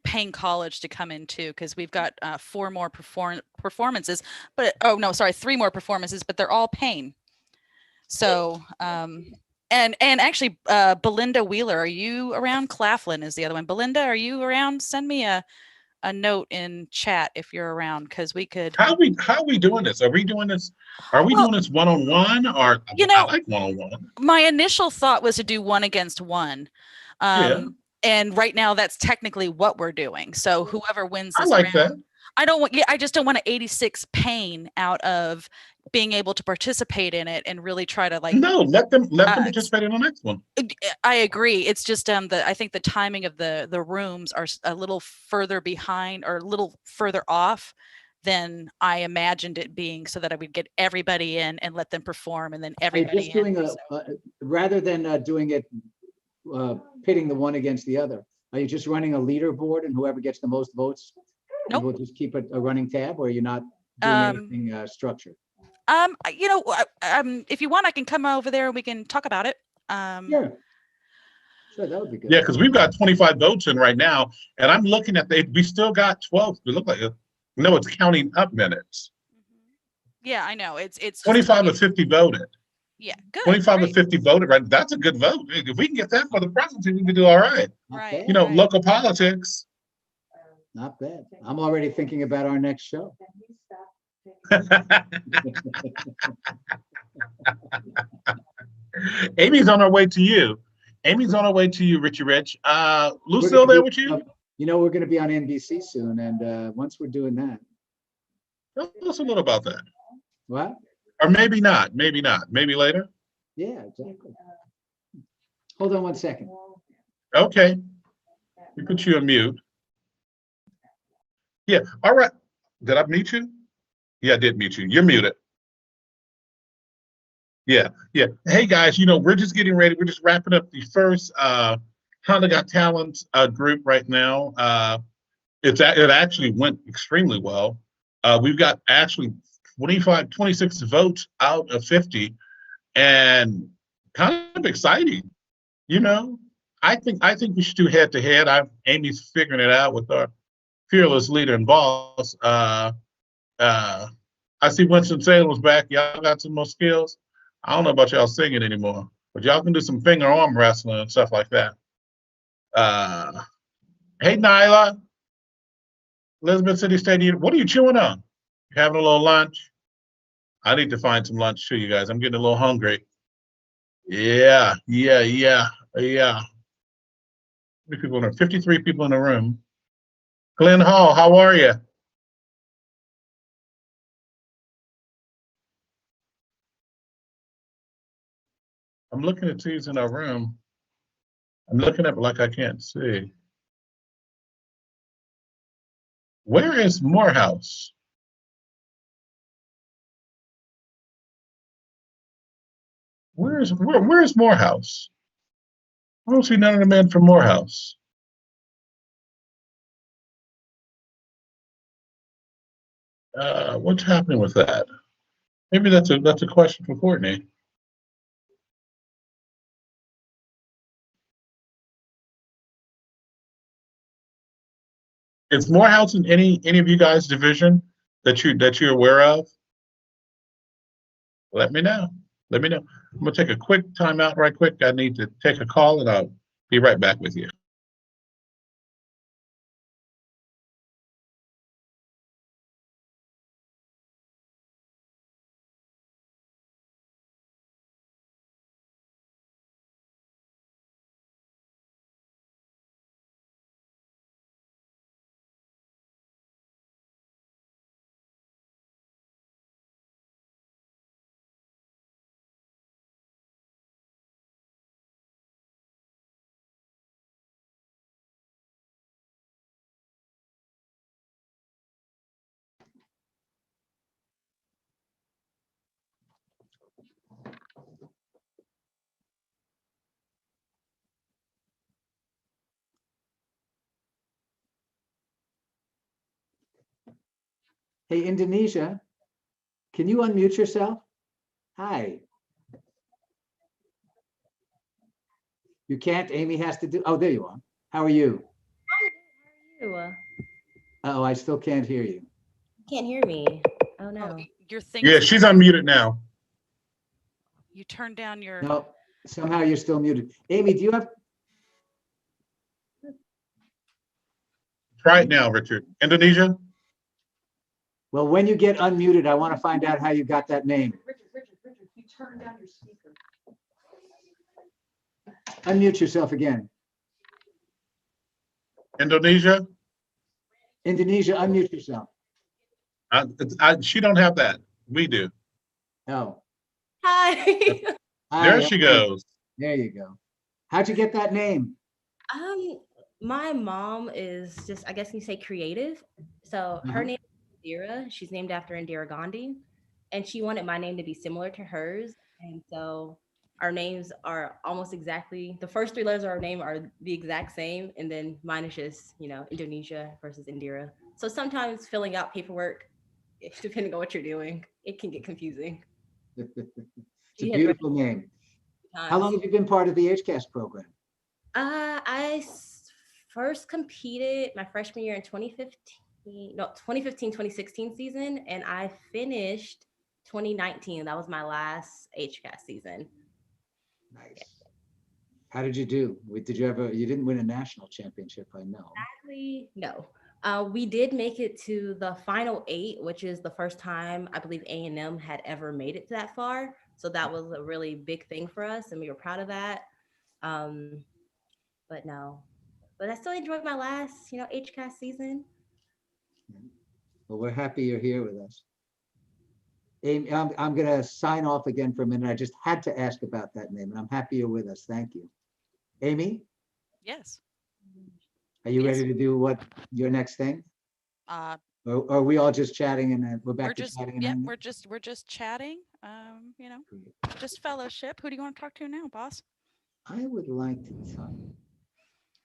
Payne College to come in too, because we've got 4 more performances. But 3 more performances, but they're all Payne. So and actually, Belinda Wheeler, are you around? Claflin is the other one. Belinda, are you around? Send me a note in chat if you're around, because we could. How are we doing this? Are we doing this? Are we doing this one-on-one, or I like one-on-one? My initial thought was to do 1 against 1. Yeah. And right now that's technically what we're doing. So whoever wins this I like round, I just don't want to 86 Payne out of being able to participate in it and really try to let them participate in the next one. I agree. It's just I think the timing of the rooms are a little further behind or a little further off than I imagined it being, so that I would get everybody in and let them perform, and then everybody just doing rather than doing it pitting the one against the other. Are you just running a leaderboard, and whoever gets the most votes, we'll just keep a running tab, or you're not doing anything structured? If you want, I can come over there and we can talk about it. Yeah. Sure, that would be good. Yeah, because we've got 25 votes in right now, and I'm looking at we still got 12. We look like it's counting up minutes. Yeah, I know. It's 25 or 50 voted. Yeah, good. 25 or 50 voted, right? That's a good vote. If we can get that for the presidency, we can do all right. Right. Local politics. Not bad. I'm already thinking about our next show. Amy's on her way to you. Richie Rich. Lucille there with you? We're going to be on NBC soon, and once we're doing that. Tell us a little about that. What? Or maybe not. Maybe later. Yeah, exactly. Hold on one second. Okay. We put you on mute. Yeah. All right. Did I mute you? Yeah, I did mute you. You're muted. Yeah. Hey guys, we're just getting ready. We're just wrapping up the first Honda Got Talent group right now. It actually went extremely well. We've got actually 26 votes out of 50, and kind of exciting. You know, I think we should do head to head. Amy's figuring it out with our fearless leader and boss. Uh, I see Winston Salem's back. Y'all got some more skills. I don't know about y'all singing anymore, but y'all can do some finger arm wrestling and stuff like that. Uh, hey, Nyla, Elizabeth City Stadium. What are you chewing on? You having a little lunch? I need to find some lunch too, you guys. I'm getting a little hungry. Yeah, yeah, yeah, yeah. How many people in there? 53 people in the room. Glenn Hall, how are you? I'm looking at who's in our room. I'm looking at it like I can't see. Where is Morehouse? Where's Morehouse? I don't see none of the men from Morehouse. What's happening with that? Maybe that's a question for Courtney. Is Morehouse in any of you guys' division that you're aware of? Let me know. Let me know. I'm gonna take a quick timeout right quick. I need to take a call and I'll be right back with you. Hey, Indonesia, can you unmute yourself? Hi. You can't? Amy has to do, oh, there you are. How are you? Oh, I still can't hear you. Can't hear me. Oh no. Your thing. Yeah, she's unmuted now. You turn down your. No, somehow you're still muted. Amy, do you have? Try it now, Richard. Indonesia? Well, when you get unmuted, I want to find out how you got that name. Richard, you turn down your speaker. Unmute yourself again. Indonesia? Indonesia, unmute yourself. She don't have that. We do. Oh. Hi. There she goes. There you go. How'd you get that name? My mom is just, I guess you say, creative. So her name is Indira. She's named after Indira Gandhi, and she wanted my name to be similar to hers. And so our names are almost exactly, the first three letters of our name are the exact same, and then mine is just, Indonesia versus Indira. So sometimes filling out paperwork, depending on what you're doing, it can get confusing. It's a beautiful name. How long have you been part of the HCASC program? I first competed my freshman year in 2015-2016 season, and I finished 2019. That was my last HCASC season. Nice. How did you do? Did you ever? You didn't win a national championship, I know. Sadly, no. We did make it to the final 8, which is the first time I believe A&M had ever made it that far. So that was a really big thing for us, and we were proud of that. But no, but I still enjoyed my last, HCASC season. Well, we're happy you're here with us. Amy, I'm going to sign off again for a minute. I just had to ask about that name, and I'm happy you're with us. Thank you. Amy? Yes. Are you ready to do what your next thing? Or are we all just chatting and we're back to chatting? Yeah, we're just chatting. Just fellowship. Who do you want to talk to now, boss? I would like to talk.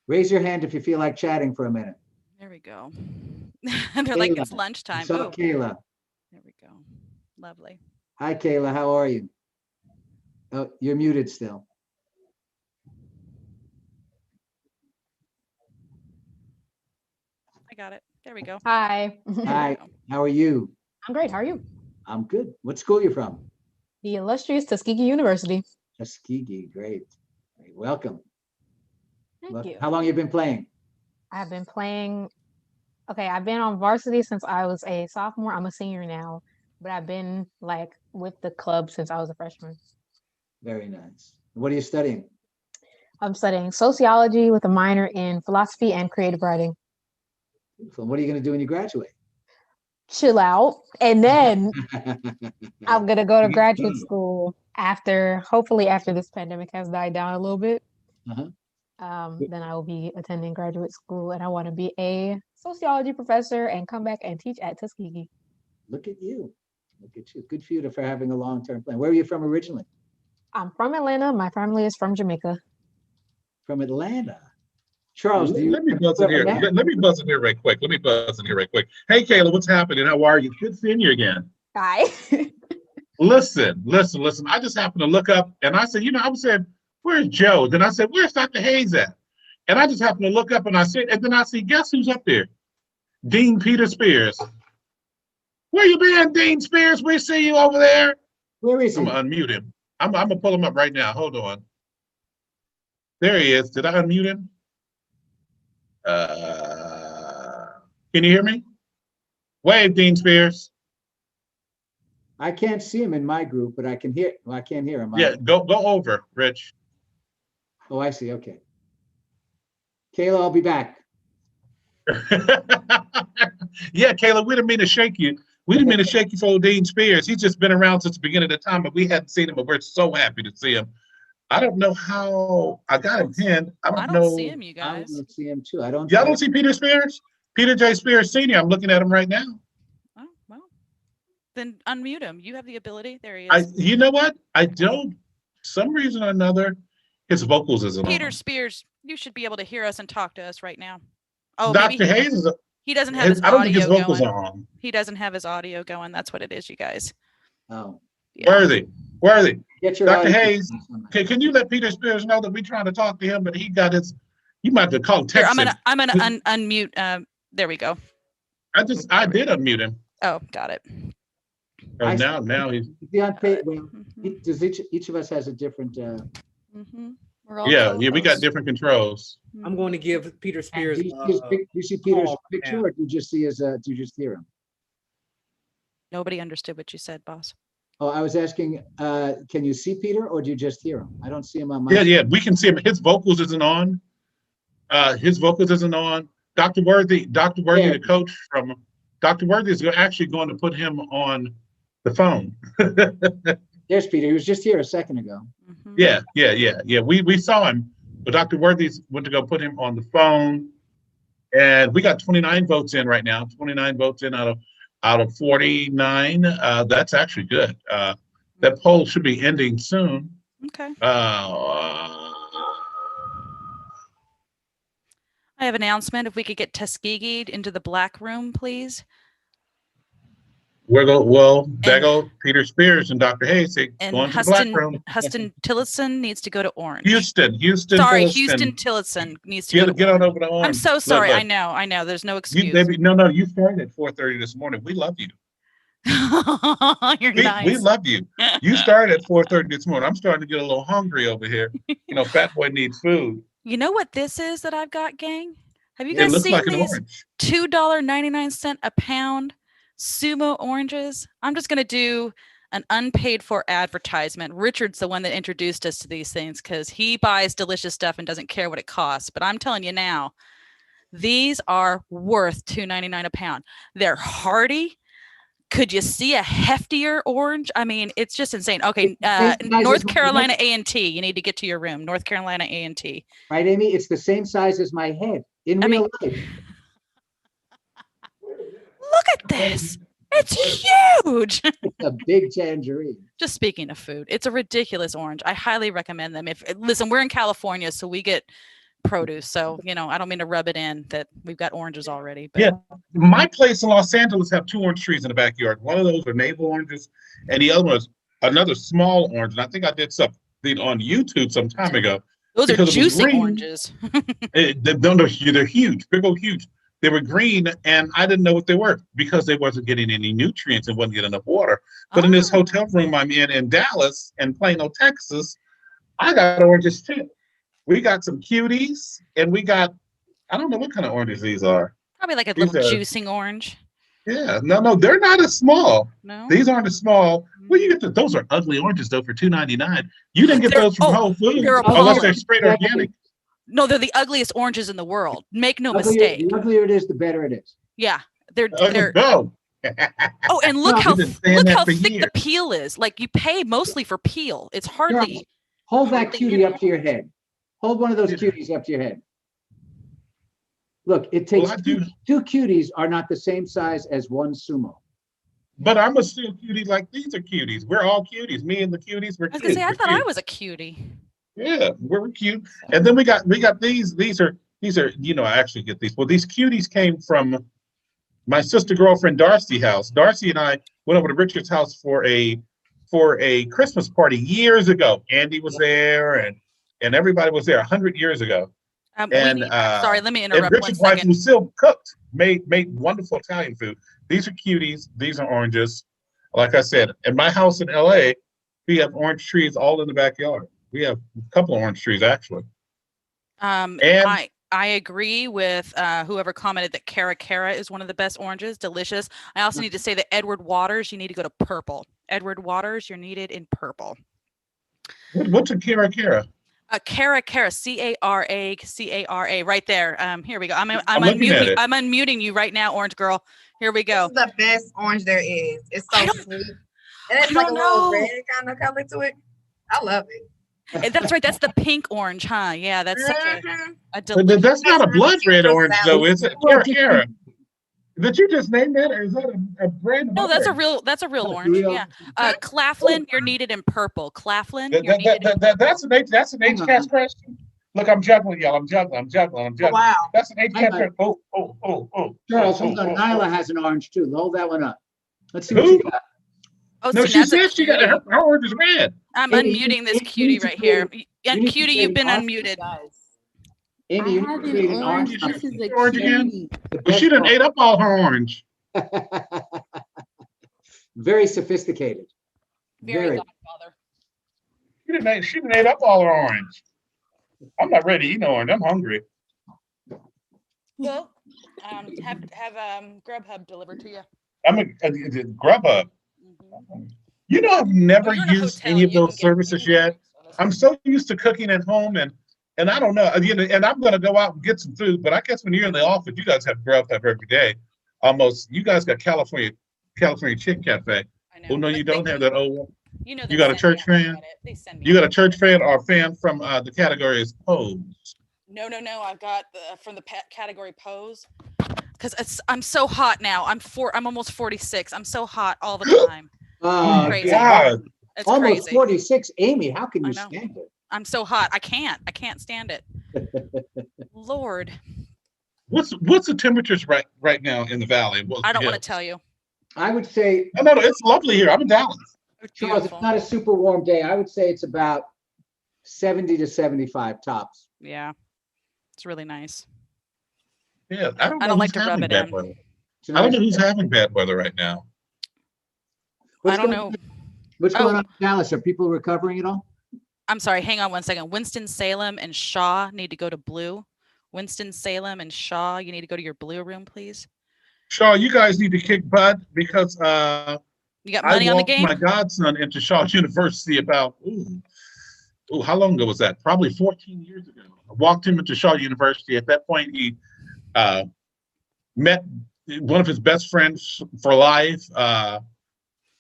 Raise your hand if you feel like chatting for a minute. There we go. They're like, it's Kayla. lunchtime. What's up, Oh, Kayla? there we go. Lovely. Hi, Kayla. How are you? Oh, you're muted still. I got it. There we go. Hi. Hi. How are you? I'm great. How are you? I'm good. What school you from? The illustrious Tuskegee University. Tuskegee. Great. Great. Welcome. Thank you. How long you been playing? I've been playing. Okay, I've been on varsity since I was a sophomore. I'm a senior now, but I've been like with the club since I was a freshman. Very nice. What are you studying? I'm studying sociology with a minor in philosophy and creative writing. Beautiful. What are you going to do when you graduate? Chill out. And then I'm going to go to graduate school hopefully after this pandemic has died down a little bit. Then I will be attending graduate school, and I want to be a sociology professor and come back and teach at Tuskegee. Look at you. Look at you. Good for you for having a long-term plan. Where are you from originally? I'm from Atlanta. My family is from Jamaica. From Atlanta. Charles, let me buzz in here. Let me buzz in here right quick. Hey, Kayla, what's happening? How are you? Good seeing you again. Hi. Listen. I just happened to look up and I said, I said, where's Joe? Then I said, where's Dr. Hayes at? And I just happened to look up and then I see, guess who's up there? Dean Peter Spears. Where you been, Dean Spears? We see you over there. Where is he? I'm gonna unmute him. I'm gonna pull him up right now. Hold on. There he is. Did I unmute him? Can you hear me? Wave, Dean Spears. I can't see him in my group, but I can hear. Well, I can't hear him. Yeah, go over, Rich. Oh, I see. Okay. Kayla, I'll be back. Yeah, Kayla, we didn't mean to shake you. We didn't mean to shake you for Dean Spears. He's just been around since the beginning of the time, but we hadn't seen him, but we're so happy to see him. I don't know how I got him pinned. I don't know. See him, you guys. I don't see him too. Y'all don't see Peter Spears? Peter J. Spears Sr. I'm looking at him right now. Oh, well. Then unmute him. You have the ability. There he is. You know what? I don't. Some reason or another, his vocals isn't on. Peter Spears, you should be able to hear us and talk to us right now. Oh, Dr. Hayes is. He doesn't have his audio I don't think his vocals going. are on. He doesn't have his audio going. That's what it is, you guys. Oh. Yeah. Where is he? Get your Dr. Hayes, can you let Peter Spears know that we're trying to talk to him, but he got his, you might have to call text him. I'm gonna unmute. There we go. I did unmute him. Oh, got it. Oh, now he's. Does each of us has a different. Yeah, we got different controls. I'm going to give Peter Spears. Do you see Peter's picture, or do you just see his? Do you just hear him? Nobody understood what you said, boss. Oh, I was asking, can you see Peter, or do you just hear him? I don't see him on my. Yeah, we can see him. His vocals isn't on. Dr. Worthy, the coach from Dr. Worthy is actually going to put him on the phone. There's Peter. He was just here a second ago. Yeah. We saw him, but Dr. Worthy went to go put him on the phone, and we got 29 votes in right now. 29 votes in out of 49. That's actually good. That poll should be ending soon. Okay. I have an announcement. If we could get Tuskegee into the black room, please. There go Peter Spears and Dr. Hayes going to the black room. Huston Tillotson needs to go to orange. Houston. Sorry, Tillotson. Houston Tillotson needs to get on over to orange. I'm so sorry. Look. I know. There's no excuse. No. You started at 4:30 this morning. We love you. Nice. We love you. You started at 4:30 this morning. I'm starting to get a little hungry over here. Fat boy needs food. You know what this is that I've got, gang? Have you guys seen these $2.99 a pound Sumo oranges? I'm just going to do an unpaid for advertisement. Richard's the one that introduced us to these things because he buys delicious stuff and doesn't care what it costs. But I'm telling you now, these are worth $2.99 a pound. They're hearty. Could you see a heftier orange? I mean, it's just insane. Okay, North Carolina A&T. You need to get to your room. North Carolina A&T. Right, Amy? It's the same size as my head in real life. Look at this. It's huge. It's a big tangerine. Just speaking of food, it's a ridiculous orange. I highly recommend them. Listen, we're in California, so we get produce. So, you know, I don't mean to rub it in that we've got oranges already. But Yeah, my place in Los Angeles have 2 orange trees in the backyard. One of those are navel oranges, and the other one is another small orange. And I think I did something on YouTube some time ago. Those are because it was juicing green. oranges. They're huge, big old huge. They were green, and I didn't know what they were because they wasn't getting any nutrients and wasn't getting enough water. But in this hotel room I'm in Dallas and Plano, Texas, I got oranges too. We got some cuties, and we got, I don't know what kind of oranges these are. Probably like a These little are- juicing orange. Yeah, no, they're not as small. No? These aren't as small. Well, you get those are ugly oranges though for $2.99. You didn't get those from Whole Foods they're unless they're appalling. straight organic. No, they're the ugliest oranges in the world. Make no The mistake. uglier it is, the better it is. Yeah, they're. No. Oh, and look No, how we've been saying that for thick the years. peel is. Like you pay mostly for peel. It's hardly. Hold that cutie up to your head. Hold one of those cuties up to your head. Look, it takes two cuties are not the same size as one sumo. But I'm a still cutie like these are cuties. We're all cuties. Me and the cuties, we're I was gonna say, I We're thought cute. I was a cutie. Yeah, we're cute. And then we got these. These are I actually get these. Well, these cuties came from my sister girlfriend Darcy house. Darcy and I went over to Richard's house for a Christmas party years ago. Andy was there and everybody was there 100 years ago. Sorry, let me and interrupt 1 Richard's wife, second. who still cooked, made wonderful Italian food. These are cuties. These are oranges. Like I said, in my house in LA, we have orange trees all in the backyard. We have a couple of orange trees actually. I agree with whoever commented that Cara Cara is one of the best oranges. Delicious. I also need to say that Edward Waters, you need to go to purple. Edward Waters, you're needed in purple. What's a Cara Cara? Cara Cara, C-A-R-A, right there. Here we go. I'm looking at it. unmuting you right now, Orange Girl. Here we go. This is the best orange there is. It's so sweet. And it's like a little red kind of color to it. I love it. That's right. That's the pink orange, huh? Yeah, that's such a But delicious. that's not a blood red orange though, is it? Cara Cara. Did you just name that, or is that a brand? No, that's a real orange. Yeah. Claflin, you're needed in purple. Claflin, you're needed in That's an HCASC question. Look, I'm juggling, y'all. I'm juggling. Wow. That's an HCASC question. Oh. Charles, hold on. Nyla has an orange too. Hold that one up. Let's see what you got. Oh, No, see, she that's a said she got her orange is red. I'm Amy, unmuting this you cutie need to right here. create- And you need to cutie, create you've been an unmuted. Amy, you need to create an orange. This is a Orange again? cutie. But she done ate up all her orange. Very sophisticated. Very Godfather. She done ate up all her orange. I'm not ready to eat no orange. I'm hungry. Well, have Grubhub delivered to you. I'm a Grubhub. You know, I've never used any of those services yet. I'm so used to cooking at home, and I don't know. And I'm gonna go out and get some food. But I guess when you're in the office, you guys have Grubhub every day. Almost. You guys got California Chick Cafe. Oh no, you don't have that old one. You know, You got a church fan. You got a church fan or a fan from the category is Pose. No. I've got from the category pose. Because I'm so hot now. I'm almost 46. I'm so hot all the time. Oh, Crazy. God. It's almost crazy. 46. Amy, how can I you know. stand it? I'm so hot. I can't stand it. Lord. What's the temperatures right now in the valley? I don't want to tell you. I would say, No, it's lovely here. I'm in Dallas. Charles, it's not a super warm day. I would say it's about 70 to 75 tops. Yeah. It's really nice. Yeah, I don't I know don't like who's to rub having it bad in. weather. I don't know who's having bad weather right now. I don't know. What's going on in Dallas? Are people recovering at all? I'm sorry. Hang on 1 second. Winston-Salem and Shaw need to go to blue. Winston-Salem and Shaw, you need to go to your blue room, please. Shaw, you guys need to kick butt because You got money I on the walked game? my godson into Shaw University about how long ago was that? Probably 14 years ago. I walked him into Shaw University. At that point, he met one of his best friends for life,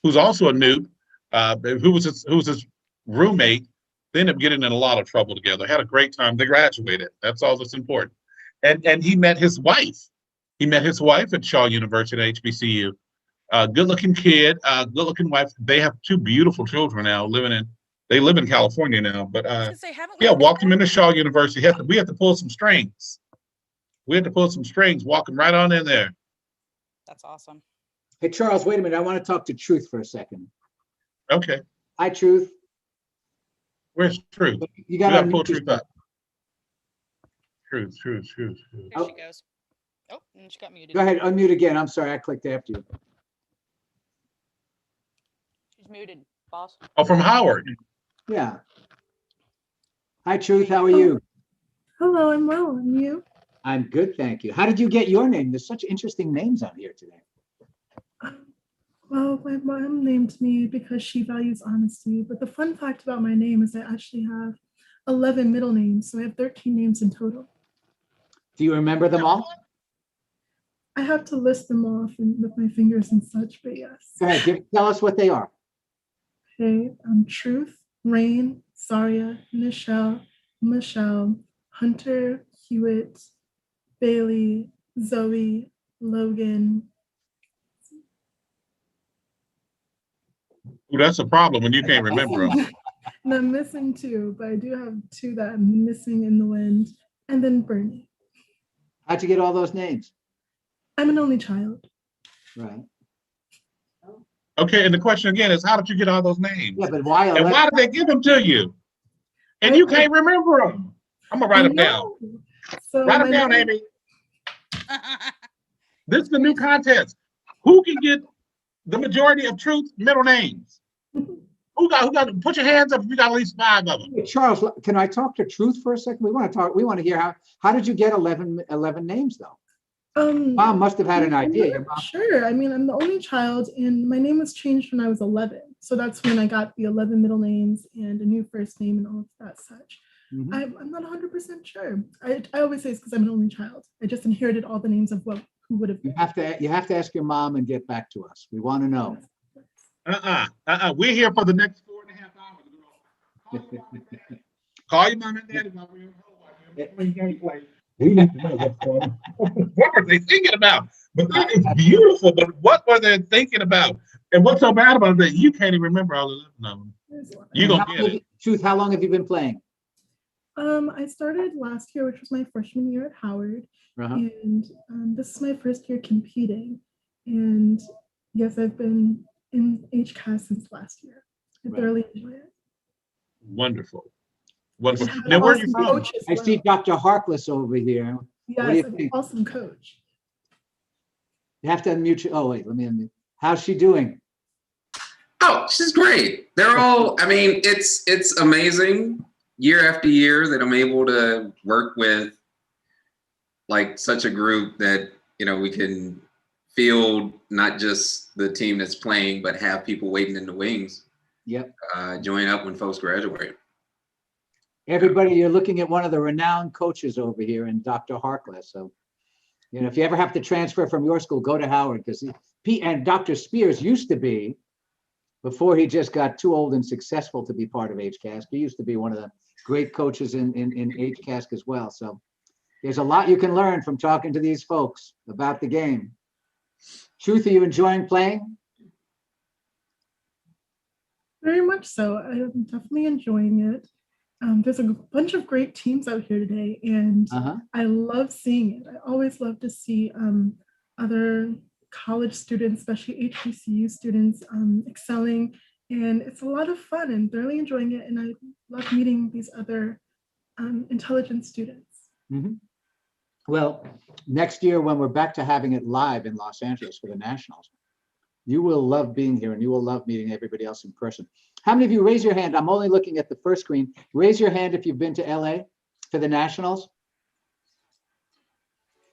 who's also a noob, who was his roommate. They ended up getting in a lot of trouble together. Had a great time. They graduated. That's all that's important. And he met his wife. He met his wife at Shaw University at HBCU. Good-looking kid, good-looking wife. They have two beautiful children now living They live in California now, but say, haven't yeah, walked him into Shaw University. We had to pull some strings. We had to pull some strings, walk him right on in there. That's awesome. Hey, Charles, wait a minute. I want to talk to Truth for a second. Okay. Hi, Truth. Where's Truth? You got to pull Truth up. Truth. Here she goes. Oh, and she got muted. Go ahead, unmute again. I'm sorry, I clicked after you. She's muted, boss. Oh, from Howard. Yeah. Hi, Truth. How are you? Hello, I'm well. And you? I'm good, thank you. How did you get your name? There's such interesting names on here today. Well, my mom named me because she values honesty. But the fun fact about my name is I actually have 11 middle names, so I have 13 names in total. Do you remember them all? I have to list them off with my fingers and such, but yes. Go ahead, tell us what they are. Okay, Truth, Rain, Saria, Nichelle, Michelle, Hunter, Hewitt, Bailey, Zoe, Logan. Ooh, that's a problem when you can't remember them. And I'm missing 2, but I do have 2 that I'm missing in the wind. And then Bernie. How'd you get all those names? I'm an only child. Right. Okay, and the question again is, how did you get all those names? Yeah, but why? And why did they give them to you? And you can't remember them. I'm gonna write them down. So write them down, Amy. This is the new contest. Who can get the majority of Truth's middle names? Who got? Put your hands up if you got at least 5 of them. Hey, Charles, can I talk to Truth for a second? We want to hear how did you get 11 names though? Mom must have had an idea. Sure. I mean, I'm the only child, and my name was changed when I was 11. So that's when I got the 11 middle names and a new first name and all of that such. Mm-hmm. I'm not 100% sure. I always say it's because I'm an only child. I just inherited all the names of who would have been. You have to ask your mom and get back to us. We want to know. We're here for the next 4.5 hours. Call your mom and daddy while we're we need to know what's going on. What were they thinking about? But that is beautiful. But what were they thinking about? And what's so bad about it that you can't even remember all of them? You're gonna get it. Truth, how long have you been playing? I started last year, which was my freshman year at Howard. And this is my first year competing. And yes, I've been in HCASC since last year. I thoroughly enjoy it. Wonderful. Wonderful. Now, where are you from? I see Dr. Harkless over here. Yes, an awesome coach. You have to unmute. Oh, wait, let me unmute. How's she doing? Oh, she's great. They're all, I mean, it's amazing year after year that I'm able to work with like such a group that, you know, we can field not just the team that's playing, but have people waiting in the wings. Yep. Join up when folks graduate. Everybody, you're looking at one of the renowned coaches over here in Dr. Harkless. So, you know, if you ever have to transfer from your school, go to Howard, because and Dr. Spears used to be, before he just got too old and successful to be part of HCASC, he used to be one of the great coaches in HCASC as well. So there's a lot you can learn from talking to these folks about the game. Truth, are you enjoying playing? Very much so. I'm definitely enjoying it. There's a bunch of great teams out here today, and I love seeing it. I always love to see other college students, especially HBCU students, excelling, and it's a lot of fun and thoroughly enjoying it. And I love meeting these other intelligent students. Mm-hmm. Well, next year when we're back to having it live in Los Angeles for the Nationals, you will love being here and you will love meeting everybody else in person. How many of you, raise your hand? I'm only looking at the first screen. Raise your hand if you've been to LA for the Nationals.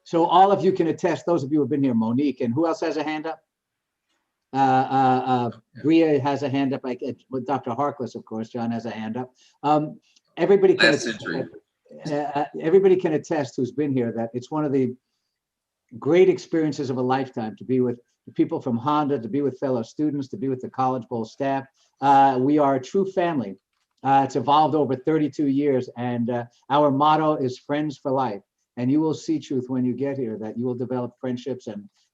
So all of you can attest, those of you who have been here, Monique, and who else has a hand up? Bria has a hand up, with Dr. Harkless, of course. John has a hand up. Everybody can attest who's been here that it's one of the great experiences of a lifetime to be with the people from Honda, to be with fellow students, to be with the College Bowl staff. We are a true family. It's evolved over 32 years, and our motto is friends for life. And you will see, Truth, when you get here, that you will develop friendships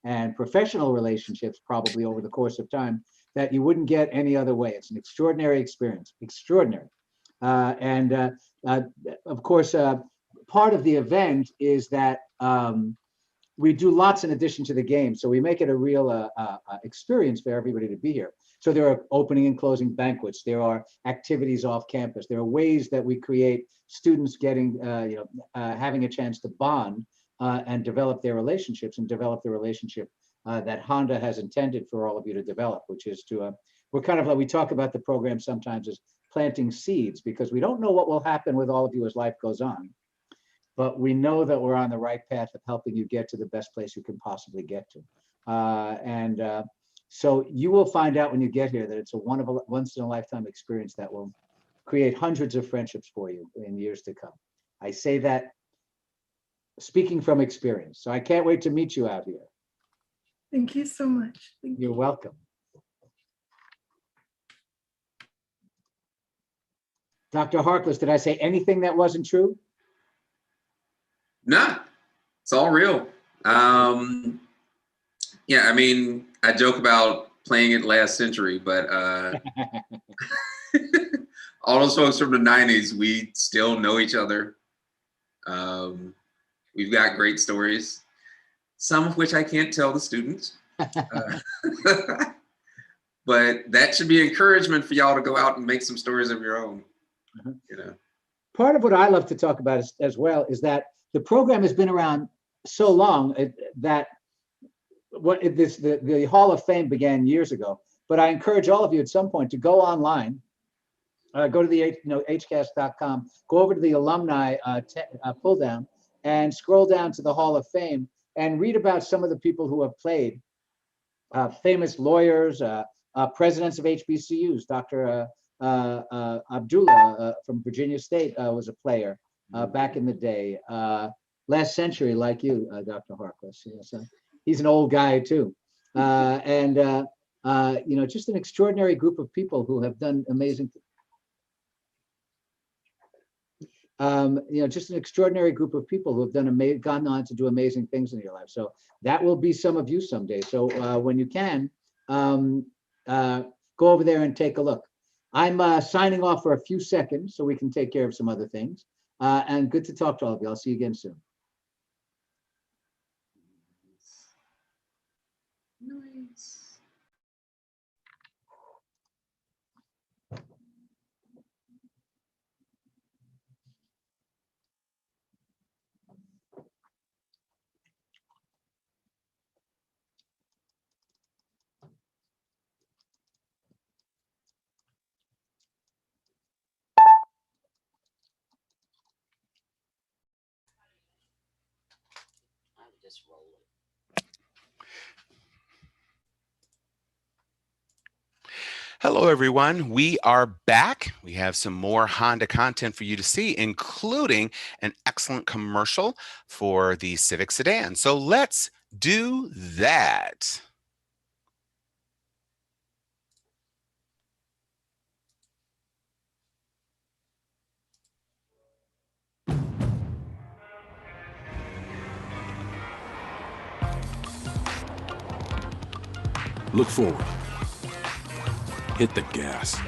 and professional relationships probably over the course of time that you wouldn't get any other way. It's an extraordinary experience, extraordinary. Of course, part of the event is that we do lots in addition to the game. So we make it a real experience for everybody to be here. So there are opening and closing banquets. There are activities off campus. There are ways that we create students getting, having a chance to bond and develop their relationships and develop the relationship that Honda has intended for all of you to develop, which is to, we're kind of like, we talk about the program sometimes as planting seeds, because we don't know what will happen with all of you as life goes on. But we know that we're on the right path of helping you get to the best place you can possibly get to. So you will find out when you get here that it's a once in a lifetime experience that will create hundreds of friendships for you in years to come. I say that speaking from experience. So I can't wait to meet you out here. Thank you so much. You're welcome. Dr. Harkless, did I say anything that wasn't true? No, it's all real. Yeah, I mean, I joke about playing it last century, but all those folks from the 90s, we still know each other. We've got great stories, some of which I can't tell the students. But that should be encouragement for y'all to go out and make some stories of your own. You know. Part of what I love to talk about as well is that the program has been around so long that the Hall of Fame began years ago. But I encourage all of you at some point to go online, go to the HCASC.com, go over to the alumni pull down, and scroll down to the Hall of Fame and read about some of the people who have played. Famous lawyers, presidents of HBCUs. Dr. Abdullah from Virginia State was a player back in the day, last century, like you, Dr. Harkless. So he's an old guy too. Just an extraordinary group of people who have done amazing just an extraordinary group of people who have gone on to do amazing things in your life. So that will be some of you someday. So when you can, go over there and take a look. I'm signing off for a few seconds so we can take care of some other things. And good to talk to all of you. I'll see you again soon. Nice. Hello, everyone. We are back. We have some more Honda content for you to see, including an excellent commercial for the Civic sedan. So let's do that. Look forward. Hit the gas.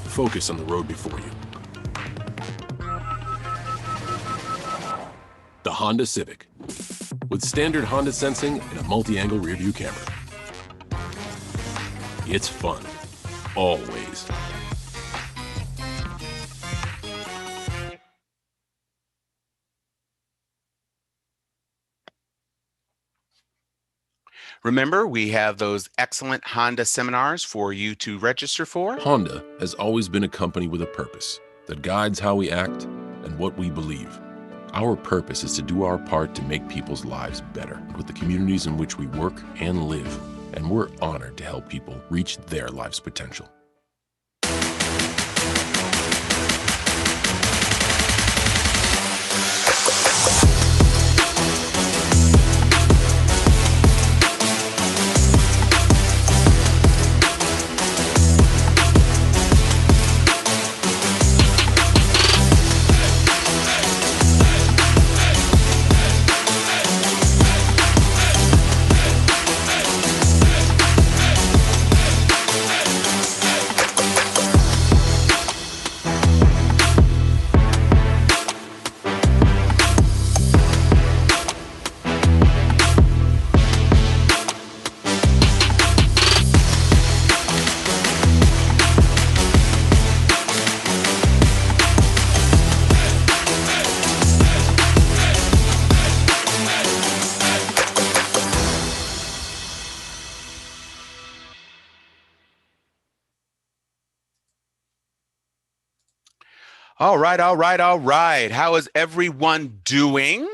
Focus on the road before you. The Honda Civic, with standard Honda sensing and a multi-angle rear-view camera. It's fun, always. Remember, we have those excellent Honda seminars for you to register for. Honda has always been a company with a purpose that guides how we act and what we believe. Our purpose is to do our part to make people's lives better with the communities in which we work and live, and we're honored to help people reach their life's potential. All right, all right, all right. How is everyone doing?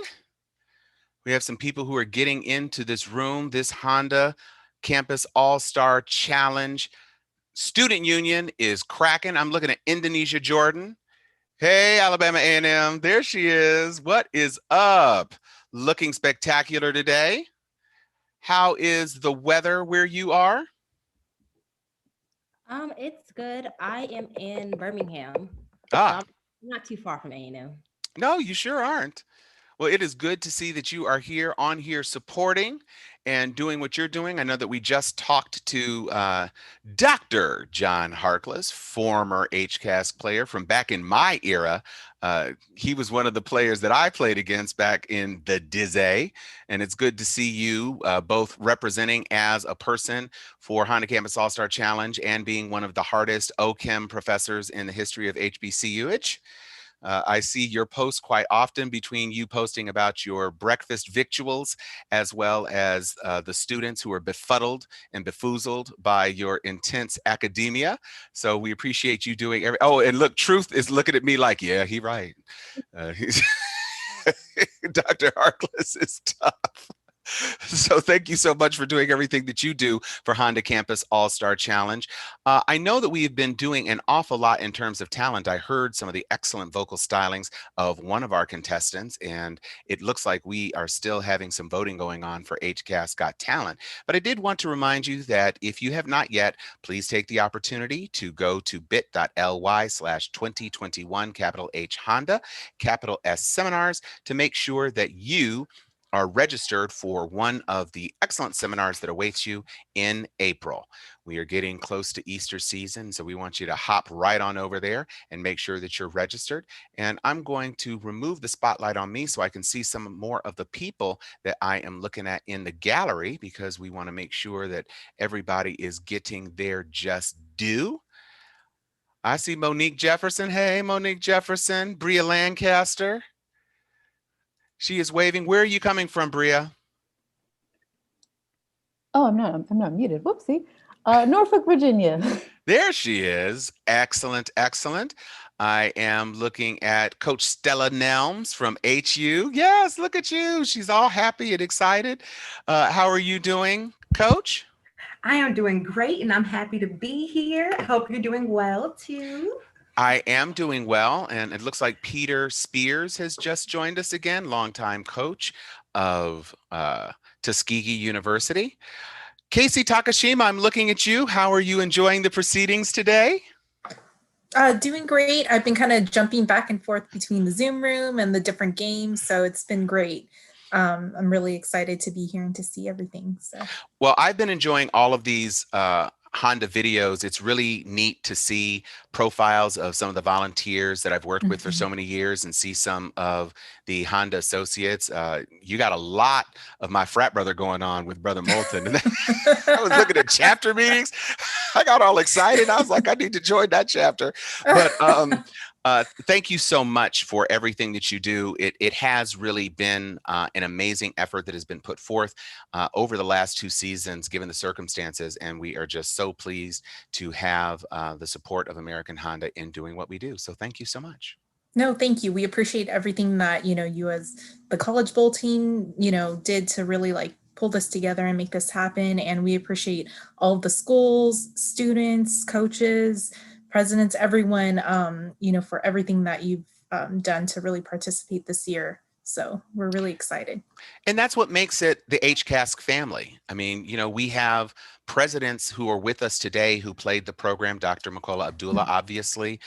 We have some people who are getting into this room, this Honda Campus All-Star Challenge. Student Union is cracking. I'm looking at Indonesia Jordan. Hey, Alabama A&M, there she is. What is up? Looking spectacular today. How is the weather where you are? It's good. I am in Birmingham. Ah. I'm not too far from A&M. No, you sure aren't. Well, it is good to see that you are here supporting and doing what you're doing. I know that we just talked to Dr. John Harkless, former HCASC player from back in my era. He was one of the players that I played against back in the Dizzy, and it's good to see you both representing as a person for Honda Campus All-Star Challenge and being one of the hardest OChem professors in the history of HBCUH. I see your posts quite often between you posting about your breakfast victuals as well as the students who are befuddled and befoozled by your intense academia. So we appreciate you doing oh, and look, Truth is looking at me like, yeah, he right. Dr. Harkless is tough. So thank you so much for doing everything that you do for Honda Campus All-Star Challenge. I know that we have been doing an awful lot in terms of talent. I heard some of the excellent vocal stylings of one of our contestants, and it looks like we are still having some voting going on for HCASC Got Talent. But I did want to remind you that if you have not yet, please take the opportunity to go to bit.ly/2021 capital H Honda, capital S Seminars to make sure that you are registered for one of the excellent seminars that awaits you in April. We are getting close to Easter season, so we want you to hop right on over there and make sure that you're registered. And I'm going to remove the spotlight on me so I can see some more of the people that I am looking at in the gallery, because we want to make sure that everybody is getting their just due. I see Monique Jefferson. Hey, Monique Jefferson. Bria Lancaster. She is waving. Where are you coming from, Bria? Oh, I'm not muted. Whoopsie. Norfolk, Virginia. There she is. Excellent, excellent. I am looking at Coach Stella Nelms from HU. Yes, look at you. She's all happy and excited. How are you doing, Coach? I am doing great, and I'm happy to be here. I hope you're doing well, too. I am doing well, and it looks like Peter Spears has just joined us again, longtime coach of Tuskegee University. Casey Takashima, I'm looking at you. How are you enjoying the proceedings today? Doing great. I've been kind of jumping back and forth between the Zoom room and the different games, so it's been great. I'm really excited to be here and to see everything. So, well, I've been enjoying all of these Honda videos. It's really neat to see profiles of some of the volunteers that I've worked with for so many years and see some of the Honda associates. You got a lot of my frat brother going on with Brother Moulton. And I was looking at chapter meetings. I got all excited. I was like, I need to join that chapter. But thank you so much for everything that you do. It has really been an amazing effort that has been put forth over the last 2 seasons, given the circumstances, and we are just so pleased to have the support of American Honda in doing what we do. So thank you so much. No, thank you. We appreciate everything that, you as the College Bowl team, did to really pull this together and make this happen. And we appreciate all of the schools, students, coaches, presidents, everyone, for everything that you've done to really participate this year. So we're really excited. And that's what makes it the HCASC family. I mean, we have presidents who are with us today who played the program, Dr. Makola Abdullah, obviously.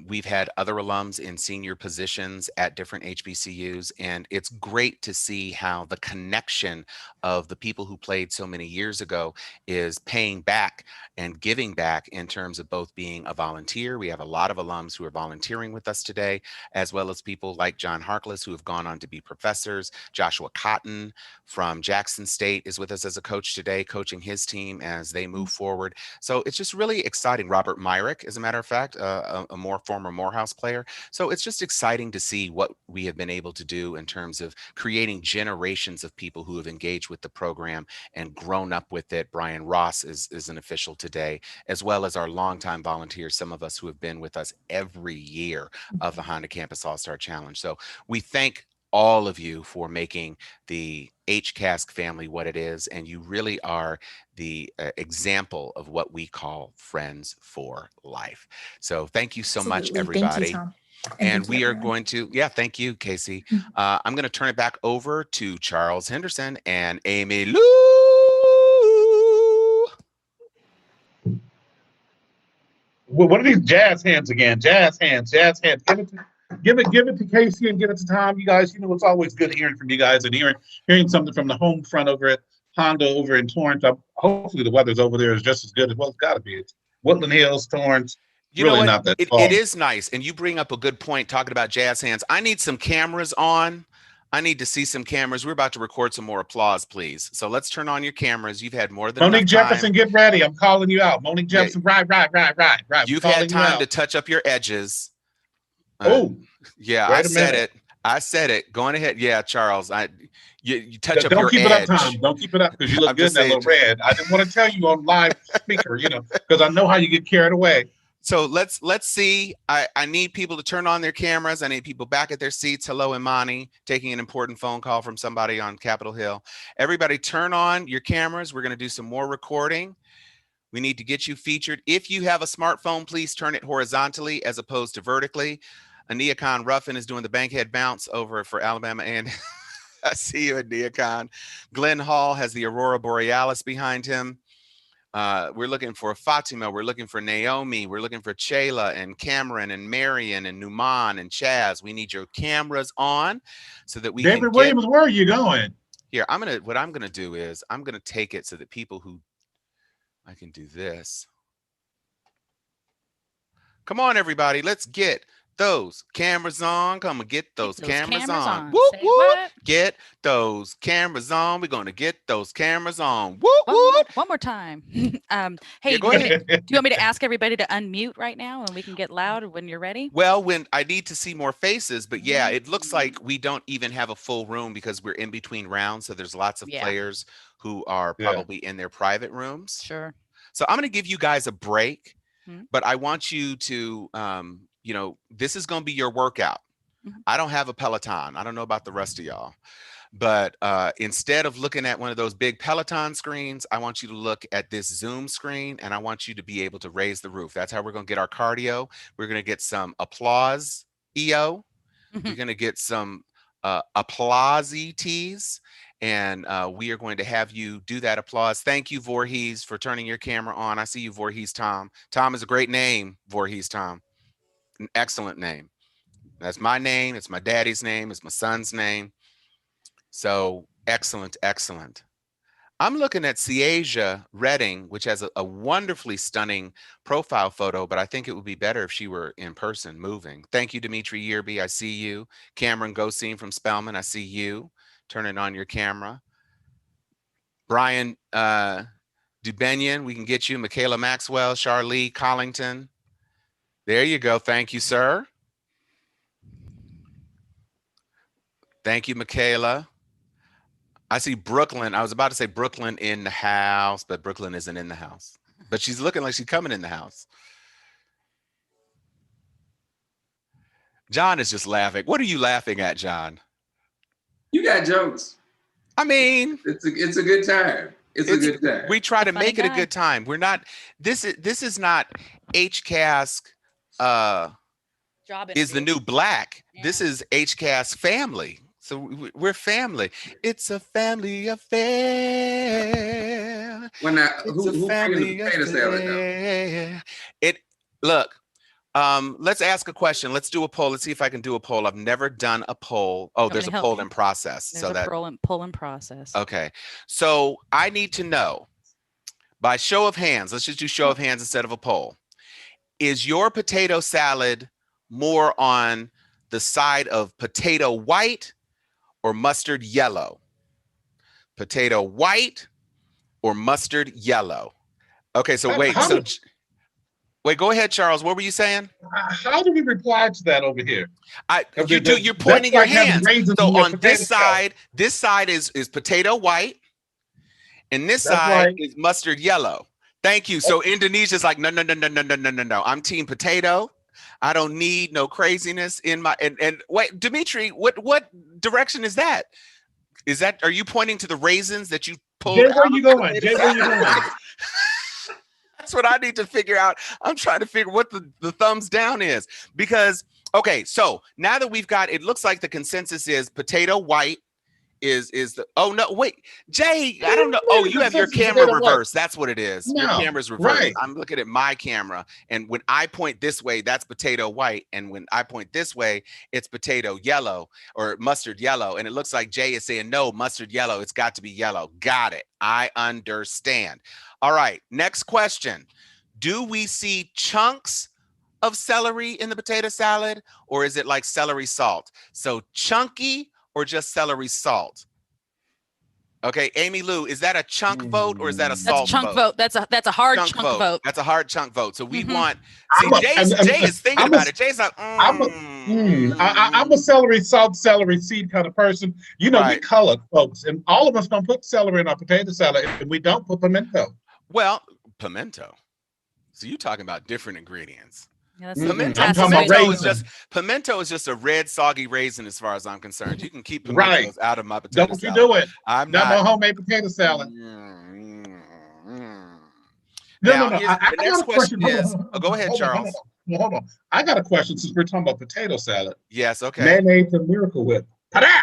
We've had other alums in senior positions at different HBCUs, and it's great to see how the connection of the people who played so many years ago is paying back and giving back in terms of both being a volunteer. We have a lot of alums who are volunteering with us today, as well as people like John Harkless who have gone on on to be professors. Joshua Cotton from Jackson State is with us as a coach today, coaching his team as they move forward. So it's just really exciting. Robert Myrick, as a matter of fact, a former Morehouse player. So it's just exciting to see what we have been able to do in terms of creating generations of people who have engaged with the program and grown up with it. Brian Ross is an official today, as well as our longtime volunteers, some of us who have been with us every year of the Honda Campus All-Star Challenge. So we thank all of you for making the HCASC family what it is, and you really are the example of what we call friends for life. So thank you so much, Absolutely. everybody. Thank you, Tom. And thank we you, are everyone. going to, thank you, Casey. I'm going to turn it back over to Charles Henderson and Amy Lou. Well, what are these jazz hands again? Jazz hands, jazz hands. Give it to Casey and give it to Tom. You guys, it's always good hearing from you guys and hearing something from the home front over at Honda over in Torrance. Hopefully the weather's over there is just as good as well. It's got to be. It's Woodland Hills, Torrance. You know really what? Not that It is nice. And you bring up a good point talking about jazz hands. I need some cameras on. I need to see some cameras. We're about to record some more applause, please. So let's turn on your cameras. You've had more than Monique enough Jefferson, time. get ready. I'm calling you out. Monique Jefferson, right. You've had time to touch up your edges. Yeah, wait I a said minute. it. I said it. Going ahead. Yeah, Charles. You touch up Don't your keep edge. it up, Tom. Don't keep it up because you look I'm good in just that little red. I didn't want to tell you on live speaker, because I know how you get carried away. So let's see. I need people to turn on their cameras. I need people back at their seats. Hello, Imani, taking an important phone call from somebody on Capitol Hill. Everybody turn on your cameras. We're going to do some more recording. We need to get you featured. If you have a smartphone, please turn it horizontally as opposed to vertically. Ania Khan Ruffin is doing the bankhead bounce over for Alabama. And I see you, Ania Khan. Glenn Hall has the Aurora Borealis behind him. We're looking for Fatima. We're looking for Naomi. We're looking for Chayla and Cameron and Marion and Numan and Chaz. We need your cameras on so that we can David Williams, where are you going? Here, what I'm gonna do is I'm gonna take it so that people who I can do this. Come on, everybody. Let's get those cameras on. Come and get those cameras on. Whoop, whoop. Get those cameras on. We're going to get those cameras on. Whoop, whoop. One more time. Yeah, Hey, go ahead. do you want me to ask everybody to unmute right now and we can get loud when you're ready? Well, when I need to see more faces, but yeah, it looks like we don't even have a full room because we're in between rounds. So there's lots of players who are probably in their private rooms. Sure. So I'm going to give you guys a break, but I want you to, this is going to be your workout. I don't have a Peloton. I don't know about the rest of y'all, but instead of looking at one of those big Peloton screens, I want you to look at this Zoom screen and I want you to be able to raise the roof. That's how we're going to get our cardio. We're going to get some applause, EO. You're going to get some applause ETs. And we are going to have you do that applause. Thank you, Voorhees, for turning your camera on. I see you, Voorhees Tom. Tom is a great name, Voorhees Tom. An excellent name. That's my name. It's my daddy's name. It's my son's name. So excellent, excellent. I'm looking at Ciasia Redding, which has a wonderfully stunning profile photo, but I think it would be better if she were in person moving. Thank you, Dimitri Yearby. I see you. Cameron Gosine from Spelman. I see you. Turn it on your camera. Brian Dubenian, we can get you. Michaela Maxwell, Charlie Collington. There you go. Thank you, sir. Thank you, Michaela. I see Brooklyn. I was about to say Brooklyn in the house, but Brooklyn isn't in the house. But she's looking like she's coming in the house. John is just laughing. What are you laughing at, John? You got jokes. I mean, it's a good time. It's a good time. We try to make it a good time. We're not. This is not HCASC. Is the new black. Yeah. This is HCASC family. So we're family. It's a family affair. When who family affair. Look. Let's ask a question. Let's do a poll. Let's see if I can do a poll. I've never done a poll. Oh, there's a poll in process. There's a poll in process. Okay. So I need to know by show of hands. Let's just do show of hands instead of a poll. Is your potato salad more on the side of potato white or mustard yellow? Potato white or mustard yellow? Okay, so wait. So wait, go ahead, Charles. What were you saying? How do we reply to that over here? You're pointing your hands. So on this side is potato white, and this side is mustard yellow. Thank you. So Indonesia's like, no. I'm team potato. I don't need no craziness in my and wait, Dimitri, what direction is that? Are you pointing to the raisins that you pulled? Jay, where you going? Jay, where you going? That's what I need to figure out. I'm trying to figure what the thumbs down is, because okay, so now that we've got, it looks like the consensus is potato white is the, oh no, wait, Jay, I don't know. Oh, you have your camera reversed. That's what it is. Your camera's reversed. Right. I'm looking at my camera, and when I point this way, that's potato white, and when I point this way, it's potato yellow or mustard yellow. And it looks like Jay is saying no, mustard yellow. It's got to be yellow. Got it. I understand. All right, next question. Do we see chunks of celery in the potato salad, or is it like celery salt? So chunky or just celery salt? Okay, Amy Lou, is that a chunk vote or is that a salt chunk vote? That's a hard chunk vote. That's a hard chunk vote. So we want, see, Jay is thinking about it. Jay's like, I'm a celery seed kind of person. You know, we colored folks, and all of us don't put celery in our potato salad, and we don't put pimento. Well, pimento. So you're talking about different ingredients. Yeah, pimento is just a red soggy raisin as far as I'm concerned. You can keep pimentos out of my potato salad. Don't you do it. I'm not no homemade potato salad. No. The next question is, go ahead, Charles. Hold on. I got a question since we're talking about potato salad. Yes, okay. Mayonnaise and Miracle Whip. Ta-da!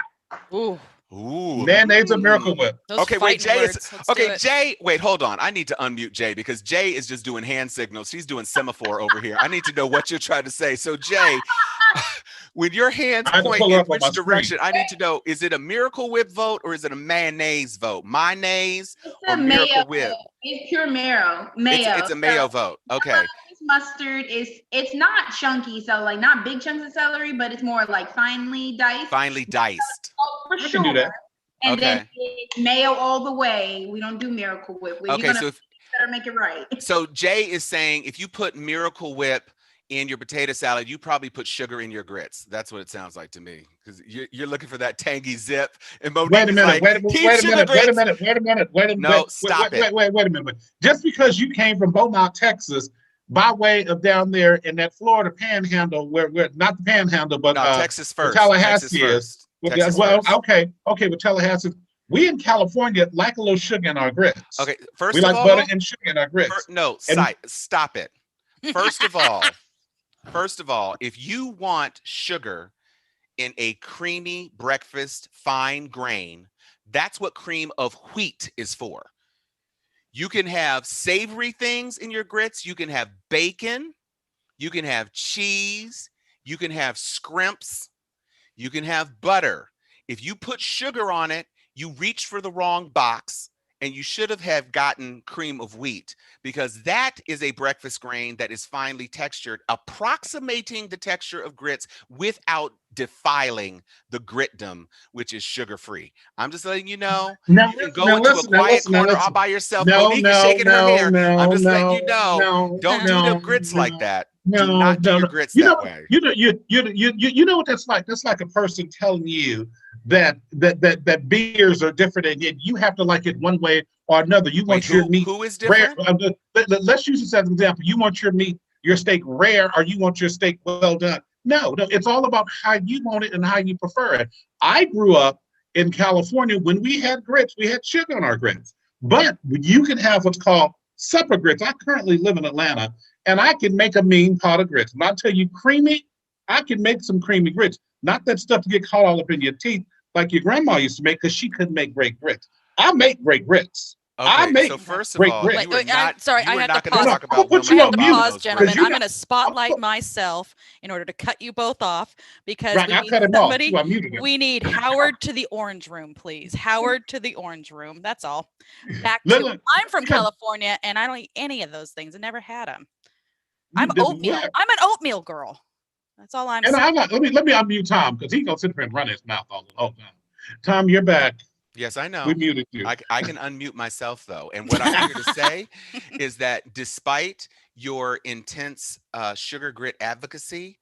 Ooh. Mayonnaise and Miracle Whip. Okay, wait, Jay, wait, hold on. I need to unmute Jay because Jay is just doing hand signals. He's doing semaphore over here. I need to know what you're trying to say. So Jay, when your hands point in which direction, I need to know, is it a Miracle Whip vote or is it a mayonnaise vote? Mayonnaise or Miracle Whip? It's pure mayo. It's a mayo vote. Okay. Mustard it's not chunky, so like not big chunks of celery, but it's more like finely diced. For sure. Can do that. And then it's mayo all the way. We don't do Miracle Whip. You better make it right. So Jay is saying if you put Miracle Whip in your potato salad, you probably put sugar in your grits. That's what it sounds like to me, because you're looking for that tangy zip. And wait a minute. No, stop it. Wait a minute. Just because you came from Beaumont, Texas, by way of down there in that Florida panhandle, where not the panhandle, but Texas first. Tallahassee is. Okay, with Tallahassee. We in California like a little sugar in our grits. Okay, first we of like all, butter and sugar in our grits. Stop it. First of all, if you want sugar in a creamy breakfast fine grain, that's what cream of wheat is for. You can have savory things in your grits. You can have bacon. You can have cheese. You can have scrimps. You can have butter. If you put sugar on it, you reach for the wrong box, and you should have gotten cream of wheat, because that is a breakfast grain that is finely textured, approximating the texture of grits without defiling the gritdom, which is sugar-free. I'm just letting you know. You can go into a quiet corner all by yourself. Monique is shaking her hair. I'm just letting you know. Don't do the grits like that. Do not do your grits that way. You know what that's like? That's like a person telling you that beers are different, and you have to like it one way or another. You want your meat. Who is different? Rare. Let's use this as an example. You want your meat, your steak rare, or you want your steak well done. No, it's all about how you want it and how you prefer it. I grew up in California. When we had grits, we had sugar on our grits. But you can have what's called supper grits. I currently live in Atlanta, and I can make a mean pot of grits. When I tell you creamy, I can make some creamy grits. Not that stuff to get caught all up in your teeth like your grandma used to make, because she couldn't make great grits. I make great grits. Okay, so first of all, I have to pause, gentlemen. I'm going to spotlight myself in order to cut you both off, because we need Howard to the orange room, please. Howard to the orange room. That's all. I'm from California, and I don't eat any of those things. I never had them. I'm oatmeal. I'm an oatmeal girl. That's all I'm saying. Let me unmute Tom, because he's gonna sit there and run his mouth all the time. Tom, you're back. Yes, I know. We muted you. I can unmute myself though. And what I'm here to say is that despite your intense sugar grit advocacy,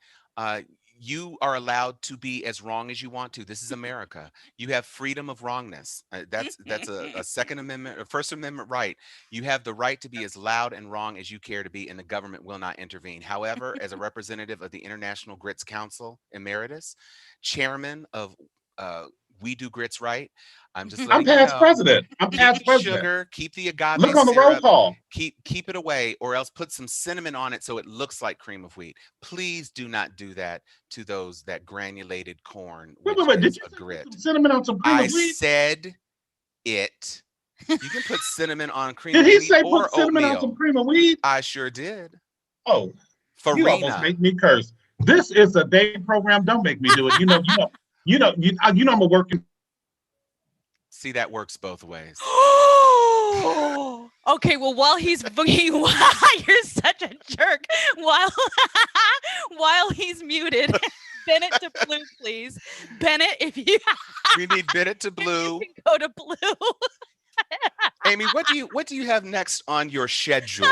you are allowed to be as wrong as you want to. This is America. You have freedom of wrongness. That's a Second Amendment or First Amendment right. You have the right to be as loud and wrong as you care to be, and the government will not intervene. However, as a representative of the International Grits Council Emeritus, chairman of We Do Grits Right, I'm just letting you past know. president. I'm Keep past the president. sugar, keep the agave Look on the roll syrup, call. keep it away, or else put some cinnamon on it so it looks like cream of wheat. Please do not do that to that granulated corn, which Wait. Did is you a grit. put some cinnamon on some cream I of wheat? said it. You can put cinnamon on cream Did of he wheat say or put cinnamon on oatmeal. some cream of wheat? I sure did. Oh, you almost Farina. make me curse. This is a day program. Don't make me do it. I'm a working. See, that works both ways. Okay, well, while you're such a jerk. While he's muted, Bennett to blue, please. Bennett, if you we need Bennett to blue. You can go to blue. Amy, what do you have next on your schedule?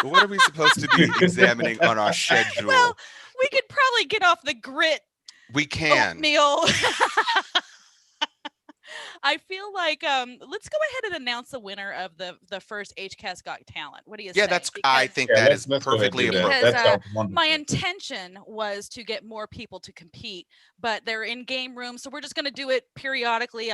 What are we supposed to be examining on our schedule? Well, we could probably get off the grit. We can. Oatmeal. I feel like let's go ahead and announce the winner of the first HCASC Got Talent. What do you say? Yeah, I think that is perfectly appropriate. Because my intention was to get more people to compete, but they're in game rooms, so we're just going to do it periodically.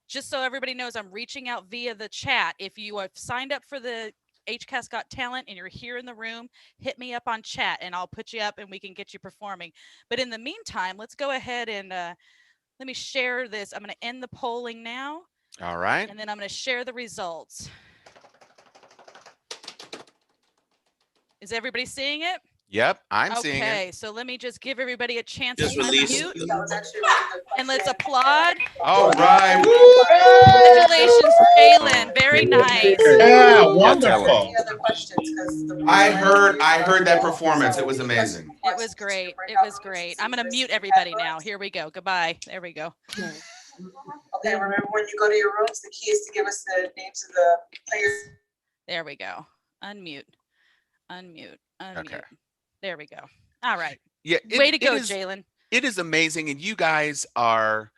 Just so everybody knows, I'm reaching out via the chat. If you have signed up for the HCASC Got Talent and you're here in the room, hit me up on chat and I'll put you up and we can get you performing. But in the meantime, let's go ahead and let me share this. I'm going to end the polling now. All right. And then I'm going to share the results. Is everybody seeing it? Yep, I'm seeing it. Okay, so let me just give everybody a chance Just to release unmute. And let's applaud. All right. Congratulations, Jalen. Very nice. Yeah, wonderful. I heard that performance. It was amazing. It was great. It was great. I'm going to mute everybody now. Here we go. Goodbye. There we go. Okay, remember when you go to your rooms, the key is to give us the names of the players. There we go. Unmute. Okay. There we go. All right. Yeah. Way to go, Jalen. It is amazing. And you guys are,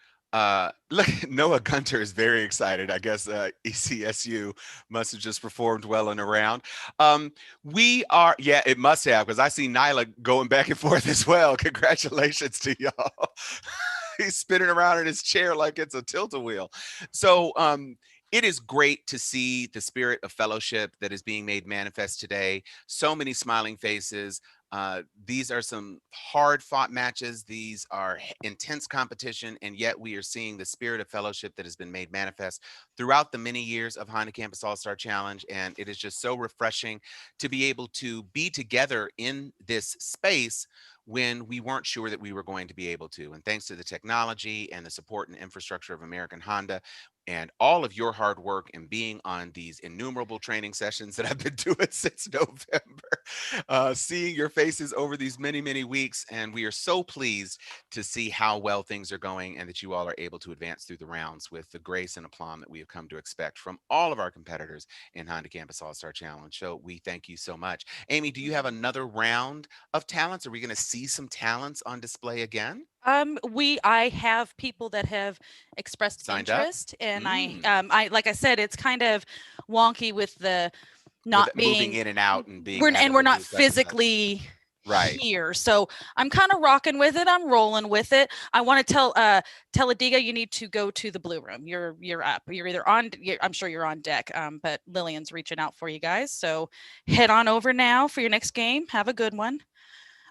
look, Noah Gunter is very excited. I guess ECSU must have just performed well in a round. We are, yeah, it must have, because I see Nyla going back and forth as well. Congratulations to y'all. He's spinning around in his chair like it's a tilt-a-wheel. So it is great to see the spirit of fellowship that is being made manifest today. So many smiling faces. These are some hard-fought matches. These are intense competition, and yet we are seeing the spirit of fellowship that has been made manifest throughout the many years of Honda Campus All-Star Challenge, and it is just so refreshing to be able to be together in this space when we weren't sure that we were going to be able to. And thanks to the technology and the support and infrastructure of American Honda and all of your hard work and being on these innumerable training sessions that I've been doing since November, seeing your faces over these many, many weeks. And we are so pleased to see how well things are going and that you all are able to advance through the rounds with the grace and aplomb that we have come to expect from all of our competitors in Honda Campus All-Star Challenge. So we thank you so much. Amy, do you have another round of talents? Are we going to see some talents on display again? I have people that have expressed Signed interest, up? and I like I said, it's kind of wonky with the not With being moving in and out and being we're not physically right here, so I'm kind of rocking with it. I'm rolling with it. I want to tell Adiga, you need to go to the blue room. You're up. You're either on. I'm sure you're on deck. But Lillian's reaching out for you guys, so head on over now for your next game. Have a good one.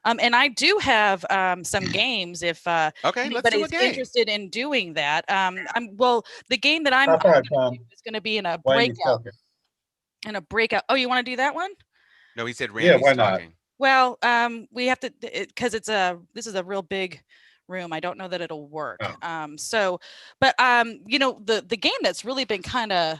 And I do have some games if anybody's interested in doing that. The game that I'm is going to be in a breakout. In a breakout. Oh, you want to do that one? No, he said Randy's why not? talking. Well, we have to because this is a real big room. I don't know that it'll work. Oh. The game that's really been kind of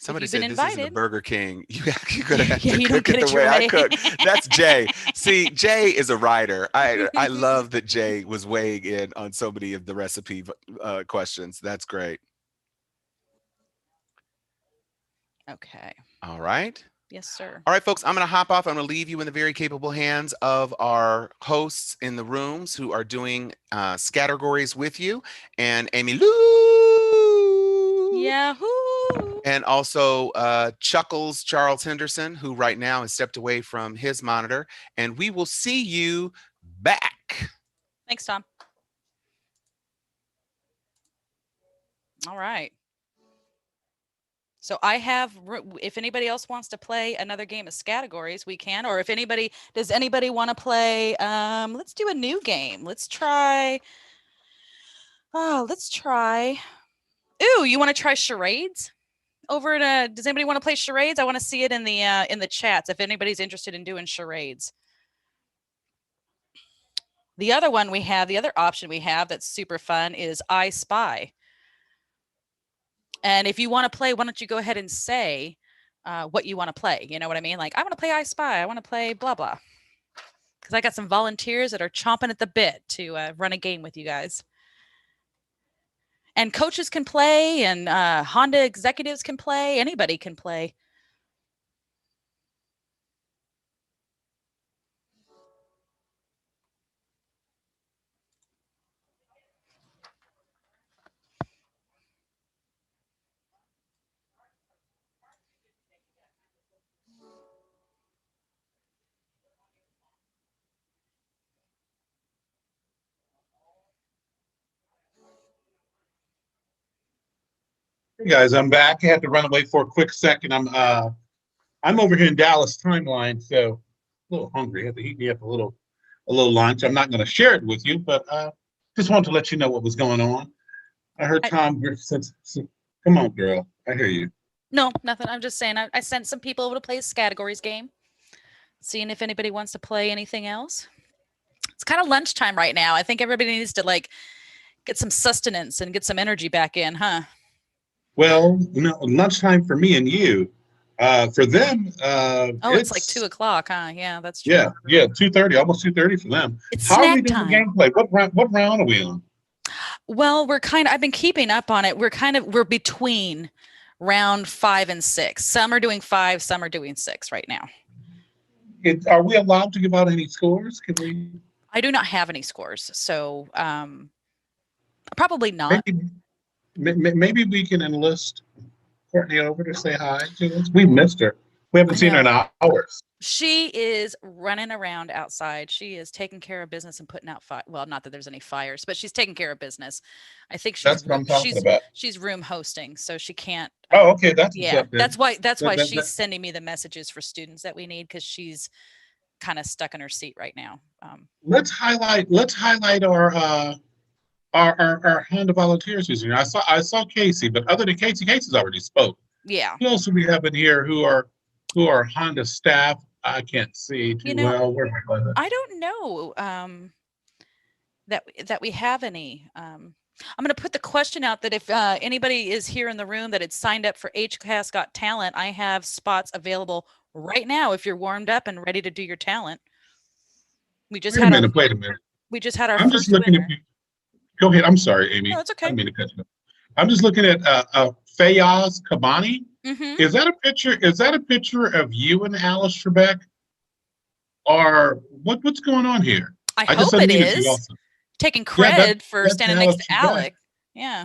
Somebody you've been said this isn't a invited. Burger King. You're gonna have Yeah, to you don't cook get it it the your way I way. cook. That's Jay. See, Jay is a writer. I love that Jay was weighing in on so many of the recipe questions. That's great. Okay. All right. Yes, sir. All right, folks, I'm going to hop off. I'm going to leave you in the very capable hands of our hosts in the rooms who are doing categories with you, and Amy Lou. Yahoo! And also Chuckles Charles Henderson, who right now has stepped away from his monitor. And we will see you back. Thanks, Tom. All right. So I have, if anybody else wants to play another game of categories, we can. Or if anybody, does anybody want to play, let's do a new game. Let's try, ooh, you want to try charades? Over at, does anybody want to play charades? I want to see it in the chats if anybody's interested in doing charades. The other one we have, the other option we have that's super fun is I Spy. And if you want to play, why don't you go ahead and say what you want to play? You know what I mean? Like, I want to play I Spy. I want to play blah, blah. Because I got some volunteers that are chomping at the bit to run a game with you guys. And coaches can play, and Honda executives can play. Anybody can play. Hey guys, I'm back. I had to run away for a quick second. I'm over here in Dallas timeline, so a little hungry. I had to eat me up a little lunch. I'm not going to share it with you, but just wanted to let you know what was going on. I heard Tom said, "Come on, girl, I hear you." No, nothing. I'm just saying I sent some people over to play this categories game, seeing if anybody wants to play anything else. It's kind of lunchtime right now. I think everybody needs to like get some sustenance and get some energy back in, huh? Well, lunchtime for me and you. For them, it's like 2 o'clock, huh? Yeah, that's true. Yeah, 2:30, almost 2:30 for them. It's How are we snack doing the time. gameplay? What round are we on? Well, I've been keeping up on it. We're between round 5 and 6. Some are doing 5, some are doing 6 right now. Are we allowed to give out any scores? Can we? I do not have any scores, so probably not. Maybe we can enlist Courtney over to say hi to us. We missed her. We haven't seen her in hours. She is running around outside. She is taking care of business and putting out fire. Well, not that there's any fires, but she's taking care of business. I think That's what I'm talking about. She's room hosting, so she can't. Oh, okay, that's that's why she's sending me the messages for students that we need, because she's kind of stuck in her seat right now. Let's highlight our Honda volunteers who's here. I saw Casey, but other than Casey's already spoke. Yeah. Who else do we have in here who are Honda staff? I can't see too well. Where am I going? I don't know that we have any. I'm going to put the question out that if anybody is here in the room that had signed up for HCASC Got Talent, I have spots available right now if you're warmed up and ready to do your talent. Wait a minute. We just had our I'm first just looking winner. Go ahead. I'm sorry, Amy. No, it's okay. I didn't mean to cut you off. I'm just looking at Fayaz Kabani. Mm-hmm. Is that a picture of you and Alice Trebek? Or what's going on here? I hope it is. Taking credit for standing next to Alec. Yeah.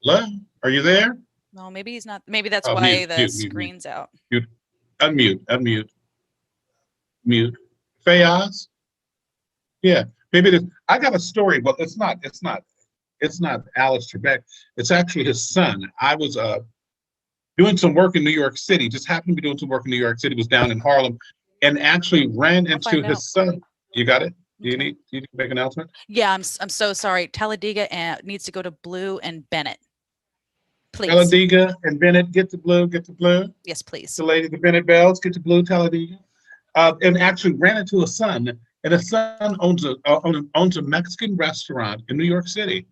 Hello? Are you there? No, maybe he's not. Maybe that's why the screen's out. Unmute. Fayaz? Yeah. Maybe it is. I got a story, but it's not Alice Trebek. It's actually his son. I was doing some work in New York City, just happened to be doing some work in New York City, was down in Harlem, and actually ran into his son. You got it? Do you need to make an announcement? Yeah, I'm so sorry. Talladega needs to go to Blue and Bennett. Please. Talladega and Bennett, get to Blue. Yes, please. The Bennett Bells, get to Blue, Talladega. And actually ran into a son, and his son owns a Mexican restaurant in New York City,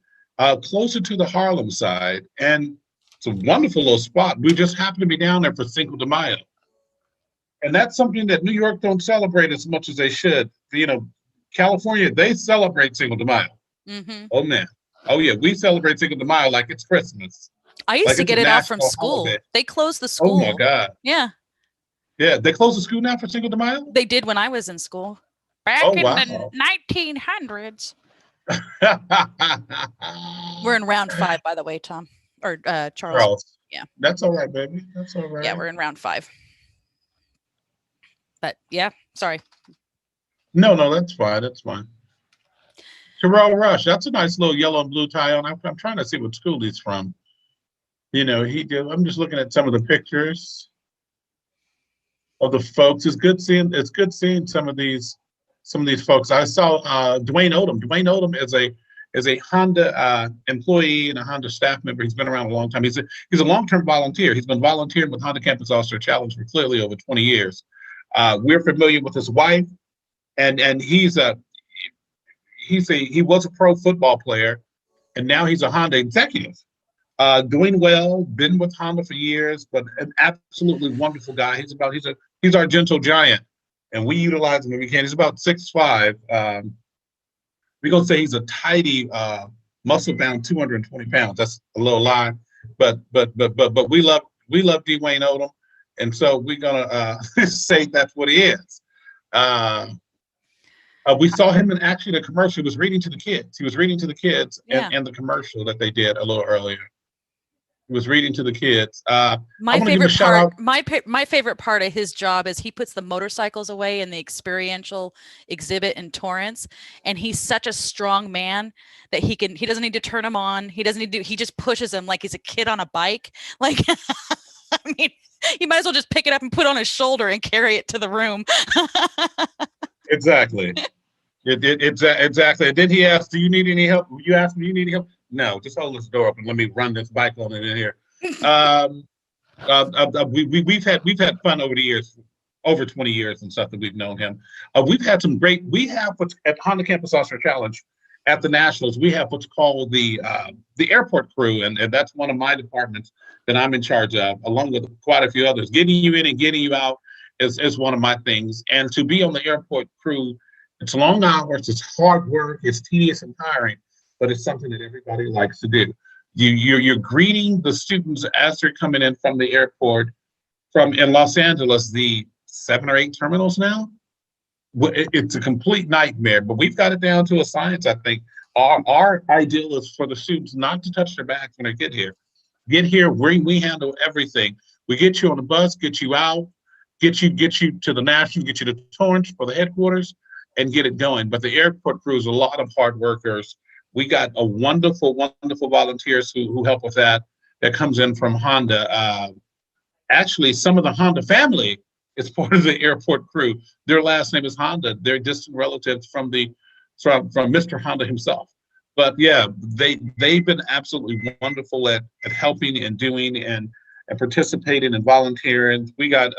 closer to the Harlem side. And It's a wonderful little spot. We just happened to be down there for Cinco de Mayo. And that's something that New York don't celebrate as much as they should. You know, California, they celebrate Cinco de Mayo. Mm-hmm. Oh, man. Oh, yeah. We celebrate Cinco de Mayo like it's Christmas. I used like to it's get a it off from national school. holiday. They closed the school. Oh, my God. Yeah. Yeah, they closed the school now for Cinco de Mayo? They did when I was in school. Back Oh, in wow. the 1900s. We're in round 5, by the way, Tom. Or Charles. Charles. Yeah. That's all right, baby. That's all right. Yeah, we're in round 5. But yeah, sorry. No, that's fine. That's fine. Terrell Rush, that's a nice little yellow and blue tie on. I'm trying to see what school he's from. You know, I'm just looking at some of the pictures of the folks. It's good seeing some of these folks. I saw Dwayne Odom. Dwayne Odom is a Honda employee and a Honda staff member. He's been around a long time. He's a long-term volunteer. He's been volunteering with Honda Campus Officer Challenge for clearly over 20 years. We're familiar with his wife, and he was a pro football player, and now he's a Honda executive. Doing well, been with Honda for years, but an absolutely wonderful guy. He's our gentle giant, and we utilize him when we can. He's about 6'5". We're gonna say he's a tidy, muscle-bound 220 pounds. That's a little lie, but we love Dwayne Odom, and so we're gonna say that's what he is. We saw him in actually the commercial. He was reading to the kids. In the commercial that they did a little earlier. He was reading to the kids. My favorite part of his job is he puts the motorcycles away in the experiential exhibit in Torrance, and he's such a strong man that he doesn't need to turn them on. He just pushes them like he's a kid on a bike. Like, I mean, you might as well just pick it up and put it on his shoulder and carry it to the room. Exactly. Exactly. And then he asked, "Do you need any help?" You asked me, "Do you need any help?" No, just hold this door up and let me run this bike on it in here. We've had fun over the years, over 20 years and stuff that we've known him. We have what's at Honda Campus Officer Challenge at the Nationals. We have what's called the airport crew, and that's one of my departments that I'm in charge of, along with quite a few others. Getting you in and getting you out is one of my things. And to be on the airport crew, it's long hours, it's hard work, it's tedious and tiring, but it's something that everybody likes to do. You're greeting the students as they're coming in from the airport in Los Angeles, the 7 or 8 terminals now. It's a complete nightmare, but we've got it down to a science, I think. Our ideal is for the students not to touch their bags when they get here. Get here, we handle everything. We get you on the bus, get you out, get you to the National, get you to Torrance for the headquarters, and get it going. But the airport crew is a lot of hard workers. We got a wonderful volunteers who help with that comes in from Honda. Actually, some of the Honda family is part of the airport crew. Their last name is Honda. They're distant relatives from Mr. Honda himself. But yeah, they've been absolutely wonderful at helping and doing and participating and volunteering. We got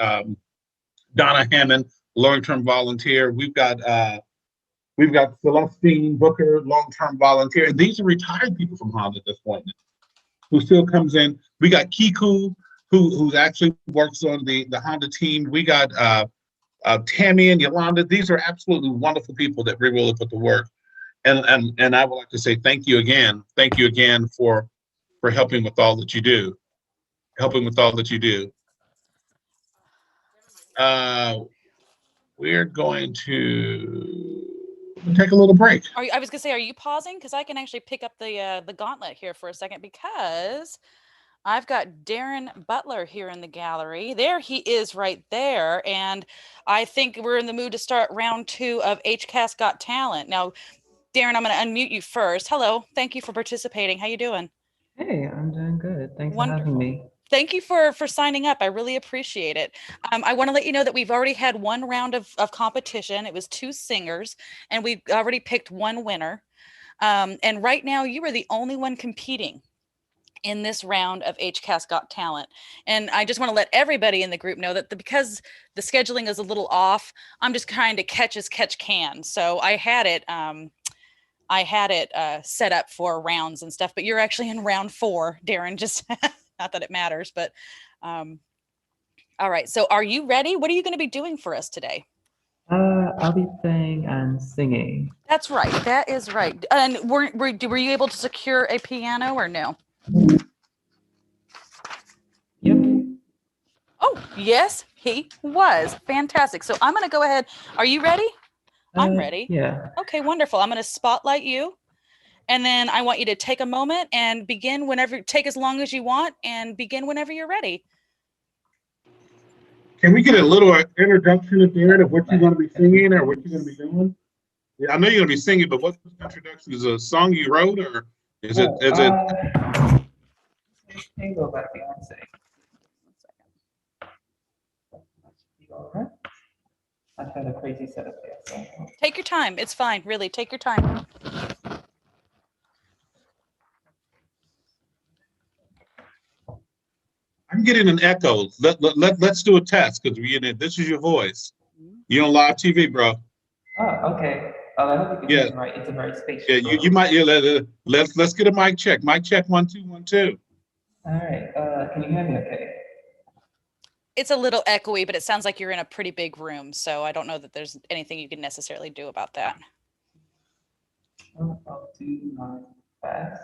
Donna Hammond, long-term volunteer. We've got Celestine Booker, long-term volunteer. And these are retired people from Honda at this point who still comes in. We got Kiku, who actually works on the Honda team. We got Tammy and Yolanda. These are absolutely wonderful people that really put the work. And I would like to say thank you again. Thank you again for helping with all that you do. We're going to take a little break. I was gonna say, are you pausing? Because I can actually pick up the gauntlet here for a second, because I've got Darren Butler here in the gallery. There he is right there. And I think we're in the mood to start round 2 of HCASC Got Talent. Now, Darren, I'm going to unmute you first. Hello. Thank you for participating. How you doing? Hey, I'm doing good. Thanks for having me. Thank you for signing up. I really appreciate it. I want to let you know that we've already had 1 round of competition. It was 2 singers, and we've already picked 1 winner. And right now, you are the only one competing in this round of HCASC Got Talent. And I just want to let everybody in the group know that because the scheduling is a little off, I'm just trying to catch as catch can. So I had it set up for rounds and stuff, but you're actually in round 4, Darren, just Not that it matters, but all right. So are you ready? What are you going to be doing for us today? I'll be playing and singing. That's right. That is right. And were you able to secure a piano or no? Yep. Oh, yes, he was. Fantastic. So I'm going to go ahead. Are you ready? I'm ready. Yeah. Okay, wonderful. I'm going to spotlight you. And then I want you to take a moment and begin whenever, take as long as you want and begin whenever you're ready. Can we get a little introduction at the end of what you're going to be singing or what you're going to be doing? Yeah, I know you're going to be singing, but what's the introduction? Is it a song you wrote, or is it? Tango by Beyonce. Okay. I've had a crazy setup there. So. Take your time. It's fine. Really, take your time. I'm getting an echo. Let's do a test because this is your voice. You're on live TV, bro. Oh, okay. Oh, I hope you can hear me right. It's a very spacious. Yeah, you might. Yeah, let's get a mic check. Mic check 1 2 1 2. All right. Can you hear me okay? It's a little echoey, but it sounds like you're in a pretty big room. So I don't know that there's anything you can necessarily do about that. I'll do my best.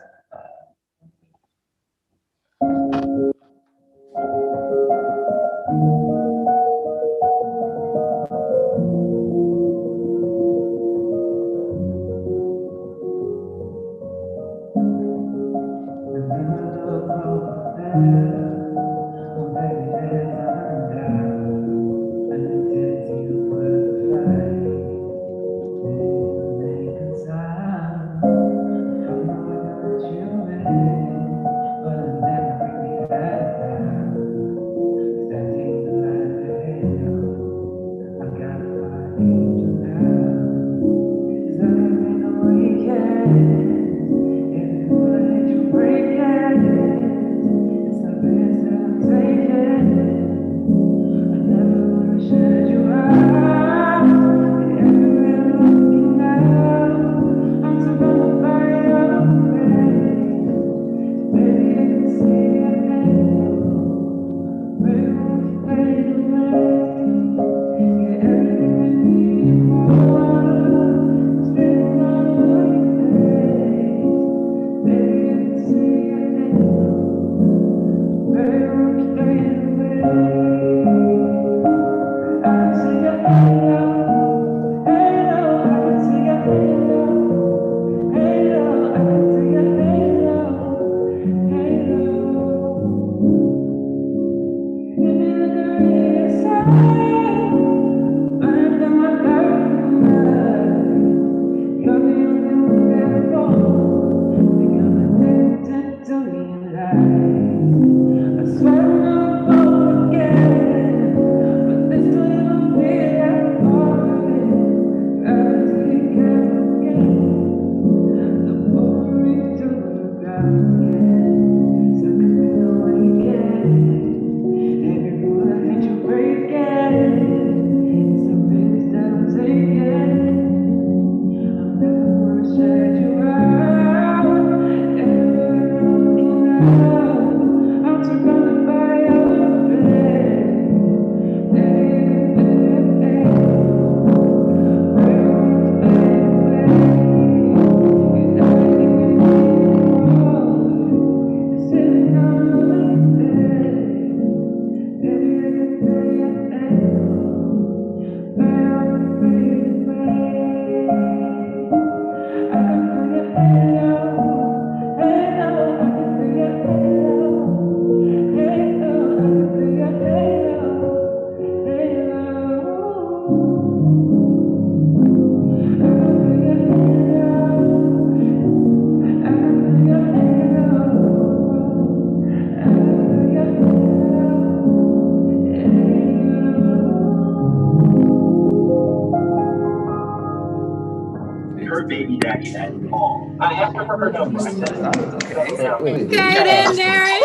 Baby daddy that call. I asked her for her number. I said, okay. Get in there.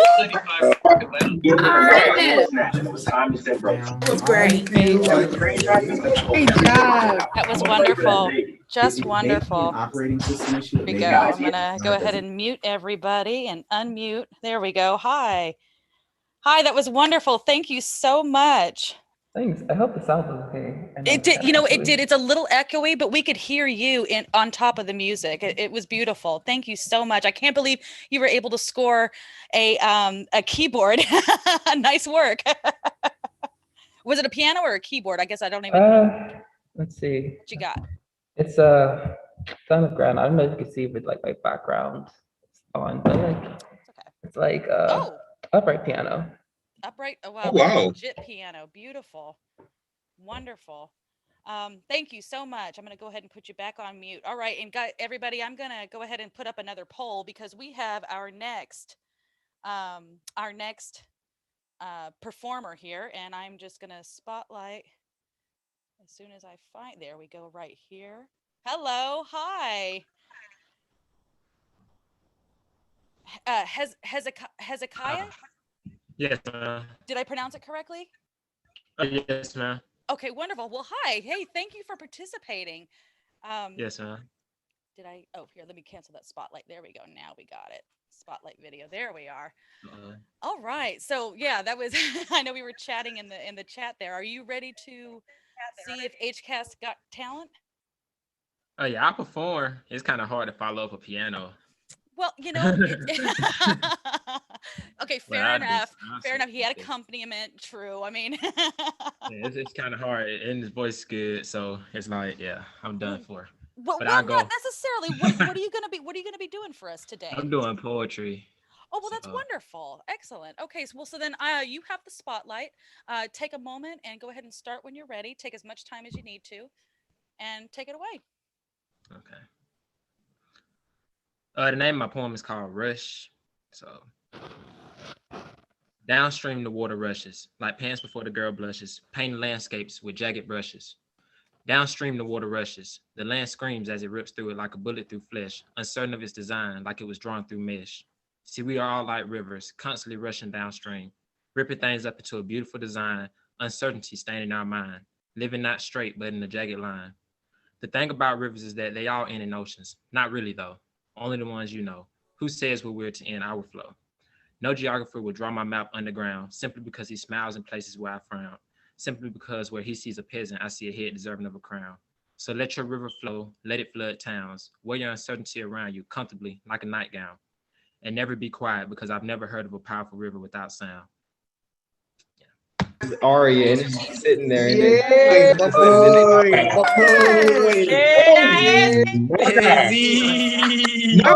All right then. It was time to send Rose. That was great. That was wonderful. Just wonderful. Operating system issue. There we go. I'm gonna go ahead and mute everybody and unmute. There we go. Hi. Hi, that was wonderful. Thank you so much. Thanks. I hope the sound was okay. It did, it did. It's a little echoey, but we could hear you on top of the music. It was beautiful. Thank you so much. I can't believe you were able to score a keyboard. Nice work. Was it a piano or a keyboard? I guess I don't even know. Let's see. What you got? It's kind of grand. I don't know if you can see with like my background on, but like it's like upright piano. Upright. Oh wow. Oh, wow. Legit piano. Beautiful. Wonderful. Thank you so much. I'm going to go ahead and put you back on mute. All right, and everybody, I'm going to go ahead and put up another poll because we have our next performer here, and I'm just going to spotlight as soon as I find. There we go, right here. Hello, hi. Hezekiah? Yes, ma'am. Did I pronounce it correctly? Yes, ma'am. Okay, wonderful. Well, hi. Hey, thank you for participating. Yes, ma'am. Did I? Oh, here, let me cancel that spotlight. There we go. Now we got it. Spotlight video. There we are. All right. So yeah, that was. I know we were chatting in the chat there. Are you ready to see if HCASC got talent? Oh yeah, I perform. It's kind of hard to follow up a piano. Well, okay, fair enough. Fair enough. He had accompaniment. True. I mean, yeah, it's kind of hard, and his voice is good, so it's like, yeah, I'm done for. Well, not necessarily. What are you gonna be? What are you gonna be doing for us today? I'm doing poetry. Oh well, that's wonderful. Excellent. Okay, so then you have the spotlight. Take a moment and go ahead and start when you're ready. Take as much time as you need to, and take it away. Okay. The name of my poem is called Rush. So, downstream the water rushes, like pants before the girl blushes, painting landscapes with jagged brushes. Downstream the water rushes, the land screams as it rips through it like a bullet through flesh, uncertain of its design, like it was drawn through mesh. See, we are all like rivers, constantly rushing downstream, ripping things up into a beautiful design, uncertainty staining our mind, living not straight, but in a jagged line. The thing about rivers is that they all end in oceans. Not really though. Only the ones you know. Who says where we're to end our flow? No geographer will draw my map underground simply because he smiles in places where I frown. Simply because where he sees a peasant, I see a head deserving of a crown. So let your river flow, let it flood towns, wear your uncertainty around you comfortably like a nightgown. And never be quiet because I've never heard of a powerful river without sound. Aria, and she's sitting there. Yeah, Not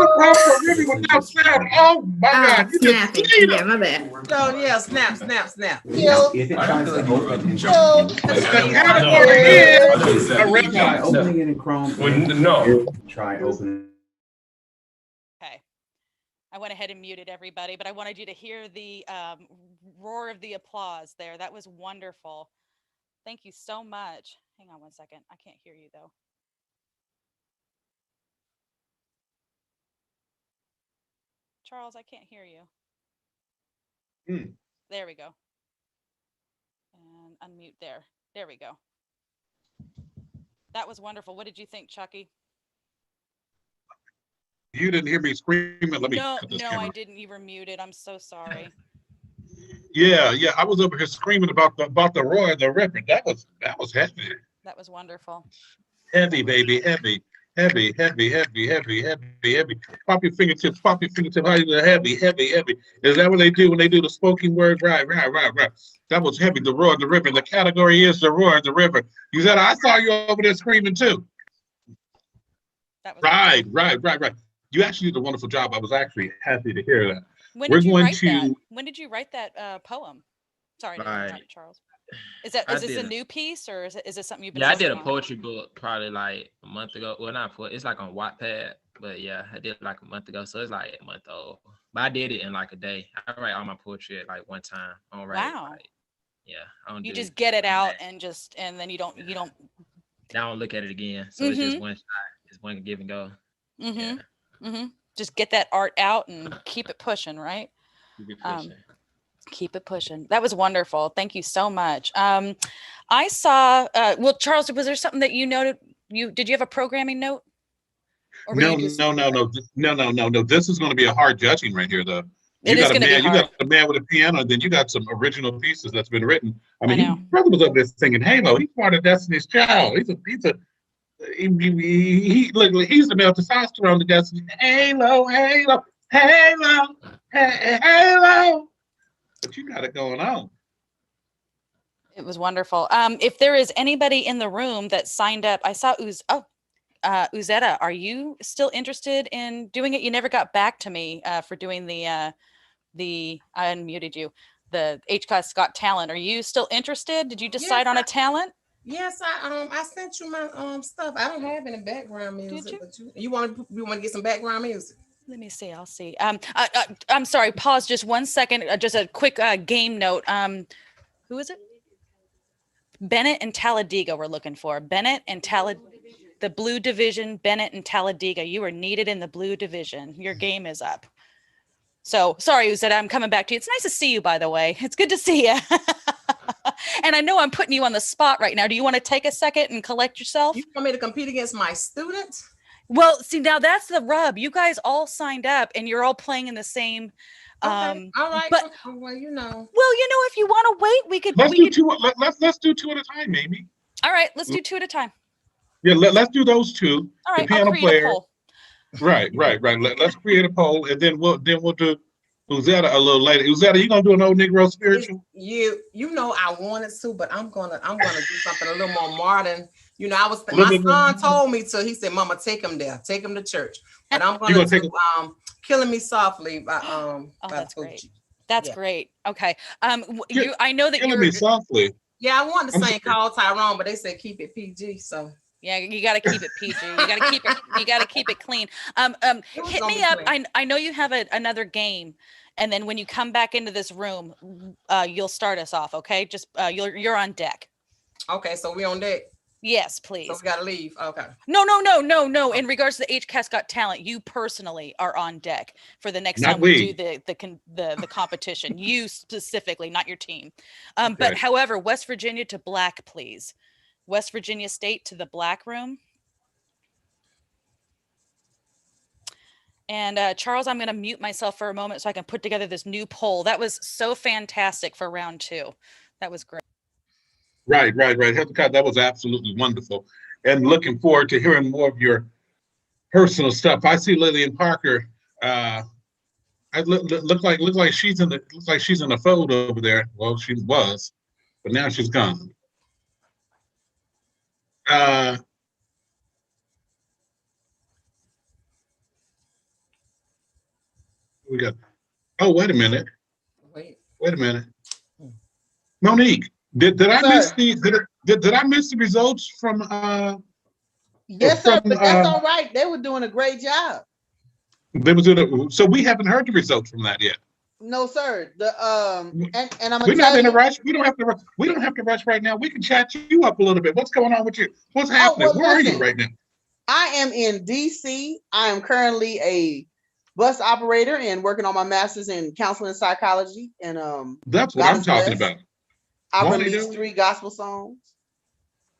a powerful river without sound. Oh my God! Snapping. Yeah, my bad. Oh yeah, snap, snap, snap. If it tries to open in try opening it in Chrome. No. Try opening. Okay. I went ahead and muted everybody, but I wanted you to hear the roar of the applause there. That was wonderful. Thank you so much. Hang on one second. I can't hear you though. Charles, I can't hear you. There we go. And unmute there. There we go. That was wonderful. What did you think, Chucky? You didn't hear me screaming. Let me No, cut this no, camera. I didn't. You were muted. I'm so sorry. Yeah, I was over here screaming about the roar of the river. That was heavy. That was wonderful. Heavy, baby, heavy. Heavy. Pop your fingertips. How you do heavy. Is that what they do when they do the spoken word? Right. That was heavy. The roar of the river. The category is the roar of the river. You said I saw you over there screaming too. That was right. You actually did a wonderful job. I was actually happy to hear that. When did you write that poem? Sorry to interrupt you, Charles. Is this a new piece or is this something you've been I did a on? poetry book probably like a month ago. Well, not poetry. It's like on Wattpad, but yeah, I did it like a month ago. So it's like a month old. But I did it in like a day. I write all my poetry at like one time. I don't write I don't You do just get it out and then you don't. I don't look at it again. So it's just one shot. It's one give and go. Just get that art out and keep it pushing, right? Keep it pushing. That was wonderful. Thank you so much. I saw, well, Charles, was there something that you noted? Did you have a programming note? No. This is going to be a hard judging right here, though. You got a man with a piano, and then you got some original pieces that's been written. I mean, his brother was up there singing Halo. He's part of Destiny's Child. He's the male testosterone to Destiny. Halo, Halo, Halo, Halo. But you got it going on. It was wonderful. If there is anybody in the room that signed up, I saw Uzetta, are you still interested in doing it? You never got back to me for doing the I unmuted you, the HCASC Got Talent. Are you still interested? Did you decide on a talent? Yes, I sent you my stuff. I don't have any background music, but you want to get some background music? Let me see. I'll see. I'm sorry. Pause just 1 second. Just a quick game note. Who is it? Bennett and Talladega we're looking for. Bennett and the Blue Division, Bennett and Talladega. You are needed in the Blue Division. Your game is up. So sorry, Uzetta, I'm coming back to you. It's nice to see you, by the way. It's good to see you. And I know I'm putting you on the spot right now. Do you want to take a second and collect yourself? You want me to compete against my students? Well, see, now that's the rub. You guys all signed up and you're all playing in the same. Okay. All right. But well, Well, if you want to wait, we could. Let's do two at a time, Amy. All right, let's do two at a time. Yeah, let's do those two. All right, the piano I'll create player. a poll. Right. Let's create a poll, and then we'll do Uzetta a little later. Uzetta, you gonna do an old Negro spiritual? You know I wanted to, but I'm gonna do something a little more modern. You know, my son told me to. He said, "Mama, take him there, take him to church." But I'm gonna do "Killing Me Softly" by that's Gucci. Great. That's great. Okay. I know that Killing Me Softly. Yeah, I wanted to sing "Call Tyrone," but they said keep it PG. So. Yeah, you got to keep it PG. You got to keep it. You got to keep it clean. Hit me up. I know you have another game, and then when you come back into this room, you'll start us off. Okay, just you're on deck. Okay, so we on deck. Yes, please. So we gotta leave. Okay. No. In regards to the HCASC Got Talent, you personally are on deck for the next time we do the competition. You specifically, not your team. Okay. But however, West Virginia to black, please. West Virginia State to the black room. And Charles, I'm going to mute myself for a moment so I can put together this new poll. That was so fantastic for round 2. That was great. Right. Hezekiah, that was absolutely wonderful. And looking forward to hearing more of your personal stuff. I see Lillian Parker. I look like she's in the fold over there. Well, she was, but now she's gone. We got. Oh, wait a minute. Wait a minute. Monique, did I miss did I miss the results from? Yes, sir. But that's all right. They were doing a great job. So we haven't heard the results from that yet. No, sir. And I'm. We're not in a rush. We don't have to. We don't have to rush right now. We can chat you up a little bit. What's going on with you? What's happening? Where are you right now? I am in DC. I am currently a bus operator and working on my master's in counseling and psychology. And that's what I'm talking about. I released 3 gospel songs.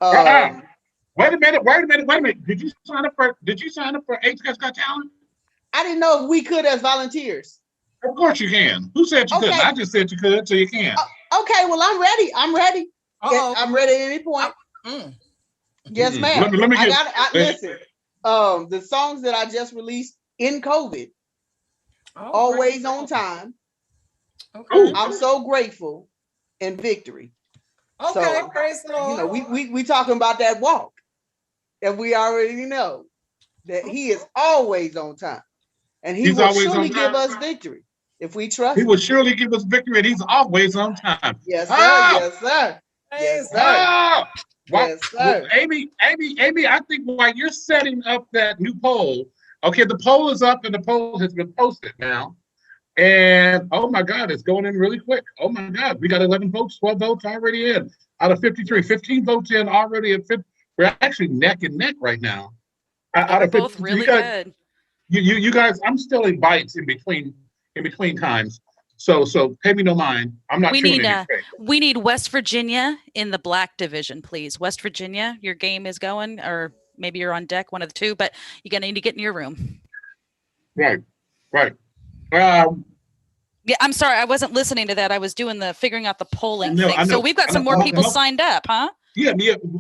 Wait a minute. Did you sign up for HCASC Got Talent? I didn't know if we could as volunteers. Of course you can. Who said you couldn't? I just said you could, so you can. Okay, well, I'm ready. I'm ready at any point. Yes, ma'am. Let me listen. The songs that I just released in COVID, always on time. Okay. I'm so grateful and victory. Okay, so, praise the Lord. You know, we talking about that walk, and we already know that He is always on time, and He will surely give us victory if we trust. He will surely give us victory, and He's always on time. Yes, sir. Yes, sir. Yes, sir. Yes, sir. Well, Amy, I think while you're setting up that new poll, okay, the poll is up and the poll has been posted now. And oh my God, it's going in really quick. Oh my God, we got 11 votes, 12 votes already in out of 53, 15 votes in already at 50. We're actually neck and neck right now. Out of 50, both really good. You guys, I'm still in bites in between times. So pay me no mind. I'm not. We need West Virginia in the black division, please. West Virginia, your game is going, or maybe you're on deck, one of the two, but you're gonna need to get in your room. Right. Yeah, I'm sorry, I wasn't listening to that. I was doing the figuring out the polling thing. I know, So we've got some more people signed up, huh? Yeah.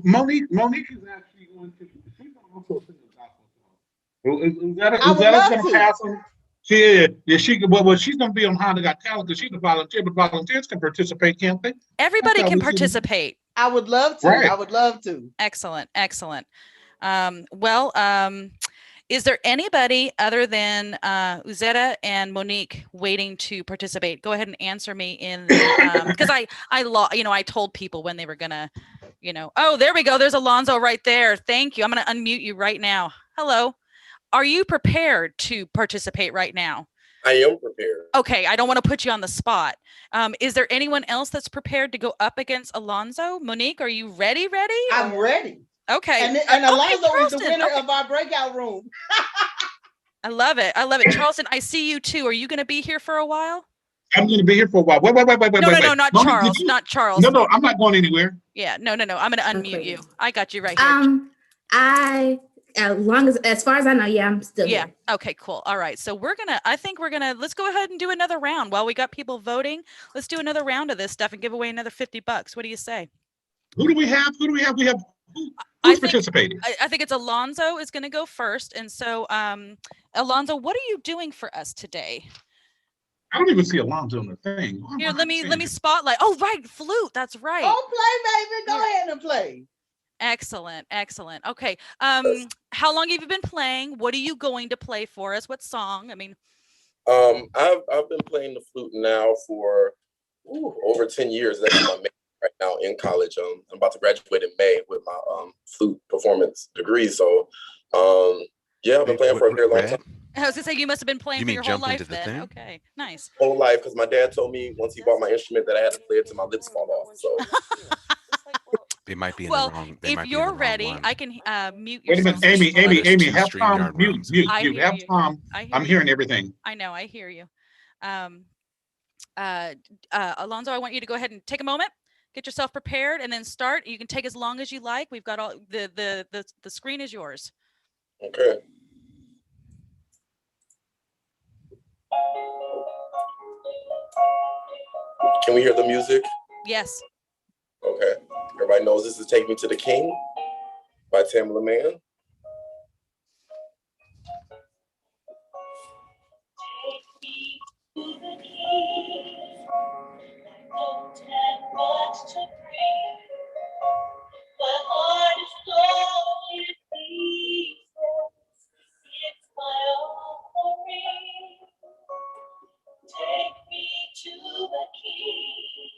Monique is actually going to. She's going to also sing a gospel song. Is that going to pass on? Yeah. She's going to be on Honda Got Talent because she's a volunteer, but volunteers can participate, can't they? Everybody can participate. I would love to. Right. I would love to. Excellent. Is there anybody other than Uzetta and Monique waiting to participate? Go ahead and answer me in the because I told people when they were gonna, oh, there we go. There's Alonzo right there. Thank you. I'm gonna unmute you right now. Hello. Are you prepared to participate right now? I am prepared. Okay, I don't want to put you on the spot. Is there anyone else that's prepared to go up against Alonzo? Monique, are you ready? I'm ready. Okay. And Alonzo is the winner of our breakout room. I love it. Charleston, I see you too. Are you going to be here for a while? I'm going to be here for a while. Wait. No, not Monique, Charles. Not Charles. No, I'm not going anywhere. Yeah, no. I'm going to unmute you. I got you right here. As far as I know, yeah, I'm still here. Okay, cool. All right. So let's go ahead and do another round while we got people voting. Let's do another round of this stuff and give away another $50. What do you say? Who do we have? Who's participating? I think it's Alonzo is going to go first. And so, Alonzo, what are you doing for us today? I don't even see Alonzo on the thing. Here, let me spotlight. Oh, right, flute. That's right. Oh, play, baby. Go ahead and play. Excellent. Okay. How long have you been playing? What are you going to play for us? What song? I mean, I've been playing the flute now for over 10 years. That's my main right now in college. I'm about to graduate in May with my flute performance degree. So, I've been playing for a very long time. I was gonna say you must have been playing for your whole life then. Okay, nice. Whole life, because my dad told me once he bought my instrument that I had to play it till my lips fall off. So. They might be in the wrong. If you're ready, I can mute Wait a yourself. minute, Amy, have Tom mute. Have Tom. I'm hearing everything. I know, I hear you. Alonzo, I want you to go ahead and take a moment, get yourself prepared, and then start. You can take as long as you like. We've got all the screen is yours. Okay. Can we hear the music? Yes. Okay. Everybody knows this is Take Me to the King by Tamala Mann. Take me to the King. I don't have much to bring. My heart is slowly pieces. It's my offering. Take me to the King.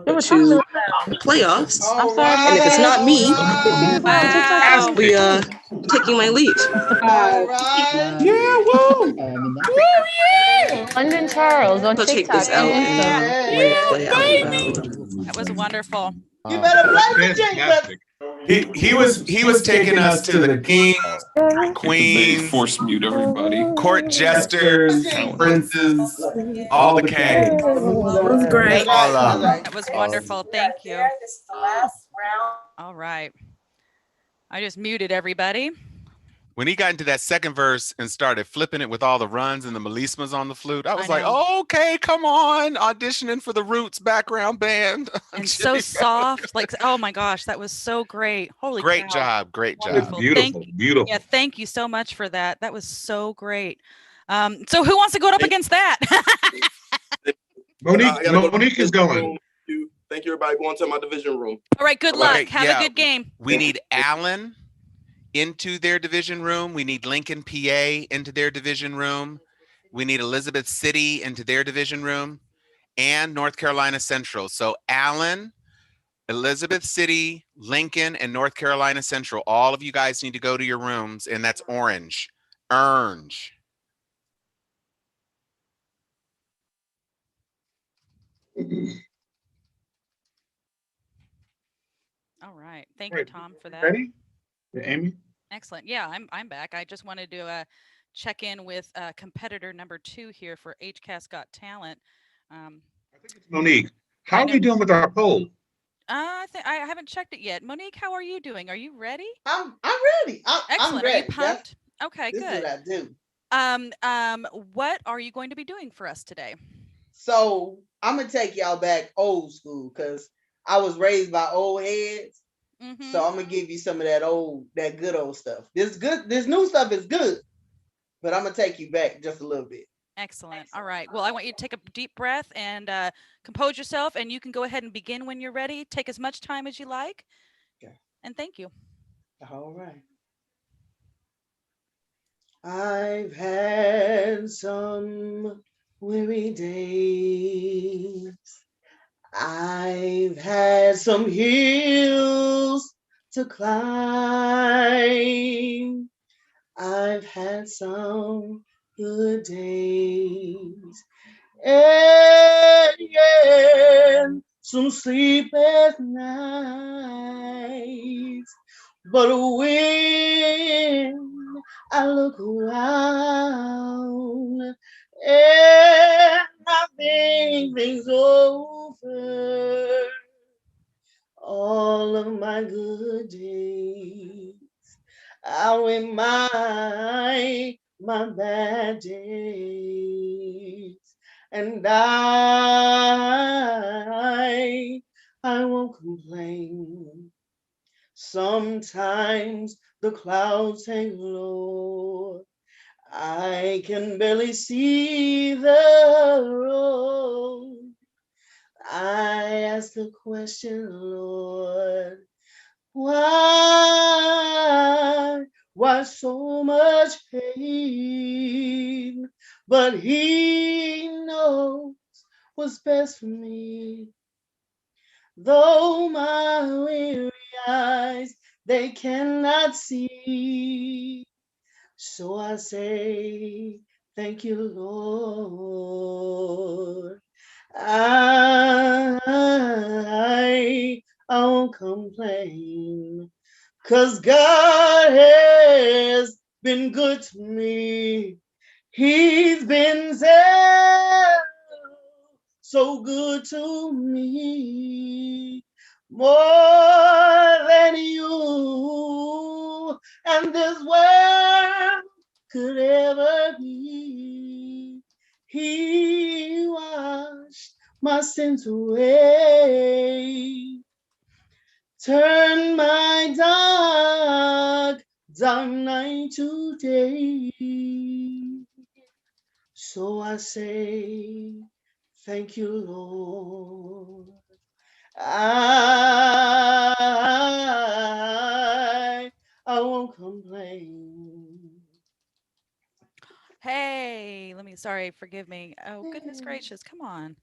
to the playoffs. I'm sorry, my And if it's bad. not me, Wow. we taking my lead. All right. Yeah, woo! London Charles on So check TikTok this out, and and Insta. we'll play out loud. That was wonderful. You better play the jingle. Fantastic. He was taking us to the kings, queens, Force mute everybody. court jesters, Princes, all the K. It was great. All of them. That was wonderful. Thank you. This is the last round. All right. I just muted everybody. When he got into that second verse and started flipping it with all the runs and the melismas on the flute, I was like, oh, okay, come on, auditioning for the Roots background band. And so soft. Like, oh my gosh, that was so great. Holy Great cow. job. Great job. Wonderful. Beautiful. Beautiful. Yeah, thank you so much for that. That was so great. So who wants to go up against that? Monique is going. Thank you, everybody. Going to my division room. All right, good luck. Have a good game. We need Allen into their division room. We need Lincoln, PA into their division room. We need Elizabeth City into their division room and North Carolina Central. So Allen, Elizabeth City, Lincoln, and North Carolina Central. All of you guys need to go to your rooms, and that's orange. Orange. All right. Thank you, Tom, for that. Ready? Amy? Excellent. Yeah, I'm back. I just wanted to check in with competitor number 2 here for HCASC Got Talent. Monique, how are we doing with our poll? I haven't checked it yet. Monique, how are you doing? Are you ready? I'm ready. Excellent. I'm ready. Are you pumped? Okay, this good. Is what I do. What are you going to be doing for us today? So I'm gonna take y'all back old school because I was raised by old heads. Mm-hmm. So I'm gonna give you some of that good old stuff. This new stuff is good, but I'm gonna take you back just a little bit. Excellent. All right. Well, I want you to take a deep breath and compose yourself, and you can go ahead and begin when you're ready. Take as much time as you like. Okay. And thank you. All right. I've had some weary days. I've had some hills to climb. I've had some good days and some sleepless nights. But when I look around and I think things over, all of my good days outweigh my bad days, and I won't complain. Sometimes the clouds hang low. I can barely see the road. I ask the question, Lord, why so much pain? But He knows what's best for me. Though my weary eyes, they cannot see. So I say, thank you, Lord. I won't complain, 'cause God has been good to me. He's been so good to me, more than you and this world could ever be. He washed my sins away, turn my dark night to day. So I say, thank you, Lord. I won't complain. Hey, forgive me. Oh, goodness gracious. Come on.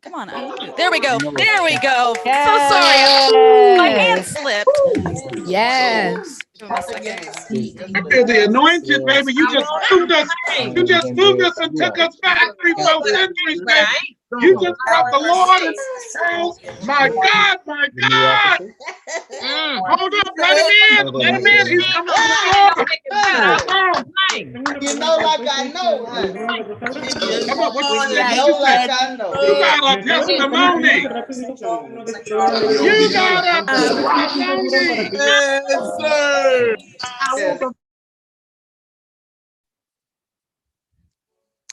Come on, unmute. There we go. There we go. Yes. So sorry. My hand slipped. Yes. Give me a second. I feel the anointed, baby. You just moved us. You just moved us and took us back 3-4 centuries, baby. You just brought the Lord in this house. My God, my God. Hold up, let him in. Let him in. He's coming to the floor. You know, like I know, honey. Come on, what you said? You What know, you like said? I know. You got a testimony. You got a testimony. Yes, sir. Yes.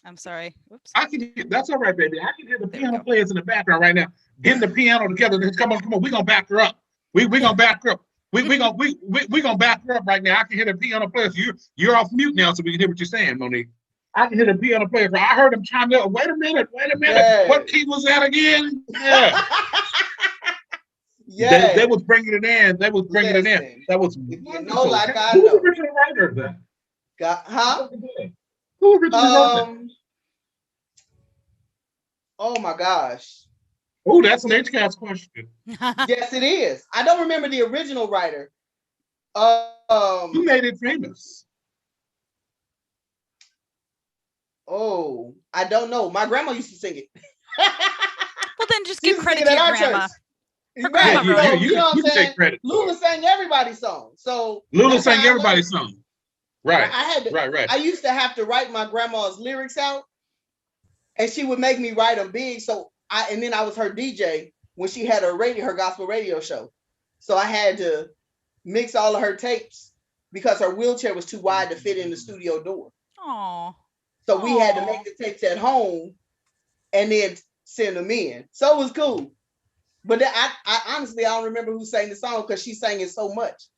I'm sorry. Whoops. I can hear, that's all right, baby. I can hear the piano players in the background right now, getting the piano together. Come on, we're gonna back her up. We gonna back her up. We gonna back her up right now. I can hear the piano players. You're off mute now, so we can hear what you're saying, Monique. I can hear the piano players. I heard them chime in. Wait a minute. Yes. What key was that again? Yeah. Yes. They was bringing it in. They was bringing it in. That was You know, wonderful. like I Who's know. the original writer of that? Huh? Who originally wrote that? Oh my gosh. Oh, that's an HCASC question. Yes, it is. I don't remember the original writer. Who made it famous? Oh, I don't know. My grandma used to sing it. Well, then just She give used to credit sing it to at your our grandma. church. Her Right. grandma wrote it. You know what I'm take saying? credit for Lula it. sang everybody's song. So Lula that's sang how I everybody's learned. song. Right. I had to, right. I used to have to write my grandma's lyrics out, and she would make me write them big. So and then I was her DJ when she had her gospel radio show. So I had to mix all of her tapes because her wheelchair was too wide to fit in the studio door. Aww. So we had to make the tapes at home and then send them in. So it was cool. But I honestly, I don't remember who sang the song because she sang it so much.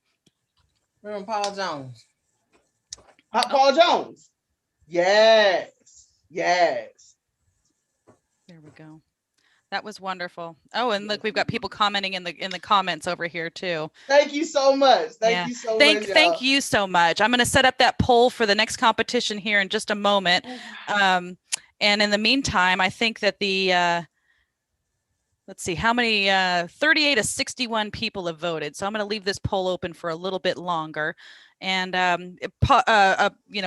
Remember Paul Jones? Paul Jones. Yes. Yes. There we go. That was wonderful. Oh, and look, we've got people commenting in the comments over here too. Thank you so much. Thank you so much. Thank you so much. I'm going to set up that poll for the next competition here in just a moment. And in the meantime, I think that the let's see how many 38 to 61 people have voted. So I'm going to leave this poll open for a little bit longer. And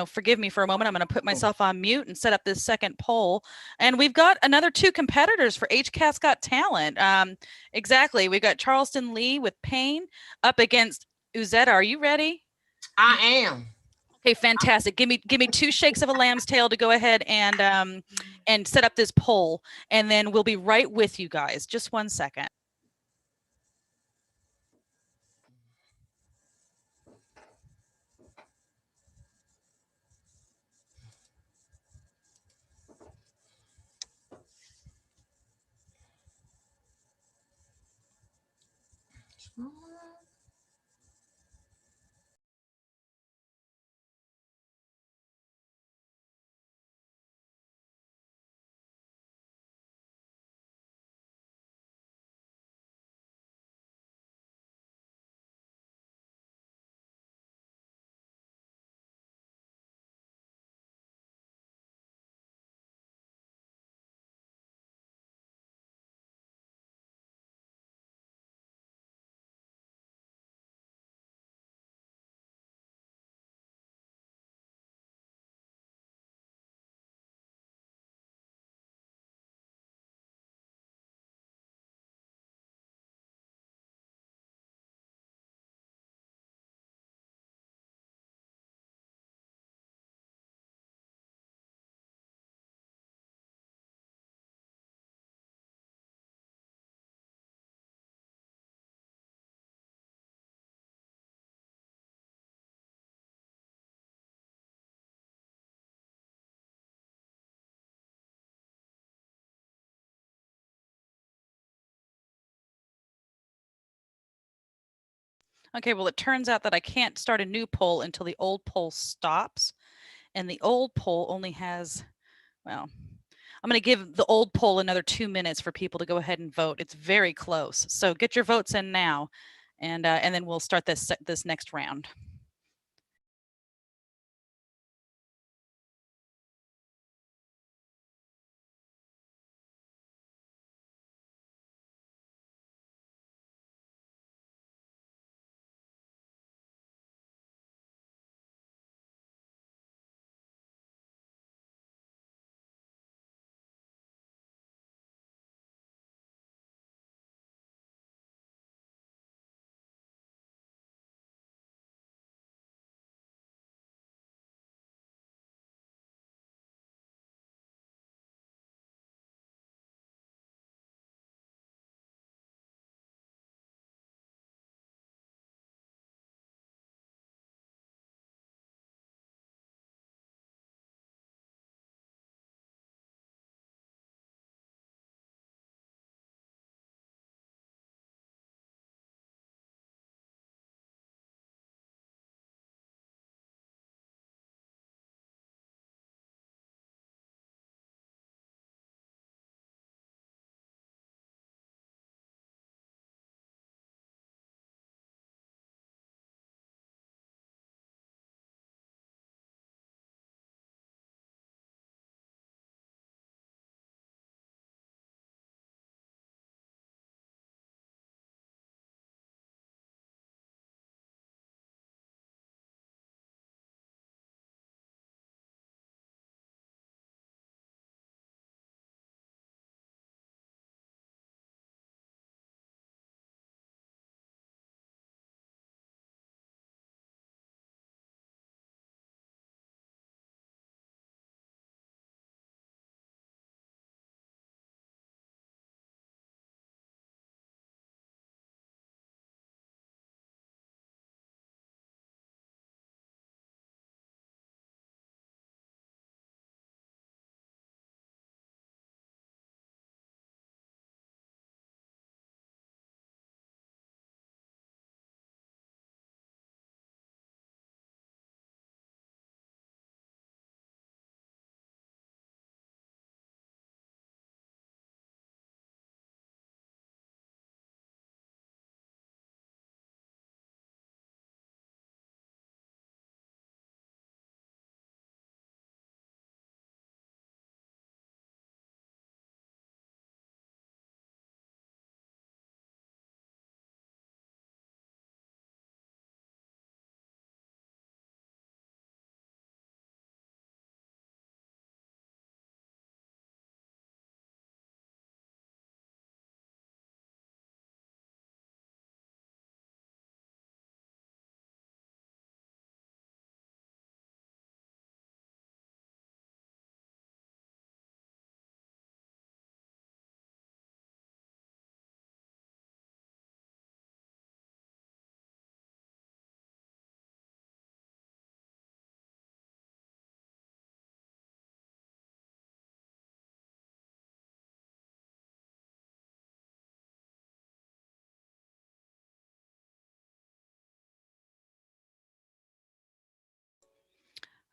forgive me for a moment. I'm going to put myself on mute and set up this second poll. And we've got another two competitors for HCASC Got Talent. Exactly. We've got Charleston Lee with Pain up against Uzetta. Are you ready? I am. Okay, fantastic. Give me 2 shakes of a lamb's tail to go ahead and set up this poll, and then we'll be right with you guys. Just 1 second. Okay, well, it turns out that I can't start a new poll until the old poll stops. And the old poll only has, well, I'm going to give the old poll another 2 minutes for people to go ahead and vote. It's very close. So get your votes in now, and then we'll start this next round.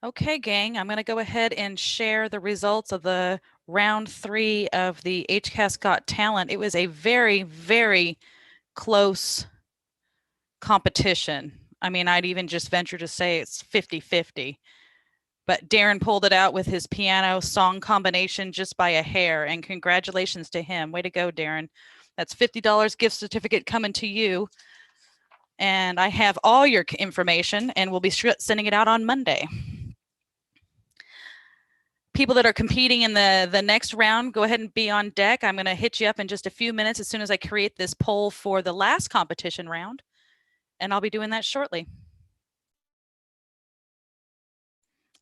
Okay, gang, I'm going to go ahead and share the results of the round 3 of the HCASC Got Talent. It was a very, very close competition. I mean, I'd even just venture to say it's 50-50. But Darren pulled it out with his piano song combination just by a hair, and congratulations to him. Way to go, Darren. That's $50 gift certificate coming to you. And I have all your information, and we'll be sending it out on Monday. People that are competing in the next round, go ahead and be on deck. I'm going to hit you up in just a few minutes as soon as I create this poll for the last competition round, and I'll be doing that shortly.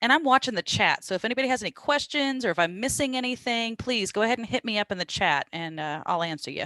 And I'm watching the chat, so if anybody has any questions or if I'm missing anything, please go ahead and hit me up in the chat, and I'll answer you.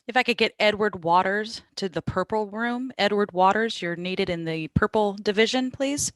If I could get Edward Waters to the purple room. Edward Waters, you're needed in the purple division, please.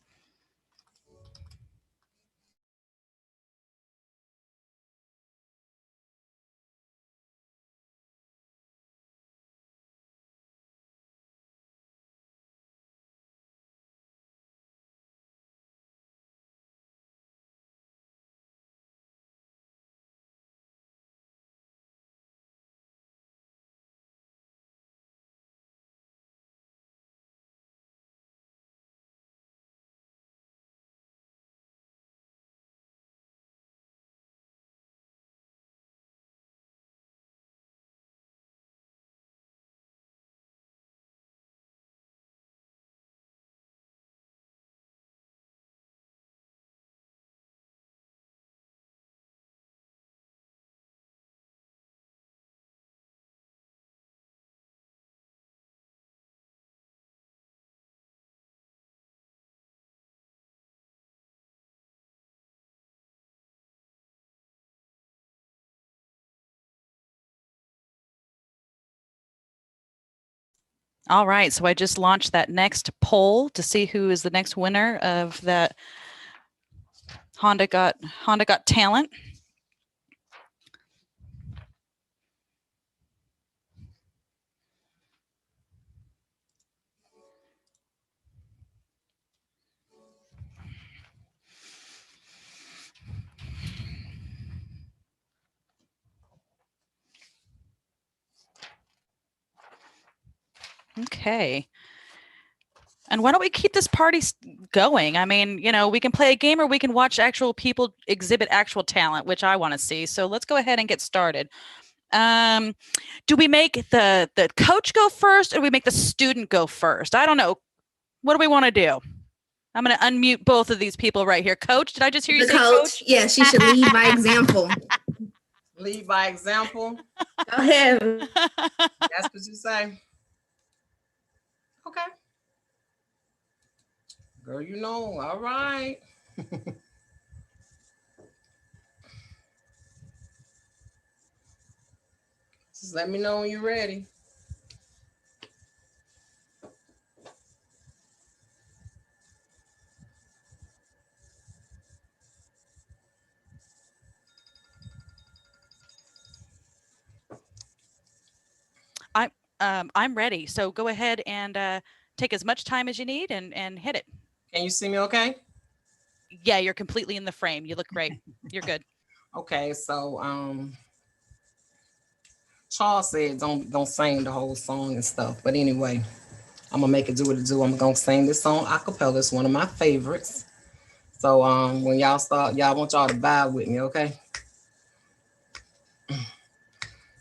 All right, so I just launched that next poll to see who is the next winner of that Honda Got Talent. Okay. And why don't we keep this party going? I mean, you know, we can play a game or we can watch actual people exhibit actual talent, which I want to see. So let's go ahead and get started. Do we make the coach go first or do we make the student go first? I don't know. What do we want to do? I'm going to unmute both of these people right here. Coach, did I just hear you say coach? Yeah, she should lead by example. Lead by example. Go ahead. That's what you say. Okay. Girl, you know, all right. Just let me know when you're ready. I'm ready. So go ahead and take as much time as you need and hit it. Can you see me okay? Yeah, you're completely in the frame. You look great. You're good. Okay, so Charles said don't sing the whole song and stuff. But anyway, I'm gonna make it do what it do. I'm gonna sing this song a cappella. It's one of my favorites. So when y'all start, y'all want y'all to vibe with me, okay?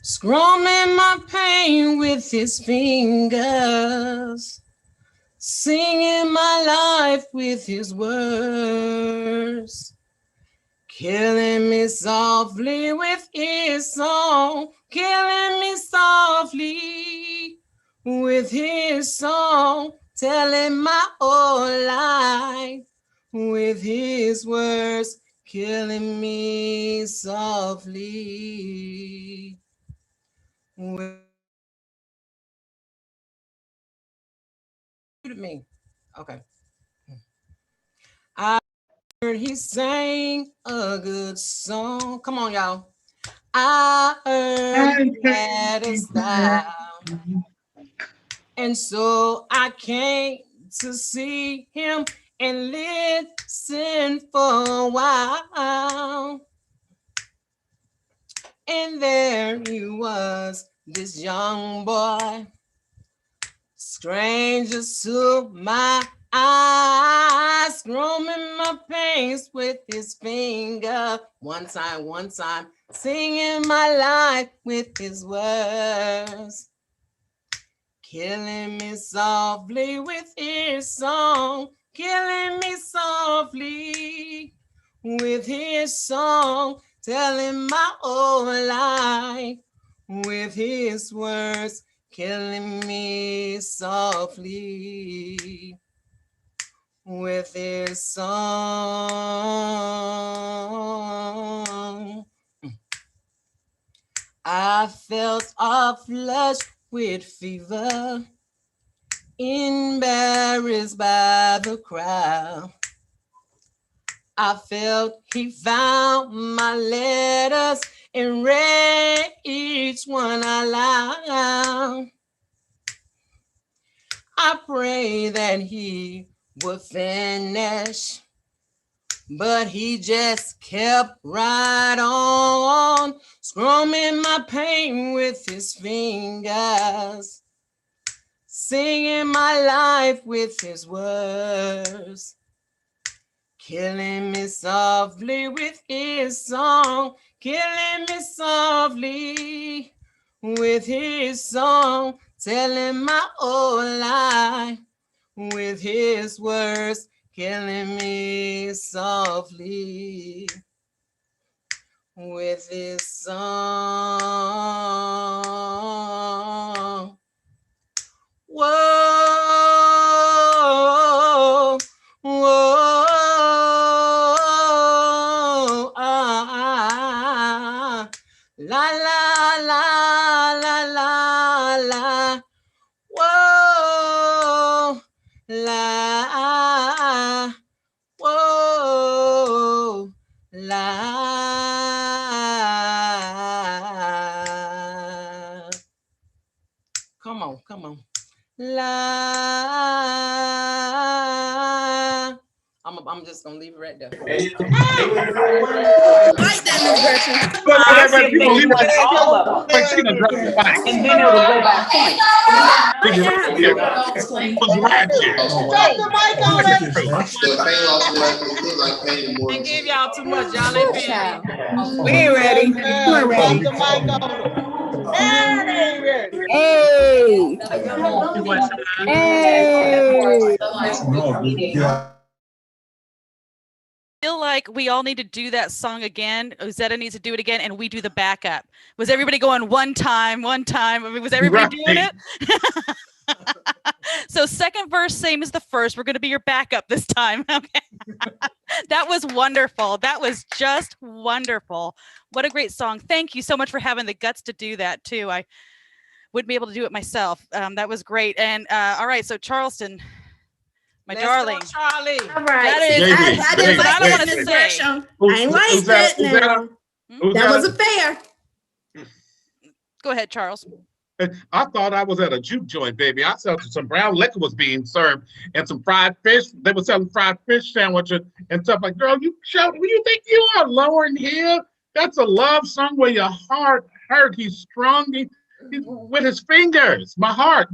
Strumming my pain with his fingers, singing my life with his words, killing me softly with his song, killing me softly with his song, telling my whole life with his words, killing me softly with me. Okay. I heard he sang a good song. Come on, y'all. I heard he had a style. And so I came to see him and listen for a while. And there he was, this young boy, strangers to my eyes, strumming my pains with his finger. One time, singing my life with his words, killing me softly with his song, killing me softly with his song, telling my whole life with his words, killing me softly with his song. I felt a flush with fever, embarrassed by the crowd. I felt he found my letters and read each one aloud. I pray that he would finish, but he just kept right on, strumming my pain with his fingers, singing my life with his words, killing me softly with his song, killing me softly with his song, telling my whole life with his words, killing me softly with his song. Whoa, whoa, la la la la la la, whoa, la, whoa, la. Come on. La. I'm just gonna leave it right there. Like that, Miss Gretchen. And then it will go back point. I give y'all too much. Y'all ain't paying me. We ain't ready. We're ready. Hey. I feel like we all need to do that song again. Ozetta needs to do it again, and we do the backup. Was everybody going one time? I mean, was everybody doing it? So second verse, same as the first. We're going to be your backup this time. Okay. That was wonderful. That was just wonderful. What a great song. Thank you so much for having the guts to do that too. I wouldn't be able to do it myself. That was great. And all right, so Charleston, my darling. Go, Charlie. All right. I didn't like that, Miss Gresham. I ain't like that now. That wasn't fair. Go ahead, Charles. I thought I was at a juke joint, baby. I saw some brown liquor was being served and some fried fish. They were selling fried fish sandwiches and stuff like, girl, you think you are lowering here? That's a love song where your heart hurt. He's strong. He with his fingers. My heart,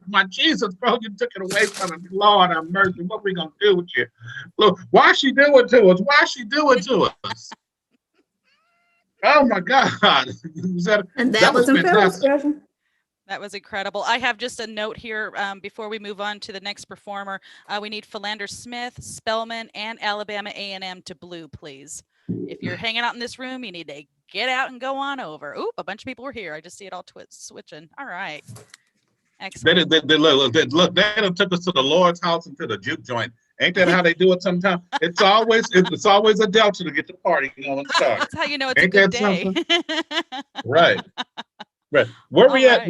my Jesus, bro, you took it away from him. Lord have mercy. What we gonna do with you? Look, why she do it to us? Why she do it to us? Oh my God. that was fantastic. That was incredible. I have just a note here before we move on to the next performer. We need Philander Smith, Spellman, and Alabama A&M to blue, please. If you're hanging out in this room, you need to get out and go on over. Oop, a bunch of people were here. I just see it all switching. All right. Excellent. They look, they done took us to the Lord's house and to the juke joint. Ain't that how they do it sometimes? It's always a delta to get the party going. That's how you know it's a good day. Right. Right. Where we at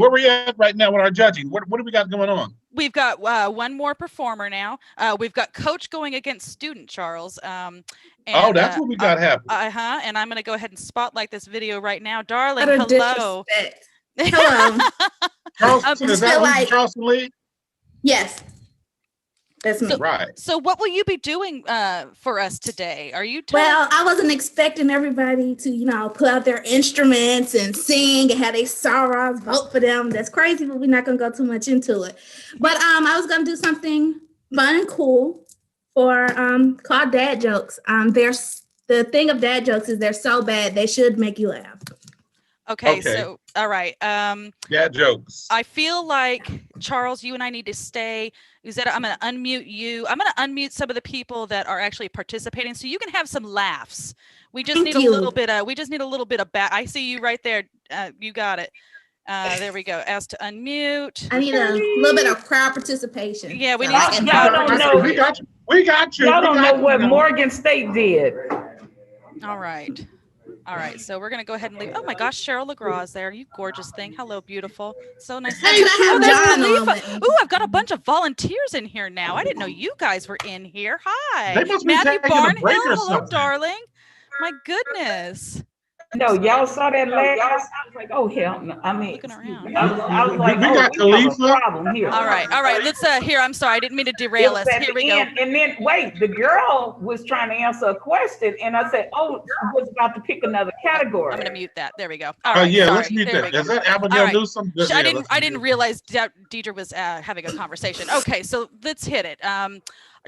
right now with our judging? What do we got going on? We've got one more performer now. We've got coach going against student, Charles. And, that's what we got happening. And I'm going to go ahead and spotlight this video right now. Darling, hello. Hello. Charleston, is that Charleston Lee? Yes. That's me. Right. So what will you be doing for us today? Are you Well, I wasn't expecting everybody to, pull out their instruments and sing and have their sorrows, vote for them. That's crazy, but we're not going to go too much into it. But I was going to do something fun and cool for called dad jokes. The thing of dad jokes is they're so bad, they should make you laugh. Okay. So, all right. Dad jokes. I feel like, Charles, you and I need to stay. Uzetta, I'm going to unmute you. I'm going to unmute some of the people that are actually participating so you can have some laughs. We just need a little bit of I see you right there. You got it. There we go. Ask to unmute. I need a little bit of crowd participation. Yeah, we need y'all don't know. We got you. Y'all don't know what Morgan State did. All right. All right, so we're going to go ahead and leave. Oh my gosh, Cheryl LaGraw is there. You gorgeous thing. Hello, beautiful. So nice. Hey, I've got a bunch of volunteers in here now. I didn't know you guys were in here. Hi. They must be Matthew taking a break Barnhill. or Hello, something. darling. My goodness. No, y'all saw that last. I was like, oh hell no. I mean, looking around. I was like, we got Khalifa. Problem here. All right. Let's here. I'm sorry. I didn't mean to derail us. Here we go. And then wait, the girl was trying to answer a question, and I said, "Oh, I was about to pick another category." I'm going to mute that. There we go. All right. Yeah, sorry. let's mute There that. we Is go. that Abigail Newsom? I didn't realize Deidre was having a conversation. Okay, so let's hit it.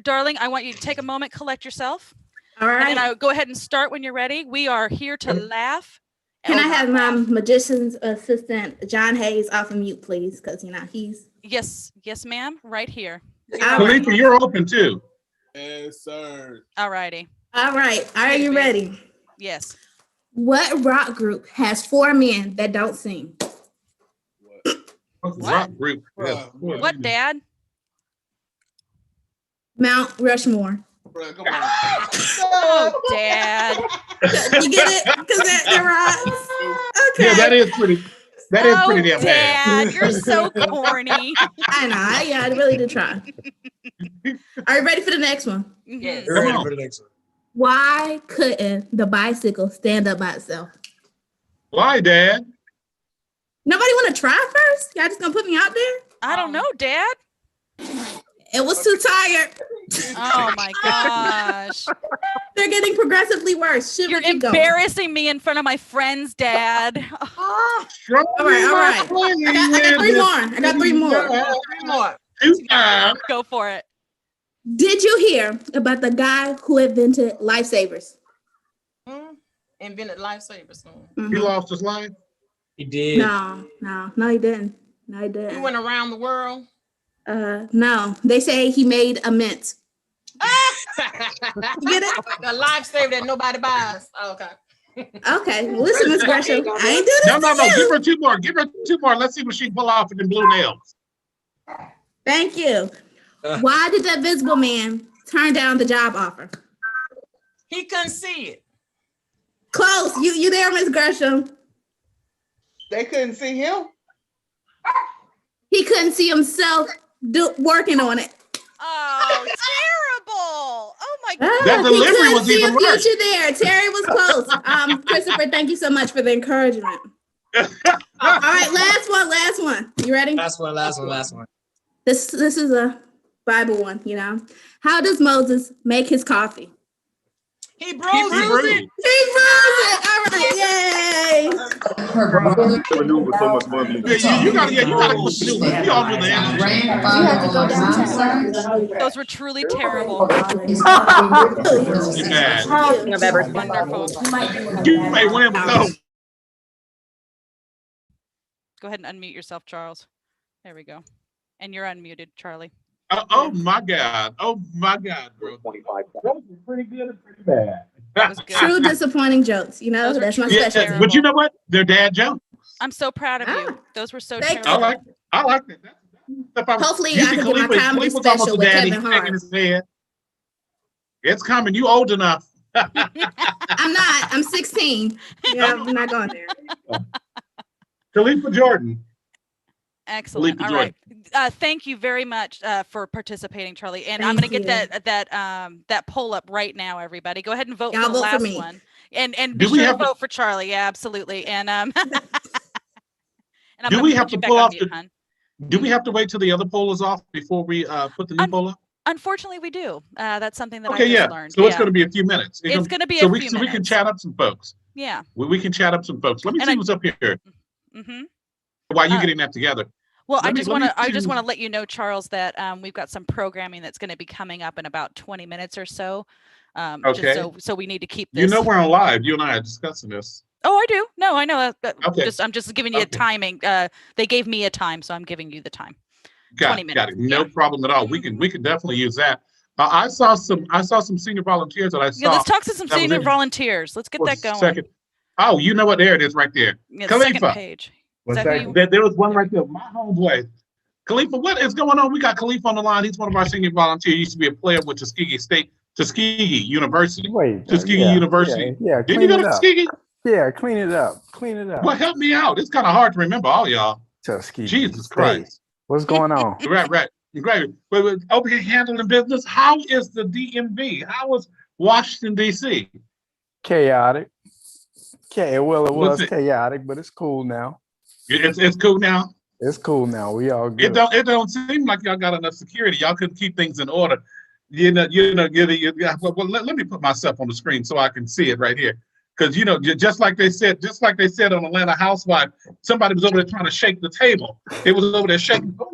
Darling, I want you to take a moment, collect yourself. All right. And then I'll go ahead and start when you're ready. We are here to laugh. Can I have my magician's assistant, John Hayes, off of mute, please? Because, he's... Yes, ma'am. Right here. Khalifa, you're open too. Yes, sir. All righty. All right. Are you ready? Yes. What rock group has 4 men that don't sing? What rock group? What, Dad? Mount Rushmore. Come on. Oh, Dad. You get it? Because they're rocks. Okay. Yeah, that is pretty damn bad. Dad, you're so corny. I know. I really did try. Are you ready for the next one? Yes. We're ready for the next one. Why couldn't the bicycle stand up by itself? Why, Dad? Nobody want to try first? Y'all just gonna put me out there? I don't know, Dad. It was too tired. Oh my gosh. They're getting progressively worse. You're embarrassing me in front of my friends, Dad. All right. I got three more. Go for it. Did you hear about the guy who invented lifesavers? Invented lifesavers. Mm-hmm. He lost his life? He did. No, he didn't. He went around the world. No. They say he made a mint. You get it? A lifesaver that nobody buys. Oh, okay. Okay. Well, listen, Miss Gresham. I ain't doing this. No. Give her 2 more. Give her 2 more. Let's see what she can pull off with them blue nails. Thank you. Why did the Invisible Man turn down the job offer? He couldn't see it. Close. You there, Miss Gresham? They couldn't see him. He couldn't see himself working on it. Oh, terrible! Oh my God. That delivery was even worse. Future there. Terry was close. Christopher, thank you so much for the encouragement. All right, last one. You ready? Last one. This is a Bible one, How does Moses make his coffee? He bruised it. He bruised it. All right, yay. Maneuver so much money. You gotta maneuver. We all do the energy. You have to go downtown. Those were truly terrible. Wonderful. You may win, but no. Go ahead and unmute yourself, Charles. There we go. And you're unmuted, Charlie. Oh my God. Oh my God, bro. Those were pretty good and pretty bad. That was good. True disappointing jokes. You know, that's my specialty. But you know what? They're dad jokes. I'm so proud of you. Those were so Thank terrible. I like that. Hopefully, I can get my comedy special with Kevin Hart. It's coming. You old enough. I'm not. I'm 16. Yeah, I'm not going there. Khalifa Jordan. Excellent. All right. Thank you very much for participating, Charlie. And I'm going to get that poll up right now, everybody. Go ahead and vote for the last one. And be sure to vote for Charlie. Yeah, absolutely. And and I'm do we have to pull off mute, do we have to wait till the other poll is off before we put the new poll up? Unfortunately, we do. That's something that I Okay, just learned. So it's going to be a few minutes. It's going to be a few minutes. So we can chat up some folks. Yeah. We can chat up some folks. Let me see what's up here. Mm-hmm. While you're getting that together. Well, I just want to let you know, Charles, that we've got some programming that's going to be coming up in about 20 minutes or so. Okay. Just so we need to keep this. You know we're on live. You and I are discussing this. Oh, I do. No, I know that. Okay. I'm just giving you a timing. They gave me a time, so I'm giving you the time. Got 20 minutes. Got it. No problem at all. We can definitely use that. I saw some senior volunteers that I saw. Yeah, let's talk to some senior volunteers. Let's get that going. Oh, you know what? There it is, right there. Yeah, Khalifa. second page. There was one right there. My homeboy. Khalifa, what is going on? We got Khalifa on the line. He's one of our senior volunteers. He used to be a player with Tuskegee University. Tuskegee University. Yeah. Did you go to Tuskegee? Yeah, clean it up. Clean it up. Well, help me out. It's kind of hard to remember all y'all. Tuskegee. Jesus Christ. What's going on? Right. Great. But over here handling business, how is the DMV? How is Washington, D.C.? Chaotic. Well, it was chaotic, but it's cool now. It's cool now? It's cool now. We all good. It don't seem like y'all got enough security. Y'all couldn't keep things in order. Well, let me put myself on the screen so I can see it right here. Because just like they said on Atlanta Housewife, somebody was over there trying to shake the table. They was over there shaking the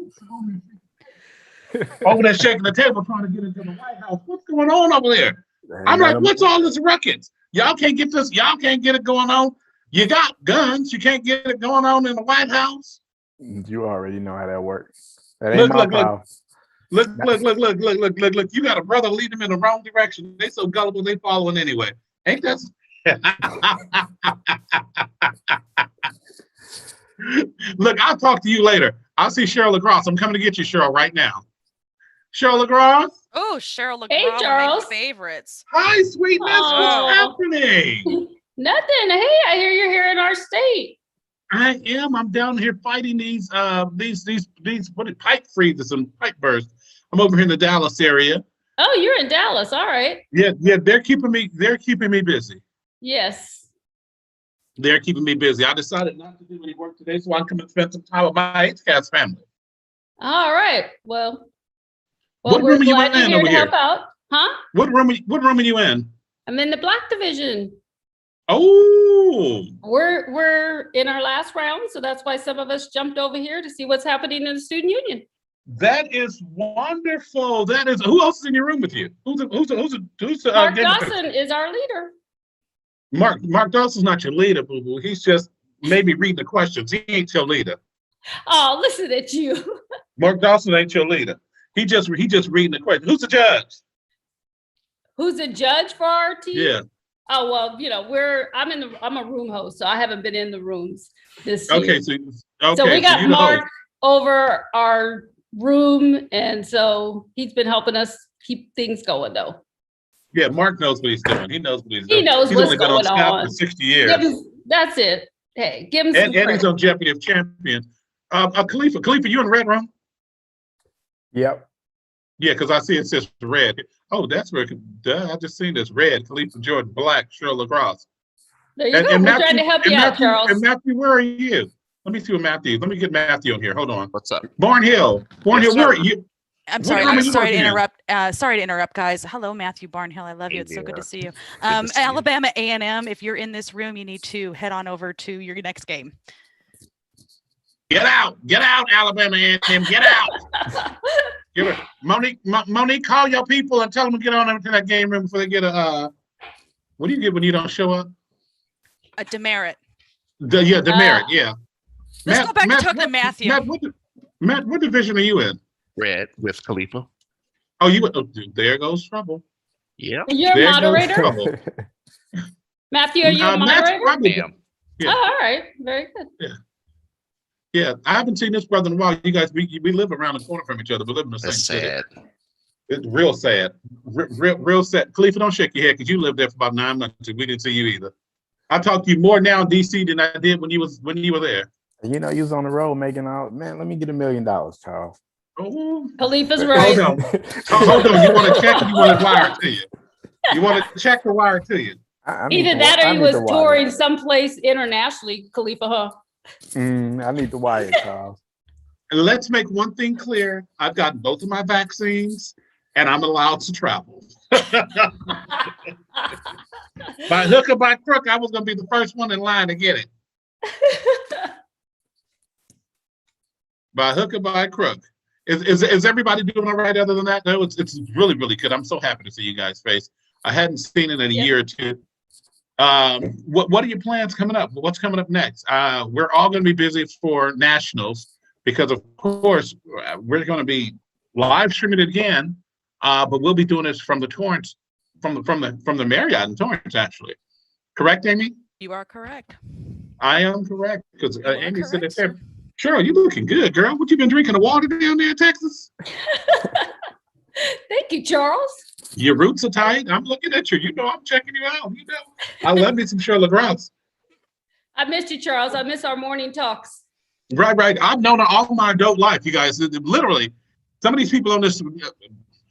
table trying to get into the White House. What's going on over there? I'm like, what's all this ruckus? Y'all can't get this. Y'all can't get it going on. You got guns. You can't get it going on in the White House. You already know how that works. That ain't my problem. Look. You got a brother lead them in the wrong direction. They so gullible, they following anyway. Ain't that? Look, I'll talk to you later. I'll see Cheryl LaGrosse. I'm coming to get you, Cheryl, right now. Cheryl LaGrosse? Oh, Cheryl LaGrosse. Hey, Charles. My favorites. Hi, sweetness. What's happening? Nothing. Hey, I hear you're here in our state. I am. I'm down here fighting these pipe freezes and pipe bursts. I'm over here in the Dallas area. Oh, you're in Dallas. All right. Yeah. They're keeping me busy. Yes. They're keeping me busy. I decided not to do any work today, so I'm coming to spend some time with my HCASC family. All right. Well, what we're room are you glad you're in here over to here? help out. Huh? What room are you in? I'm in the Black Division. Oh. We're in our last round, so that's why some of us jumped over here to see what's happening in the student union. That is wonderful. That is. Who else is in your room with you? Who's Mark Dawson is our leader. Mark Dawson's not your leader, boo-boo. He's just maybe reading the questions. He ain't your leader. Oh, listen at you. Mark Dawson ain't your leader. He just reading the questions. Who's the judge? Who's the judge for our team? Yeah. Oh well, I'm a room host, so I haven't been in the rooms this year. Okay, so we got Mark over our room, and so he's been helping us keep things going though. Yeah, Mark knows what he's doing. He knows what he's doing. He knows he's what's only been going on staff on. for 60 years. That's it. Hey, give him some and he's on Jeopardy of Champions. Khalifa, you in the red room? Yep. Yeah, because I see it says red. Oh, that's where I just seen this red. Khalifa Jordan, black, Cheryl LaGrosse. There you go. We're trying to help you out, Charles. And Matthew, where are you? Let me see what Matthew. Let me get Matthew on here. Hold on. What's up? Barn Hill, where are you? I'm What sorry. room are you Sorry to working in? interrupt. Sorry to interrupt, guys. Hello, Matthew Barnhill. I love you. It's so good to see you. to see you. Alabama A&M. If you're in this room, you need to head on over to your next game. Get out, Alabama A&M, get out. Give it, Monique, call your people and tell them to get on over to that game room before they get a. What do you get when you don't show up? A demerit. Demerit. Yeah. Let's go back to talking to Matthew. Matt, what division are you in? Red with Khalifa. Oh, there goes trouble. Yeah. You're a moderator? Matthew, are you a moderator? Yeah. Oh, all right. Very good. Yeah, I haven't seen this brother in a while. You guys, we live around the corner from each other. We live in the same city. Sad. It's real sad. Real sad. Khalifa, don't shake your head because you lived there for about 9 months and we didn't see you either. I talk to you more now in DC than I did when you were there. You know, you was on the road making out. Man, let me get $1 million, Charles. Oh, Khalifa's right. Hold on. You want to check or you want to wire it to you? You want to check or wire it to you? Either that or he was touring someplace internationally, Khalifa, huh? I need the wire, Charles. And let's make one thing clear. I've gotten both of my vaccines and I'm allowed to travel. By hook or by crook, I was going to be the first one in line to get it. By hook or by crook. Is everybody doing all right other than that? No, it's really, really good. I'm so happy to see you guys' face. I hadn't seen it in a year or two. What are your plans coming up? What's coming up next? We're all going to be busy for nationals because, of course, we're going to be live streaming it again. But we'll be doing this from the Torrance, from the Marriott in Torrance, actually. Correct, Amy? You are correct. I am correct because Amy said that there. Cheryl, you looking good, girl. What you been drinking? The water down there in Texas? Thank you, Charles. Your roots are tight. I'm looking at you. You know, I'm checking you out. You know, I love me some Cheryl LaGrasse. I missed you, Charles. I miss our morning talks. Right. I've known her all my adult life, you guys. Literally, some of these people on this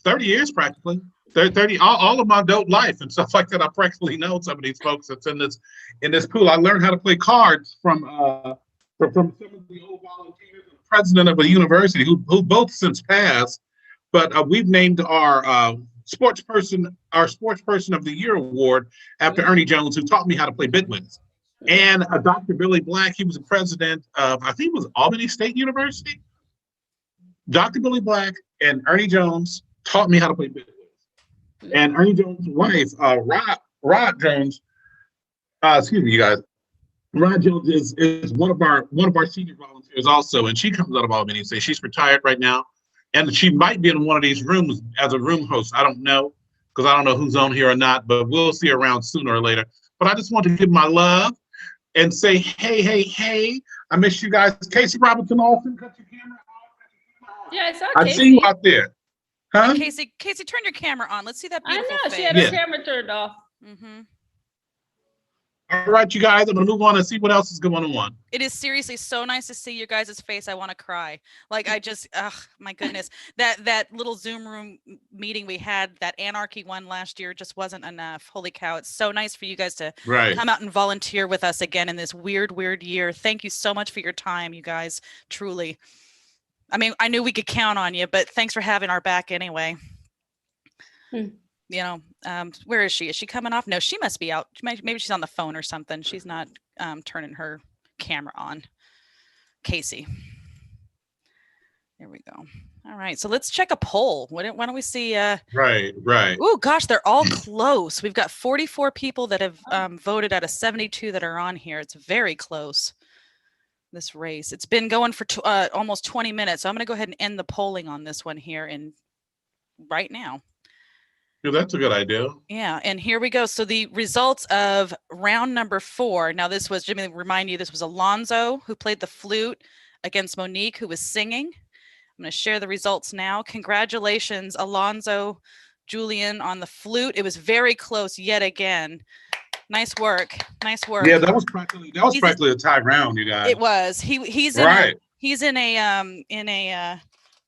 30 years practically. 30 all of my adult life and stuff like that. I practically know some of these folks that's in this pool. I learned how to play cards from some of the old volunteers and the president of a university who both since passed. But we've named our sports person of the year award after Ernie Jones, who taught me how to play Bitwins. And Dr. Billy Black, he was the president of, I think it was Albany State University. Dr. Billy Black and Ernie Jones taught me how to play Bitwins. And Ernie Jones' wife, Rod Jones, excuse me, you guys. Rod Jones is one of our senior volunteers also, and she comes out of Albany State. She's retired right now, and she might be in one of these rooms as a room host. I don't know, because I don't know who's on here or not, but we'll see her around sooner or later. But I just want to give my love and say, hey, I miss you guys. Casey Robinson Olsen, cut your camera off. Yeah, I saw I Casey. see you out there. Huh? Casey, turn your camera on. Let's see that I beautiful know, face. she had her camera turned off. Mm-hmm. All right, you guys, I'm going to move on and see what else is going on. It is seriously so nice to see your guys' face. I want to cry. Like, I just, my goodness. That little Zoom room meeting we had, that Anarchy one last year just wasn't enough. Holy cow. It's so nice for you guys to come out and volunteer with us again in this weird year. Thank you so much for your time, you guys. Truly. I mean, I knew we could count on you, but thanks for having our back anyway. You know, where is she? Is she coming off? No, she must be out. Maybe she's on the phone or something. She's not turning her camera on. Casey. There we go. All right. So let's check a poll. Why don't we see? Right. Oh, gosh, they're all close. We've got 44 people that have voted out of 72 that are on here. It's very close, this race. It's been going for almost 20 minutes. So I'm going to go ahead and end the polling on this one here right now. Yeah, that's a good idea. Yeah, and here we go. So the results of round number 4. Now this was, Jimmy, remind you, this was Alonzo who played the flute against Monique who was singing. I'm going to share the results now. Congratulations, Alonzo, Julian on the flute. It was very close yet again. Nice work. Yeah, that was practically a tie round, you guys. It was. He's in a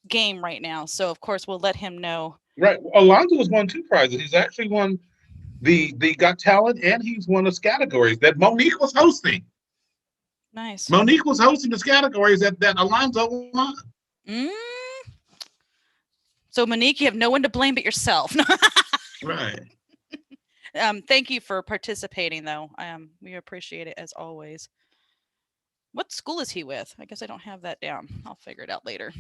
game right now, so of course we'll let him know. Right. Alonzo has won 2 prizes. He's actually won the Got Talent, and he's won the categories that Monique was hosting. Nice. Monique was hosting the categories that Alonzo won. So Monique, you have no one to blame but yourself. Right. Thank you for participating, though. We appreciate it as always. What school is he with? I guess I don't have that down. I'll figure it out later.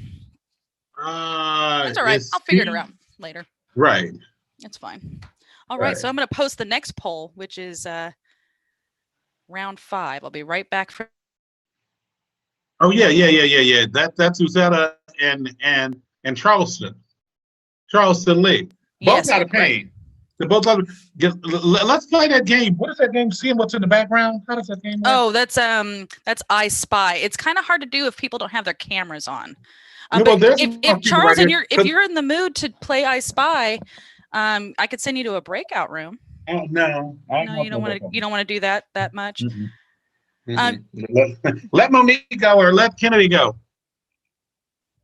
That's all right. I'll figure it out later. Right. It's fine. All right. So I'm going to post the next poll, which is round 5. I'll be right back for. Oh yeah. That's Uzetta and Charleston Lee. Both got a pain. They both got. Let's play that game. What is that game? Seeing what's in the background. How does that game work? Oh, that's I Spy. It's kind of hard to do if people don't have their cameras on. Well, but if Charles and if you're in the mood to play I Spy, I could send you to a breakout room. Oh no, no, you don't want to. You don't want to do that much. Let Monique go or let Kennedy go,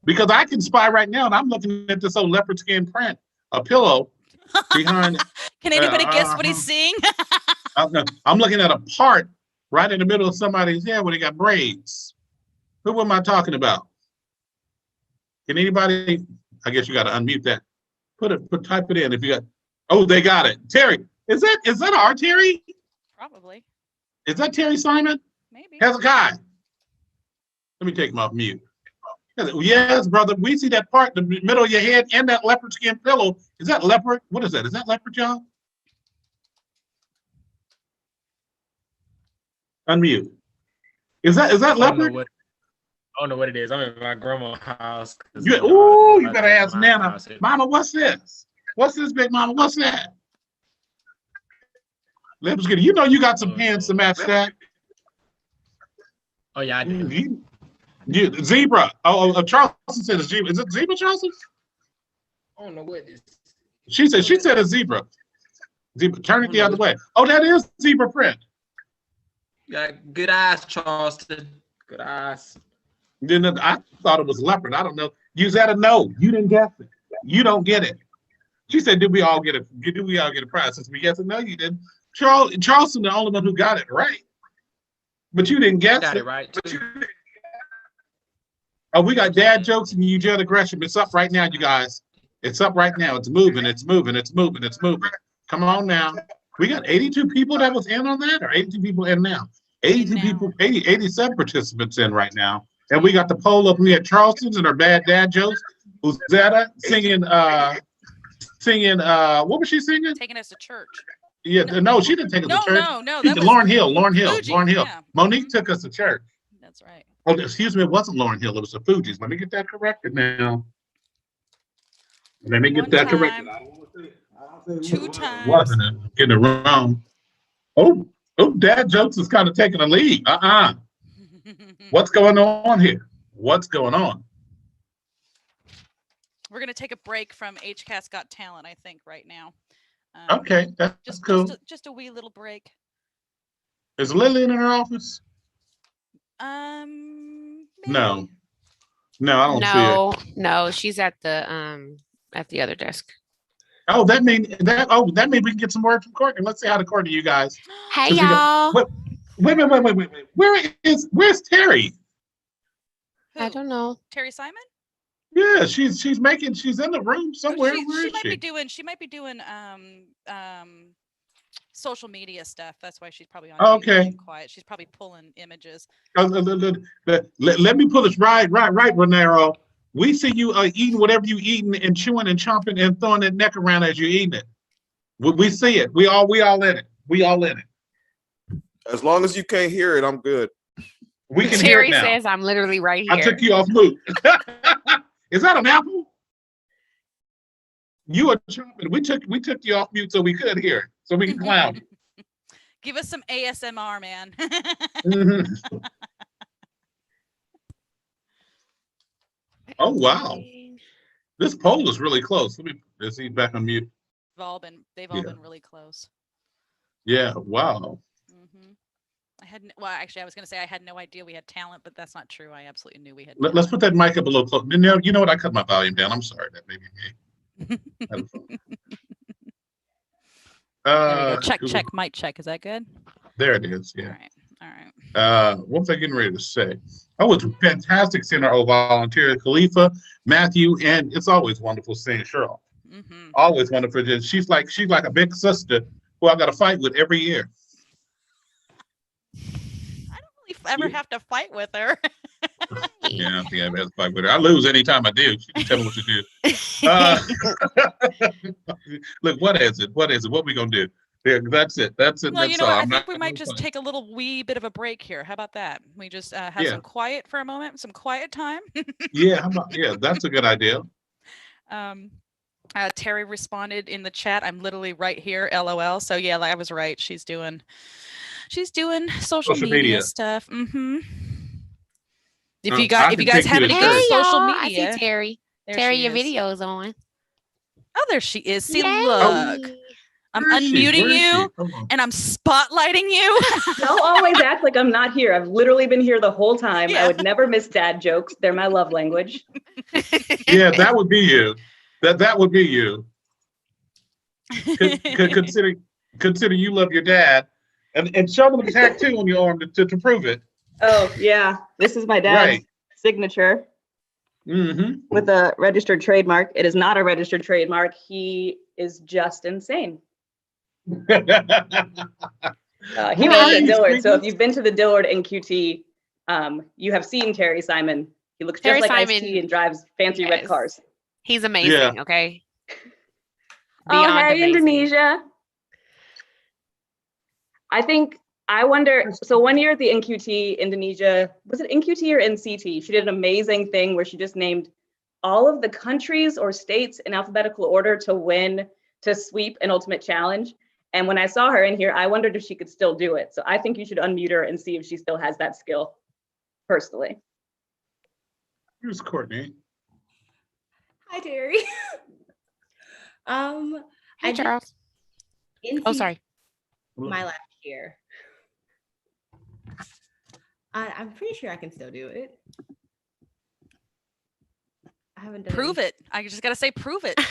because I can spy right now, and I'm looking at this old leopard skin print, a pillow behind. Can anybody guess what he's seeing? I'm looking at a part right in the middle of somebody's hair where they got braids. Who am I talking about? Can anybody? I guess you got to unmute that. Type it in if you got. Oh, they got it. Terry, is that our Terry? Probably. Is that Terry Simon? Maybe. Hezekiah. Let me take him off mute. Yes, brother. We see that part in the middle of your head and that leopard skin pillow. Is that leopard? What is that? Is that leopard, y'all? Unmute. Is that leopard? I don't know what it is. I'm in my grandma's house. You better ask Nana. Mama, what's this? What's this, big mama? What's that? Leopard skin. You know you got some pants to match that. Oh yeah, I do. Zebra. Charleston said it's zebra. Is it zebra, Charleston? I don't know what it is. She said a zebra. Zebra. Turn it the other way. Oh, that is zebra print. Yeah, good eyes, Charleston. Good eyes. I thought it was leopard. I don't know. You said a no. You didn't guess it. You don't get it. She said, "Did we all get it? Did we all get a prize?" Since we guessed it, no, you didn't. Charleston, the only one who got it right, but you didn't guess got it right. Oh, we got dad jokes and Eugenic Gresham. It's up right now, you guys. It's up right now. It's moving. It's moving. It's moving. It's moving. Come on now. We got 82 people that was in on that, or 82 people in now. 82 people, 87 participants in right now. And we got the poll up. We had Charleston's and her bad dad jokes. Uzetta singing, what was she singing? Taking us to church. Yeah, no, she didn't take us to church. No. Lauren Hill. Yeah. Monique took us to church. That's right. Oh, excuse me, it wasn't Lauren Hill. It was the Fugees. Let me get that corrected now. Let me get that corrected. 2 times. Wasn't it? Getting it wrong. Oh, dad jokes is kind of taking a lead. What's going on here? What's going on? We're going to take a break from HCASC Got Talent, I think, right now. Okay, that's cool. Just a wee little break. Is Lily in her office? Maybe. No, I don't see her. No, she's at the other desk. Oh, that means we can get some word from Courtney. Let's say hi to Courtney, you guys. Hey, y'all. Wait. Where's Terry? I don't know. Terry Simon? Yeah, she's in the room somewhere. Where is she? She might be doing social media stuff. That's why she's probably on okay. Quiet. She's probably pulling images. Let me pull this right, Renero. We see you eating whatever you eating and chewing and chomping and throwing that neck around as you're eating it. We see it. We all in it. We all in it. As long as you can't hear it, I'm good. We can Terry hear it now. says I'm literally right here. I took you off mute. Is that an apple? You are chomping. We took you off mute so we could hear it, so we can clown you. Give us some ASMR, man. Oh wow, this poll is really close. Is he back on mute? They've all been really close. Yeah. Wow. Actually, I was going to say I had no idea we had talent, but that's not true. I absolutely knew we had. Let's put that mic up a little close. You know what? I cut my volume down. I'm sorry. That may be me. There we go. Check. Mic check. Is that good? There it is. Yeah. All right. What was I getting ready to say? Oh, it's fantastic seeing our old volunteer, Khalifa, Matthew, and it's always wonderful seeing Cheryl. Always wonderful. She's like a big sister who I got to fight with every year. Ever have to fight with her. Yeah, I think I have to fight with her. I lose anytime I do. She can tell me what to do. Look, what is it? What is it? What we gonna do? Yeah, that's it. That's it. Well, That's you know all. what? I I'm think not we gonna might just fight. take a little wee bit of a break here. How about that? We just have Yeah. some quiet for a moment, some quiet time. Yeah, yeah, that's a good idea. Terry responded in the chat. I'm literally right here, LOL. So yeah, I was right. She's doing social media stuff. If you guys have any good social y'all, media, I see Terry. there Terry, she your is. video's on. Oh, there she is. See, Yay. look. I'm Where is she? unmuting Where is she? you and I'm spotlighting you. Don't always act like I'm not here. I've literally been here the whole time. I would never miss dad jokes. They're my love language. Yeah, that would be you. That would be you. Consider you love your dad, and show them the tattoo on your arm to prove it. Oh yeah, this is my dad's signature with a registered trademark. It is not a registered trademark. He is just insane. He made the Dillard. So if you've been to the Dillard NQT, you have seen Terry Simon. He looks just like Ice-T and drives fancy red cars. He's amazing. Yeah. Okay. Oh, Beyond hey, amazing. Indonesia. I wonder, so one year at the NQT Indonesia, was it NQT or NCT? She did an amazing thing where she just named all of the countries or states in alphabetical order to sweep an ultimate challenge. And when I saw her in here, I wondered if she could still do it. So I think you should unmute her and see if she still has that skill, personally. Here's Courtney. Hi, Terry. Hey, Charles. Oh, sorry. My last year. I'm pretty sure I can still do it. I haven't done Prove it. I just gotta say, prove it. Oh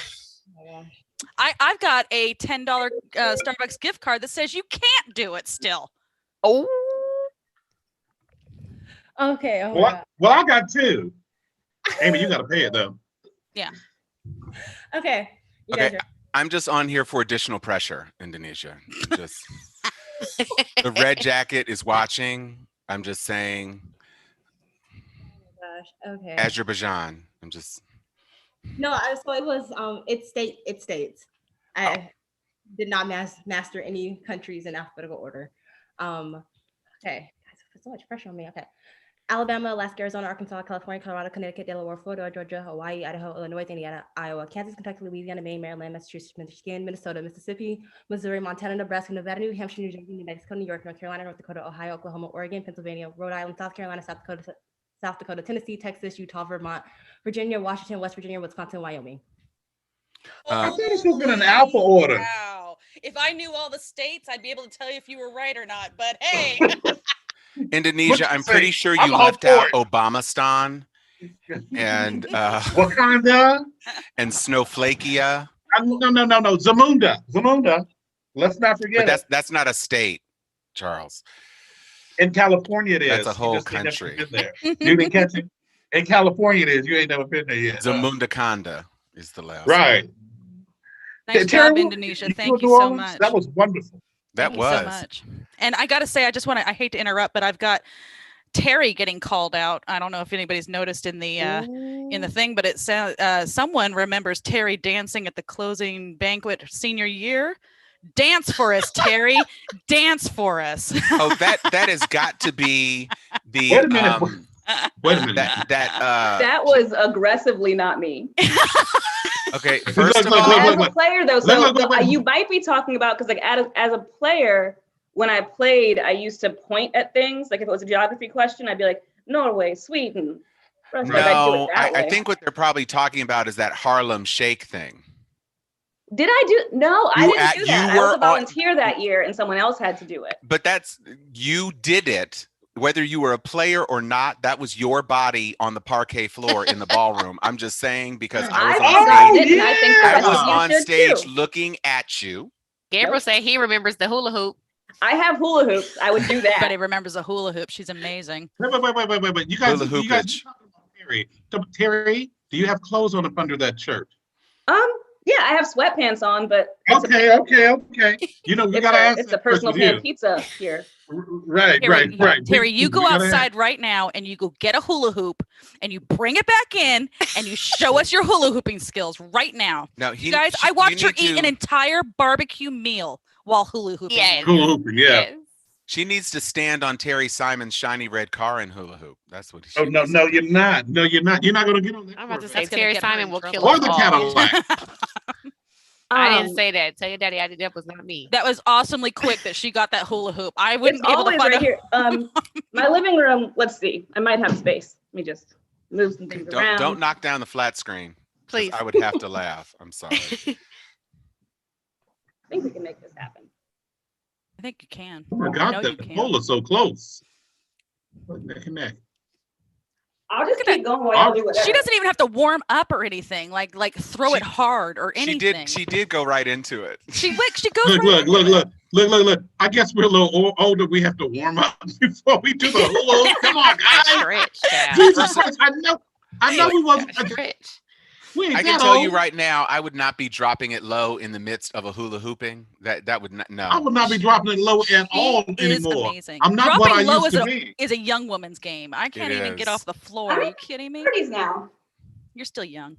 my gosh. I've got a $10 Starbucks gift card that says you can't do it still. Oh. Okay. Oh Well, I got two. Amy, you got to pay it though. Yeah. Okay. You Okay, guys are. I'm just on here for additional pressure, Indonesia. Just the red jacket is watching. I'm just saying, Gosh. Okay. Azerbaijan. I'm just. No, so it was it states. I did not master any countries in alphabetical order. Okay. Guys, there's so much pressure on me. Okay. Alabama, Alaska, Arizona, Arkansas, California, Colorado, Connecticut, Delaware, Florida, Georgia, Hawaii, Idaho, Illinois, Indiana, Iowa, Kansas, Kentucky, Louisiana, Maine, Maryland, Massachusetts, Michigan, Minnesota, Mississippi, Missouri, Montana, Nebraska, Nevada, New Hampshire, New Jersey, New Mexico, New York, North Carolina, North Dakota, Ohio, Oklahoma, Oregon, Pennsylvania, Rhode Island, South Carolina, South Dakota, Tennessee, Texas, Utah, Vermont, Virginia, Washington, West Virginia, Wisconsin, Wyoming. I thought it was in an alpha order. Wow. If I knew all the states, I'd be able to tell you if you were right or not. But hey. Indonesia, I'm pretty sure you left out Obamastan and Wakanda and Snowflakia. No. Zamunda. Let's not forget. But that's not a state, Charles. In California, it is. That's a You whole just ain't never country. been there. You didn't catch it. In California, it is. You ain't never been there yet. Zamunda is the last. Right. Nice Terry, job, Indonesia. you Thank were you New so Orleans? much. That was wonderful. That Thank you so much. And I gotta say, I hate to interrupt, but I've got Terry getting called out. I don't know if anybody's noticed in the thing, but it sounds someone remembers Terry dancing at the closing banquet senior year. Dance for us, Terry. Dance for us. Oh, that has got to be the. Wait a minute. Wait a minute. That was aggressively not me. Okay, first of all, as a player though, so you might be talking about, because like as a player, when I played, I used to point at things. Like if it was a geography question, I'd be like, Norway, Sweden, Russia. No, I think what they're probably talking about is that Harlem Shake thing. Did I do? No, I didn't do that. I was a were volunteer that year, and someone else had to do it. But you did it. Whether you were a player or not, that was your body on the parquet floor in the ballroom. I'm just saying because I was on stage looking at you. Gabriel said he remembers the hula hoop. I have hula hoops. I would do that. Everybody remembers a hula hoop. She's amazing. Wait. You guys, Hula you guys hoopage. Terry, do you have clothes on up under that shirt? Yeah, I have sweatpants on, but Okay. You know, you gotta ask. It's a personal pan pizza here. Right. Terry, you go gotta outside right now and you go get a hula hoop and you bring it back in and you show us your hula hooping skills right now. Now, you guys, I watched her eat an entire barbecue meal while hula hooping. Yes. Hula hooping, yeah. Yes. She needs to stand on Terry Simon's shiny red car and hula hoop. That's what. Oh no, you're not. No, you're not. You're not going to get on that. I'm about to say That's gonna Terry get her in Simon will trouble. kill Or us the all. Cadillac. I didn't say that. Tell your daddy that was not me. That was awesomely quick that she got that hula hoop. I wouldn't It's be able to always find right a here. My living room. Let's see. I might have space. Let me just move some things around. Don't knock down the flat screen. 'Cause Please. I would have to laugh. I'm sorry. I think we can make this happen. I think you can. Oh my I God, know that you can. pole is so close. Neck and neck. I'll just keep going while y'all do whatever. She doesn't even have to warm up or anything. Like throw it hard or anything. She did go right into it. She goes Look. I guess we're a little older. We have to warm up before we do the hula hoop. Come on, guys. Stretch, child. Jesus Christ, I know we wasn't. Stretch. We ain't I can that tell you old. right now, I would not be dropping it low in the midst of a hula hooping. That would not. No. I would not be dropping it low at all Is anymore. amazing. I'm not Dropping what I low used to be. is a young woman's game. I can't even get is. off the floor. Are you kidding me? 30s now. You're still young.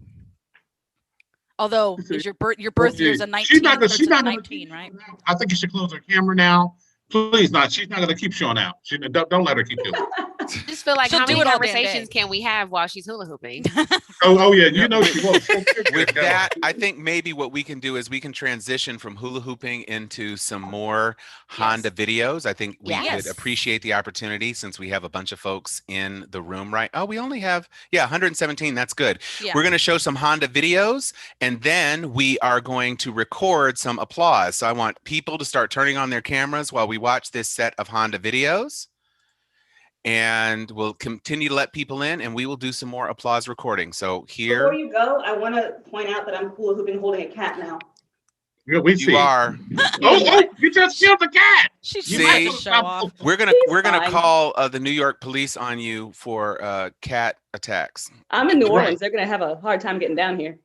Although is your birth Okay. year's a 19, She's not gonna- so she's not gonna 19, right? I think you should close her camera now. Please not. She's not going to keep showing out. Don't let her keep doing it. I just feel like She'll how do many it all damn conversations day. can we have while she's hula hooping? Oh yeah, you know she won't. With that, I think maybe what we can do is we can transition from hula hooping into some more Honda videos. I think we Yes. could appreciate the opportunity since we have a bunch of folks in the room, right? Oh, we only have, 117. That's good. Yeah. We're going to show some Honda videos and then we are going to record some applause. So I want people to start turning on their cameras while we watch this set of Honda videos. And we'll continue to let people in and we will do some more applause recording. So Before here you go, I want to point out that I'm hula hooping holding a cat now. Yeah, we see. you are. Oh, you just killed the cat. She's See? trying to show off. We're gonna fine. call the New York police on you for cat attacks. I'm in New Right. Orleans. They're gonna have a hard time getting down here.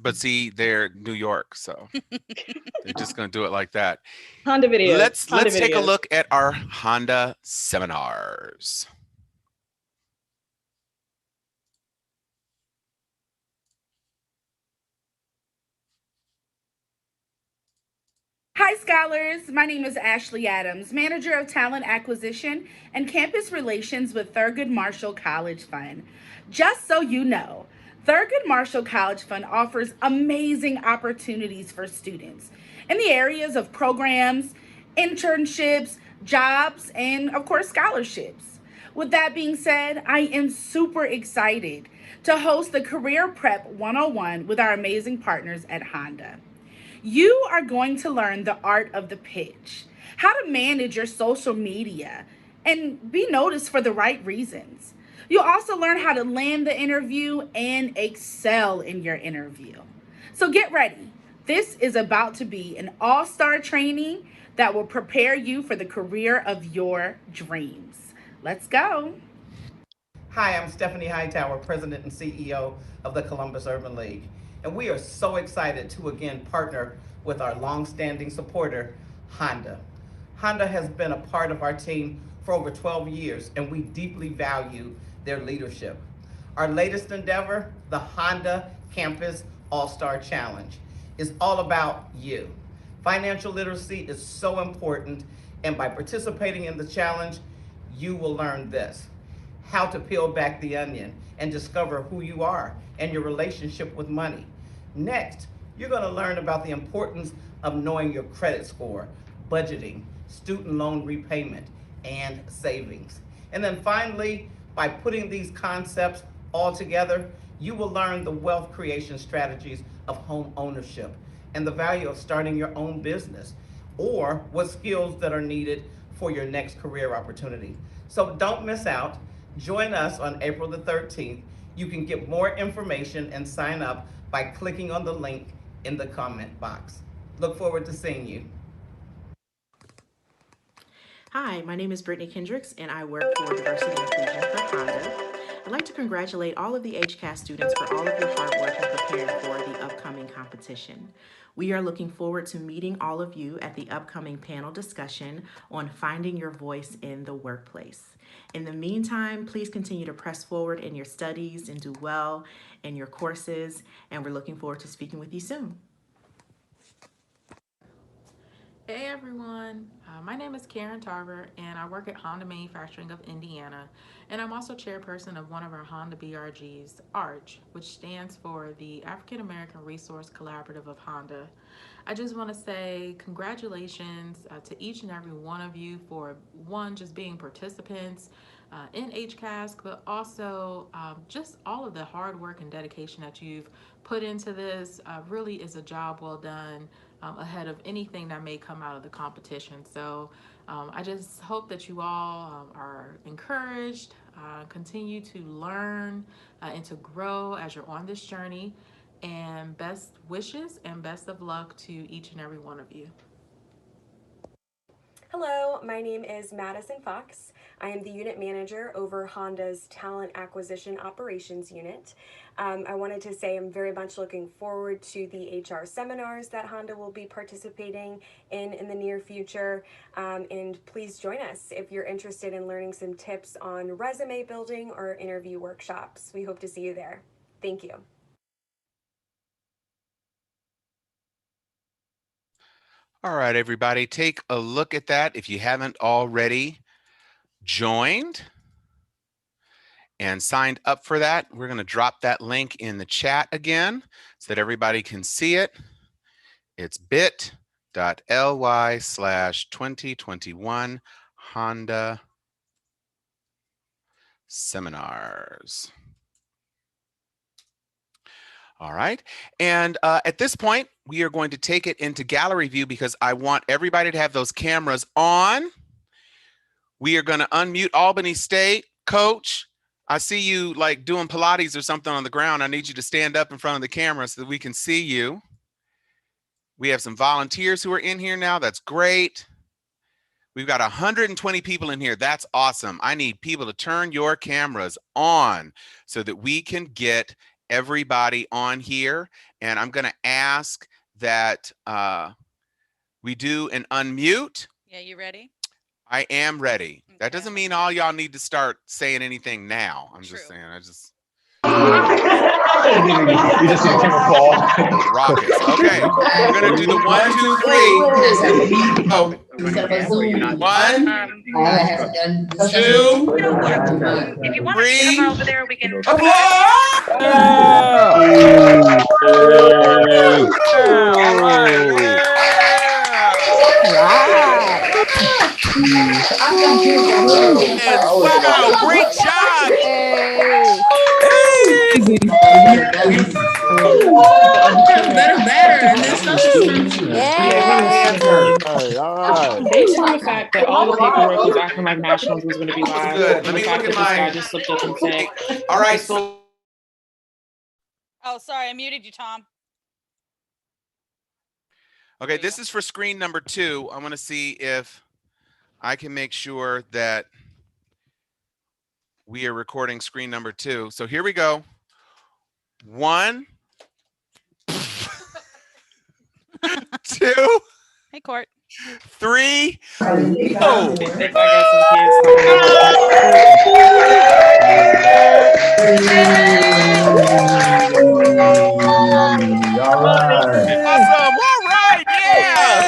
But see, they're New York, so they're just gonna do it like that. Honda videos. Let's Honda take a videos. look at our Honda seminars. Hi, scholars. My name is Ashley Adams, Manager of Talent Acquisition and Campus Relations with Thurgood Marshall College Fund. Just so you know, Thurgood Marshall College Fund offers amazing opportunities for students in the areas of programs, internships, jobs, and of course, scholarships. With that being said, I am super excited to host the Career Prep 101 with our amazing partners at Honda. You are going to learn the art of the pitch, how to manage your social media, and be noticed for the right reasons. You'll also learn how to land the interview and excel in your interview. So get ready. This is about to be an all-star training that will prepare you for the career of your dreams. Let's go. Hi, I'm Stephanie Hightower, President and CEO of the Columbus Urban League. And we are so excited to again partner with our longstanding supporter, Honda. Honda has been a part of our team for over 12 years, and we deeply value their leadership. Our latest endeavor, the Honda Campus All-Star Challenge, is all about you. Financial literacy is so important, and by participating in the challenge, you will learn this: how to peel back the onion and discover who you are and your relationship with money. Next, you're going to learn about the importance of knowing your credit score, budgeting, student loan repayment, and savings. And then finally, by putting these concepts all together, you will learn the wealth creation strategies of home ownership and the value of starting your own business, or what skills that are needed for your next career opportunity. So don't miss out. Join us on April the 13th. You can get more information and sign up by clicking on the link in the comment box. Look forward to seeing you. Hi, my name is Brittany Kendricks, and I work for Diversity and Inclusion for Honda. I'd like to congratulate all of the HCASC students for all of your hard work in preparing for the upcoming competition. We are looking forward to meeting all of you at the upcoming panel discussion on finding your voice in the workplace. In the meantime, please continue to press forward in your studies and do well in your courses, and we're looking forward to speaking with you soon. Hey everyone, my name is Karen Tarver and I work at Honda Manufacturing of Indiana, and I'm also chairperson of one of our Honda BRGs, ARCH, which stands for the African American Resource Collaborative of Honda. I just want to say congratulations to each and every one of you for one, just being participants in HCASC, but also just all of the hard work and dedication that you've put into this. Really is a job well done. Ahead of anything that may come out of the competition. So I just hope that you all are encouraged, continue to learn and to grow as you're on this journey. And best wishes and best of luck to each and every one of you. Hello, my name is Madison Fox. I am the unit manager over Honda's Talent Acquisition Operations Unit. I wanted to say I'm very much looking forward to the HR seminars that Honda will be participating in the near future. And please join us if you're interested in learning some tips on resume building or interview workshops. We hope to see you there. Thank you. All right, everybody, take a look at that if you haven't already joined and signed up for that. We're going to drop that link in the chat again so that everybody can see it. It's bit.ly/2021 Honda seminars. All right. And at this point, we are going to take it into gallery view because I want everybody to have those cameras on. We are going to unmute Albany State. Coach, I see you like doing Pilates or something on the ground. I need you to stand up in front of the camera so that we can see you. We have some volunteers who are in here now. That's great. We've got 120 people in here. That's awesome. I need people to turn your cameras on so that we can get everybody on here. And I'm going to ask that we do an unmute. Yeah, you ready? I am ready. Okay. That doesn't mean all y'all need to start saying anything now. I'm just saying, You just need to call. Rockets. Okay, we're gonna do the 1, 2, 3. Oh, 1, 2, 3. Over there, we can. Wow, great job. Better. And then All right. Based on the fact that all the paperwork was acting like Nationals was going to be live, Good. and Let the me fact look that at this guy my. just slipped up and said, All right. So. Oh, sorry, I muted you, Tom. Okay, this is for screen number 2. I want to see if I can make sure that we are recording screen number 2. So here we go. 1, 2. Hey, Court. 3. if I got some kids All right. Awesome. All right. Yeah.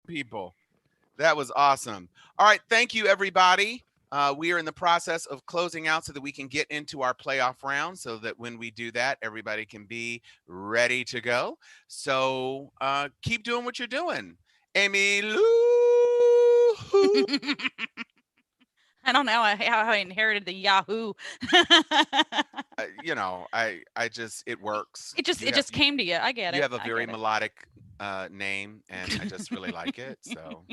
People. That was awesome. All right. Thank you, everybody. We are in the process of closing out so that we can get into our playoff round so that when we do that, everybody can be ready to go. So keep doing what you're doing. Amy Lou. I don't know how I inherited the Yahoo. You know, I just, it works. It just came to you. I get it. You have a very melodic name, and I just really like it. So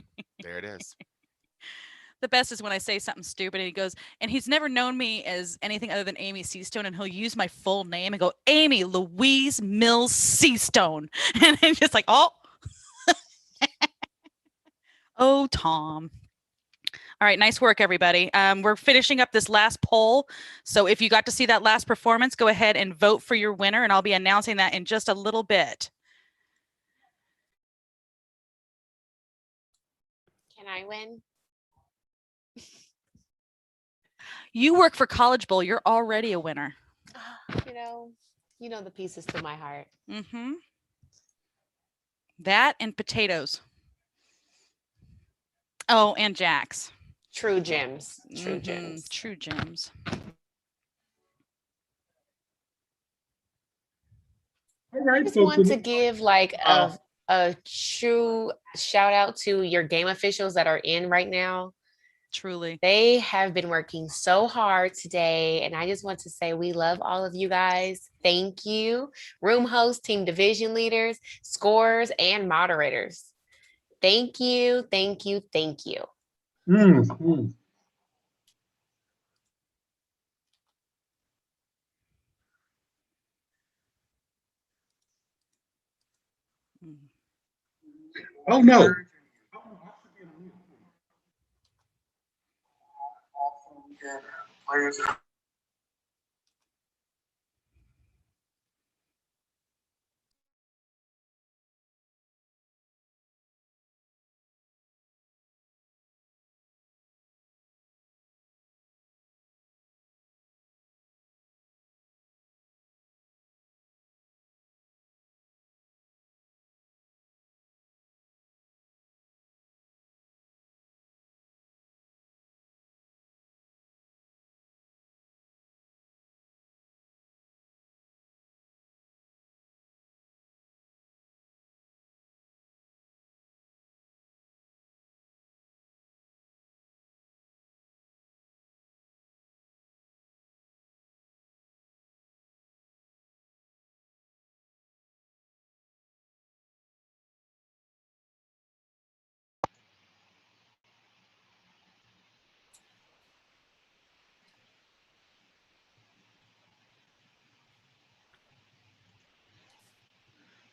there it is. The best is when I say something stupid and he goes, and he's never known me as anything other than Amy Seastone, and he'll use my full name and go, Amy Louise Mills Seastone. And I'm just like, oh. Oh, Tom. All right, nice work, everybody. We're finishing up this last poll. So if you got to see that last performance, go ahead and vote for your winner, and I'll be announcing that in just a little bit. Can I win? You work for College Bowl. You're already a winner. You know the pieces to my heart. Mm-hmm. That and potatoes. Oh, and Jack's. True gems. True gems. True gems. I just want to give like a true shout out to your game officials that are in right now. Truly. They have been working so hard today. And I just want to say we love all of you guys. Thank you. Room hosts, team division leaders, scorers, and moderators. Thank you. Thank you. Thank you. Mm-hmm. Oh no.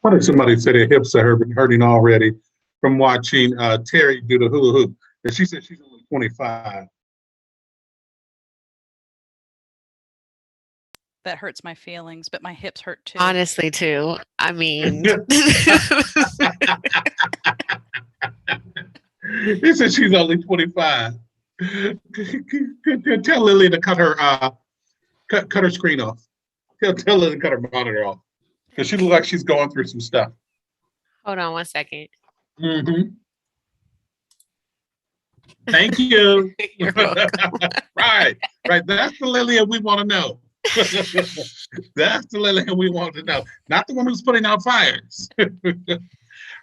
What if somebody said their hips are hurting already from watching Terry do the hula hoop? And she said she's only 25. That hurts my feelings, but my hips hurt too. Honestly, too. I mean, He said she's only 25. Tell Lily to cut her screen off. Tell Lily to cut her monitor off. Because she looks like she's going through some stuff. hold on one second. Mm-hmm. Thank you. You're welcome. Right. That's the Lillian we want to know. That's the Lillian we want to know. Not the one who's putting out fires.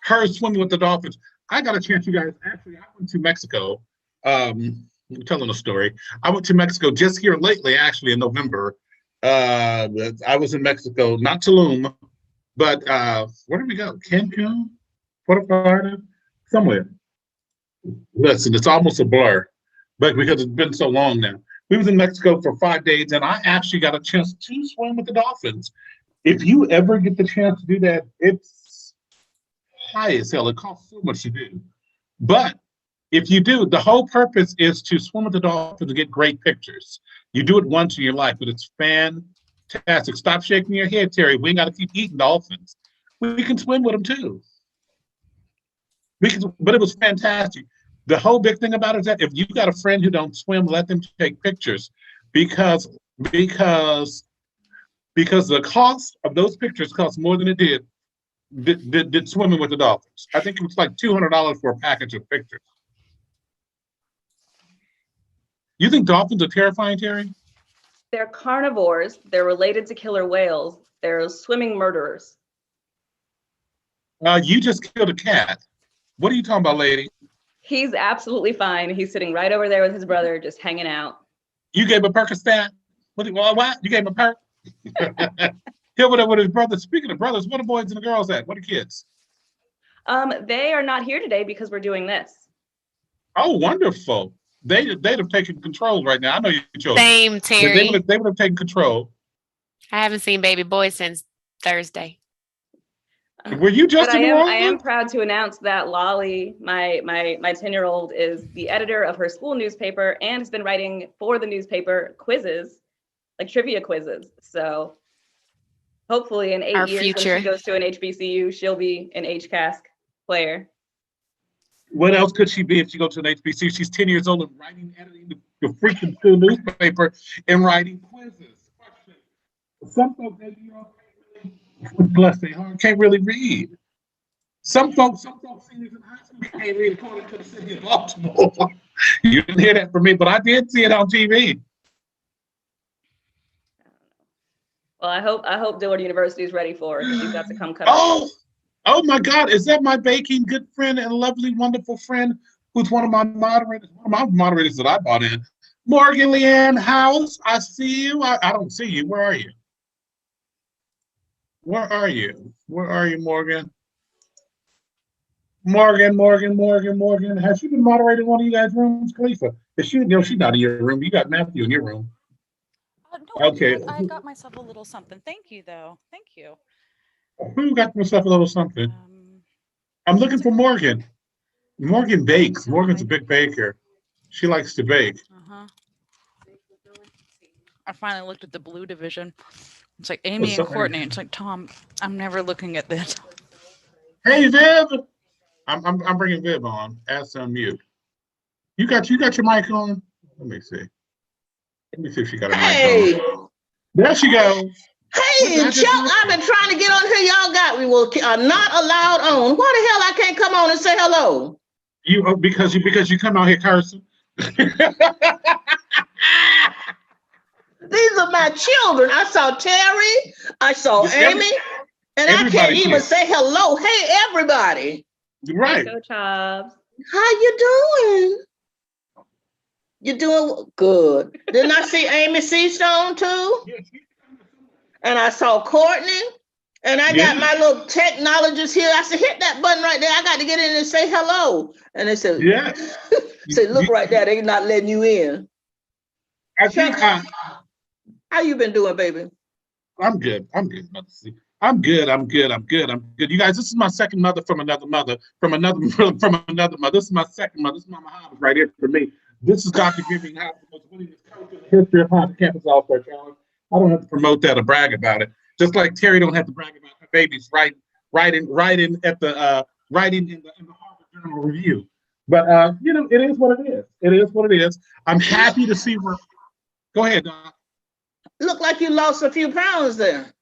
Her swimming with the dolphins. I got a chance, you guys. Actually, I went to Mexico. I'm telling a story. I went to Mexico just here lately, actually, in November. I was in Mexico, not Tulum, but where did we go? Cancun? Puerto Vallarta? Somewhere. Listen, it's almost a blur, but because it's been so long now. We was in Mexico for 5 days, and I actually got a chance to swim with the dolphins. If you ever get the chance to do that, it's high as hell. It costs so much to do. But if you do, the whole purpose is to swim with the dolphins and get great pictures. You do it once in your life, but it's fantastic. Stop shaking your head, Terry. We ain't got to keep eating dolphins. We can swim with them too. But it was fantastic. The whole big thing about it is that if you got a friend who don't swim, let them take pictures because the cost of those pictures cost more than it did swimming with the dolphins. I think it was like $200 for a package of pictures. You think dolphins are terrifying, Terry? They're carnivores. They're related to killer whales. They're swimming murderers. You just killed a cat. What are you talking about, lady? He's absolutely fine. He's sitting right over there with his brother, just hanging out. You gave a Percocet? What? You gave him a perk? Here with his brother. Speaking of brothers, what are boys and the girls at? What are kids? They are not here today because we're doing this. Oh, wonderful. they'd have taken control right now. I know your children. Same, Terry. They would have taken control. I haven't seen baby boy since Thursday. Were you just But in I am proud to announce that Lolly, my 10-year-old, is the editor of her school newspaper and has been writing for the newspaper quizzes, like trivia quizzes. So hopefully in 8 Our years future. when she goes to an HBCU, she'll be an HCASC player. What else could she be if she goes to an HBCU? She's 10 years old and editing the freaking school newspaper and writing quizzes. Some folks, bless their heart, can't really read. Some folks seniors in high school can't read according to the city of Baltimore. You didn't hear that from me, but I did see it on TV. Well, I hope Dillard University is ready for her. She's got to come cut. Oh my God, is that my baking good friend and lovely, wonderful friend who's one of my moderators that I bought in? Morgan Leanne House, I see you. I don't see you. Where are you? Where are you? Where are you, Morgan? Morgan. Has she been moderating one of you guys' rooms, Khalifa? Is she? No, she's not in your room. You got Matthew in your room. No, Okay. I got myself a little something. Thank you, though. Thank you. Who got myself a little something? I'm looking for Morgan. Morgan bakes. Morgan's a big baker. She likes to bake. I finally looked at the blue division. It's like Amy and Courtney. It's like, Tom, I'm never looking at this. Hey, Viv. I'm bringing Viv on. Ask to unmute. You got your mic on? Let me see. Let me see if she got a mic on. There she goes. Hey, Chuck, I've been trying to get on here. Y'all got me. Well, not allowed on. Why the hell I can't come on and say hello? Because you come out here cursing. These are my children. I saw Terry. I saw Amy. And I can't even say hello. Hey, everybody. Right. Go Chops. How you doing? You doing good. Didn't I see Amy Seastone too? And I saw Courtney. And I got my little technologist here. I said, hit that button right there. I got to get in and say hello. And they said, yeah. Say, look right there. They're not letting you in. How you been doing, baby? I'm good. I'm good. You guys, this is my second mother from another mother, from another mother. This is my second mother. This is Mama Hobbs right here for me. This is Dr. Vivian Hobbs, the most winningest coach in the history of Honda Campus All-Star Challenge. I don't have to promote that or brag about it. Just like Terry don't have to brag about her babies writing in the Harvard Journal Review. But it is what it is. It is what it is. I'm happy to see her. Go ahead, Doc. Look like you lost a few pounds there.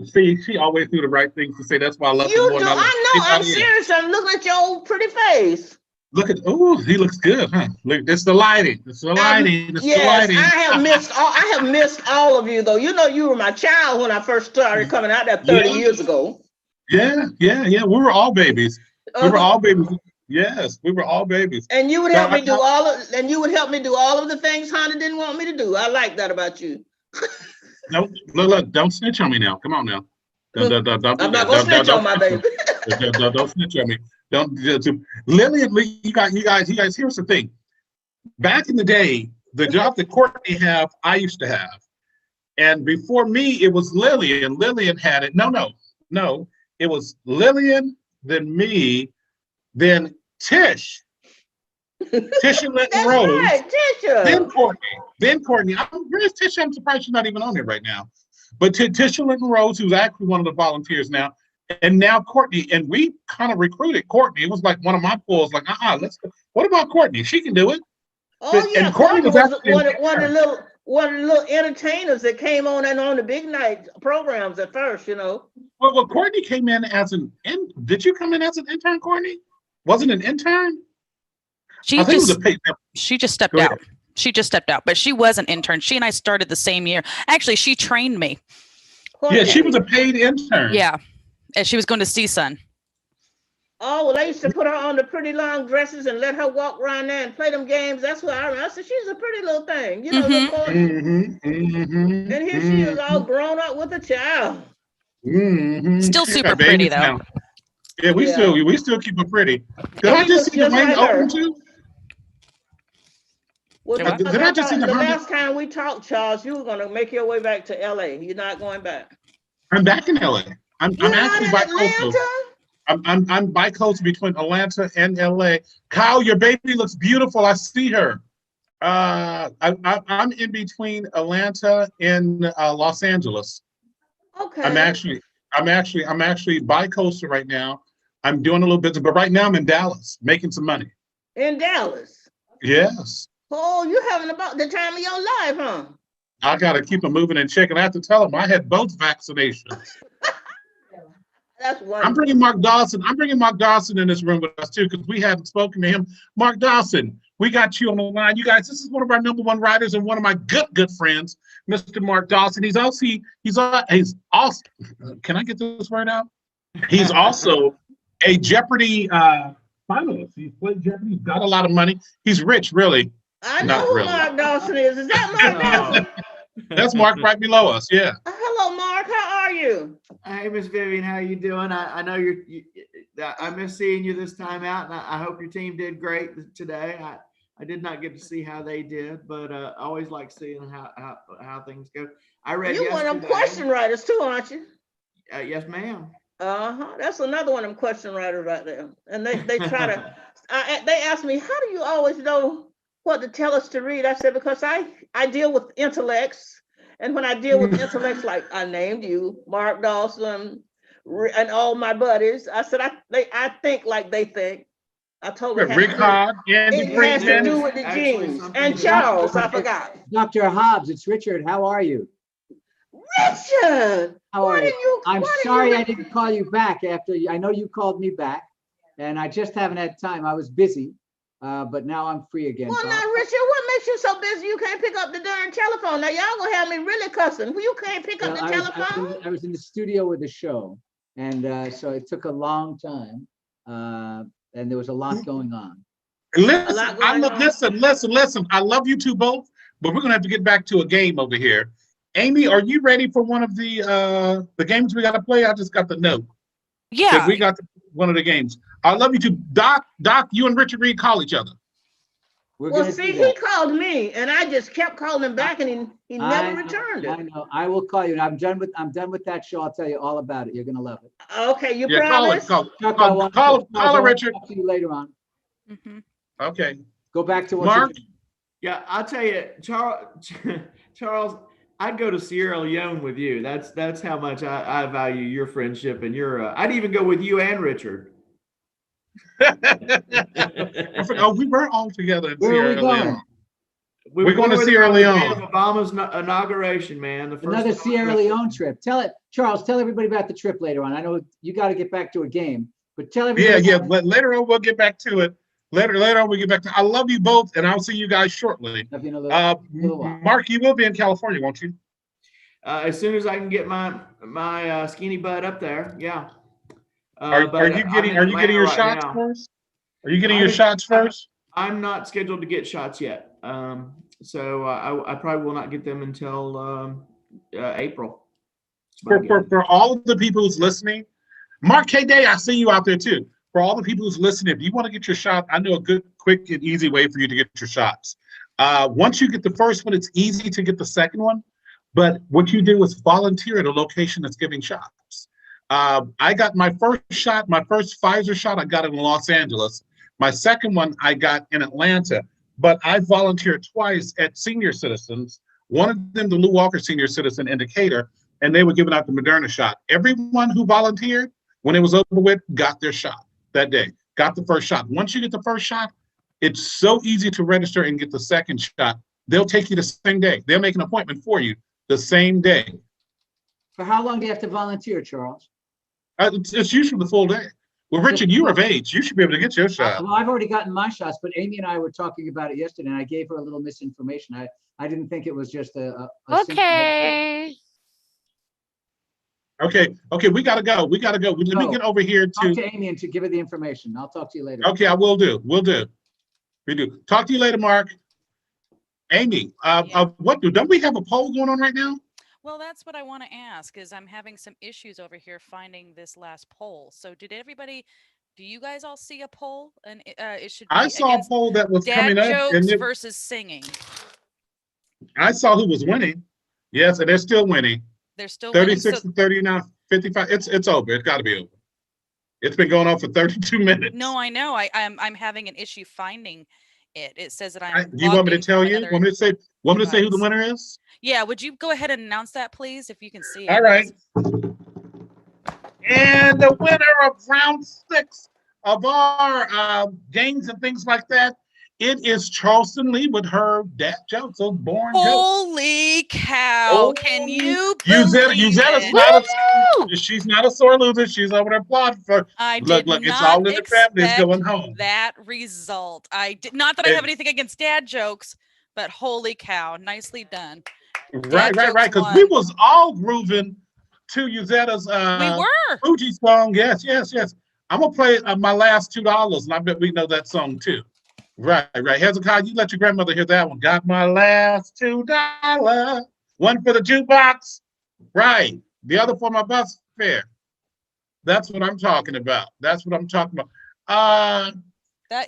See, she always do the right things to say. That's why I love her more. You do. I know. I'm serious. I'm looking at your old pretty face. Look at he looks good, huh? Look, it's the lighting. It's the lighting. It's the lighting. I have missed all of you though. You know, you were my child when I first started coming out there 30 years ago. Yeah. We were all babies. We were all babies. Yes, we were all babies. And you would help me do all of the things Honda didn't want me to do. I like that about you. No, look, don't snitch on me now. Come on now. I'm not gonna snitch on my baby. Don't snitch on me. Lillian, you guys, here's the thing. Back in the day, the job that Courtney have, I used to have. And before me, it was Lillian. Lillian had it. No. It was Lillian, then me, then Tish. Tish and Linton Rose. Right, Tisha. Then Courtney. Where's Tisha? I'm surprised she's not even on here right now. But Tisha Linton Rose, who's actually one of the volunteers now, and now Courtney. And we kind of recruited Courtney. It was like one of my pulls, like, let's go. What about Courtney? She can do it. Oh, yeah. And Courtney was one of the little entertainers that came on the big night programs at first, Well, Courtney came in as did you come in as an intern, Courtney? Wasn't an intern? She just stepped out. She just stepped out, but she was an intern. She and I started the same year. Actually, she trained me. Yeah, she was a paid intern. Yeah, and she was going to CSUN. Oh, well, I used to put her on the pretty long dresses and let her walk around there and play them games. That's what I remember. I said, she's a pretty little thing, little Courtney. And here she is all grown up with a child. Still super pretty, though. Now. Yeah, we still keep her pretty. Did I just see Dwayne open too? Well, It Did I just see the the Honda? last time we talked, Charles, you were gonna make your way back to LA. You're not going back. I'm back in LA. I'm You're not actually in bi-coastal. Atlanta? I'm bi-coastal between Atlanta and LA. Kyle, your baby looks beautiful. I see her. I'm in between Atlanta and Los Angeles. Okay. I'm actually bi-coastal right now. I'm doing a little business, but right now I'm in Dallas making some money. In Dallas. Yes. Oh, you're having about the time of your life, huh? I gotta keep them moving and checking. I have to tell them I had both vaccinations. That's wonderful. I'm bringing Mark Dawson in this room with us too, because we haven't spoken to him. Mark Dawson, we got you on the line. You guys, this is one of our #1 writers and one of my good friends, Mr. Mark Dawson. He's also, can I get this word out? He's also a Jeopardy finalist. He's played Jeopardy. He's got a lot of money. He's rich, really. I know who Mark Dawson is. Is that Mark Dawson? That's Mark right below us. Yeah. Hello, Mark. How are you? Hey, Miss Vivian, how you doing? I know I miss seeing you this time out, and I hope your team did great today. I did not get to see how they did, but I always like seeing how things go. I read You one of them question writers too, aren't you? Yes, ma'am. That's another one of them question writers right there. And they try to. They ask me, how do you always know what to tell us to read? I said, because I deal with intellects. And when I deal with intellects, like I named you, Mark Dawson, and all my buddies, I said, I think like they think. I told them Rick Hobb, it has to do with the genes. And Charles, I forgot. Dr. Hobbs, it's Richard. How are you? Richard! How are you? I'm sorry I didn't call you back after I know you called me back, and I just haven't had time. I was busy. But now I'm free again. Well, now, Richard, what makes you so busy you can't pick up the darn telephone? Now, y'all gonna have me really cussing. You can't pick up the telephone? I was in the studio with the show, and so it took a long time, and there was a lot going on. Listen. I love you two both, but we're gonna have to get back to a game over here. Amy, are you ready for one of the games we gotta play? I just got the note. Yeah. We got one of the games. I love you too. Doc, you and Richard Reed call each other. Well, see, he called me, and I just kept calling him back, and he never returned it. I know. I will call you. I'm done with that show. I'll tell you all about it. You're gonna love it. Okay, you promise? Call Richard. Talk to you later on. Okay. Go back to what Mark. Yeah, I'll tell you, Charles. I'd go to Sierra Leone with you. That's how much I value your friendship and your. I'd even go with you and Richard. We were all together in Where are we going? Leone. We're going to Sierra Leone. Obama's inauguration, man. Another Sierra Leone trip. Charles, tell everybody about the trip later on. I know you got to get back to a game, but tell everybody. Yeah. Later on, we'll get back to it. Later on, we'll get back to. I love you both, and I'll see you guys shortly. Mark, you will be in California, won't you? As soon as I can get my skinny butt up there, yeah. Are you getting your shots first? Are you getting your shots first? I'm not scheduled to get shots yet, so I probably will not get them until April. For all of the people who's listening, Mark K. Day, I see you out there too. For all the people who's listening, if you want to get your shot, I know a good, quick, and easy way for you to get your shots. Once you get the first one, it's easy to get the second one. But what you do is volunteer at a location that's giving shots. I got my first shot, my first Pfizer shot, I got in Los Angeles. My second one I got in Atlanta. But I volunteered twice at senior citizens. One of them, the Lou Walker Senior Citizen in Decatur, and they were giving out the Moderna shot. Everyone who volunteered, when it was over with, got their shot that day, got the first shot. Once you get the first shot, it's so easy to register and get the second shot. They'll take you the same day. They'll make an appointment for you the same day. For how long do you have to volunteer, Charles? It's usually the full day. Well, Richard, you're of age. You should be able to get your shot. Well, I've already gotten my shots, but Amy and I were talking about it yesterday, and I gave her a little misinformation. I didn't think it was just a okay. Okay, we gotta go. Let me get over here Talk to Amy and to give her the information. I'll talk to you later. Okay, I will do. We do. Talk to you later, Mark. Amy, don't we have a poll going on right now? Well, that's what I want to ask, is I'm having some issues over here finding this last poll. So did everybody Do you guys all see a poll? And it should be I saw a against poll that was dad coming up, and jokes versus singing. I saw who was winning. Yes, and they're still winning. They're still winning. 36 to 39, 55. It's over. It's got to be over. It's been going on for 32 minutes. No, I know. I'm having an issue finding it. It says that I'm. Do you want me to tell you? Want me to say who the winner is? Yeah. Would you go ahead and announce that, please, if you can see it? All right. And the winner of round 6 of our games and things like that, it is Charleston Lee with her dad jokes, those boring jokes. Holy cow! Oh, Can you believe she's not a sore loser. She's over there applauding for. I Look, did it's not all in the family. It's going expect home. that result. I did not that I have anything against dad jokes, but holy cow, nicely done. Right. Because we was all grooving to Uzetta's we were Fuji song. Yes. I'm gonna play my last $2, and I bet we know that song too. Right. Hezekiah, you let your grandmother hear that one. Got my last $2. One for the jukebox. Right. The other for my bus fare. That's what I'm talking about. That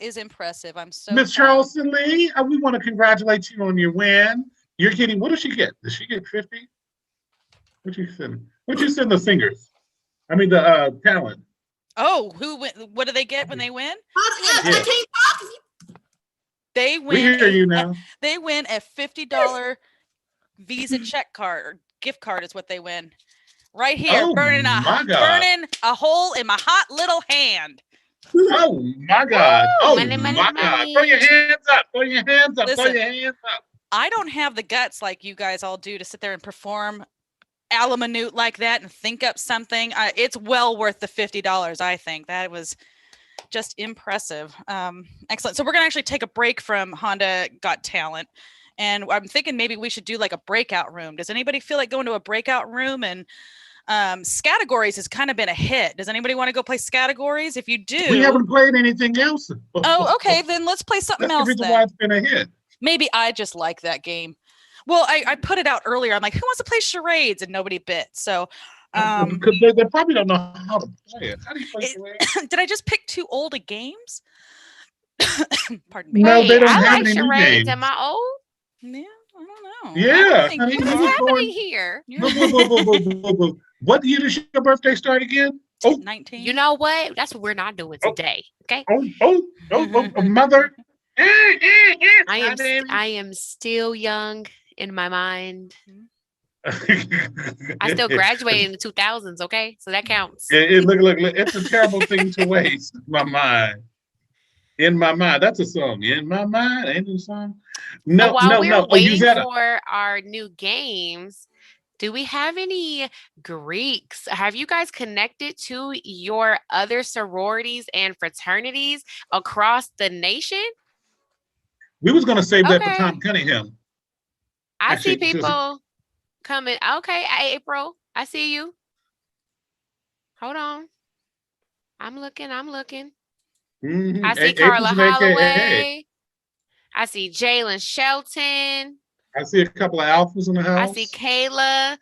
is impressive. I'm so Miss Charleston Lee, we want to congratulate you on your win. You're getting, what does she get? Does she get 50? What you send? What you send the singers? I mean the talent. Oh, what do they get when they win? Yeah. They win. We hear you now. They win a $50 Visa check card or gift card is what they win. Right here, burning a hole in my hot little hand. Oh my God! Oh Money, my God! Throw your hands up! Listen, I don't have the guts like you guys all do to sit there and perform a la minute like that and think up something. It's well worth the $50. I think that was just impressive. Excellent. So we're gonna actually take a break from Honda Got Talent, and I'm thinking maybe we should do like a breakout room. Does anybody feel like going to a breakout room? And Scattergories has kind of been a hit. Does anybody want to go play Scattergories? If you do, we haven't played anything else. Oh, okay, then let's play something That's else. the reason why it's been a hit. Maybe I just like that game. Well, I put it out earlier. I'm like, who wants to play charades? And nobody bit. So because they probably don't know how to play it. How do you play charades? Did I just pick too old of games? Pardon me. No, they don't have like any new charades. games. Am I old? Yeah, I don't know. Yeah. What's happening here? What year does your birthday start again? Oh, 19. You know what? That's what we're not doing today. Okay. Mother. I am still young in my mind. I still graduated in the 2000s. Okay, so that counts. Look, it's a terrible thing to waste. In my mind, that's a song. In my mind, ain't it a song? No, so while we're waiting Uzetta. for our new games, do we have any Greeks? Have you guys connected to your other sororities and fraternities across the nation? We was gonna save that for Tom Cunningham. I see people coming. Okay, April, I see you. Hold on. I'm looking. Mm-hmm. I see Carla Holloway. I see Jalen Shelton. I see a couple of alphas in the house. I see Kayla.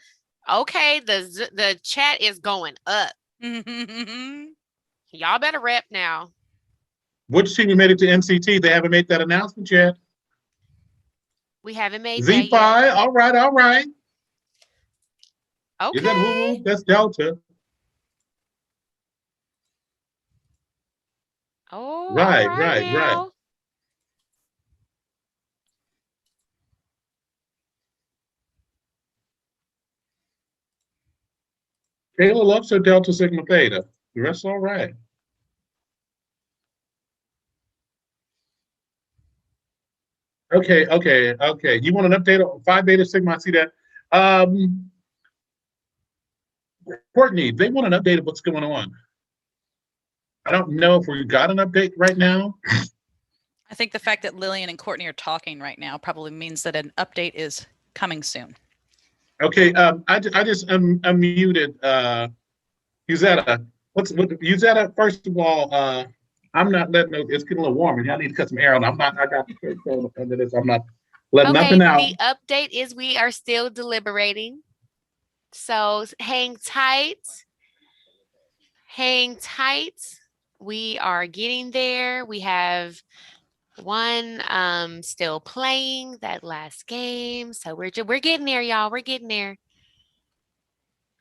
Okay, the chat is going up. Y'all better rep now. Which team made it to NCT? They haven't made that announcement yet. We haven't made Z5. that yet. All right. Okay. Is that who? That's Delta. Oh, Right. now. Kayla loves her Delta Sigma Theta. The rest all right. Okay. You want an update on Phi Beta Sigma? I see that. Courtney, they want an update of what's going on. I don't know if we got an update right now. I think the fact that Lillian and Courtney are talking right now probably means that an update is coming soon. Okay, I just unmuted Uzetta. Uzetta? First of all, I'm not letting it's getting a little warm and I need to cut some air on. I got under this. I'm not letting nothing out. The update is we are still deliberating. So hang tight. We are getting there. We have one still playing that last game. So we're getting there, y'all. We're getting there.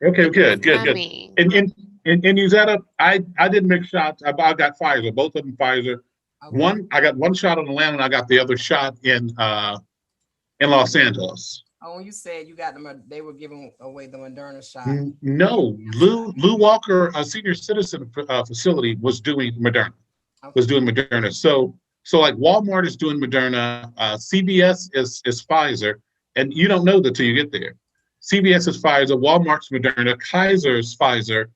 Okay, good. Coming. And Uzetta, I didn't make shots. I got Pfizer, both of them Pfizer. Okay. I got one shot in Atlanta, and I got the other shot in Los Angeles. Oh, when you said you got them, they were giving away the Moderna shot. No, Lou Walker, a senior citizen facility, was doing Moderna. So like Walmart is doing Moderna, CVS is Pfizer, and you don't know that till you get there. CVS is Pfizer, Walmart's Moderna, Kaiser's Pfizer,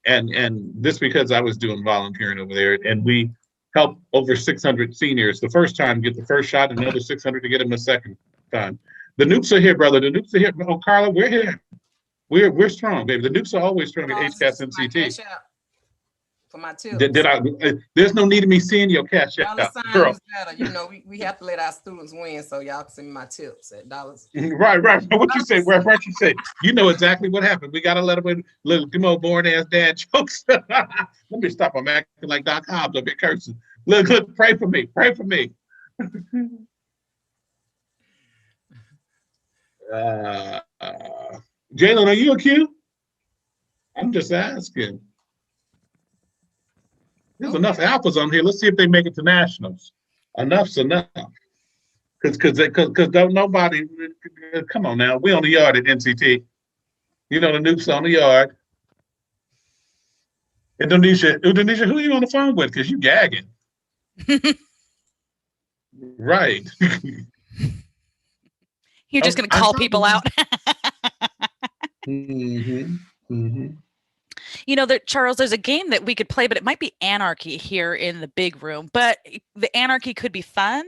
and this because I was doing volunteering over there, and we helped over 600 seniors the first time get the first shot, and another 600 to get them the second time. The Noops are here, brother. The Noops are here. Oh, Carla, we're here. We're strong, baby. The Noops are always strong at HCASC NCT. For my tips. Did I? There's no need of me seeing your cash out, girl. You know, we have to let our students win, so y'all can send me my tips at dollars. Right. What you say? What you say? You know exactly what happened. We gotta let them in little demo born ass dad jokes. Let me stop. I'm acting like Doc Hobbs. I'll be cursing. Look, pray for me. Pray for me. Jalen, are you a Q? I'm just asking. There's enough alphas on here. Let's see if they make it to nationals. Enough's enough. Because don't nobody, come on now. We on the yard at NCT. You know the Noops on the yard. Indonesia, who are you on the phone with? Because you gagging. Right. You're just going to call people out. You know, Charles, there's a game that we could play, but it might be Anarchy here in the big room. But the Anarchy could be fun.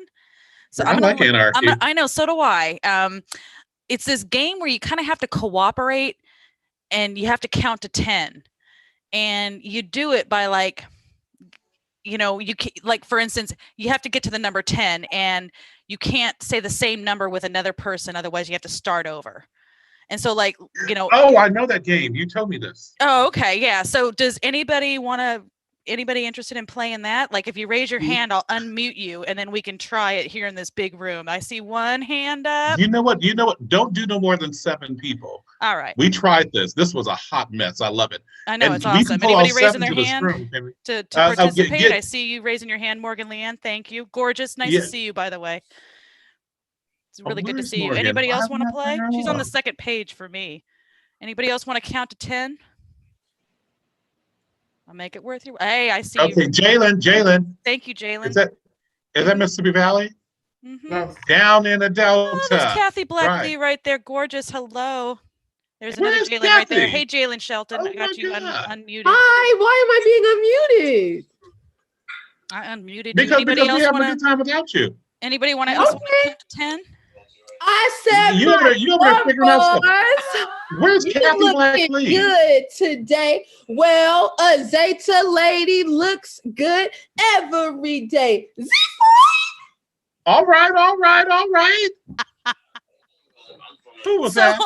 So I like Anarchy. I know, so do I. It's this game where you kind of have to cooperate and you have to count to 10. And you do it by like, you know, like for instance, you have to get to the number 10 and you can't say the same number with another person. Otherwise you have to start over. And so like, you know. Oh, I know that game. You told me this. Oh, okay. Yeah. So does anybody interested in playing that? Like if you raise your hand, I'll unmute you and then we can try it here in this big room. I see one hand up. You know what? Don't do no more than 7 people. All right. We tried this. This was a hot mess. I love it. I know, it's awesome. Anybody raising their hand to participate? I see you raising your hand, Morgan Leanne. Thank you. Gorgeous. Nice to see you, by the way. It's really good to see you. Anybody else want to play? She's on the second page for me. Anybody else want to count to 10? I'll make it worth your. Hey, I see you. Okay, Jalen. Thank you, Jalen. Is that Mississippi Valley? Mm-hmm. Yes. Down in the Delta. Oh, there's Kathy Blackley right there. Gorgeous. Hello. There's another Jalen right there. Hey, Jalen Shelton. I got you unmuted. Hi. Why am I being unmuted? I unmuted you. Because we have a good time without you. Anybody want to count to 10? I said you over there figuring out stuff. Where's Kathy Blackley? Good today. Well, a Zeta lady looks good every day. All right. Who was that?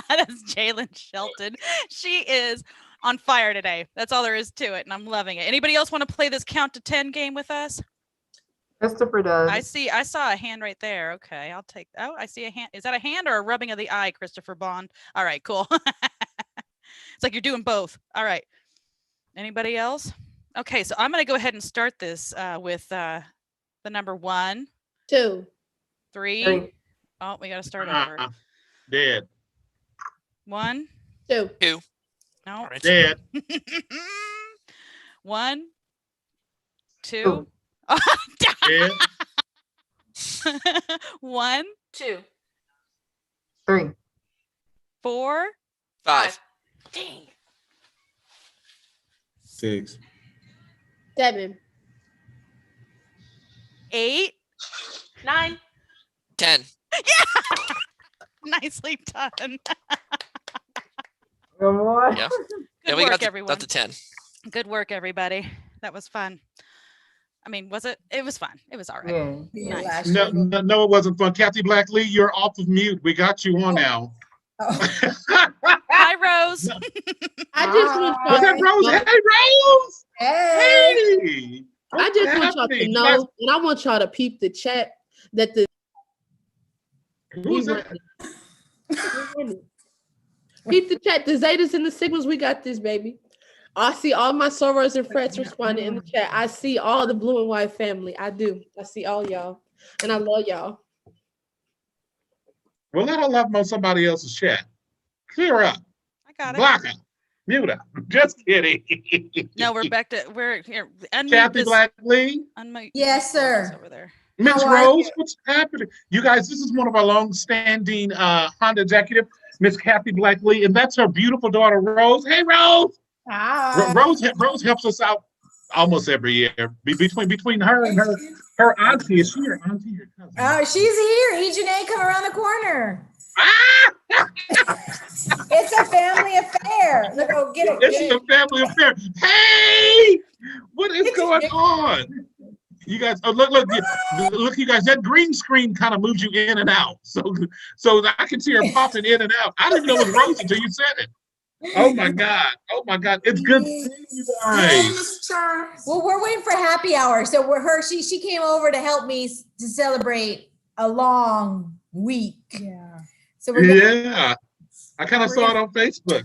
That's Jalen Shelton. She is on fire today. That's all there is to it, and I'm loving it. Anybody else want to play this count to 10 game with us? Christopher does. I saw a hand right there. Okay, I'll take. Oh, I see a hand. Is that a hand or a rubbing of the eye, Christopher Bond? All right, cool. It's like you're doing both. All right. Anybody else? Okay, so I'm going to go ahead and start this with the number 1, 2, 3. Oh, we got to start over. Dead. 1, 2. No. Dead. 1, 2. Oh. Dead. 1, 2, 3, 4, 5. Dang. 6, 7, 8, 9, 10. Yeah. Nicely done. Good morning. Yeah. Good we work, got everyone. the 10. Good work, everybody. That was fun. I mean, was it? It was fun. It was all right. Yeah. Nice. No, it wasn't fun. Kathy Blackley, you're off of mute. We got you on now. Hi, Hi, Rose. I just want y'all Was that to Rose? know. Hey, Rose. Hey. Hey. I What's just want y'all happening? to You guys, know, and I want y'all to peep the chat that the who's that? peep the chat. The Zetas and the Sigmas, we got this, baby. I see all my sorors and frets responding in the chat. I see all the blue and white family. I do. I see all y'all, and I love y'all. Well, let her love on somebody else's chat. Clear up. I got it. Block her. Mute her. Just kidding. No, we're here. Unmute Kathy this. Blackley. Unmute. Yes, sir. Over there. Miss How are Rose, you? what's happening? You guys, this is one of our long-standing Honda executive, Miss Kathy Blackley, and that's her beautiful daughter, Rose. Hey, Rose. Hi. Rose helps us out almost every year. Between her and her auntie, is she your auntie or cousin? Oh, she's here. Ejanae, come around the corner. It's a family affair. Look, go get it. This is a family affair. Hey, what is going on? You guys, oh, look, you guys. That green screen kind of moves you in and out, so I can see her popping in and out. I didn't even know it was Rose until you said it. Oh my god, it's good seeing you guys. Well, we're waiting for happy hour, so she came over to help me to celebrate a long week. Yeah. So Yeah, I kind of saw it on Facebook.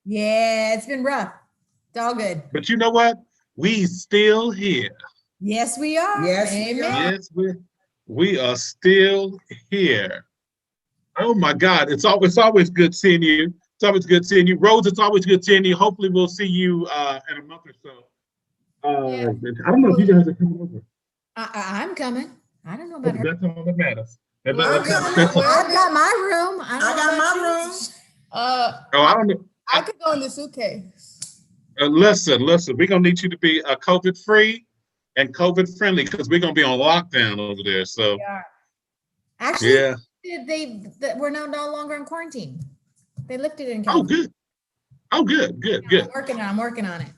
Yeah, it's been rough. It's all good. But you know what? We still here. Yes, we are. Yes, Amen. Yes, we are still here. Oh my God, it's always good seeing you. It's always good seeing you, Rose. It's always good seeing you. Hopefully, we'll see you in a month or so. I don't know if you guys are coming over. I'm coming. I don't know about her. That's all that matters. I've got my room. I got my room. I don't know. I could go in the suitcase. Listen. We're gonna need you to be COVID free and COVID friendly because we're gonna be on lockdown over there. So actually, yeah. we're no longer in quarantine. They lifted it in California. Good. I'm working on it.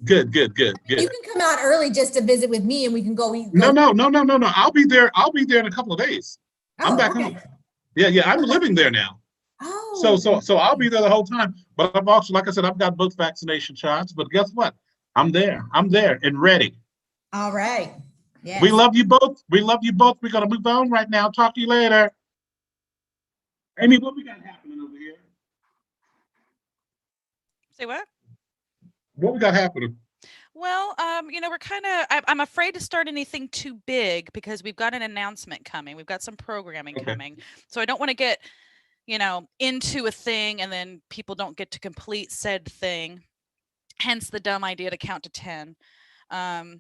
Good. You can come out early just to visit with me, and we can go eat. No. I'll be there in a couple of days. I'm back home. Yeah. I'm living there now. Oh. So I'll be there the whole time. But I've also, like I said, I've got both vaccination shots. But guess what? I'm there and ready. All right. Yes. We love you both. We're gonna move on right now. Talk to you later. Amy, what we got happening over here? Say what? What we got happening? Well, we're I'm afraid to start anything too big because we've got an announcement coming. We've got some programming coming. So I don't want to get, into a thing and then people don't get to complete said thing. Hence the dumb idea to count to 10. I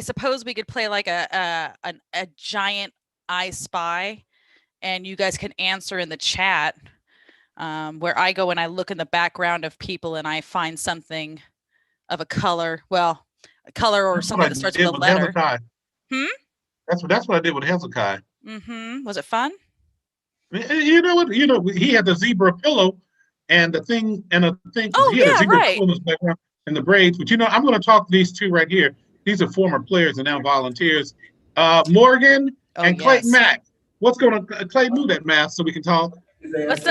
suppose we could play like a giant I Spy and you guys can answer in the chat. Where I go and I look in the background of people and I find something of a color, a color or something that starts with a letter. Hezekiah. That's what I did with Hezekiah. Was it fun? You know what? He had the zebra pillow and the thing. Oh, he had yeah, a zebra right. pillow in his background and the braids. But I'm going to talk to these two right here. These are former players and now volunteers. Morgan and Clayton Mack. What's going on? Clayton, move that mask so we can talk. What's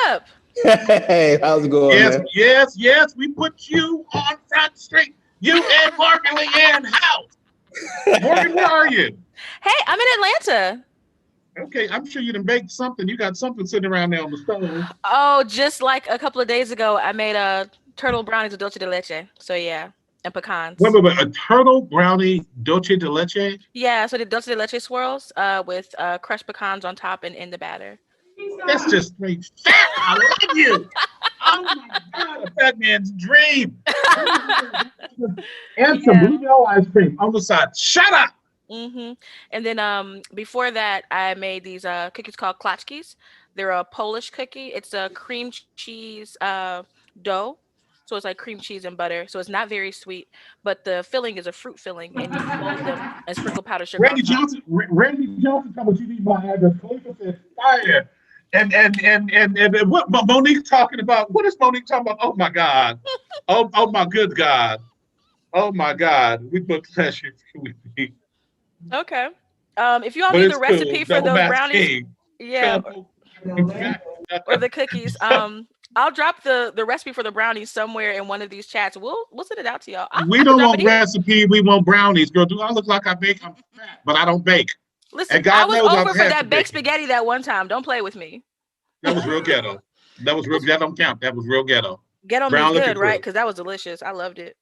up? Hey, how's it going, man? Yes. We put you on Front Street. You and Morgan Leanne House. Morgan, where are you? Hey, I'm in Atlanta. Okay, I'm sure you done baked something. You got something sitting around there on the stove. Oh, just like a couple of days ago, I made a turtle brownies with dulce de leche. So yeah, and pecans. Wait, a turtle brownie dulce de leche? Yeah, so the dulce de leche swirls with crushed pecans on top and in the batter. That's just straight fat. I love you. Oh my God, a fat man's dream. And some bluebell ice cream on the side. Shut up. And then before that, I made these cookies called klatschkis. They're a Polish cookie. It's a cream cheese dough. So it's like cream cheese and butter. So it's not very sweet, but the filling is a fruit filling, and you mold them and sprinkle powdered sugar. Randy Johnson told me you need my address. Khalifa said fire. And what Monique talking about? What is Monique talking about? Oh my God. Oh my good God. Oh my God. We put pleasure. Okay. If you all need the recipe for those brownies, King. yeah. or the cookies. I'll drop the recipe for the brownies somewhere in one of these chats. We'll send it out to y'all. I We can don't drop want it here. recipe. We want brownies, girl. Do I look like I bake? I'm fat, but I don't bake. Listen, And God I was knows over I've for had that some baked bacon. spaghetti that one time. Don't play with me. That was real ghetto. That was real. That don't count. That was real ghetto. Ghetto Brown means liquor good, right? crew. Because that was delicious. I loved it.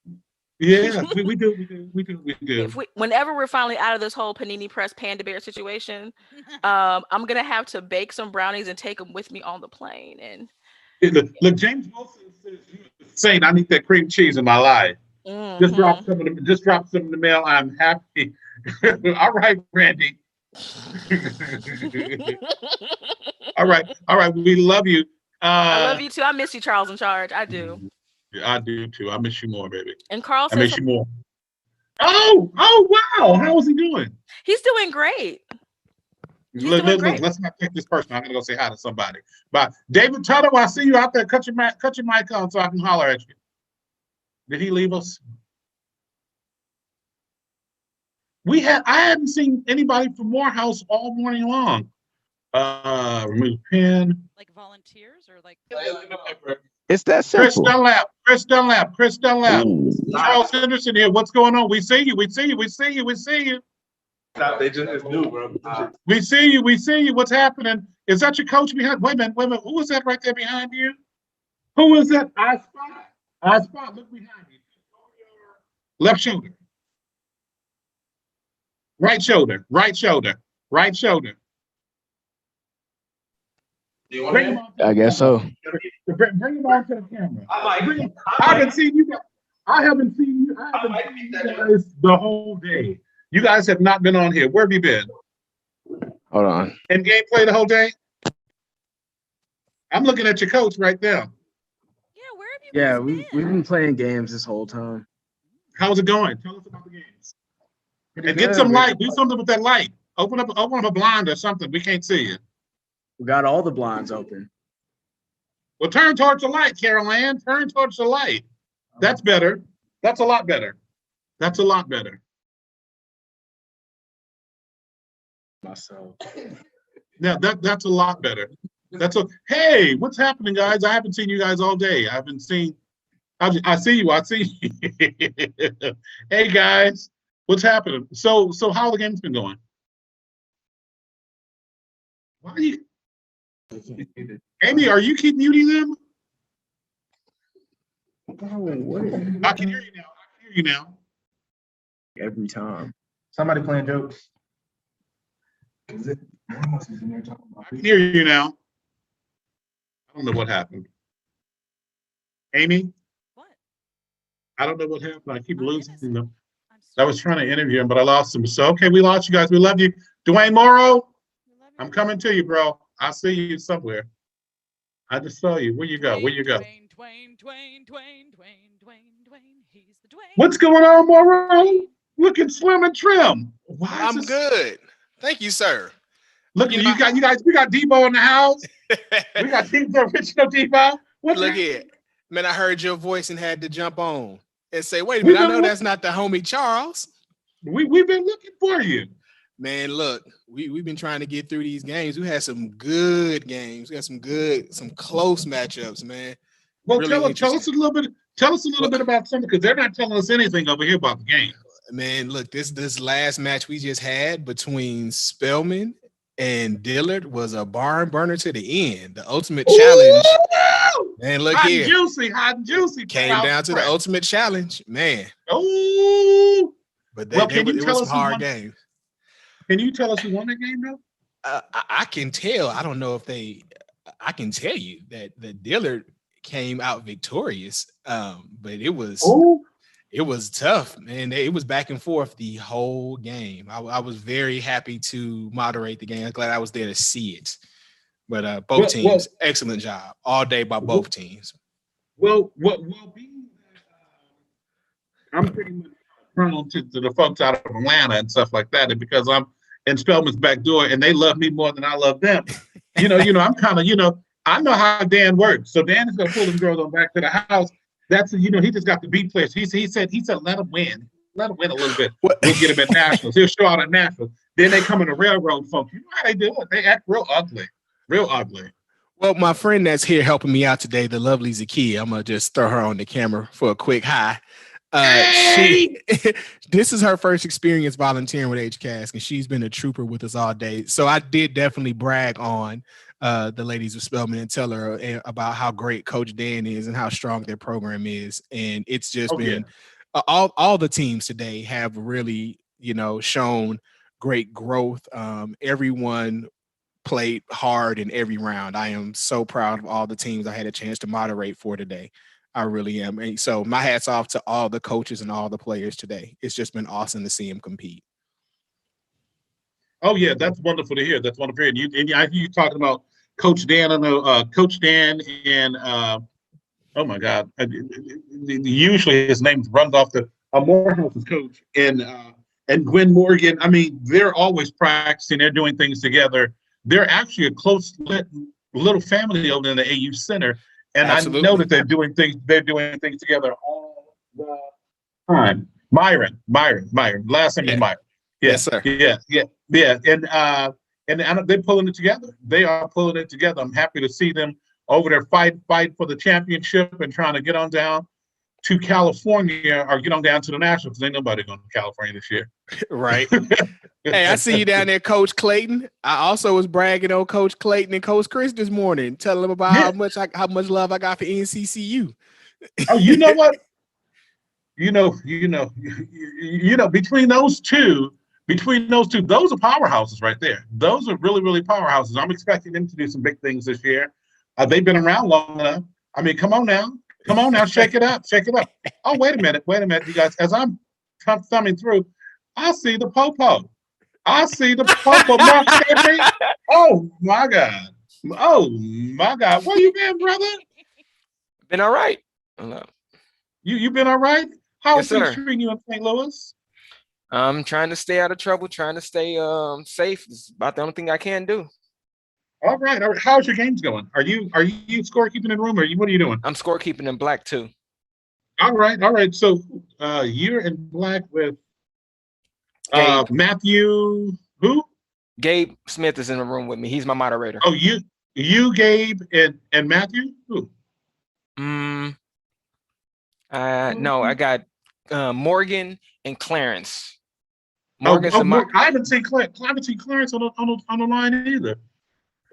Yeah, we do. Whenever we're finally out of this whole panini press panda bear situation, I'm gonna have to bake some brownies and take them with me on the plane. And Look, James Wilson says saying I need that cream cheese in my life. Just drop some of them. Just drop some in the mail. I'm happy. All right, Randy. All right. We love you. I love you too. I miss you, Charles in Charge. I do. I do too. I miss you more, baby. And Carl I says miss you more. Oh wow! How is he doing? He's doing great. Look, let's not take this personal. I'm gonna go say hi to somebody. But David Tuttle, I see you out there. Cut your mic on so I can holler at you. Did he leave us? I hadn't seen anybody from Morehouse all morning long. Remove pen. Like volunteers or like. It's that Chris simple. Dunlap. Ooh. Charles Henderson here. What's going on? We see you. They just it's new, bro. We see you. What's happening? Is that your coach behind? Wait a minute. Who is that right there behind you? Who is that? I spot. Look behind you. Left shoulder. Right shoulder. I guess so. Bring him on to the camera. I haven't seen you guys the whole day. You guys have not been on here. Where have you been? Hold on. In gameplay the whole day? I'm looking at your coach right now. Yeah, we've been playing games this whole time. How's it going? Tell us about the games. Pretty And get good, some man. light. Do something with that light. Open up a blind or something. We can't see you. We got all the blinds open. Well, turn towards the light, Carol Ann. Turn towards the light. That's better. That's a lot better. Myself. Now that's a lot better. Hey, what's happening, guys? I haven't seen you guys all day. I see you. Hey guys, what's happening? So how the game's been going? Why are you Amy, are you keep muting them? I can hear you now. Every time. Somebody playing jokes. I can hear you now. I don't know what happened. Amy? What? I don't know what happened. I keep losing them. I was trying to interview him, but I lost him. So, okay, we lost you guys. We love you. Dwayne Morrow, I'm coming to you, bro. I see you somewhere. I just saw you. Where you go? Dwayne, he's the Dwayne. What's going on, Morrow? Looking slim and trim. I'm good. Thank you, sir. Look, we got Debo in the house. We got original Debo. Look here. Man, I heard your voice and had to jump on and say, wait a minute, I know that's not the homie Charles. We've been looking for you. Man, look, we've been trying to get through these games. We had some good games. We had some close matchups, man. Well, Really tell us a little bit about something, because they're not telling us anything over here about the game. Man, look, this last match we just had between Spellman and Dillard was a barn burner to the end. The ultimate challenge. Man, look here. Hot and juicy. Came down to the ultimate challenge, man. Oh. But it was some hard games. Can you tell us who won that game, though? I can tell. I don't know if I can tell you that the Dillard came out victorious. But it was tough, man. It was back and forth the whole game. I was very happy to moderate the game. I'm glad I was there to see it. But both teams, excellent job all day by both teams. Well, being I'm pretty much prone to the folks out of Atlanta and stuff like that, and because I'm in Spellman's back door, and they love me more than I love them. I'm kind of, I know how Dan works. So Dan is gonna pull them girls on back to the house. That's he just got the beat players. He said let them win. Let them win a little bit. We'll get him at nationals. He'll show out at nationals. Then they come in the railroad folks. You know how they do it. They act real ugly. Well, my friend that's here helping me out today, the lovely Zakia, I'm gonna just throw her on the camera for a quick hi. She this is her first experience volunteering with HCASC, and she's been a trooper with us all day. So I did definitely brag on the ladies of Spelman and tell her about how great Coach Dan is and how strong their program is. And it's just been all the teams today have really, shown great growth. Everyone played hard in every round. I am so proud of all the teams I had a chance to moderate for today. I really am. And so my hat's off to all the coaches and all the players today. It's just been awesome to see them compete. Oh yeah, that's wonderful to hear. That's wonderful to hear. And I hear you talking about Coach Dan. I know Coach Dan and oh my God, usually his name runs off the Morehouse's coach and Gwen Morgan. I mean, they're always practicing. They're doing things together. They're actually a close little family over in the AU Center, and Absolutely. I know that they're doing things. They're doing things together all the time. Myron. Last name is Myron. Yeah, yes, sir. Yeah. And they're pulling it together. They are pulling it together. I'm happy to see them over there fight for the championship and trying to get on down to California or get on down to the Nationals, because ain't nobody going to California this year. Right. Hey, I see you down there, Coach Clayton. I also was bragging on Coach Clayton and Coach Chris this morning, telling them about how much love I got for NCCU. Oh, you know what? Between those two, those are powerhouses right there. Those are really, really powerhouses. I'm expecting them to do some big things this year. They've been around long enough. I mean, come on now, shake it up. Oh, wait a minute, you guys. As I'm thumbing through, I see the popo. Mark Henry. Oh my God. Where you been, brother? Been all right. You been all right? How Yes, are things sir. treating you in St. Louis? I'm trying to stay out of trouble, trying to stay safe. It's about the only thing I can do. All right. How's your games going? Are you scorekeeping in the room, or what are you doing? I'm scorekeeping in black too. All right. So you're in black with Matthew. Who? Gabe Smith is in the room with me. He's my moderator. Oh, you, Gabe, and Matthew. Who? No, I got Morgan and Clarence. Morgan's I haven't seen Clarence on the line either.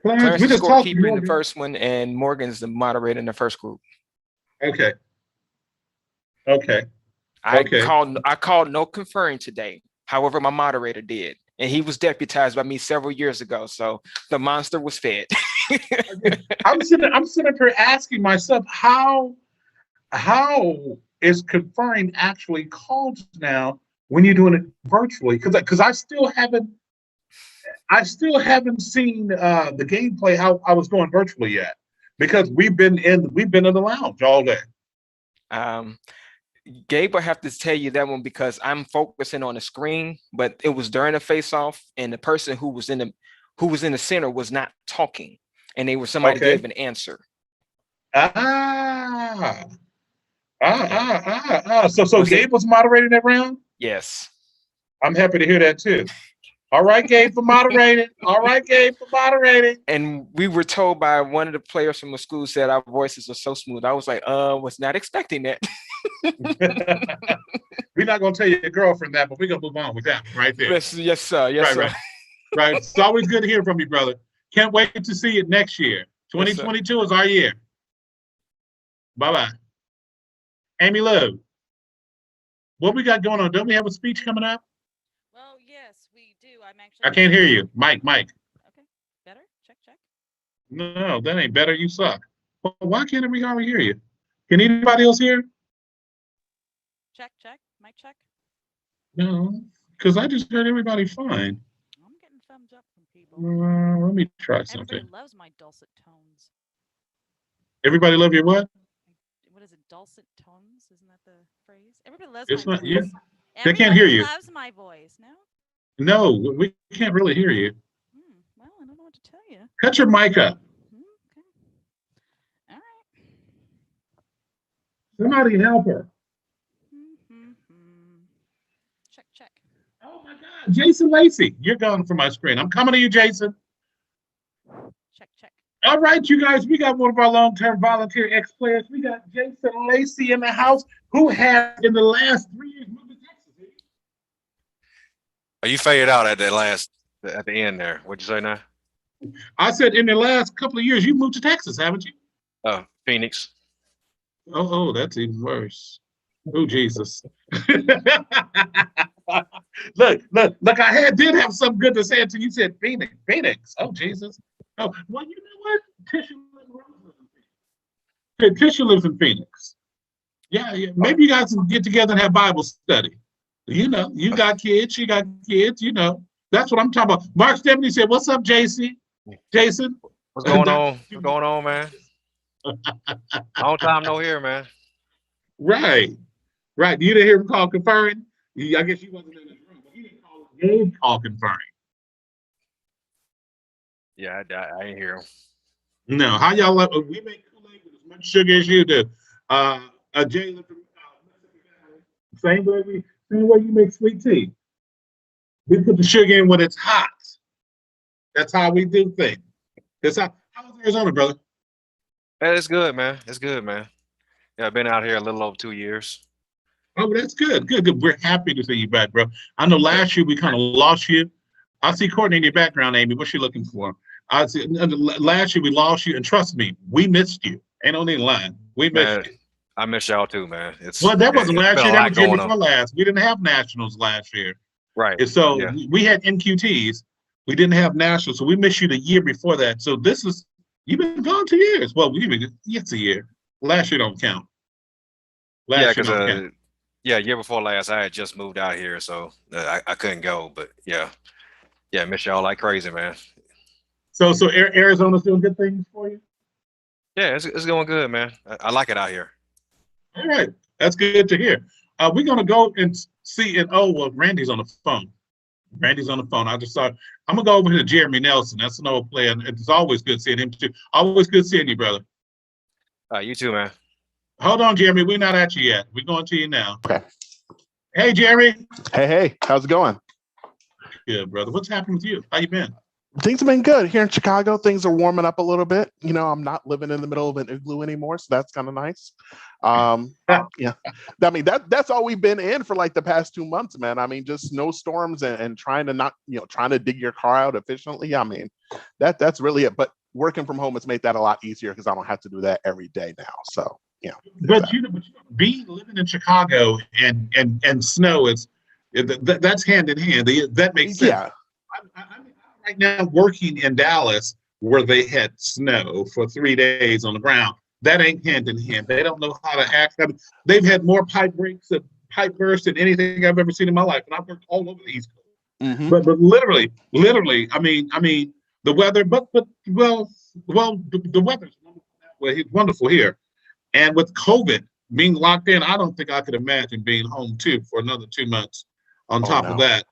Clarence we is just talked scorekeeper in the first one, and Morgan's the moderator in the first group. Okay. I called no conferring today. However, my moderator did, and he was deputized by me several years ago. So the monster was fed. I'm sitting up here asking myself, how is conferring actually called now when you're doing it virtually? Because I still haven't seen the gameplay how I was going virtually yet, because we've been in the lounge all day. Gabe, I have to tell you that one because I'm focusing on the screen, but it was during a face-off, and the person who was in the center was not talking, and somebody gave an answer. So Gabe was moderating that round? Yes. I'm happy to hear that too. All right, Gabe, for moderating. And we were told by one of the players from the school said our voices are so smooth. I was like, was not expecting that. We're not going to tell your girlfriend that, but we're going to move on with that right there. Yes, sir. Yes, sir. Right. It's always good to hear from you, brother. Can't wait to see it next year. 2022 is our year. Bye-bye. Amy Lou, what we got going on? Don't we have a speech coming up? Well, yes, we do. I can't hear you. Mike. Okay, better? Check. No, that ain't better. You suck. Well, why can't everybody hear you? Can anybody else hear? Check. Mic check. No, because I just heard everybody fine. I'm getting thumbs up from people. Let me try something. Everybody loves my dulcet tones. Everybody love your what? What is it? Dulcet tones? Isn't that the phrase? Everybody loves It's my not. voice. Yeah, they can't hear you. Loves my voice. No. No, we can't really hear you. Well, I don't know what to tell you. Cut your mic up. Okay. All right. Somebody help her. Check. Oh my God, Jason Lacey, you're gone from my screen. I'm coming to you, Jason. Check. All right, you guys, we got one of our long-term volunteer ex-players. We got Jason Lacey in the house, who has in the last 3 years moved to Texas. Oh, you faded out at the end there. What'd you say now? I said in the last couple of years, you moved to Texas, haven't you? Phoenix. Oh, that's even worse. Oh, Jesus. Look, I did have something good to say until you said Phoenix. Phoenix. Oh, Jesus. Oh, well, you know what? Tisha lives in Phoenix. Yeah. Maybe you guys can get together and have Bible study. You know, you got kids, she got kids, you know. That's what I'm talking about. Mark Stephanie said, "What's up, JC? Jason? What's going on? What's going on, man? Long time no hear, man. Right. You didn't hear him call conferring? I guess you wasn't in this room, but he didn't call conferring. Yeah, I didn't hear him. No, how y'all like? We make Kool-Aid with as much sugar as you do. Jay, same way you make sweet tea. We put the sugar in when it's hot. That's how we do things. How's Arizona, brother? It's good, man. It's good, man. Yeah, I've been out here a little over 2 years. Oh, that's good. Good. We're happy to see you back, bro. I know last year we kind of lost you. I see Courtney in your background, Amy. What's she looking for? I see last year we lost you, and trust me, we missed you. Ain't no need lying. We missed you. I miss y'all too, man. That wasn't last year. That was year before last. We didn't have nationals last year. Right. And so we had NQTs. We didn't have nationals, so we missed you the year before that. So you've been gone 2 years. Well, it's a year. Last year don't count. Year before last, I had just moved out here, so I couldn't go. But yeah, miss y'all like crazy, man. So Arizona's doing good things for you? Yeah, it's going good, man. I like it out here. All right, that's good to hear. We're gonna go and see. Well, Randy's on the phone. I'm gonna go over to Jeremy Nelson. That's an old player. It's always good seeing him too. Always good seeing you, brother. You too, man. Hold on, Jeremy. We're not at you yet. We're going to you now. Okay. Hey, Jeremy. Hey. How's it going? Good, brother. What's happened with you? How you been? Things have been good here in Chicago. Things are warming up a little bit. You know, I'm not living in the middle of an igloo anymore, so that's kind of nice. Yeah. I mean, that's all we've been in for like the past 2 months, man. I mean, just snowstorms and trying to dig your car out efficiently. I mean, that's really it. But working from home has made that a lot easier because I don't have to do that every day now. So yeah. But living in Chicago and snow that's hand in hand. That makes sense. Yeah. I'm right now working in Dallas where they had snow for 3 days on the ground. That ain't hand in hand. They don't know how to act. I mean, they've had more pipe breaks and pipe bursts than anything I've ever seen in my life, and I've worked all over the East Coast. Mm-hmm. But literally, I mean, the weather. The weather's wonderful here, and with COVID being locked in, I don't think I could imagine being home too for another 2 months. On top of that,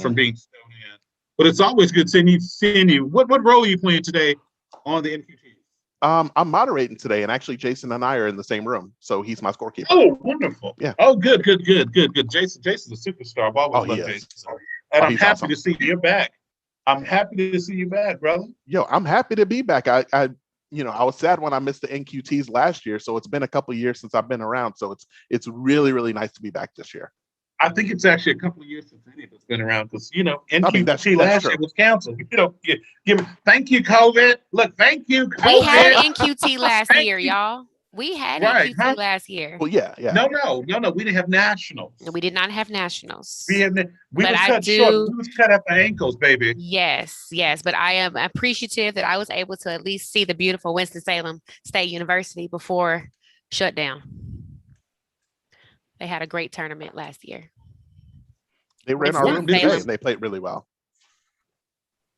from being snowed in. But it's always good seeing you. What role are you playing today on the NQT? I'm moderating today, and actually Jason and I are in the same room, so he's my scorekeeper. Oh, wonderful! Yeah. Oh, good. Jason's a superstar. I've always loved Jason, and I'm happy to see you back. I'm happy to see you back, brother. Yo, I'm happy to be back. I was sad when I missed the NQTs last year, so it's been a couple of years since I've been around. So it's really, really nice to be back this year. I think it's actually a couple of years since any of us been around because NQT last year was canceled. Thank you, COVID. Look, thank you, COVID. We had NQT last year, y'all. We had NQT last year. Well, yeah. No. We didn't have nationals. We did not have nationals. We were cut short. We was cut at the ankles, baby. Yes. But I am appreciative that I was able to at least see the beautiful Winston-Salem State University before shutdown. They had a great tournament last year. They were in our room today and they played really well.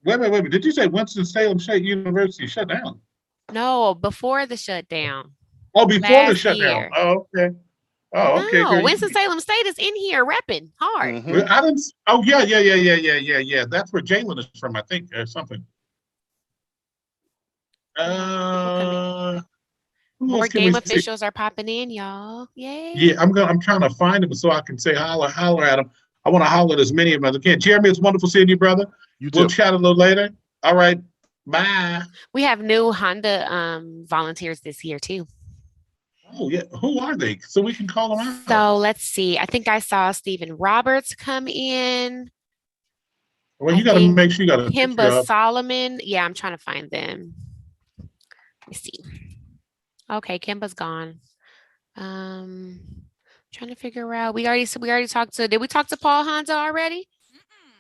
Wait. Did you say Winston-Salem State University shut down? No, before the shutdown. Oh, before the shutdown. Oh, okay. Oh, okay. No, Winston-Salem State is in here repping hard. Mm-hmm. I didn't. Oh, yeah. That's where Jalen is from, I think, or something. More game officials are popping in, y'all. Yay. Yeah, I'm trying to find them so I can say holler at them. I want to holler at as many of them as I can. Jeremy, it's wonderful seeing you, brother. You too. We'll chat a little later. All right. Bye. We have new Honda volunteers this year too. Oh yeah, who are they? So we can call them out. So let's see. I think I saw Stephen Roberts come in. Well, you got to make sure you got a picture Kimba of. Solomon. Yeah, I'm trying to find them. Let me see. Okay, Kimba's gone. Trying to figure out. We already talked to. Did we talk to Paul Honda already?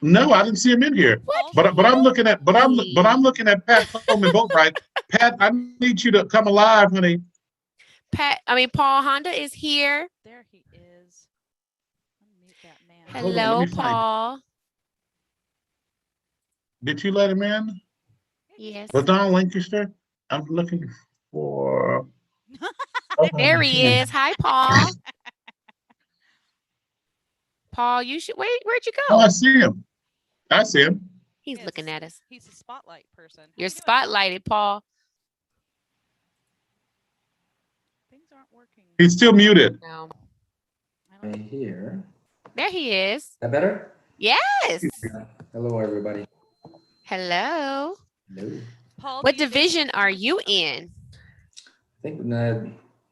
No, I didn't see him in here. But I'm looking at I'm looking at Pat Coleman Boatwright. Pat, I need you to come alive, honey. Paul Honda is here. There he is. Meet that man. Hello, Paul. Did you let him in? Yes. LaDon Lancaster. I'm looking for. There he is. Hi, Paul. Paul, you should wait. Where'd you go? Oh, I see him. I see him. He's looking at us. He's a spotlight person. You're spotlighted, Paul. Things aren't working. He's still muted. No. Right here. There he is. Is that better? Yes. Hello, everybody. Hello. Hello. Paul, what division are you in? I think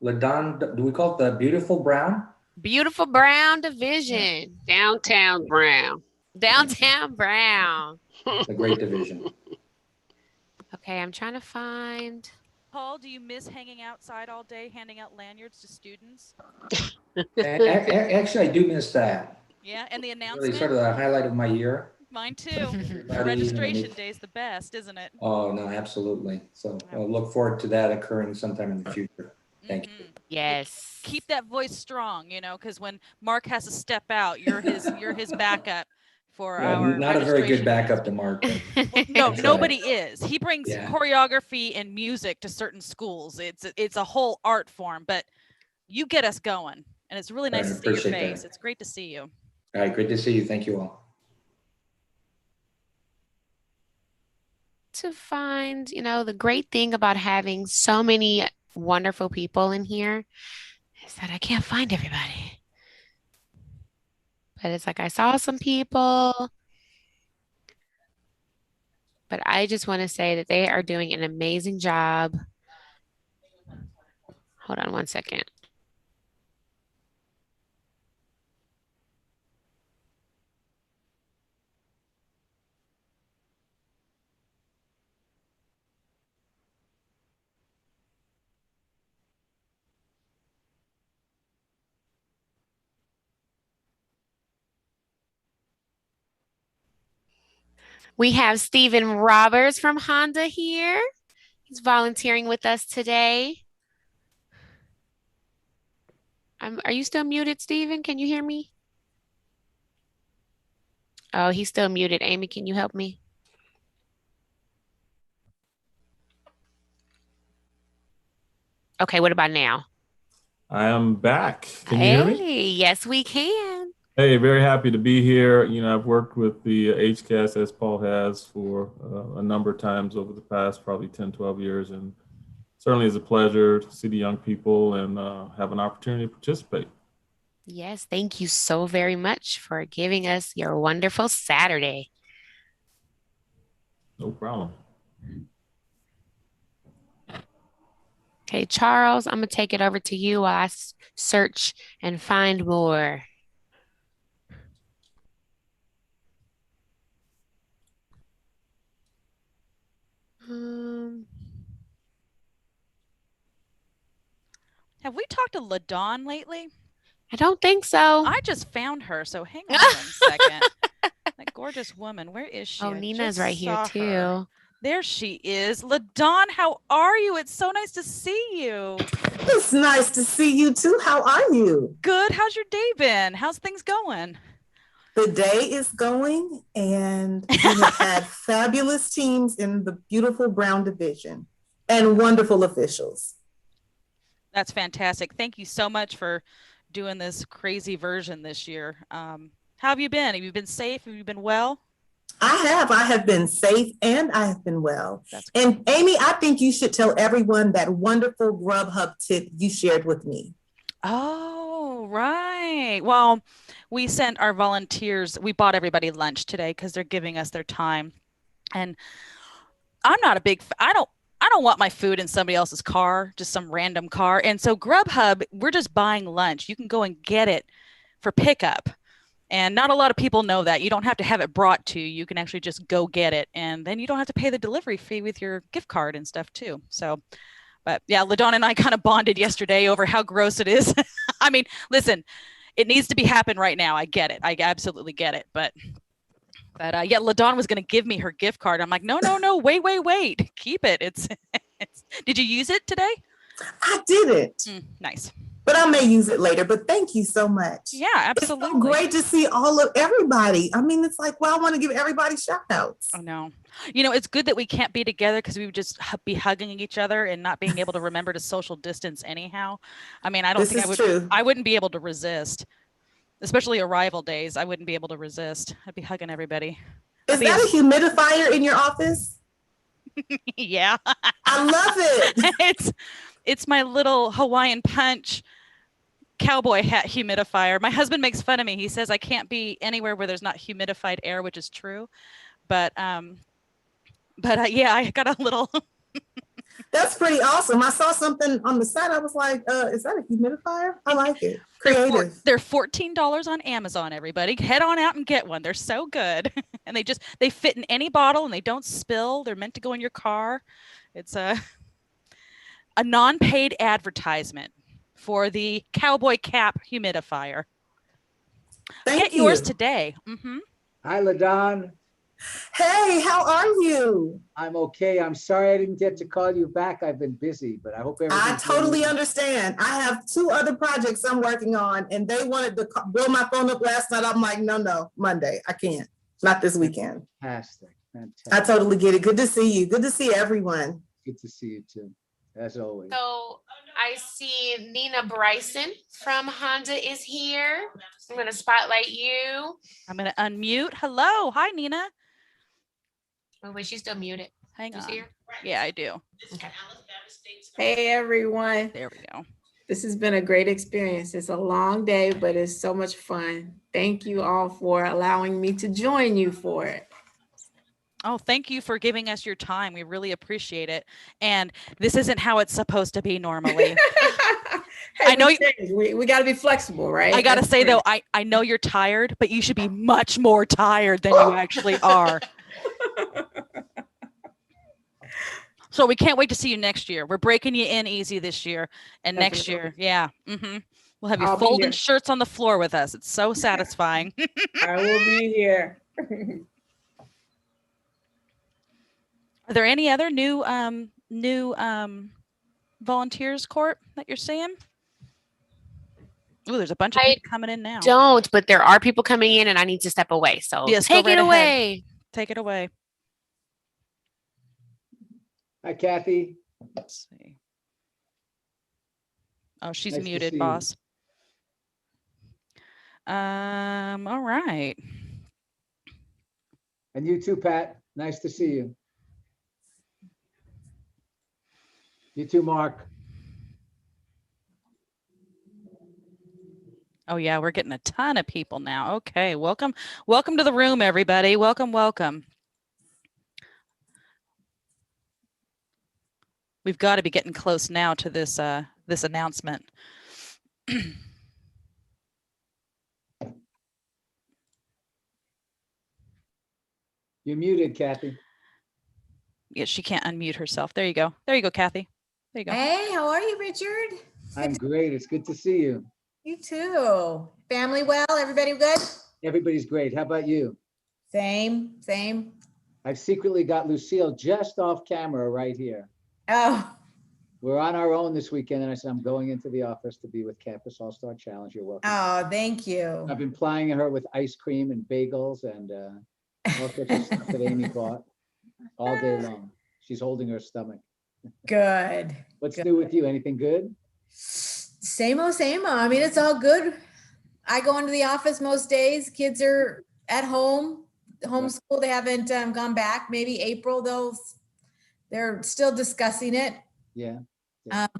LaDon, do we call it the Beautiful Brown? Beautiful Brown division. Downtown Brown. Downtown Brown. It's a great division. Okay, I'm trying to find. Paul, do you miss hanging outside all day handing out lanyards to students? Actually, I do miss that. Yeah, and the announcement. Really sort of the highlight of my year. Mine too. Registration day is the best, isn't it? Oh, no, absolutely. So I'll look forward to that occurring sometime in the future. Thank you. Yes. Keep that voice strong, because when Mark has to step out, you're his backup for our not a very good backup to Mark. Well, no, nobody is. He brings choreography and music to certain schools. It's a whole art form, but you get us going, and it's really nice to see your face. It's great to see you. All right, great to see you. Thank you all. To find, the great thing about having so many wonderful people in here is that I can't find everybody. But it's like I saw some people, but I just want to say that they are doing an amazing job. Hold on one second. We have Stephen Roberts from Honda here. He's volunteering with us today. Are you still muted, Stephen? Can you hear me? Oh, he's still muted. Amy, can you help me? Okay, what about now? I am back. Can you hear me? Hey, yes, we can. Hey, very happy to be here. I've worked with the HCASC, as Paul has, for a number of times over the past probably 10, 12 years. And certainly is a pleasure to see the young people and have an opportunity to participate. Yes, thank you so very much for giving us your wonderful Saturday. No problem. Okay, Charles, I'm going to take it over to you while I search and find more. Have we talked to LaDon lately? I don't think so. I just found her, so hang on 1 second. That gorgeous woman, where is she? Oh, Nina's right here too. There she is. LaDon, how are you? It's so nice to see you. It's nice to see you too. How are you? Good. How's your day been? How's things going? The day is going, and we have had fabulous teams in the beautiful Brown division and wonderful officials. That's fantastic. Thank you so much for doing this crazy version this year. How have you been? Have you been safe? Have you been well? I have been safe and I have been well. And Amy, I think you should tell everyone that wonderful Grubhub tip you shared with me. Oh, right. Well, we sent our volunteers, we bought everybody lunch today because they're giving us their time. And I'm not a big, I don't want my food in somebody else's car, just some random car. And so Grubhub, we're just buying lunch. You can go and get it for pickup. And not a lot of people know that. You don't have to have it brought to you. You can actually just go get it. And then you don't have to pay the delivery fee with your gift card and stuff too. So, but yeah, LaDonna and I kind of bonded yesterday over how gross it is. I mean, listen, it needs to be happen right now. I get it. I absolutely get it. But yeah, LaDonna was going to give me her gift card. I'm like, no, wait. Keep it. It's Did you use it today? I didn't. Nice. But I may use it later. But thank you so much. Yeah, absolutely. It's so great to see everybody. I mean, it's like, well, I want to give everybody shout outs. I know. You know, it's good that we can't be together because we would just be hugging each other and not being able to remember to social distance anyhow. I mean, I don't think I wouldn't be able to resist, especially arrival days. I wouldn't be able to resist. I'd be hugging everybody. Is that a humidifier in your office? Yeah. I love it. It's my little Hawaiian Punch cowboy hat humidifier. My husband makes fun of me. He says I can't be anywhere where there's not humidified air, which is true. But yeah, I got a little. That's pretty awesome. I saw something on the site. I was like, is that a humidifier? I like it. Creative. They're $14 on Amazon, everybody. Head on out and get one. They're so good. And they fit in any bottle and they don't spill. They're meant to go in your car. It's a non-paid advertisement for the cowboy cap humidifier. Get yours today. Mm-hmm. Hi, LaDon. Hey, how are you? I'm okay. I'm sorry I didn't get to call you back. I've been busy, but I hope everything's I totally understand. I have 2 other projects I'm working on, and they wanted to blow my phone up last night. I'm like, no, Monday. I can't. Not this weekend. Fantastic. I totally get it. Good to see you. Good to see everyone. Good to see you too, as always. So I see Nina Bryson from Honda is here. I'm going to spotlight you. I'm going to unmute. Hello. Hi, Nina. Oh, wait, she's still muted. Hang on. See her? Yeah, I do. Okay. Hey, everyone. There we go. This has been a great experience. It's a long day, but it's so much fun. Thank you all for allowing me to join you for it. Oh, thank you for giving us your time. We really appreciate it. And this isn't how it's supposed to be normally. I know we got to be flexible, right? I got to say, though, I know you're tired, but you should be much more tired than you actually are. So we can't wait to see you next year. We're breaking you in easy this year. And next year, yeah. Mm-hmm. We'll have you folding shirts on the floor with us. It's so satisfying. I will be here. Are there any other new volunteers, Court, that you're seeing? Oh, there's a bunch of people coming in now. Don't, but there are people coming in and I need to step away. So yes, take it away. Take it away. Hi, Kathy. Let's see. Oh, she's Nice muted, boss. All right. And you too, Pat. Nice to see you. You too, Mark. Oh yeah, we're getting a ton of people now. Okay, welcome to the room, everybody. Welcome. We've got to be getting close now to this this announcement. You're muted, Kathy. Yeah, she can't unmute herself. There you go. There you go, Kathy. There you go. Hey, how are you, Richard? I'm great. It's good to see you. You too. Family well? Everybody good? Everybody's great. How about you? Same. I've secretly got Lucille just off camera right here. Oh. We're on our own this weekend, and I said, I'm going into the office to be with Campus All-Star Challenge. You're welcome. Oh, thank you. I've been plying her with ice cream and bagels and all sorts of stuff that Amy bought all day long. She's holding her stomach. Good. What's new with you? Anything good? Same old. I mean, it's all good. I go into the office most days. Kids are at home, homeschool. They haven't gone back. Maybe April, they're still discussing it. Yeah.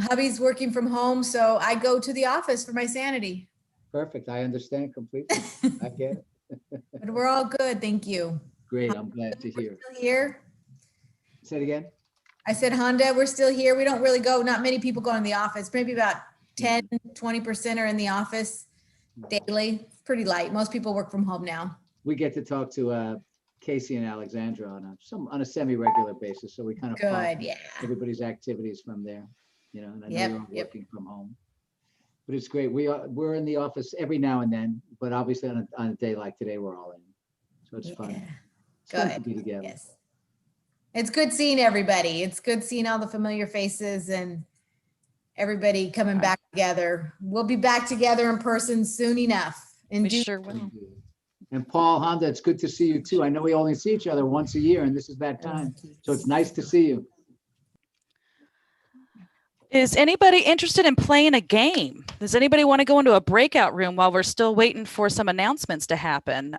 Hubby's working from home, so I go to the office for my sanity. Perfect. I understand completely. I get it. But we're all good. Thank you. Great. I'm glad to hear. Still here. Say it again. I said, Honda, we're still here. We don't really go, not many people go in the office. Maybe about 10, 20% are in the office daily. It's pretty light. Most people work from home now. We get to talk to Casey and Alexandra on a semi-regular basis. So we kind of follow Good, yeah. everybody's activities from there, you know, and I know Yep, you're all yep. working from home. But it's great. We're in the office every now and then, but obviously on a day like today, we're all in. So it's fun. It's fun to Good. be together. Yes. It's good seeing everybody. It's good seeing all the familiar faces and everybody coming back together. We'll be back together in person soon enough. We sure will. And Paul, Honda, it's good to see you too. I know we only see each other once a year and this is that time. So it's nice to see you. Is anybody interested in playing a game? Does anybody want to go into a breakout room while we're still waiting for some announcements to happen?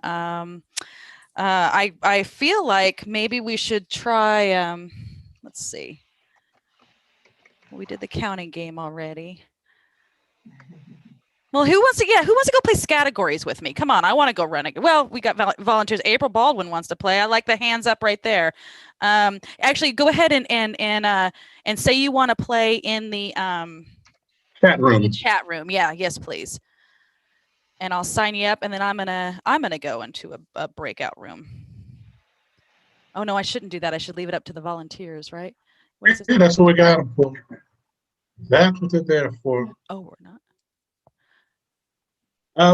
I feel like maybe we should try, let's see. We did the counting game already. Well, who wants to go play categories with me? Come on, I want to go run it. Well, we got volunteers. April Baldwin wants to play. I like the hands up right there. Actually, go ahead and say you want to play in the chat room. The chat room. Yeah, yes, please. And I'll sign you up, and then I'm gonna go into a breakout room. Oh no, I shouldn't do that. I should leave it up to the volunteers, right? Yeah, that's what we got them for. That's what they're there for. Oh, we're not.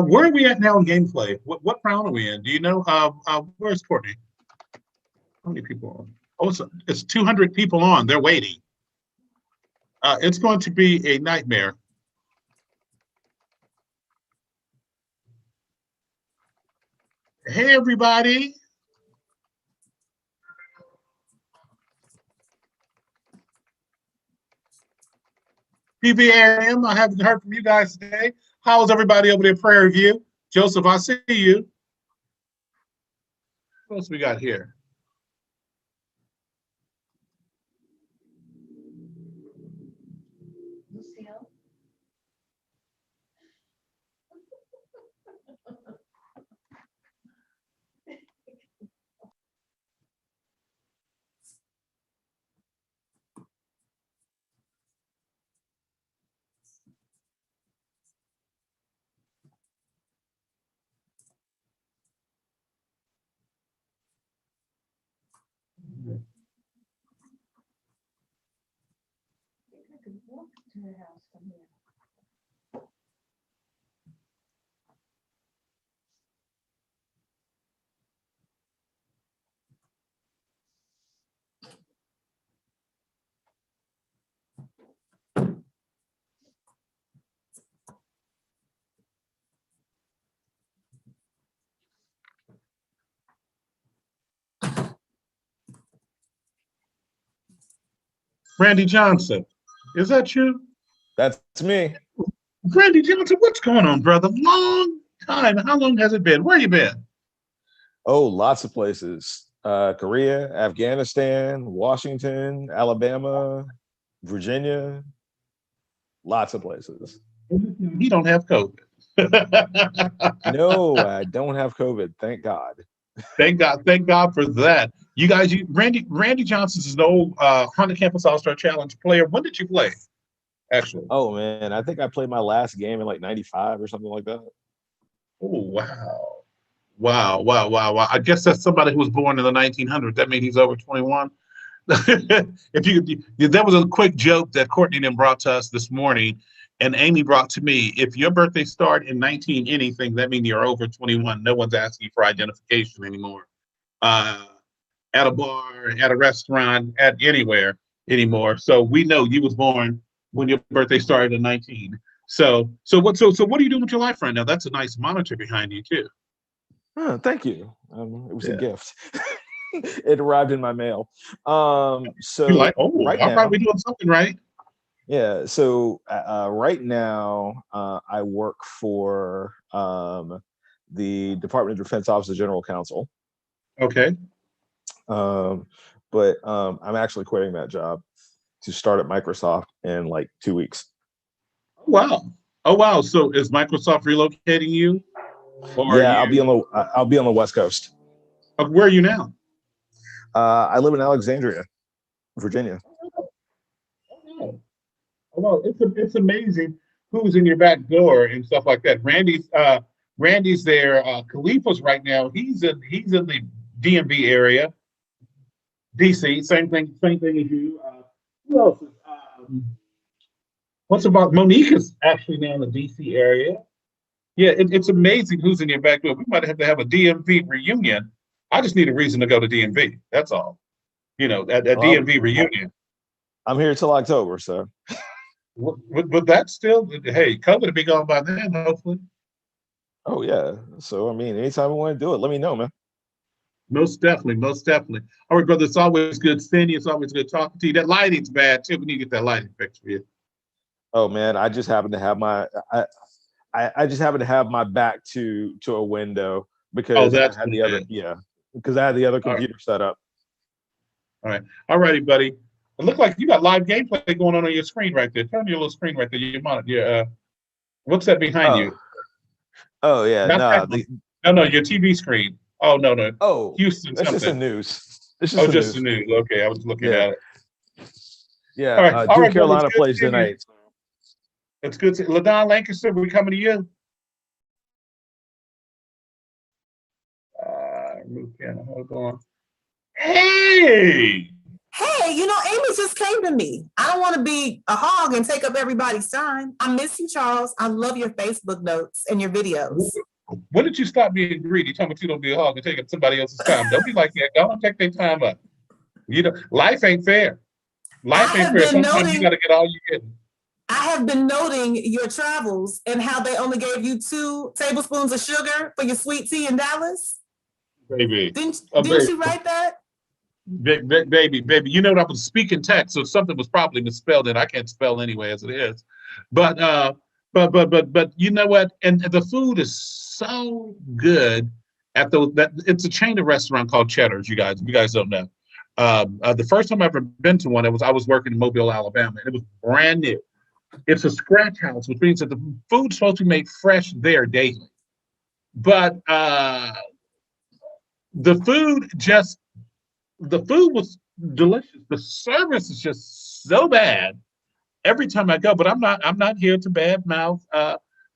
Where are we at now in gameplay? What round are we in? Do you know? Where's Courtney? How many people are on? Oh, it's 200 people on. They're waiting. It's going to be a nightmare. Hey, everybody. PVAM, I haven't heard from you guys today. How's everybody over there at Prairie View? Joseph, I see you. What else we got here? Randy Johnson, is that you? That's me. Randy Johnson, what's going on, brother? Long time. How long has it been? Where you been? Oh, lots of places. Korea, Afghanistan, Washington, Alabama, Virginia. Lots of places. You don't have COVID. No, I don't have COVID. Thank God. Thank God for that. You guys, Randy Johnson is an old Honda Campus All-Star Challenge player. When did you play? Actually. Oh man, I think I played my last game in like '95 or something like that. Oh wow. I guess that's somebody who was born in the 1900s. That means he's over 21. That was a quick joke that Courtney then brought to us this morning, and Amy brought to me. If your birthday started in 19 anything, that means you're over 21. No one's asking for identification anymore. At a bar, at a restaurant, at anywhere anymore. So we know you was born when your birthday started in 19. So what are you doing with your life right now? That's a nice monitor behind you too. Oh, thank you. It was a gift. It arrived in my mail. So you're like, right all now, right, we're doing something right. Yeah. So right now, I work for the Department of Defense Office of General Counsel. Okay. But I'm actually quitting that job to start at Microsoft in like 2 weeks. Oh wow. So is Microsoft relocating you? Yeah, I'll be on the West Coast. Where are you now? I live in Alexandria. Virginia. Well, it's amazing who's in your back door and stuff like that. Randy's there. Khalifa's right now. He's in the DMV area, DC. Same thing as you. Who else? What's about Monique is actually now in the DC area. Yeah, it's amazing who's in your back door. We might have to have a DMV reunion. I just need a reason to go to DMV. That's all. You know, at DMV reunion. I'm here till October, so. But that's still, hey, COVID will be gone by then, hopefully. Oh yeah. So I mean, anytime we want to do it, let me know, man. Most definitely, most definitely. All right, brother. It's always good seeing you. It's always good talking to you. That lighting's bad too. We need to get that lighting fixed for you. Oh man, I just happen to have my I just happen to have my back to a window because I had the other because I had the other computer set up. All righty, buddy. It looked like you got live gameplay going on your screen right there. Turn your little screen right there. Your monitor. What's that behind you? Oh yeah, no, your TV screen. Oh no. Oh, Houston. It's just the news. It's just the news. Okay, I was looking at it. Yeah. All right, Carolina plays tonight. It's good. LaDon Lancaster, we coming to you. Hold on. Hey, you know, Amy just came to me. I don't want to be a hog and take up everybody's time. I miss you, Charles. I love your Facebook notes and your videos. When did you stop being greedy? Tell me you don't be a hog and take up somebody else's time. Don't be like that. Don't take their time up. You know, life ain't fair. Life ain't fair. Sometimes you got to get all you get. I have been noting your travels and how they only gave you 2 tablespoons of sugar for your sweet tea in Dallas. Baby. Didn't baby. you write that? Baby, you know what? I was speaking text, so something was probably misspelled, and I can't spell anyway as it is. But you know what? And the food is so good at it's a chain of restaurant called Cheddar's. You guys don't know. The first time I ever been to one, I was working in Mobile, Alabama, and it was brand new. It's a scratch house, which means that the food's supposed to be made fresh there daily. But the food was delicious. The service is just so bad every time I go. But I'm not here to badmouth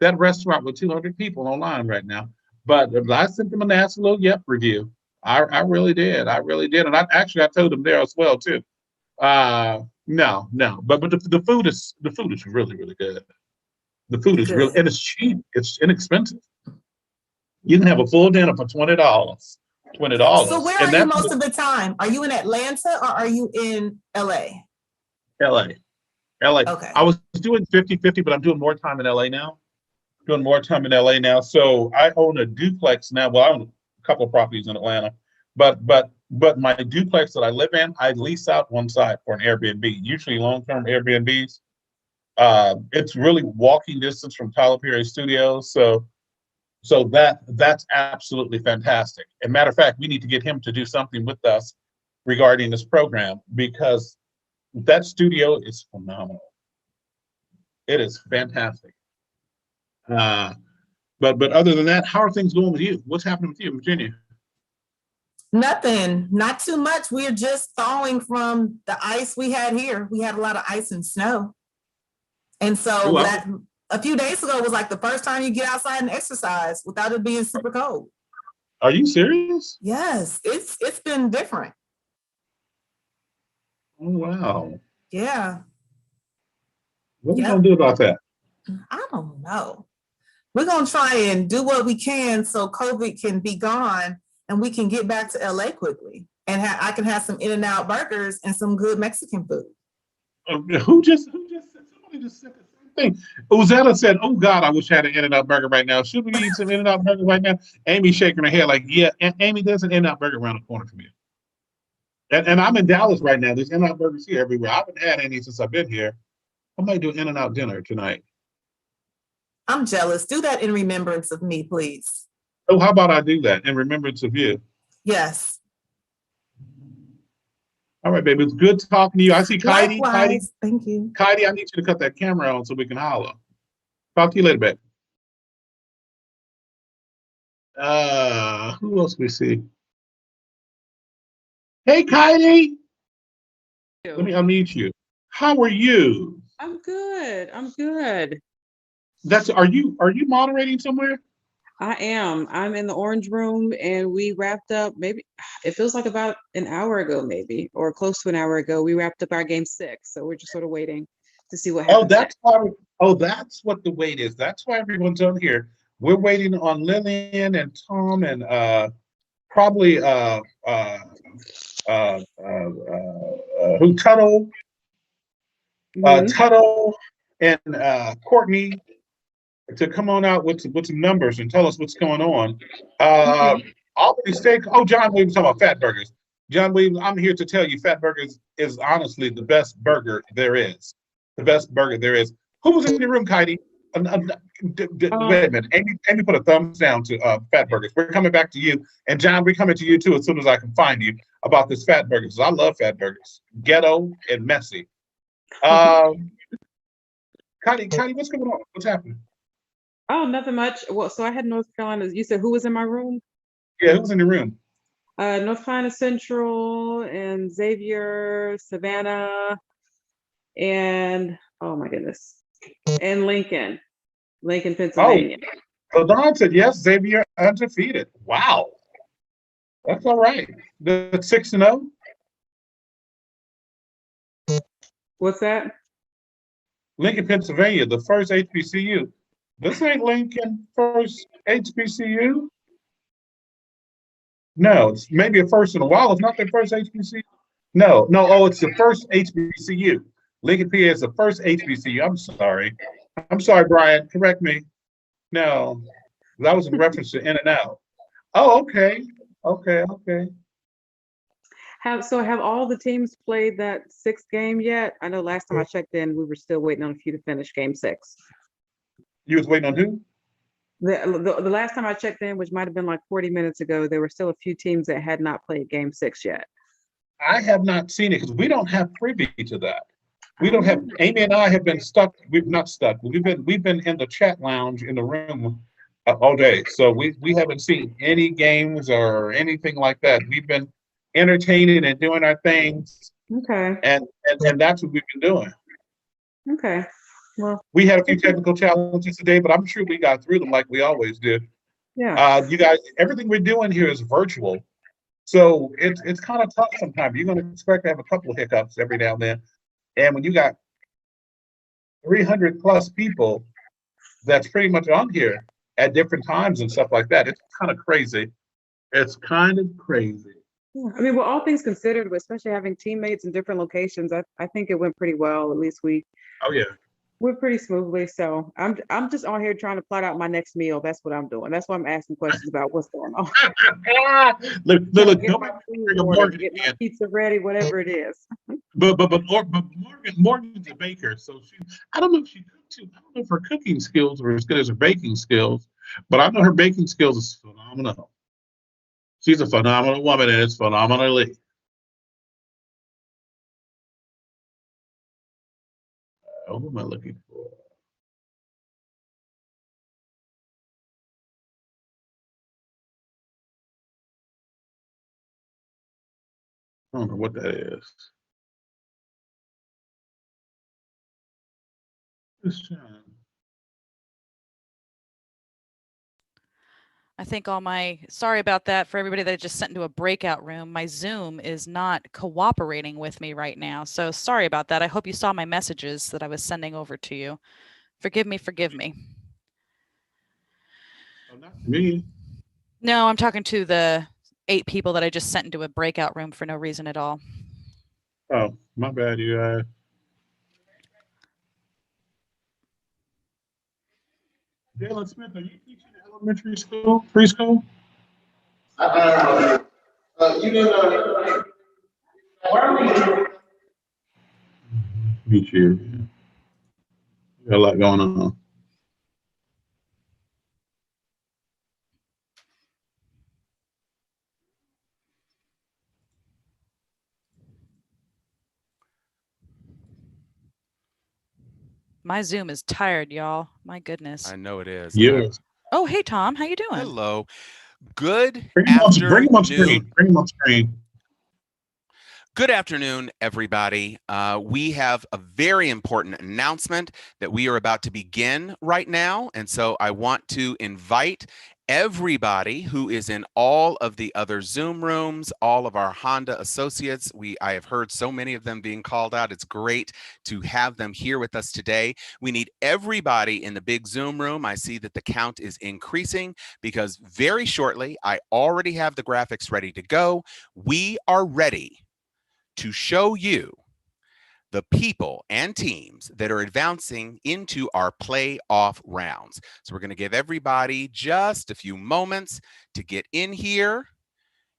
that restaurant with 200 people online right now. But I sent them a nasty little Yelp review. I really did. And I told them there as well too. No. But the food is really, really good. The food is really, and it's cheap. It's inexpensive. You can have a full dinner for $20. $20. So where are you most of the time? Are you in Atlanta or are you in LA? LA. Okay. I was doing 50-50, but I'm doing more time in LA now. So I own a duplex now. Well, I own a couple of properties in Atlanta, but my duplex that I live in, I lease out one side for an Airbnb, usually long-term Airbnbs. It's really walking distance from Tyler Perry Studios. So that's absolutely fantastic. And matter of fact, we need to get him to do something with us regarding this program because that studio is phenomenal. It is fantastic. But other than that, how are things going with you? What's happening with you in Virginia? Nothing, not too much. We're just thawing from the ice we had here. We had a lot of ice and snow. And so a few days ago was like the first time you get outside and exercise without it being super cold. Are you serious? Yes, it's been different. Oh, wow. Yeah. What are you gonna do about that? I don't know. We're gonna try and do what we can so COVID can be gone and we can get back to LA quickly. And I can have some In-N-Out burgers and some good Mexican food. Somebody just said the same thing. Uzella said, "Oh God, I wish I had an In-N-Out burger right now. Should we eat some In-N-Out burger right now?" Amy's shaking her head like, "Yeah." And Amy, there's an In-N-Out burger around the corner from you. And I'm in Dallas right now. There's In-N-Out burgers here everywhere. I haven't had any since I've been here. I might do an In-N-Out dinner tonight. I'm jealous. Do that in remembrance of me, please. Oh, how about I do that in remembrance of you? Yes. All right, baby. It's good talking to you. I see Kaidi. Likewise. Thank you. Kaidi, I need you to cut that camera on so we can holler. Talk to you later, baby. Who else we see? Hey, Kaidi. Let me unmute you. How are you? I'm good. I'm good. Are you moderating somewhere? I am. I'm in the orange room and we wrapped up maybe it feels like about an hour ago, maybe, or close to an hour ago. We wrapped up our game 6. So we're just sort of waiting to see what happens. That's what the wait is. That's why everyone's on here. We're waiting on Lillian and Tom and probably who Tuttle, Tuttle and Courtney to come on out with some numbers and tell us what's going on. Albany Steak. Oh, John Williams talking about Fat Burgers. John Williams, I'm here to tell you, Fat Burgers is honestly the best burger there is. The best burger there is. Who was in your room, Heidi? Wait a minute. Amy put a thumbs down to Fat Burgers. We're coming back to you. And John, we're coming to you too as soon as I can find you about this Fat Burgers. I love Fat Burgers. Ghetto and messy. Heidi, what's going on? What's happening? Oh, nothing much. Well, so I had North Carolina. You said who was in my room? Yeah, who's in the room? North Carolina Central and Xavier, Savannah, and oh my goodness, and Lincoln, Pennsylvania. Oh, Don said yes, Xavier undefeated. Wow, that's all right. That's 6-0. What's that? Lincoln, Pennsylvania, the first HBCU. This ain't Lincoln first HBCU. No, it's maybe a first in a while. It's not their first HBCU. No. Oh, it's the first HBCU. Lincoln, PA is the first HBCU. I'm sorry, Brian. Correct me. No, that was in reference to in and out. Oh, okay. Have all the teams played that 6th game yet? I know last time I checked in, we were still waiting on a few to finish game 6. You was waiting on who? The last time I checked in, which might have been like 40 minutes ago, there were still a few teams that had not played game 6 yet. I have not seen it because we don't have privy to that. We don't have. Amy and I have been stuck. We've not stuck. We've been in the chat lounge in the room all day, so we haven't seen any games or anything like that. We've been entertaining and doing our things. Okay. And that's what we've been doing. Okay. Well, we had a few technical challenges today, but I'm sure we got through them like we always do. Yeah. You guys, everything we're doing here is virtual, so it's kind of tough sometimes. You're going to expect to have a couple of hiccups every now and then, and when you got 300 plus people that's pretty much on here at different times and stuff like that, it's kind of crazy. It's kind of crazy. Yeah. I mean, well, all things considered, but especially having teammates in different locations, I think it went pretty well. At least we. Oh yeah. We're pretty smoothly. So I'm just on here trying to plot out my next meal. That's what I'm doing. That's why I'm asking questions about what's going on. Look, get my food ordered, get my pizza ready, whatever it is. But Morgan's a baker, so I don't know if she cooked too. I don't know if her cooking skills are as good as her baking skills, but I know her baking skills is phenomenal. She's a phenomenal woman, and it's phenomenally. What am I looking for? I don't know what that is. I think sorry about that for everybody that just sent into a breakout room. My Zoom is not cooperating with me right now. So sorry about that. I hope you saw my messages that I was sending over to you. Forgive me. Oh, not me. No, I'm talking to the 8 people that I just sent into a breakout room for no reason at all. Oh, my bad, you guys. Jalen Smith, are you teaching elementary school, preschool? Meet you. You got a lot going on. My Zoom is tired, y'all. My goodness. I know it is. Yes. Oh, hey, Tom. How you doing? Hello. Good Bring him on afternoon. screen. Bring him on screen. Good afternoon, everybody. We have a very important announcement that we are about to begin right now. And so I want to invite everybody who is in all of the other Zoom rooms, all of our Honda associates. I have heard so many of them being called out. It's great to have them here with us today. We need everybody in the big Zoom room. I see that the count is increasing because very shortly, I already have the graphics ready to go. We are ready to show you the people and teams that are advancing into our playoff rounds. So we're going to give everybody just a few moments to get in here.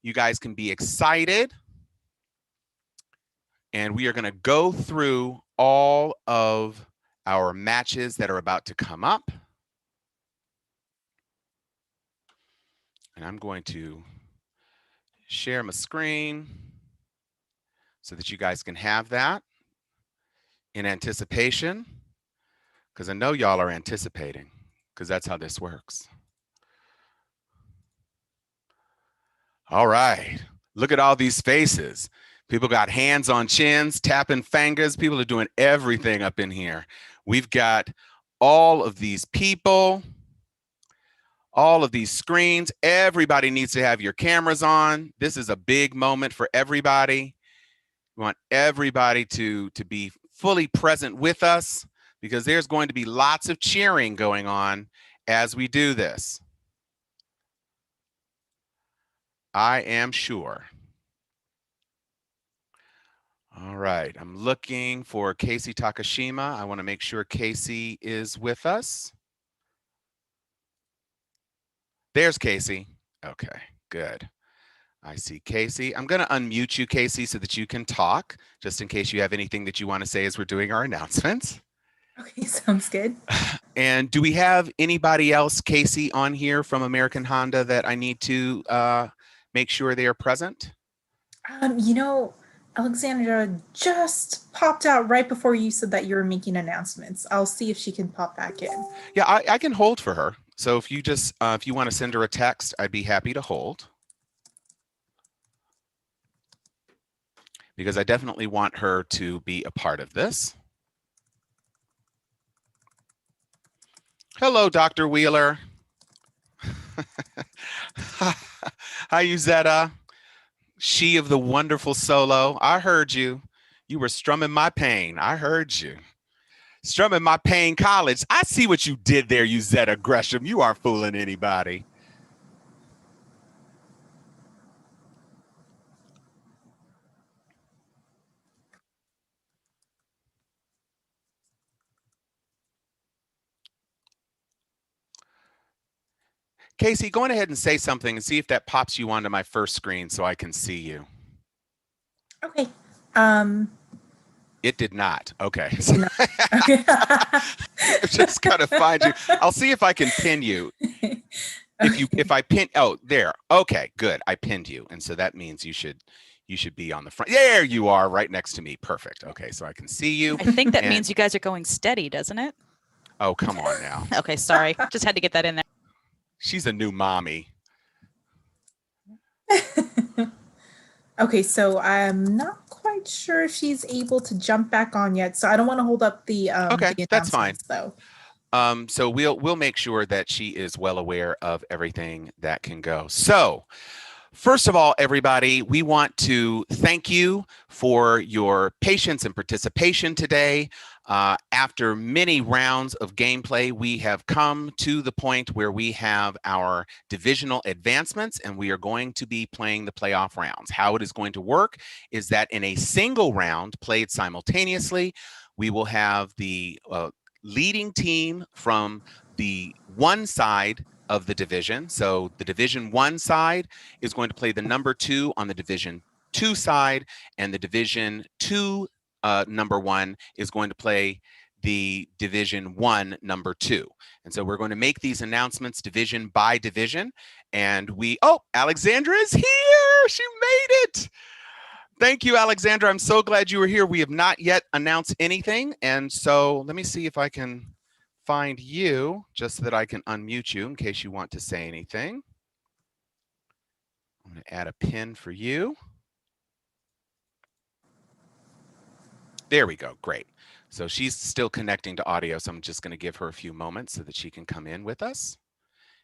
You guys can be excited. And we are going to go through all of our matches that are about to come up. And I'm going to share my screen so that you guys can have that in anticipation, because I know y'all are anticipating, because that's how this works. All right, look at all these faces. People got hands on chins, tapping fingers. People are doing everything up in here. We've got all of these people, all of these screens. Everybody needs to have your cameras on. This is a big moment for everybody. We want everybody to be fully present with us, because there's going to be lots of cheering going on as we do this. I am sure. All right, I'm looking for Casey Takashima. I want to make sure Casey is with us. There's Casey. Okay, good. I see Casey. I'm going to unmute you, Casey, so that you can talk, just in case you have anything that you want to say as we're doing our announcements. Okay, sounds good. And do we have anybody else, Casey, on here from American Honda that I need to make sure they are present? You know, Alexandra just popped out right before you said that you were making announcements. I'll see if she can pop back in. Yeah, I can hold for her. So if you just, if you want to send her a text, I'd be happy to hold. Because I definitely want her to be a part of this. Hello, Dr. Wheeler. Hi, Uzetta. She of the wonderful solo. I heard you. You were strumming my pain. I heard you. Strumming my pain college. I see what you did there, Uzetta Gresham. You aren't fooling anybody. Casey, go on ahead and say something and see if that pops you onto my first screen so I can see you. Okay. It did not. Okay. Just gotta find you. I'll see if I can pin you. If I pin, oh, there. Okay, good. I pinned you. And so that means you should be on the front. There you are, right next to me. Perfect. Okay, so I can see you. I think that means you guys are going steady, doesn't it? Oh, come on now. Okay, sorry. Just had to get that in there. She's a new mommy. Okay, so I'm not quite sure if she's able to jump back on yet, so I don't want to hold up the okay, that's fine. Though. So we'll make sure that she is well aware of everything that can go. So first of all, everybody, we want to thank you for your patience and participation today. After many rounds of gameplay, we have come to the point where we have our divisional advancements, and we are going to be playing the playoff rounds. How it is going to work is that in a single round played simultaneously, we will have the leading team from the one side of the division. So the Division 1 side is going to play the number 2 on the Division 2 side, and the Division 2 number 1 is going to play the Division 1 number 2. And so we're going to make these announcements division by division. And Alexandra is here. She made it. Thank you, Alexandra. I'm so glad you were here. We have not yet announced anything. And so let me see if I can find you just so that I can unmute you in case you want to say anything. I'm going to add a pin for you. There we go. Great. So she's still connecting to audio, so I'm just going to give her a few moments so that she can come in with us.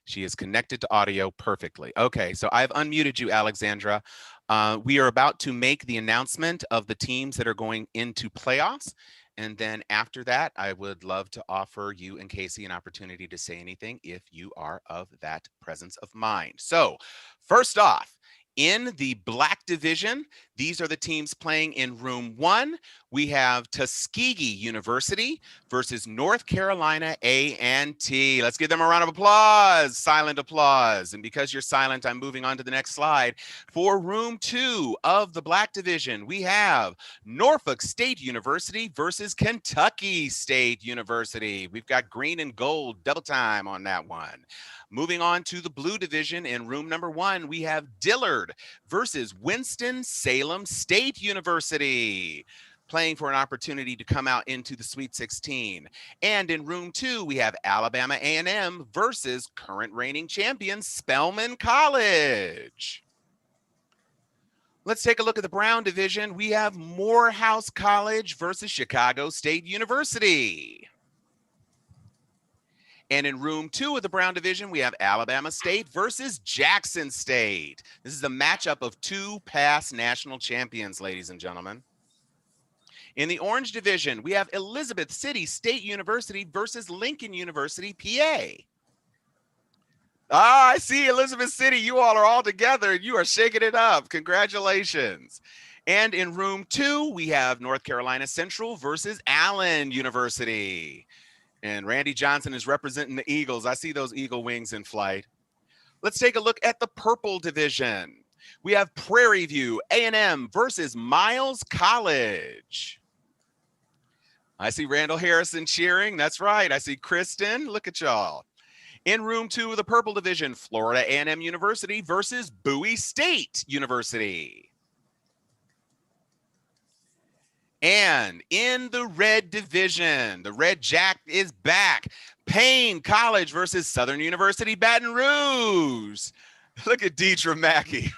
She is connected to audio perfectly. Okay, so I've unmuted you, Alexandra. We are about to make the announcement of the teams that are going into playoffs. And then after that, I would love to offer you and Casey an opportunity to say anything if you are of that presence of mind. So first off, in the black division, these are the teams playing in room 1. We have Tuskegee University versus North Carolina A&T. Let's give them a round of applause, silent applause. And because you're silent, I'm moving on to the next slide. For room 2 of the black division, we have Norfolk State University versus Kentucky State University. We've got green and gold double time on that one. Moving on to the blue division, in room number 1, we have Dillard versus Winston-Salem State University, playing for an opportunity to come out into the Sweet 16. And in room 2, we have Alabama A&M versus current reigning champion Spelman College. Let's take a look at the brown division. We have Morehouse College versus Chicago State University. And in room 2 of the brown division, we have Alabama State versus Jackson State. This is a matchup of 2 past national champions, ladies and gentlemen. In the orange division, we have Elizabeth City State University versus Lincoln University, PA. Ah, I see Elizabeth City. You all are all together. You are shaking it up. Congratulations. And in room 2, we have North Carolina Central versus Allen University. And Randy Johnson is representing the Eagles. I see those eagle wings in flight. Let's take a look at the purple division. We have Prairie View A&M versus Miles College. I see Randall Harrison cheering. That's right. I see Kristen. Look at y'all. In room 2 of the purple division, Florida A&M University versus Bowie State University. And in the red division, the Red Jack is back. Payne College versus Southern University Baton Rouge. Look at Deidre Mackey.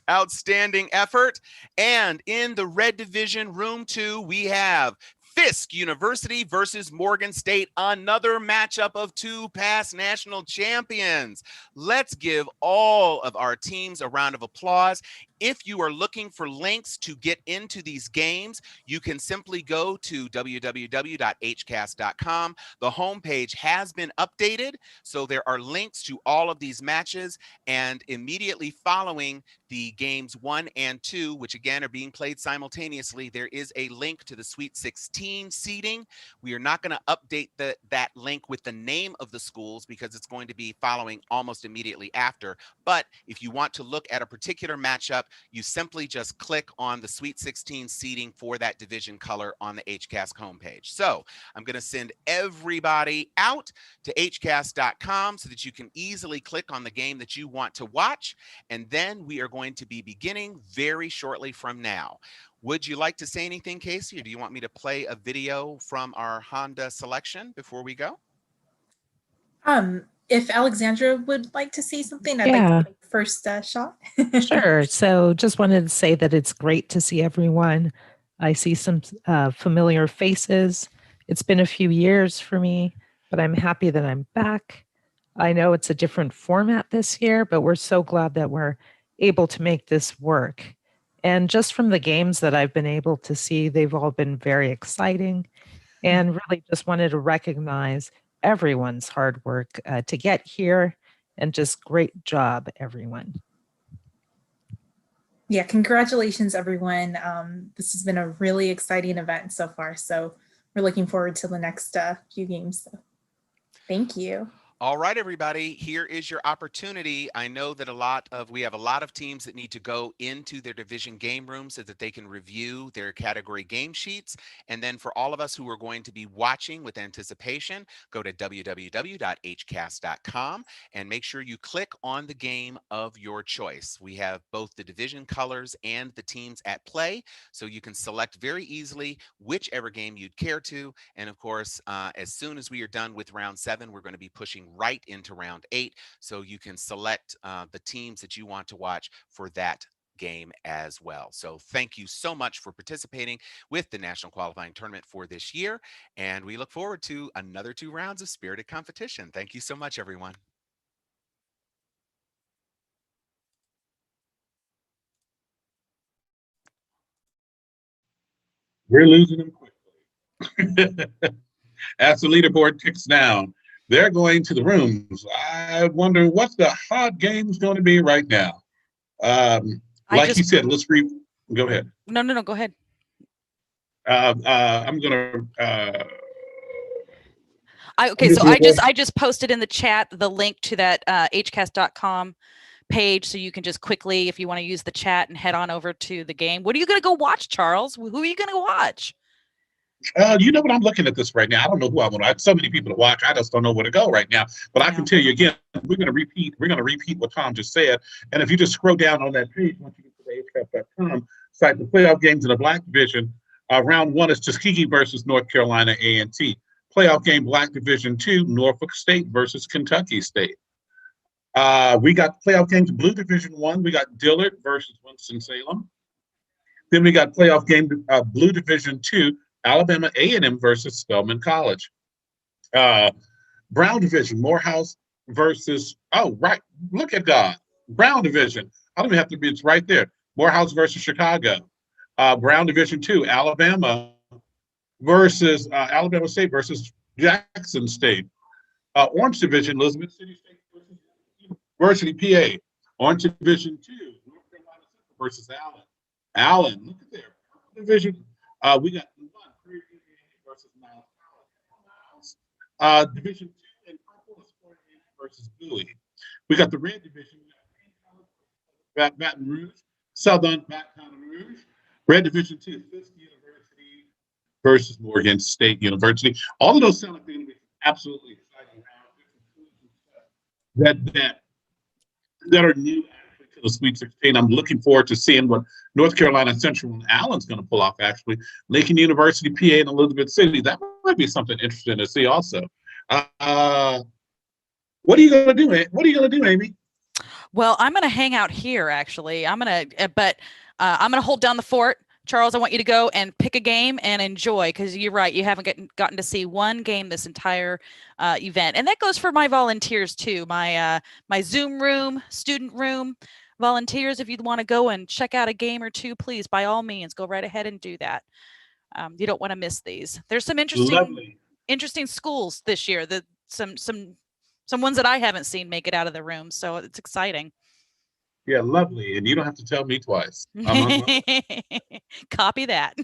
Outstanding effort. And in the red division, room 2, we have Fisk University versus Morgan State, another matchup of 2 past national champions. Let's give all of our teams a round of applause. If you are looking for links to get into these games, you can simply go to www.hcasc.com. The homepage has been updated, so there are links to all of these matches, and immediately following the games 1 and 2, which again are being played simultaneously, there is a link to the Sweet 16 seeding. We are not going to update that link with the name of the schools because it's going to be following almost immediately after. But if you want to look at a particular matchup, you simply just click on the Sweet 16 seeding for that division color on the HCASC homepage. So I'm going to send everybody out to hcasc.com so that you can easily click on the game that you want to watch. And then we are going to be beginning very shortly from now. Would you like to say anything, Casey, or do you want me to play a video from our Honda selection before we go? If Alexandra would like to say something, I'd like to take the first shot. Sure. So just wanted to say that it's great to see everyone. I see some familiar faces. It's been a few years for me, but I'm happy that I'm back. I know it's a different format this year, but we're so glad that we're able to make this work. And just from the games that I've been able to see, they've all been very exciting, and really just wanted to recognize everyone's hard work to get here, and just great job, everyone. Yeah, congratulations, everyone. This has been a really exciting event so far. So we're looking forward to the next few games. So thank you. All right, everybody, here is your opportunity. I know that we have a lot of teams that need to go into their division game room so that they can review their category game sheets. And then for all of us who are going to be watching with anticipation, go to www.hcasc.com and make sure you click on the game of your choice. We have both the division colors and the teams at play, so you can select very easily whichever game you'd care to. And of course, as soon as we are done with round 7, we're going to be pushing right into round 8, so you can select the teams that you want to watch for that game as well. So thank you so much for participating with the National Qualifying Tournament for this year. And we look forward to another 2 rounds of spirited competition. Thank you so much, everyone. We're losing them quickly. As the leaderboard ticks down, they're going to the rooms. I wonder what the hot game's going to be right now. Like you said, let's go ahead. No, go ahead. I'm gonna. I just posted in the chat the link to that hcasc.com page, so you can just quickly, if you want to use the chat, and head on over to the game. What are you going to go watch, Charles? Who are you going to watch? You know what? I'm looking at this right now. I don't know who I want. I have so many people to watch. I just don't know where to go right now. But I can tell you again, we're going to repeat what Tom just said. And if you just scroll down on that page, once you get to the hcasc.com site, the playoff games in the Black Division, round 1 is Tuskegee versus North Carolina A&T. Playoff game Black Division 2, Norfolk State versus Kentucky State. We got playoff games Blue Division 1. We got Dillard versus Winston-Salem. Then we got playoff game Blue Division 2, Alabama A&M versus Spelman College. Brown Division, Morehouse versus, look at God. Brown Division, I don't even have to be, it's right there. Morehouse versus Chicago. Brown Division 2, Alabama State versus Jackson State. Orange Division, Elizabeth City State versus University, PA. Orange Division 2, North Carolina Central versus Allen, look at there. Division, we got versus Miles. Division 2 in purple is versus Bowie. We got the red division, Baton Rouge, Southern Baton Rouge. Red Division 2, Fisk University versus Morgan State University. All of those sound like they're going to be absolutely exciting that are new to the Sweet 16. I'm looking forward to seeing what North Carolina Central and Allen's going to pull off, actually. Lincoln University, PA, and Elizabeth City. That might be something interesting to see also. What are you going to do? What are you going to do, Amy? Well, I'm going to hang out here, actually. I'm going to hold down the fort. Charles, I want you to go and pick a game and enjoy, because you're right, you haven't gotten to see one game this entire event. And that goes for my volunteers too, my Zoom room, student room volunteers. If you want to go and check out a game or two, please, by all means, go right ahead and do that. You don't want to miss these. There's some interesting schools this year, some ones that I haven't seen make it out of the room, so it's exciting. Yeah, lovely. And you don't have to tell me twice. Copy that.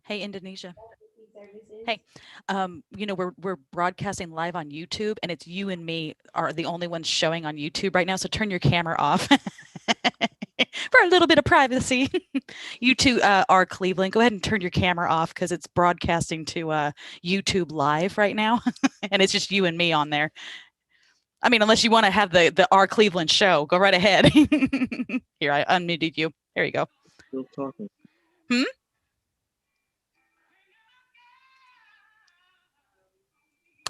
Hey, Indonesia. Hey, we're broadcasting live on YouTube, and it's you and me are the only ones showing on YouTube right now. So turn your camera off for a little bit of privacy. You two are Cleveland. Go ahead and turn your camera off because it's broadcasting to YouTube live right now, and it's just you and me on there. I mean, unless you want to have the R Cleveland show, go right ahead. Here, I unmuted you. There you go. Still talking. Hmm?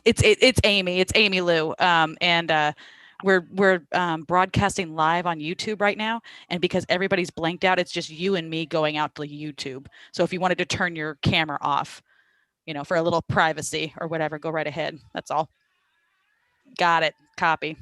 It's Amy. It's Amy Lou. And we're broadcasting live on YouTube right now. And because everybody's blanked out, it's just you and me going out to YouTube. So if you wanted to turn your camera off, for a little privacy or whatever, go right ahead. That's all. Got it. Copy.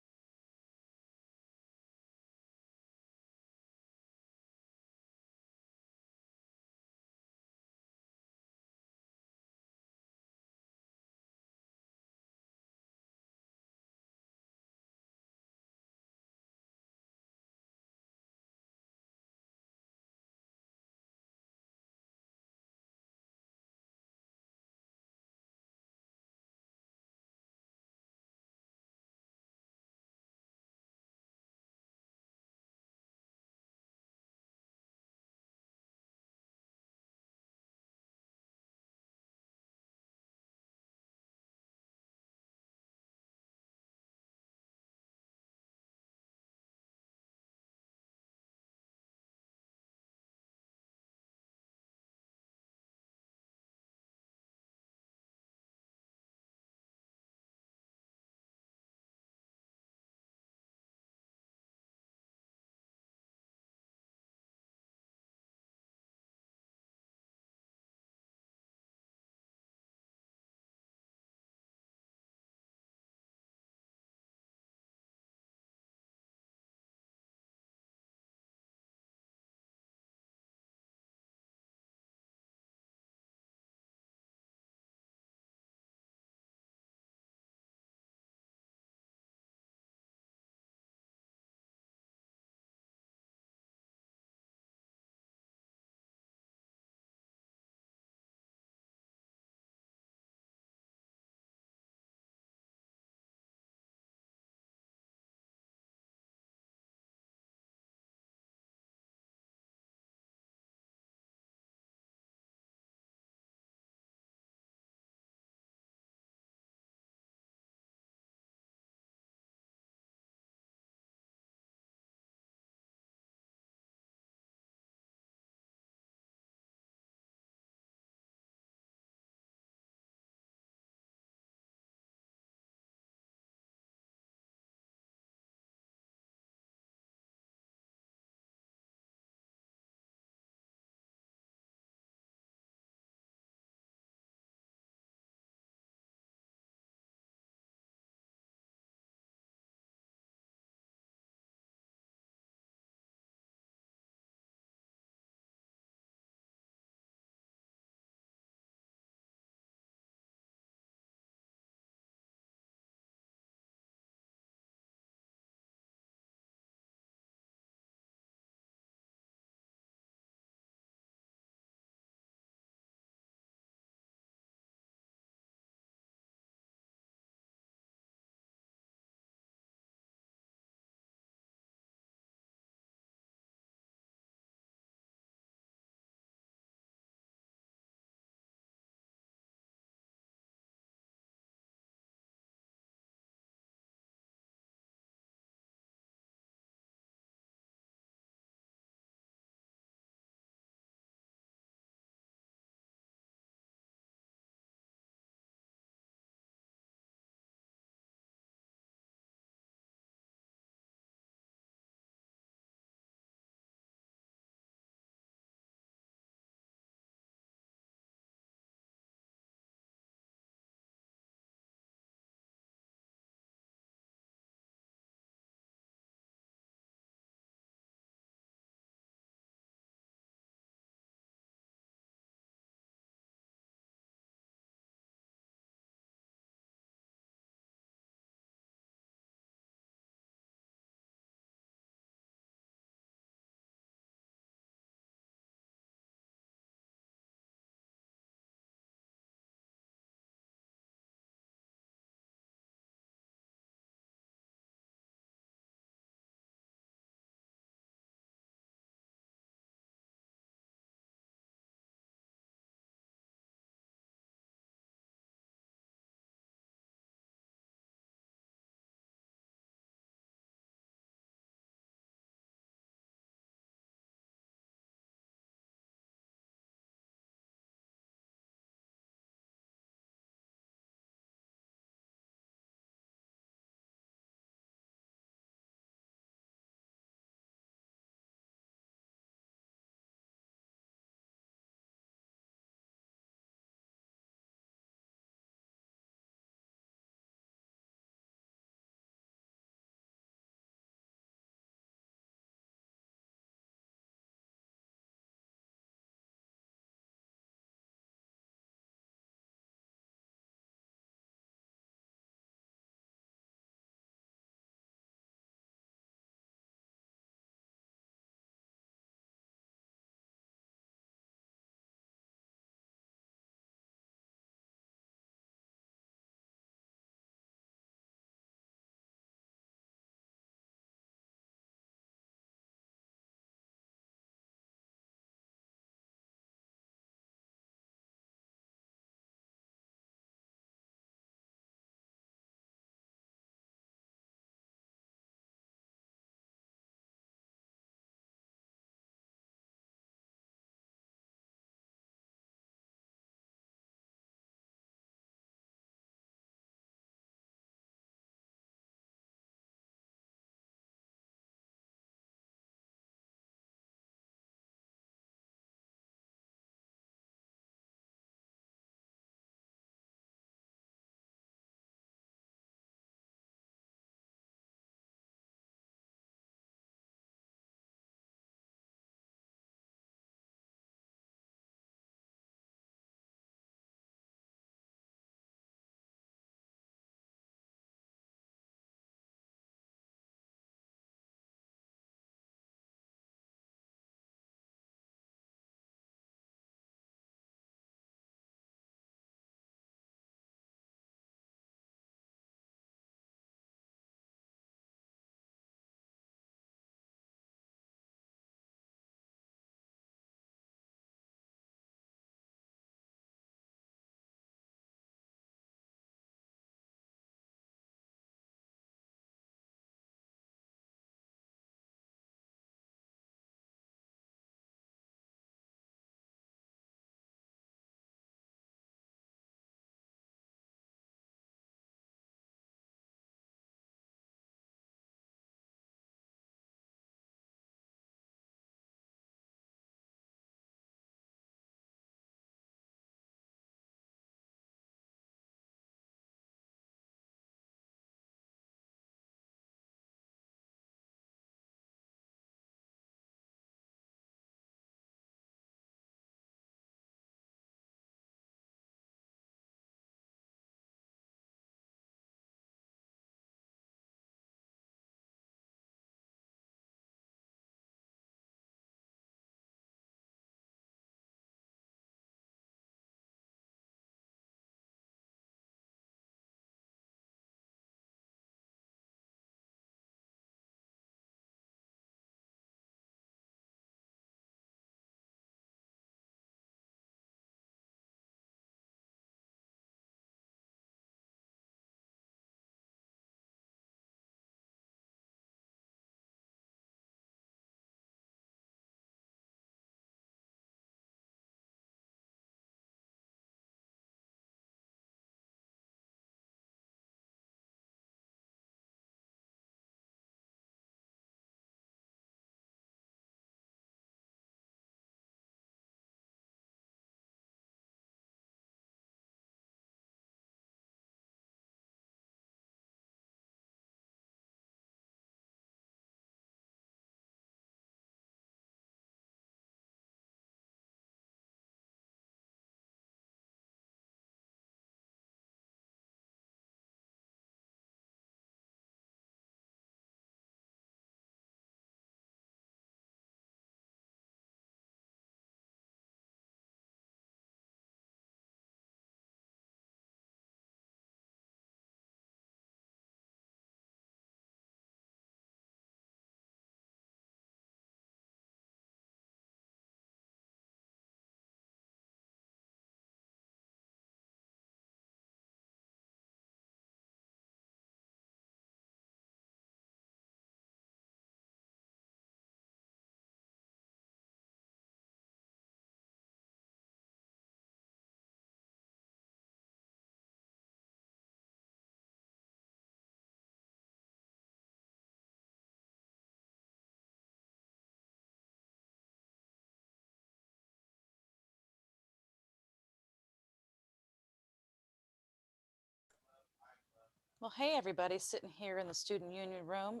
Well, hey, everybody sitting here in the student union room.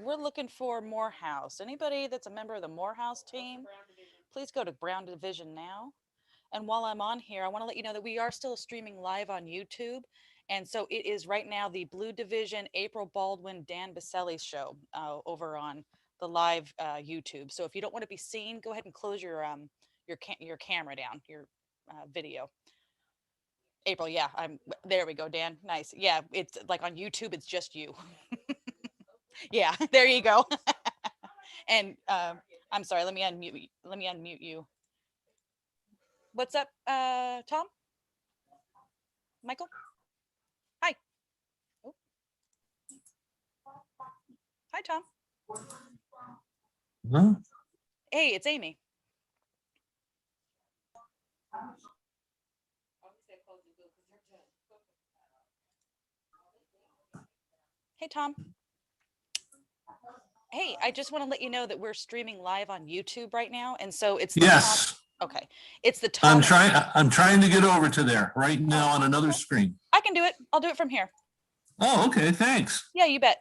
We're looking for Morehouse. Anybody that's a member of the Morehouse team, please go to Brown Division now. And while I'm on here, I want to let you know that we are still streaming live on YouTube. And so it is right now the Blue Division April Baldwin Dan Baselli show over on the live YouTube. So if you don't want to be seen, go ahead and close your camera down, your video. April, yeah, there we go, Dan. Nice. Yeah, it's like on YouTube, it's just you. Yeah, there you go. And I'm sorry, let me unmute you. What's up, Tom? Michael? Hi. Oh. Hi, Tom. Huh? Hey, it's Amy. Hey, Tom. Hey, I just want to let you know that we're streaming live on YouTube right now, and so it's the Yes. Tom. Okay, it's the Tom. I'm trying to get over to there right now on another screen. I can do it. I'll do it from here. Oh, okay. Thanks. Yeah, you bet.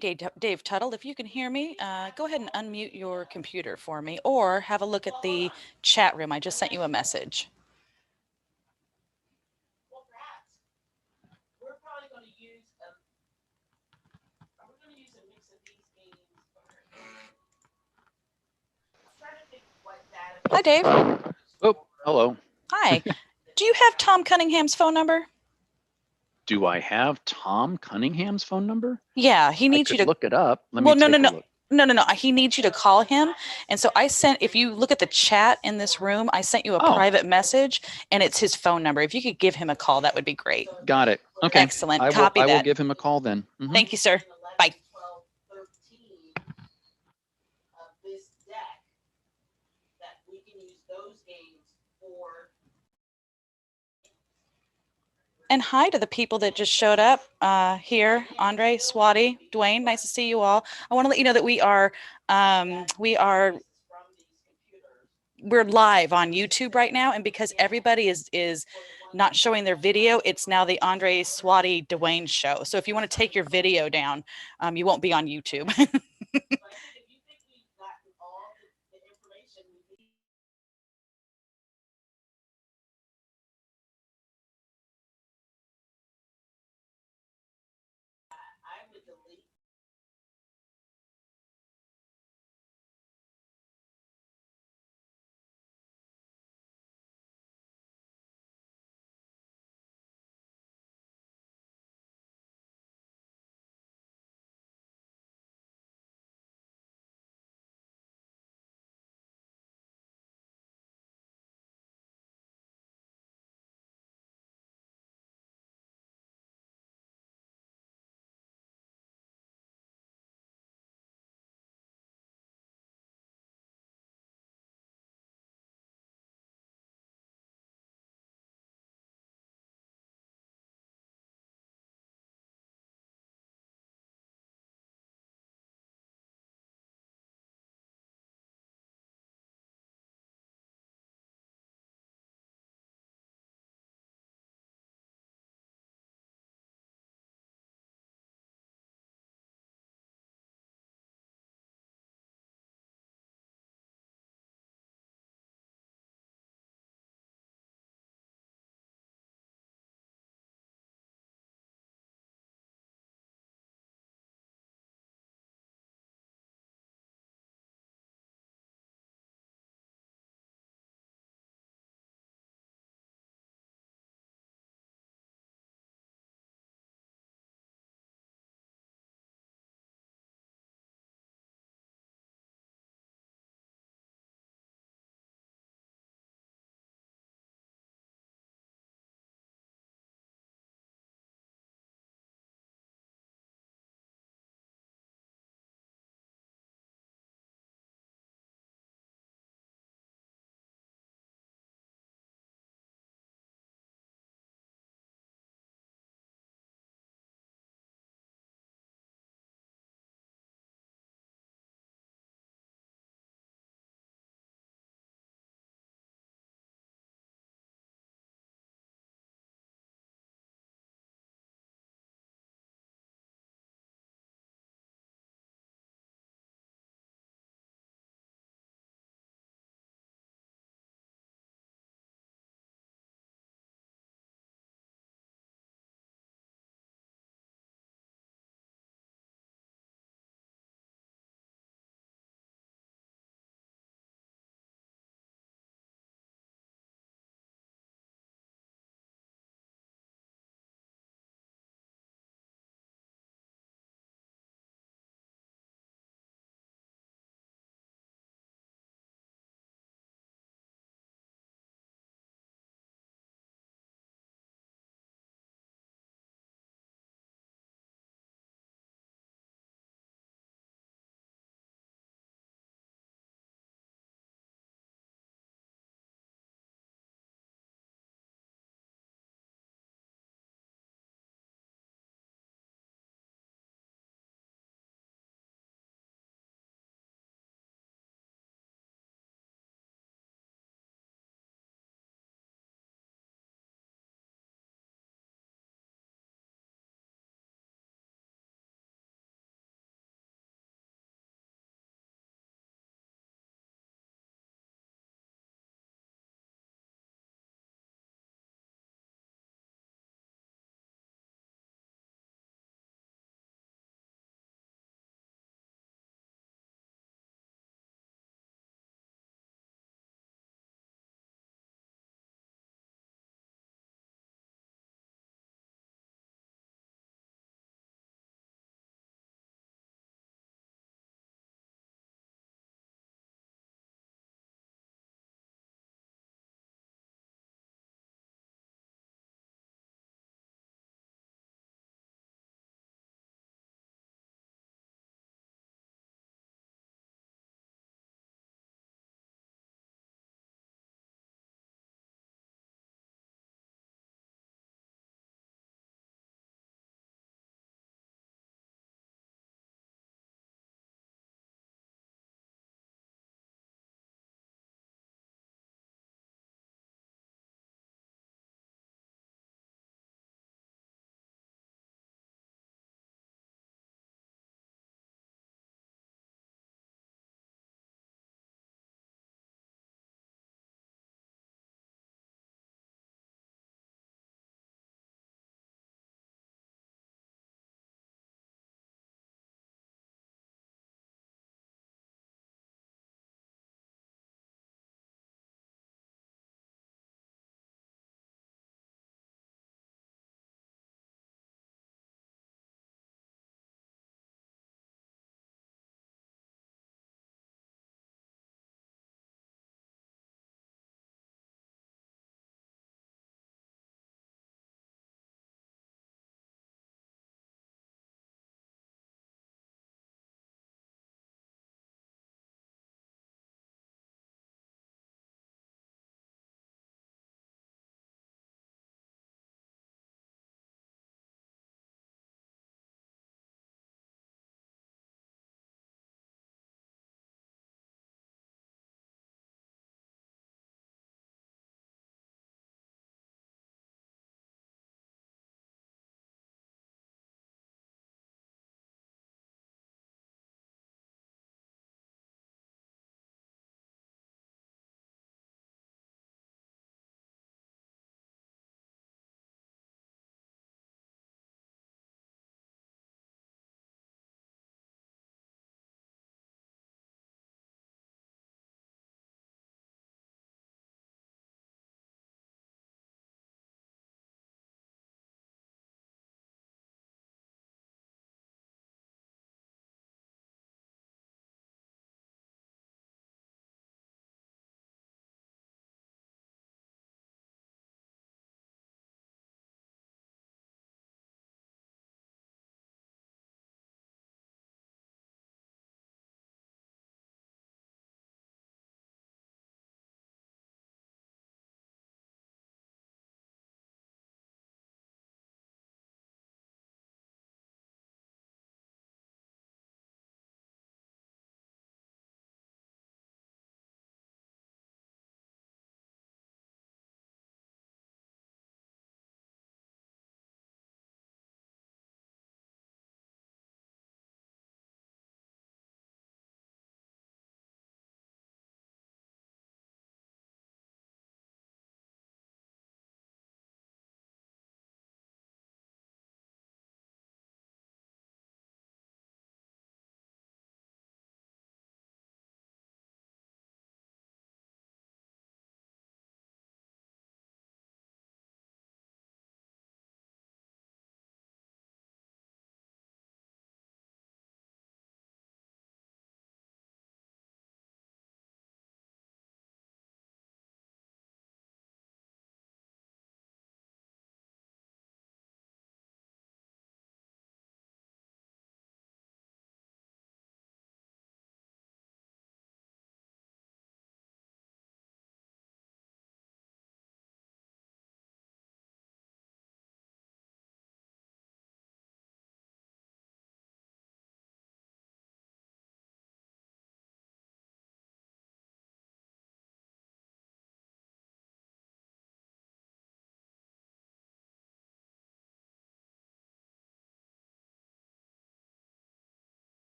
Hey, Dave Tuttle, if you can hear me, go ahead and unmute your computer for me or have a look at the chat room. I just sent you a message. Hi, Dave. Oh, hello. Hi. Do you have Tom Cunningham's phone number? Do I have Tom Cunningham's phone number? Yeah, he needs I you could to look it up. Let well, me no, take no, a no. look. No. He needs you to call him. And so I sent, if you look at the chat in this room, I sent you a private message and it's his phone number. If you could give him a call, that would be great. Got it. Okay. Excellent. I Copy will that. give him a call then. Mhm. Thank you, sir. Bye. And hi to the people that just showed up here. Andre, Swati, Dwayne, nice to see you all. I want to let you know that we're live on YouTube right now, and because everybody is not showing their video, it's now the Andre, Swati, Dwayne show. So if you want to take your video down, you won't be on YouTube.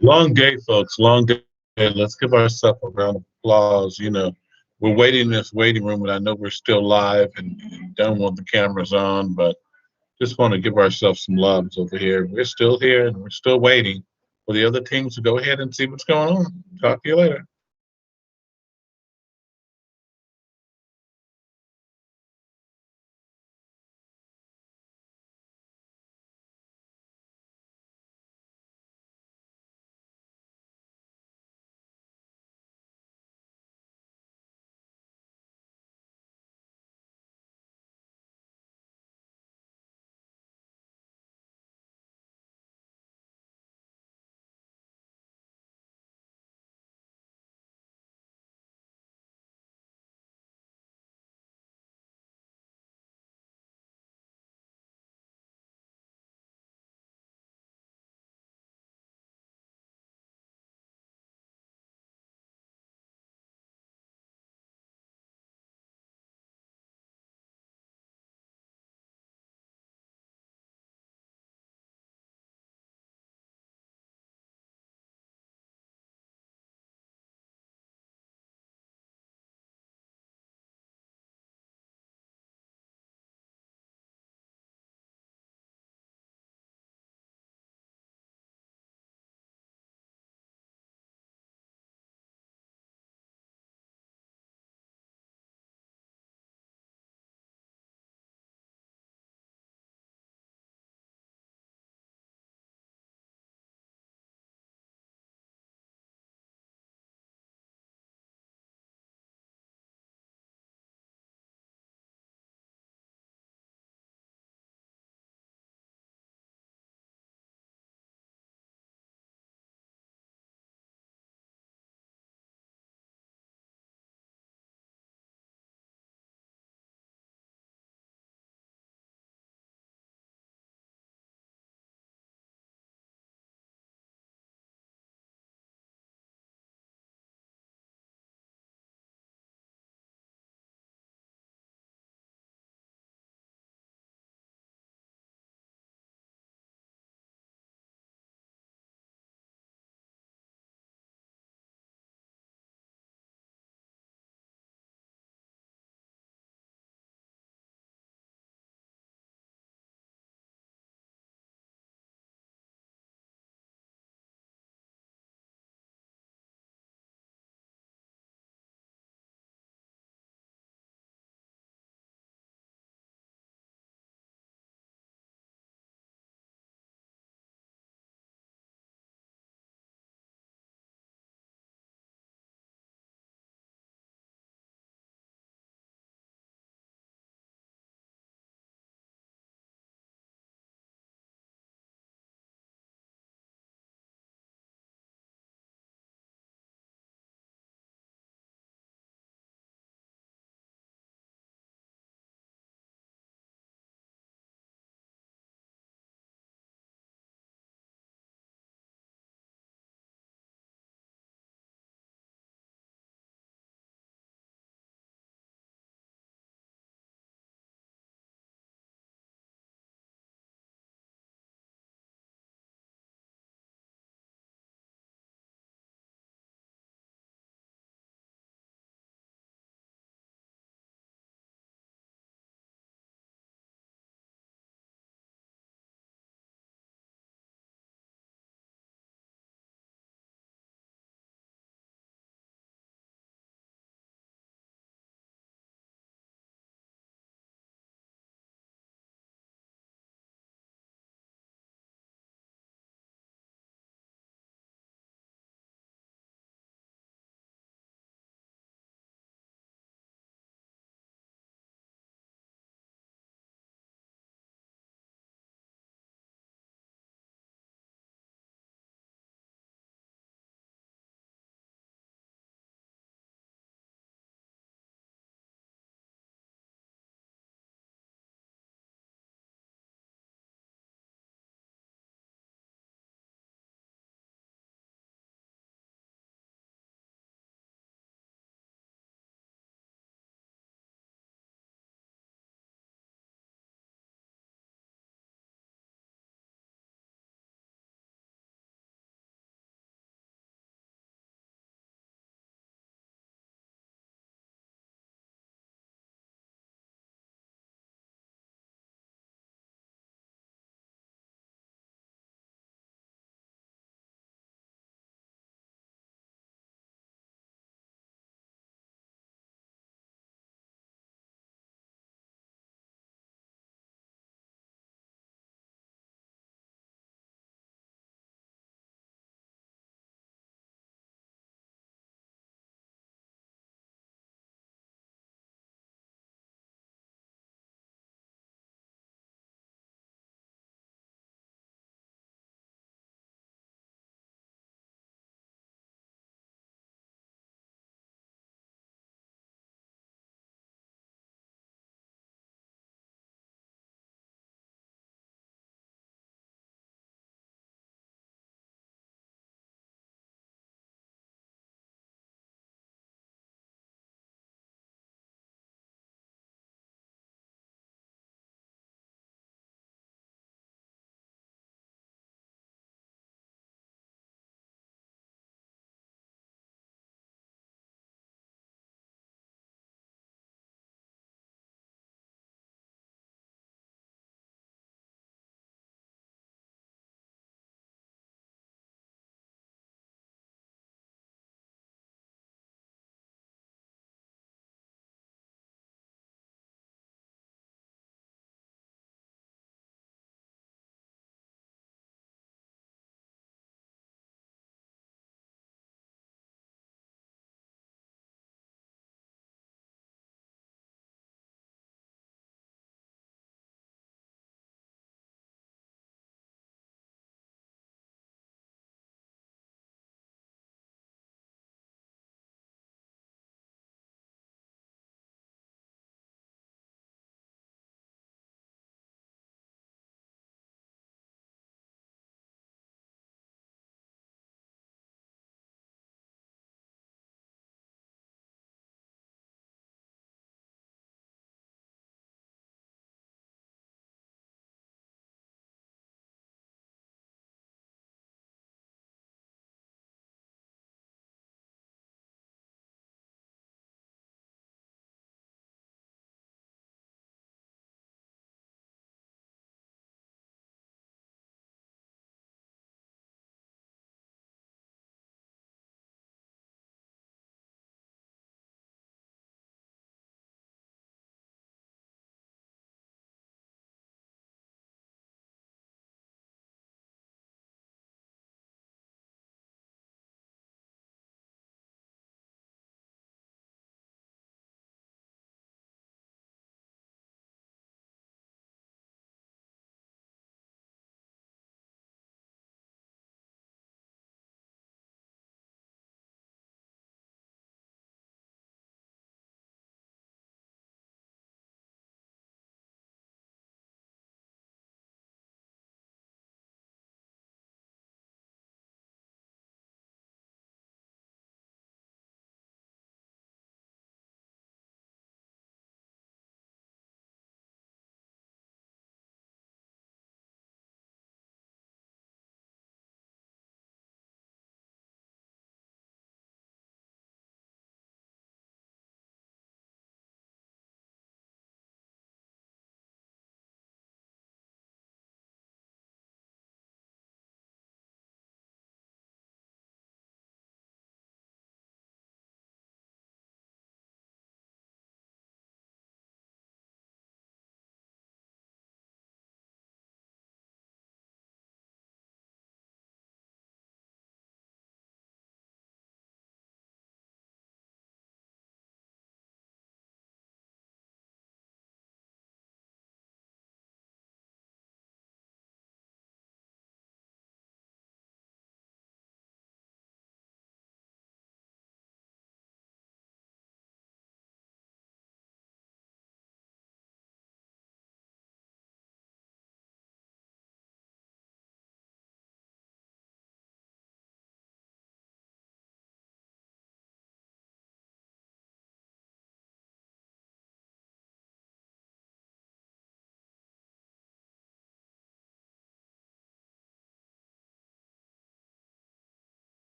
Long day, folks. Long day. Let's give ourselves a round of applause. We're waiting in this waiting room, and I know we're still live and don't want the cameras on, but just want to give ourselves some loves over here. We're still here and we're still waiting for the other teams to go ahead and see what's going on. Talk to you later.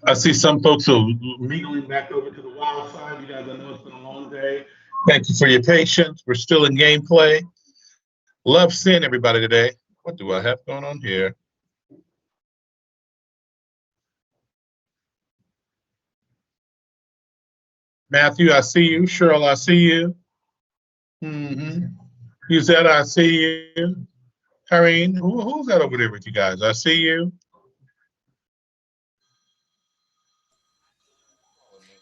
I see some folks are mingling back over to the wild side. You guys, I know it's been a long day. Thank you for your patience. We're still in gameplay. Love seeing everybody today. What do I have going on here? Matthew, I see you. Cheryl, I see you. Yuzette, I see you. Karine, who's that over there with you guys? I see you.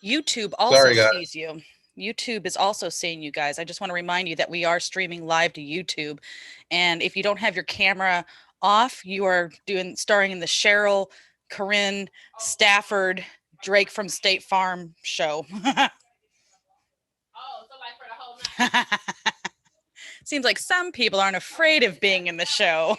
YouTube also Sorry, guys. sees you. YouTube is also seeing you guys. I just want to remind you that we are streaming live to YouTube. And if you don't have your camera off, you are starring in the Cheryl, Corinne, Stafford, Drake from State Farm show. Seems like some people aren't afraid of being in the show.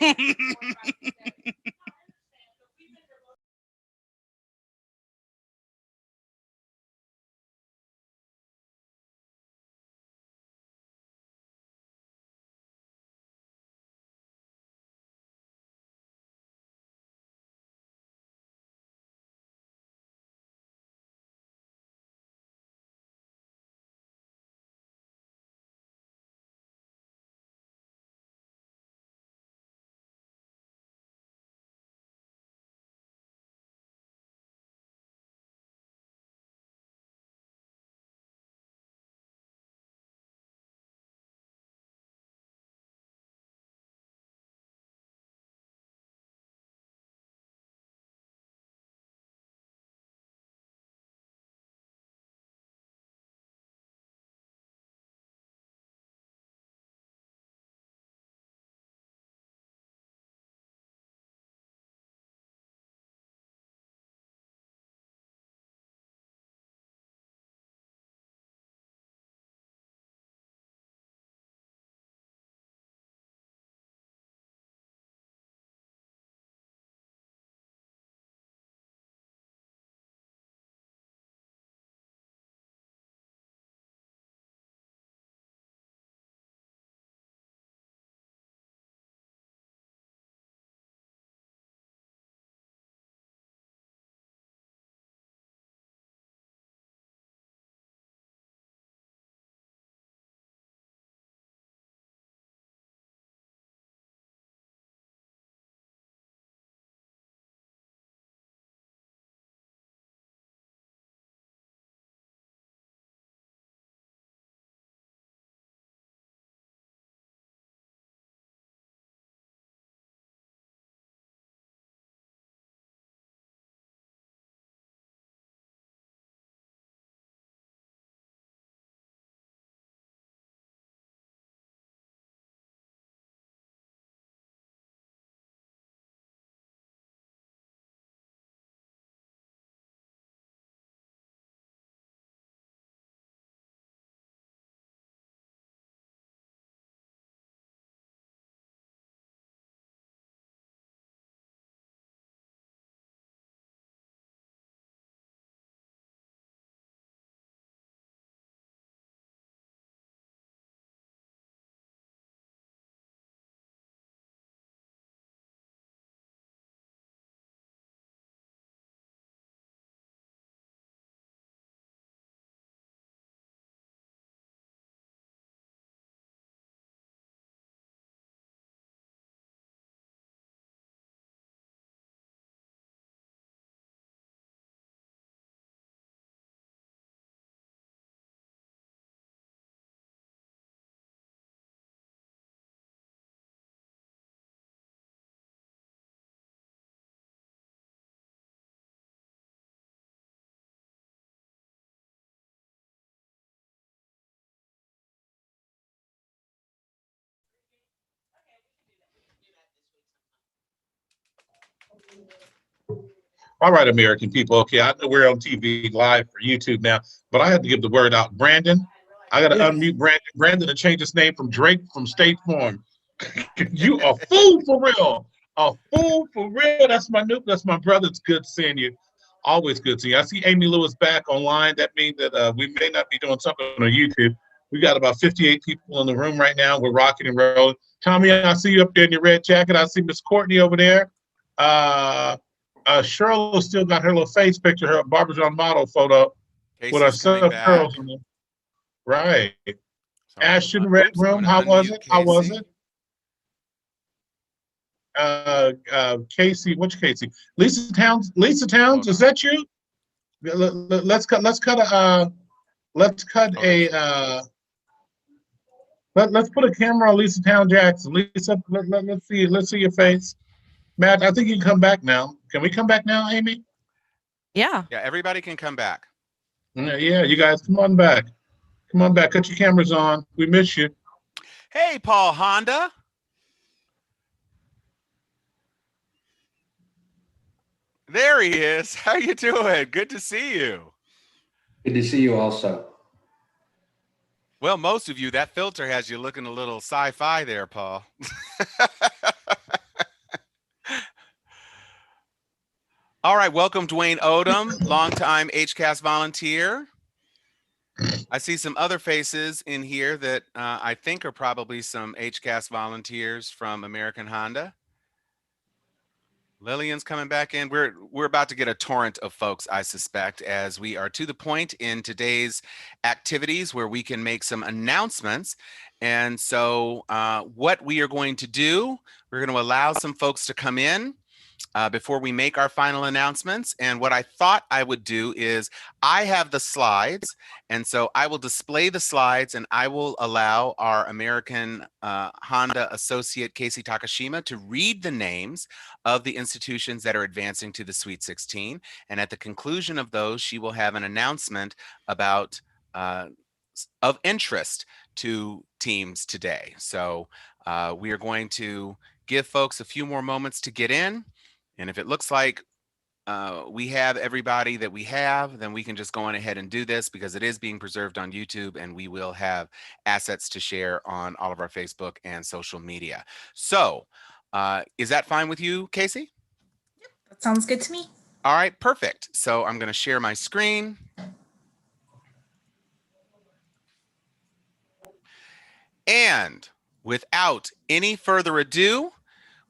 All right, American people. Okay, I know we're on TV live for YouTube now, but I had to give the word out. Brandon, I got to unmute Brandon. Brandon to change his name from Drake from State Farm. You a fool for real. A fool for real. That's my brother. It's good seeing you. Always good seeing you. I see Amy Lewis back online. That means that we may not be doing something on YouTube. We got about 58 people in the room right now. We're rocking and rolling. Tommy, I see you up there in your red jacket. I see Miss Courtney over there. Cheryl still got her little face picture, her Barbara model photo with her son curls on it. Right. Ashton Red Room, how was it? How was it? Casey, which Casey? Lisa Towns, is that you? Let's cut a let's put a camera on Lisa Town Jackson. Lisa, let's see your face. Matt, I think you can come back now. Can we come back now, Amy? Yeah. Yeah, everybody can come back. Yeah, you guys come on back. Come on back. Cut your cameras on. We miss you. Hey, Paul Honda. There he is. How you doing? Good to see you. Good to see you also. Well, most of you, that filter has you looking a little sci-fi there, Paul. All right, welcome Dwayne Odom, longtime HCASC volunteer. I see some other faces in here that I think are probably some HCASC volunteers from American Honda. Lillian's coming back in. We're about to get a torrent of folks, I suspect, as we are to the point in today's activities where we can make some announcements. And so what we are going to do, we're going to allow some folks to come in before we make our final announcements. And what I thought I would do is I have the slides, and so I will display the slides and I will allow our American Honda associate Casey Takashima to read the names of the institutions that are advancing to the Sweet 16. And at the conclusion of those, she will have an announcement about of interest to teams today. So we are going to give folks a few more moments to get in. And if it looks like we have everybody that we have, then we can just go on ahead and do this because it is being preserved on YouTube and we will have assets to share on all of our Facebook and social media. So is that fine with you, Casey? Yep, that sounds good to me. All right, perfect. So I'm going to share my screen. And without any further ado,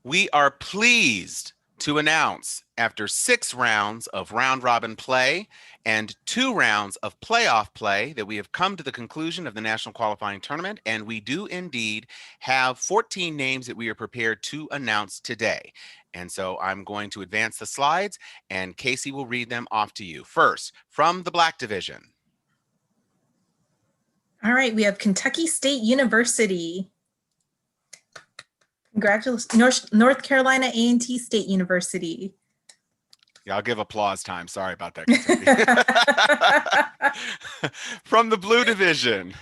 we are pleased to announce after 6 rounds of round robin play and 2 rounds of playoff play that we have come to the conclusion of the national qualifying tournament. And we do indeed have 14 names that we are prepared to announce today. And so I'm going to advance the slides and Casey will read them off to you. First, from the black division. All right, we have Kentucky State University. Congratulations, North Carolina A&T State University. Yeah, I'll give applause time. Sorry about that. From the blue division.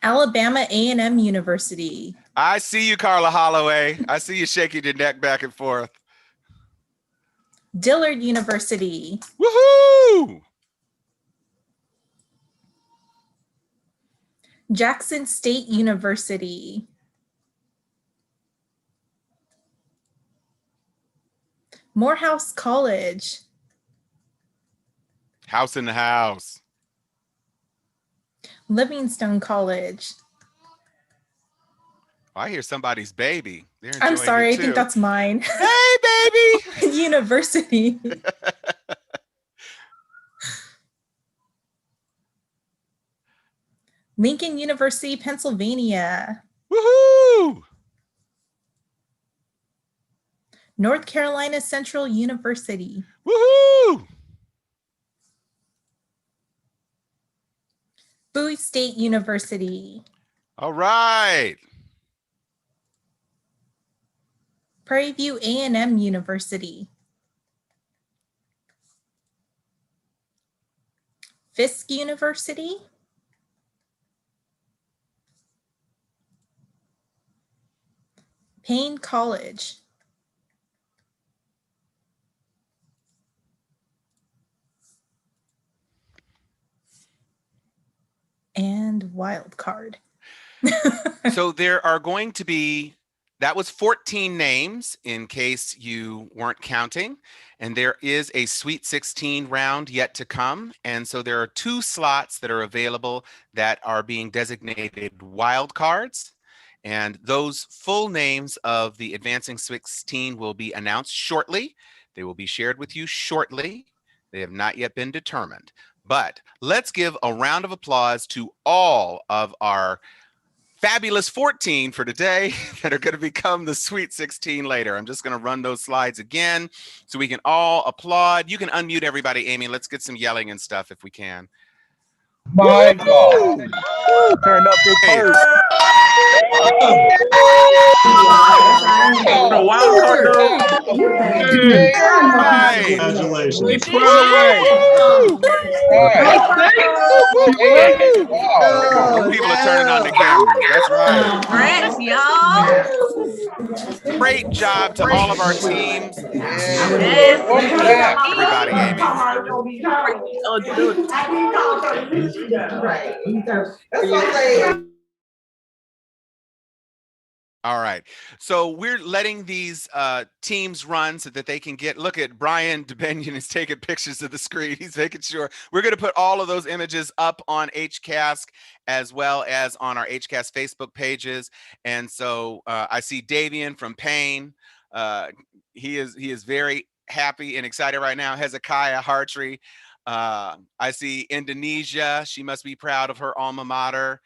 Alabama A&M University. I see you, Carla Holloway. I see you shaking your neck back and forth. Dillard University. Woohoo! Jackson State University. Morehouse College. House in the house. Livingstone College. Oh, I hear somebody's baby. I'm sorry, I think that's mine. Hey, baby! University. Lincoln University, Pennsylvania. Woohoo! North Carolina Central University. Woohoo! Bowie State University. All right. Prairie View A&M University. Fisk University. Payne College. And wild card. So there are going to be, that was 14 names in case you weren't counting. And there is a Sweet 16 round yet to come. And so there are 2 slots that are available that are being designated wild cards. And those full names of the advancing 16 will be announced shortly. They will be shared with you shortly. They have not yet been determined. But let's give a round of applause to all of our fabulous 14 for today that are going to become the Sweet 16 later. I'm just going to run those slides again so we can all applaud. You can unmute everybody, Amy. Let's get some yelling and stuff if we can. My God. Turn up Big Bird. The wild card though. Congratulations. We tried. People are turning on the cameras. That's right. Congrats, y'all. Great job to all of our teams. Everybody, Amy. All right. So we're letting these teams run so that they can get, look at Brian DeBenion is taking pictures of the screen. He's making sure. We're going to put all of those images up on HCASC as well as on our HCASC Facebook pages. And so I see Davian from Payne. He is very happy and excited right now. Hezekiah Hartree. I see Indonesia. She must be proud of her alma mater.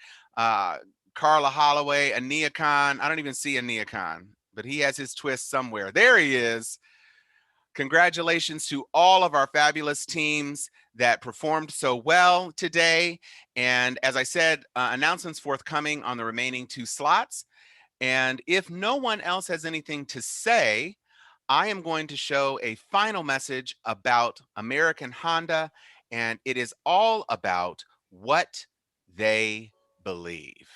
Carla Holloway, a Neocon. I don't even see a Neocon, but he has his twist somewhere. There he is. Congratulations to all of our fabulous teams that performed so well today. And as I said, announcements forthcoming on the remaining 2 slots. And if no one else has anything to say, I am going to show a final message about American Honda, and it is all about what they believe.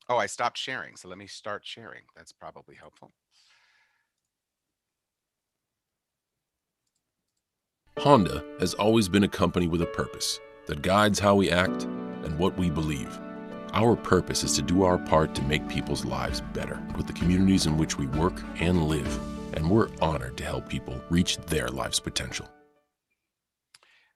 Oh, I stopped sharing, so let me start sharing. That's probably helpful. Honda has always been a company with a purpose that guides how we act and what we believe. Our purpose is to do our part to make people's lives better with the communities in which we work and live, and we're honored to help people reach their life's potential.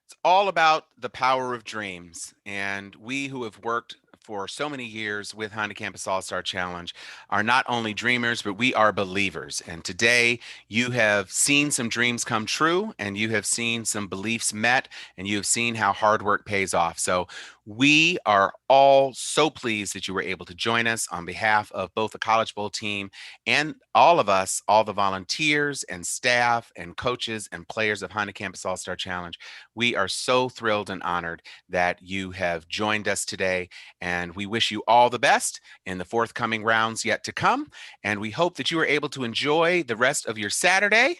It's all about the power of dreams, and we who have worked for so many years with Honda Campus All-Star Challenge are not only dreamers, but we are believers. And today you have seen some dreams come true, and you have seen some beliefs met, and you have seen how hard work pays off. So we are all so pleased that you were able to join us on behalf of both the College Bowl team and all of us, all the volunteers and staff and coaches and players of Honda Campus All-Star Challenge. We are so thrilled and honored that you have joined us today, and we wish you all the best in the forthcoming rounds yet to come. And we hope that you are able to enjoy the rest of your Saturday.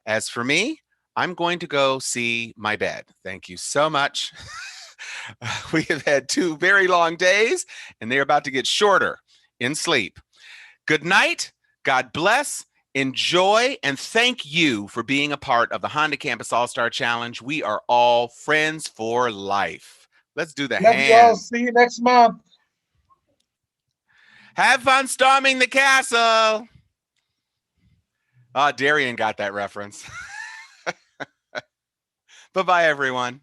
As for me, I'm going to go see my bed. Thank you so much. We have had 2 very long days, and they're about to get shorter in sleep. Good night. God bless. Enjoy, and thank you for being a part of the Honda Campus All-Star Challenge. We are all friends for life. Let's do the Love you all. hands. See you next month. Have fun storming the castle. Darian got that reference. Bye-bye, everyone.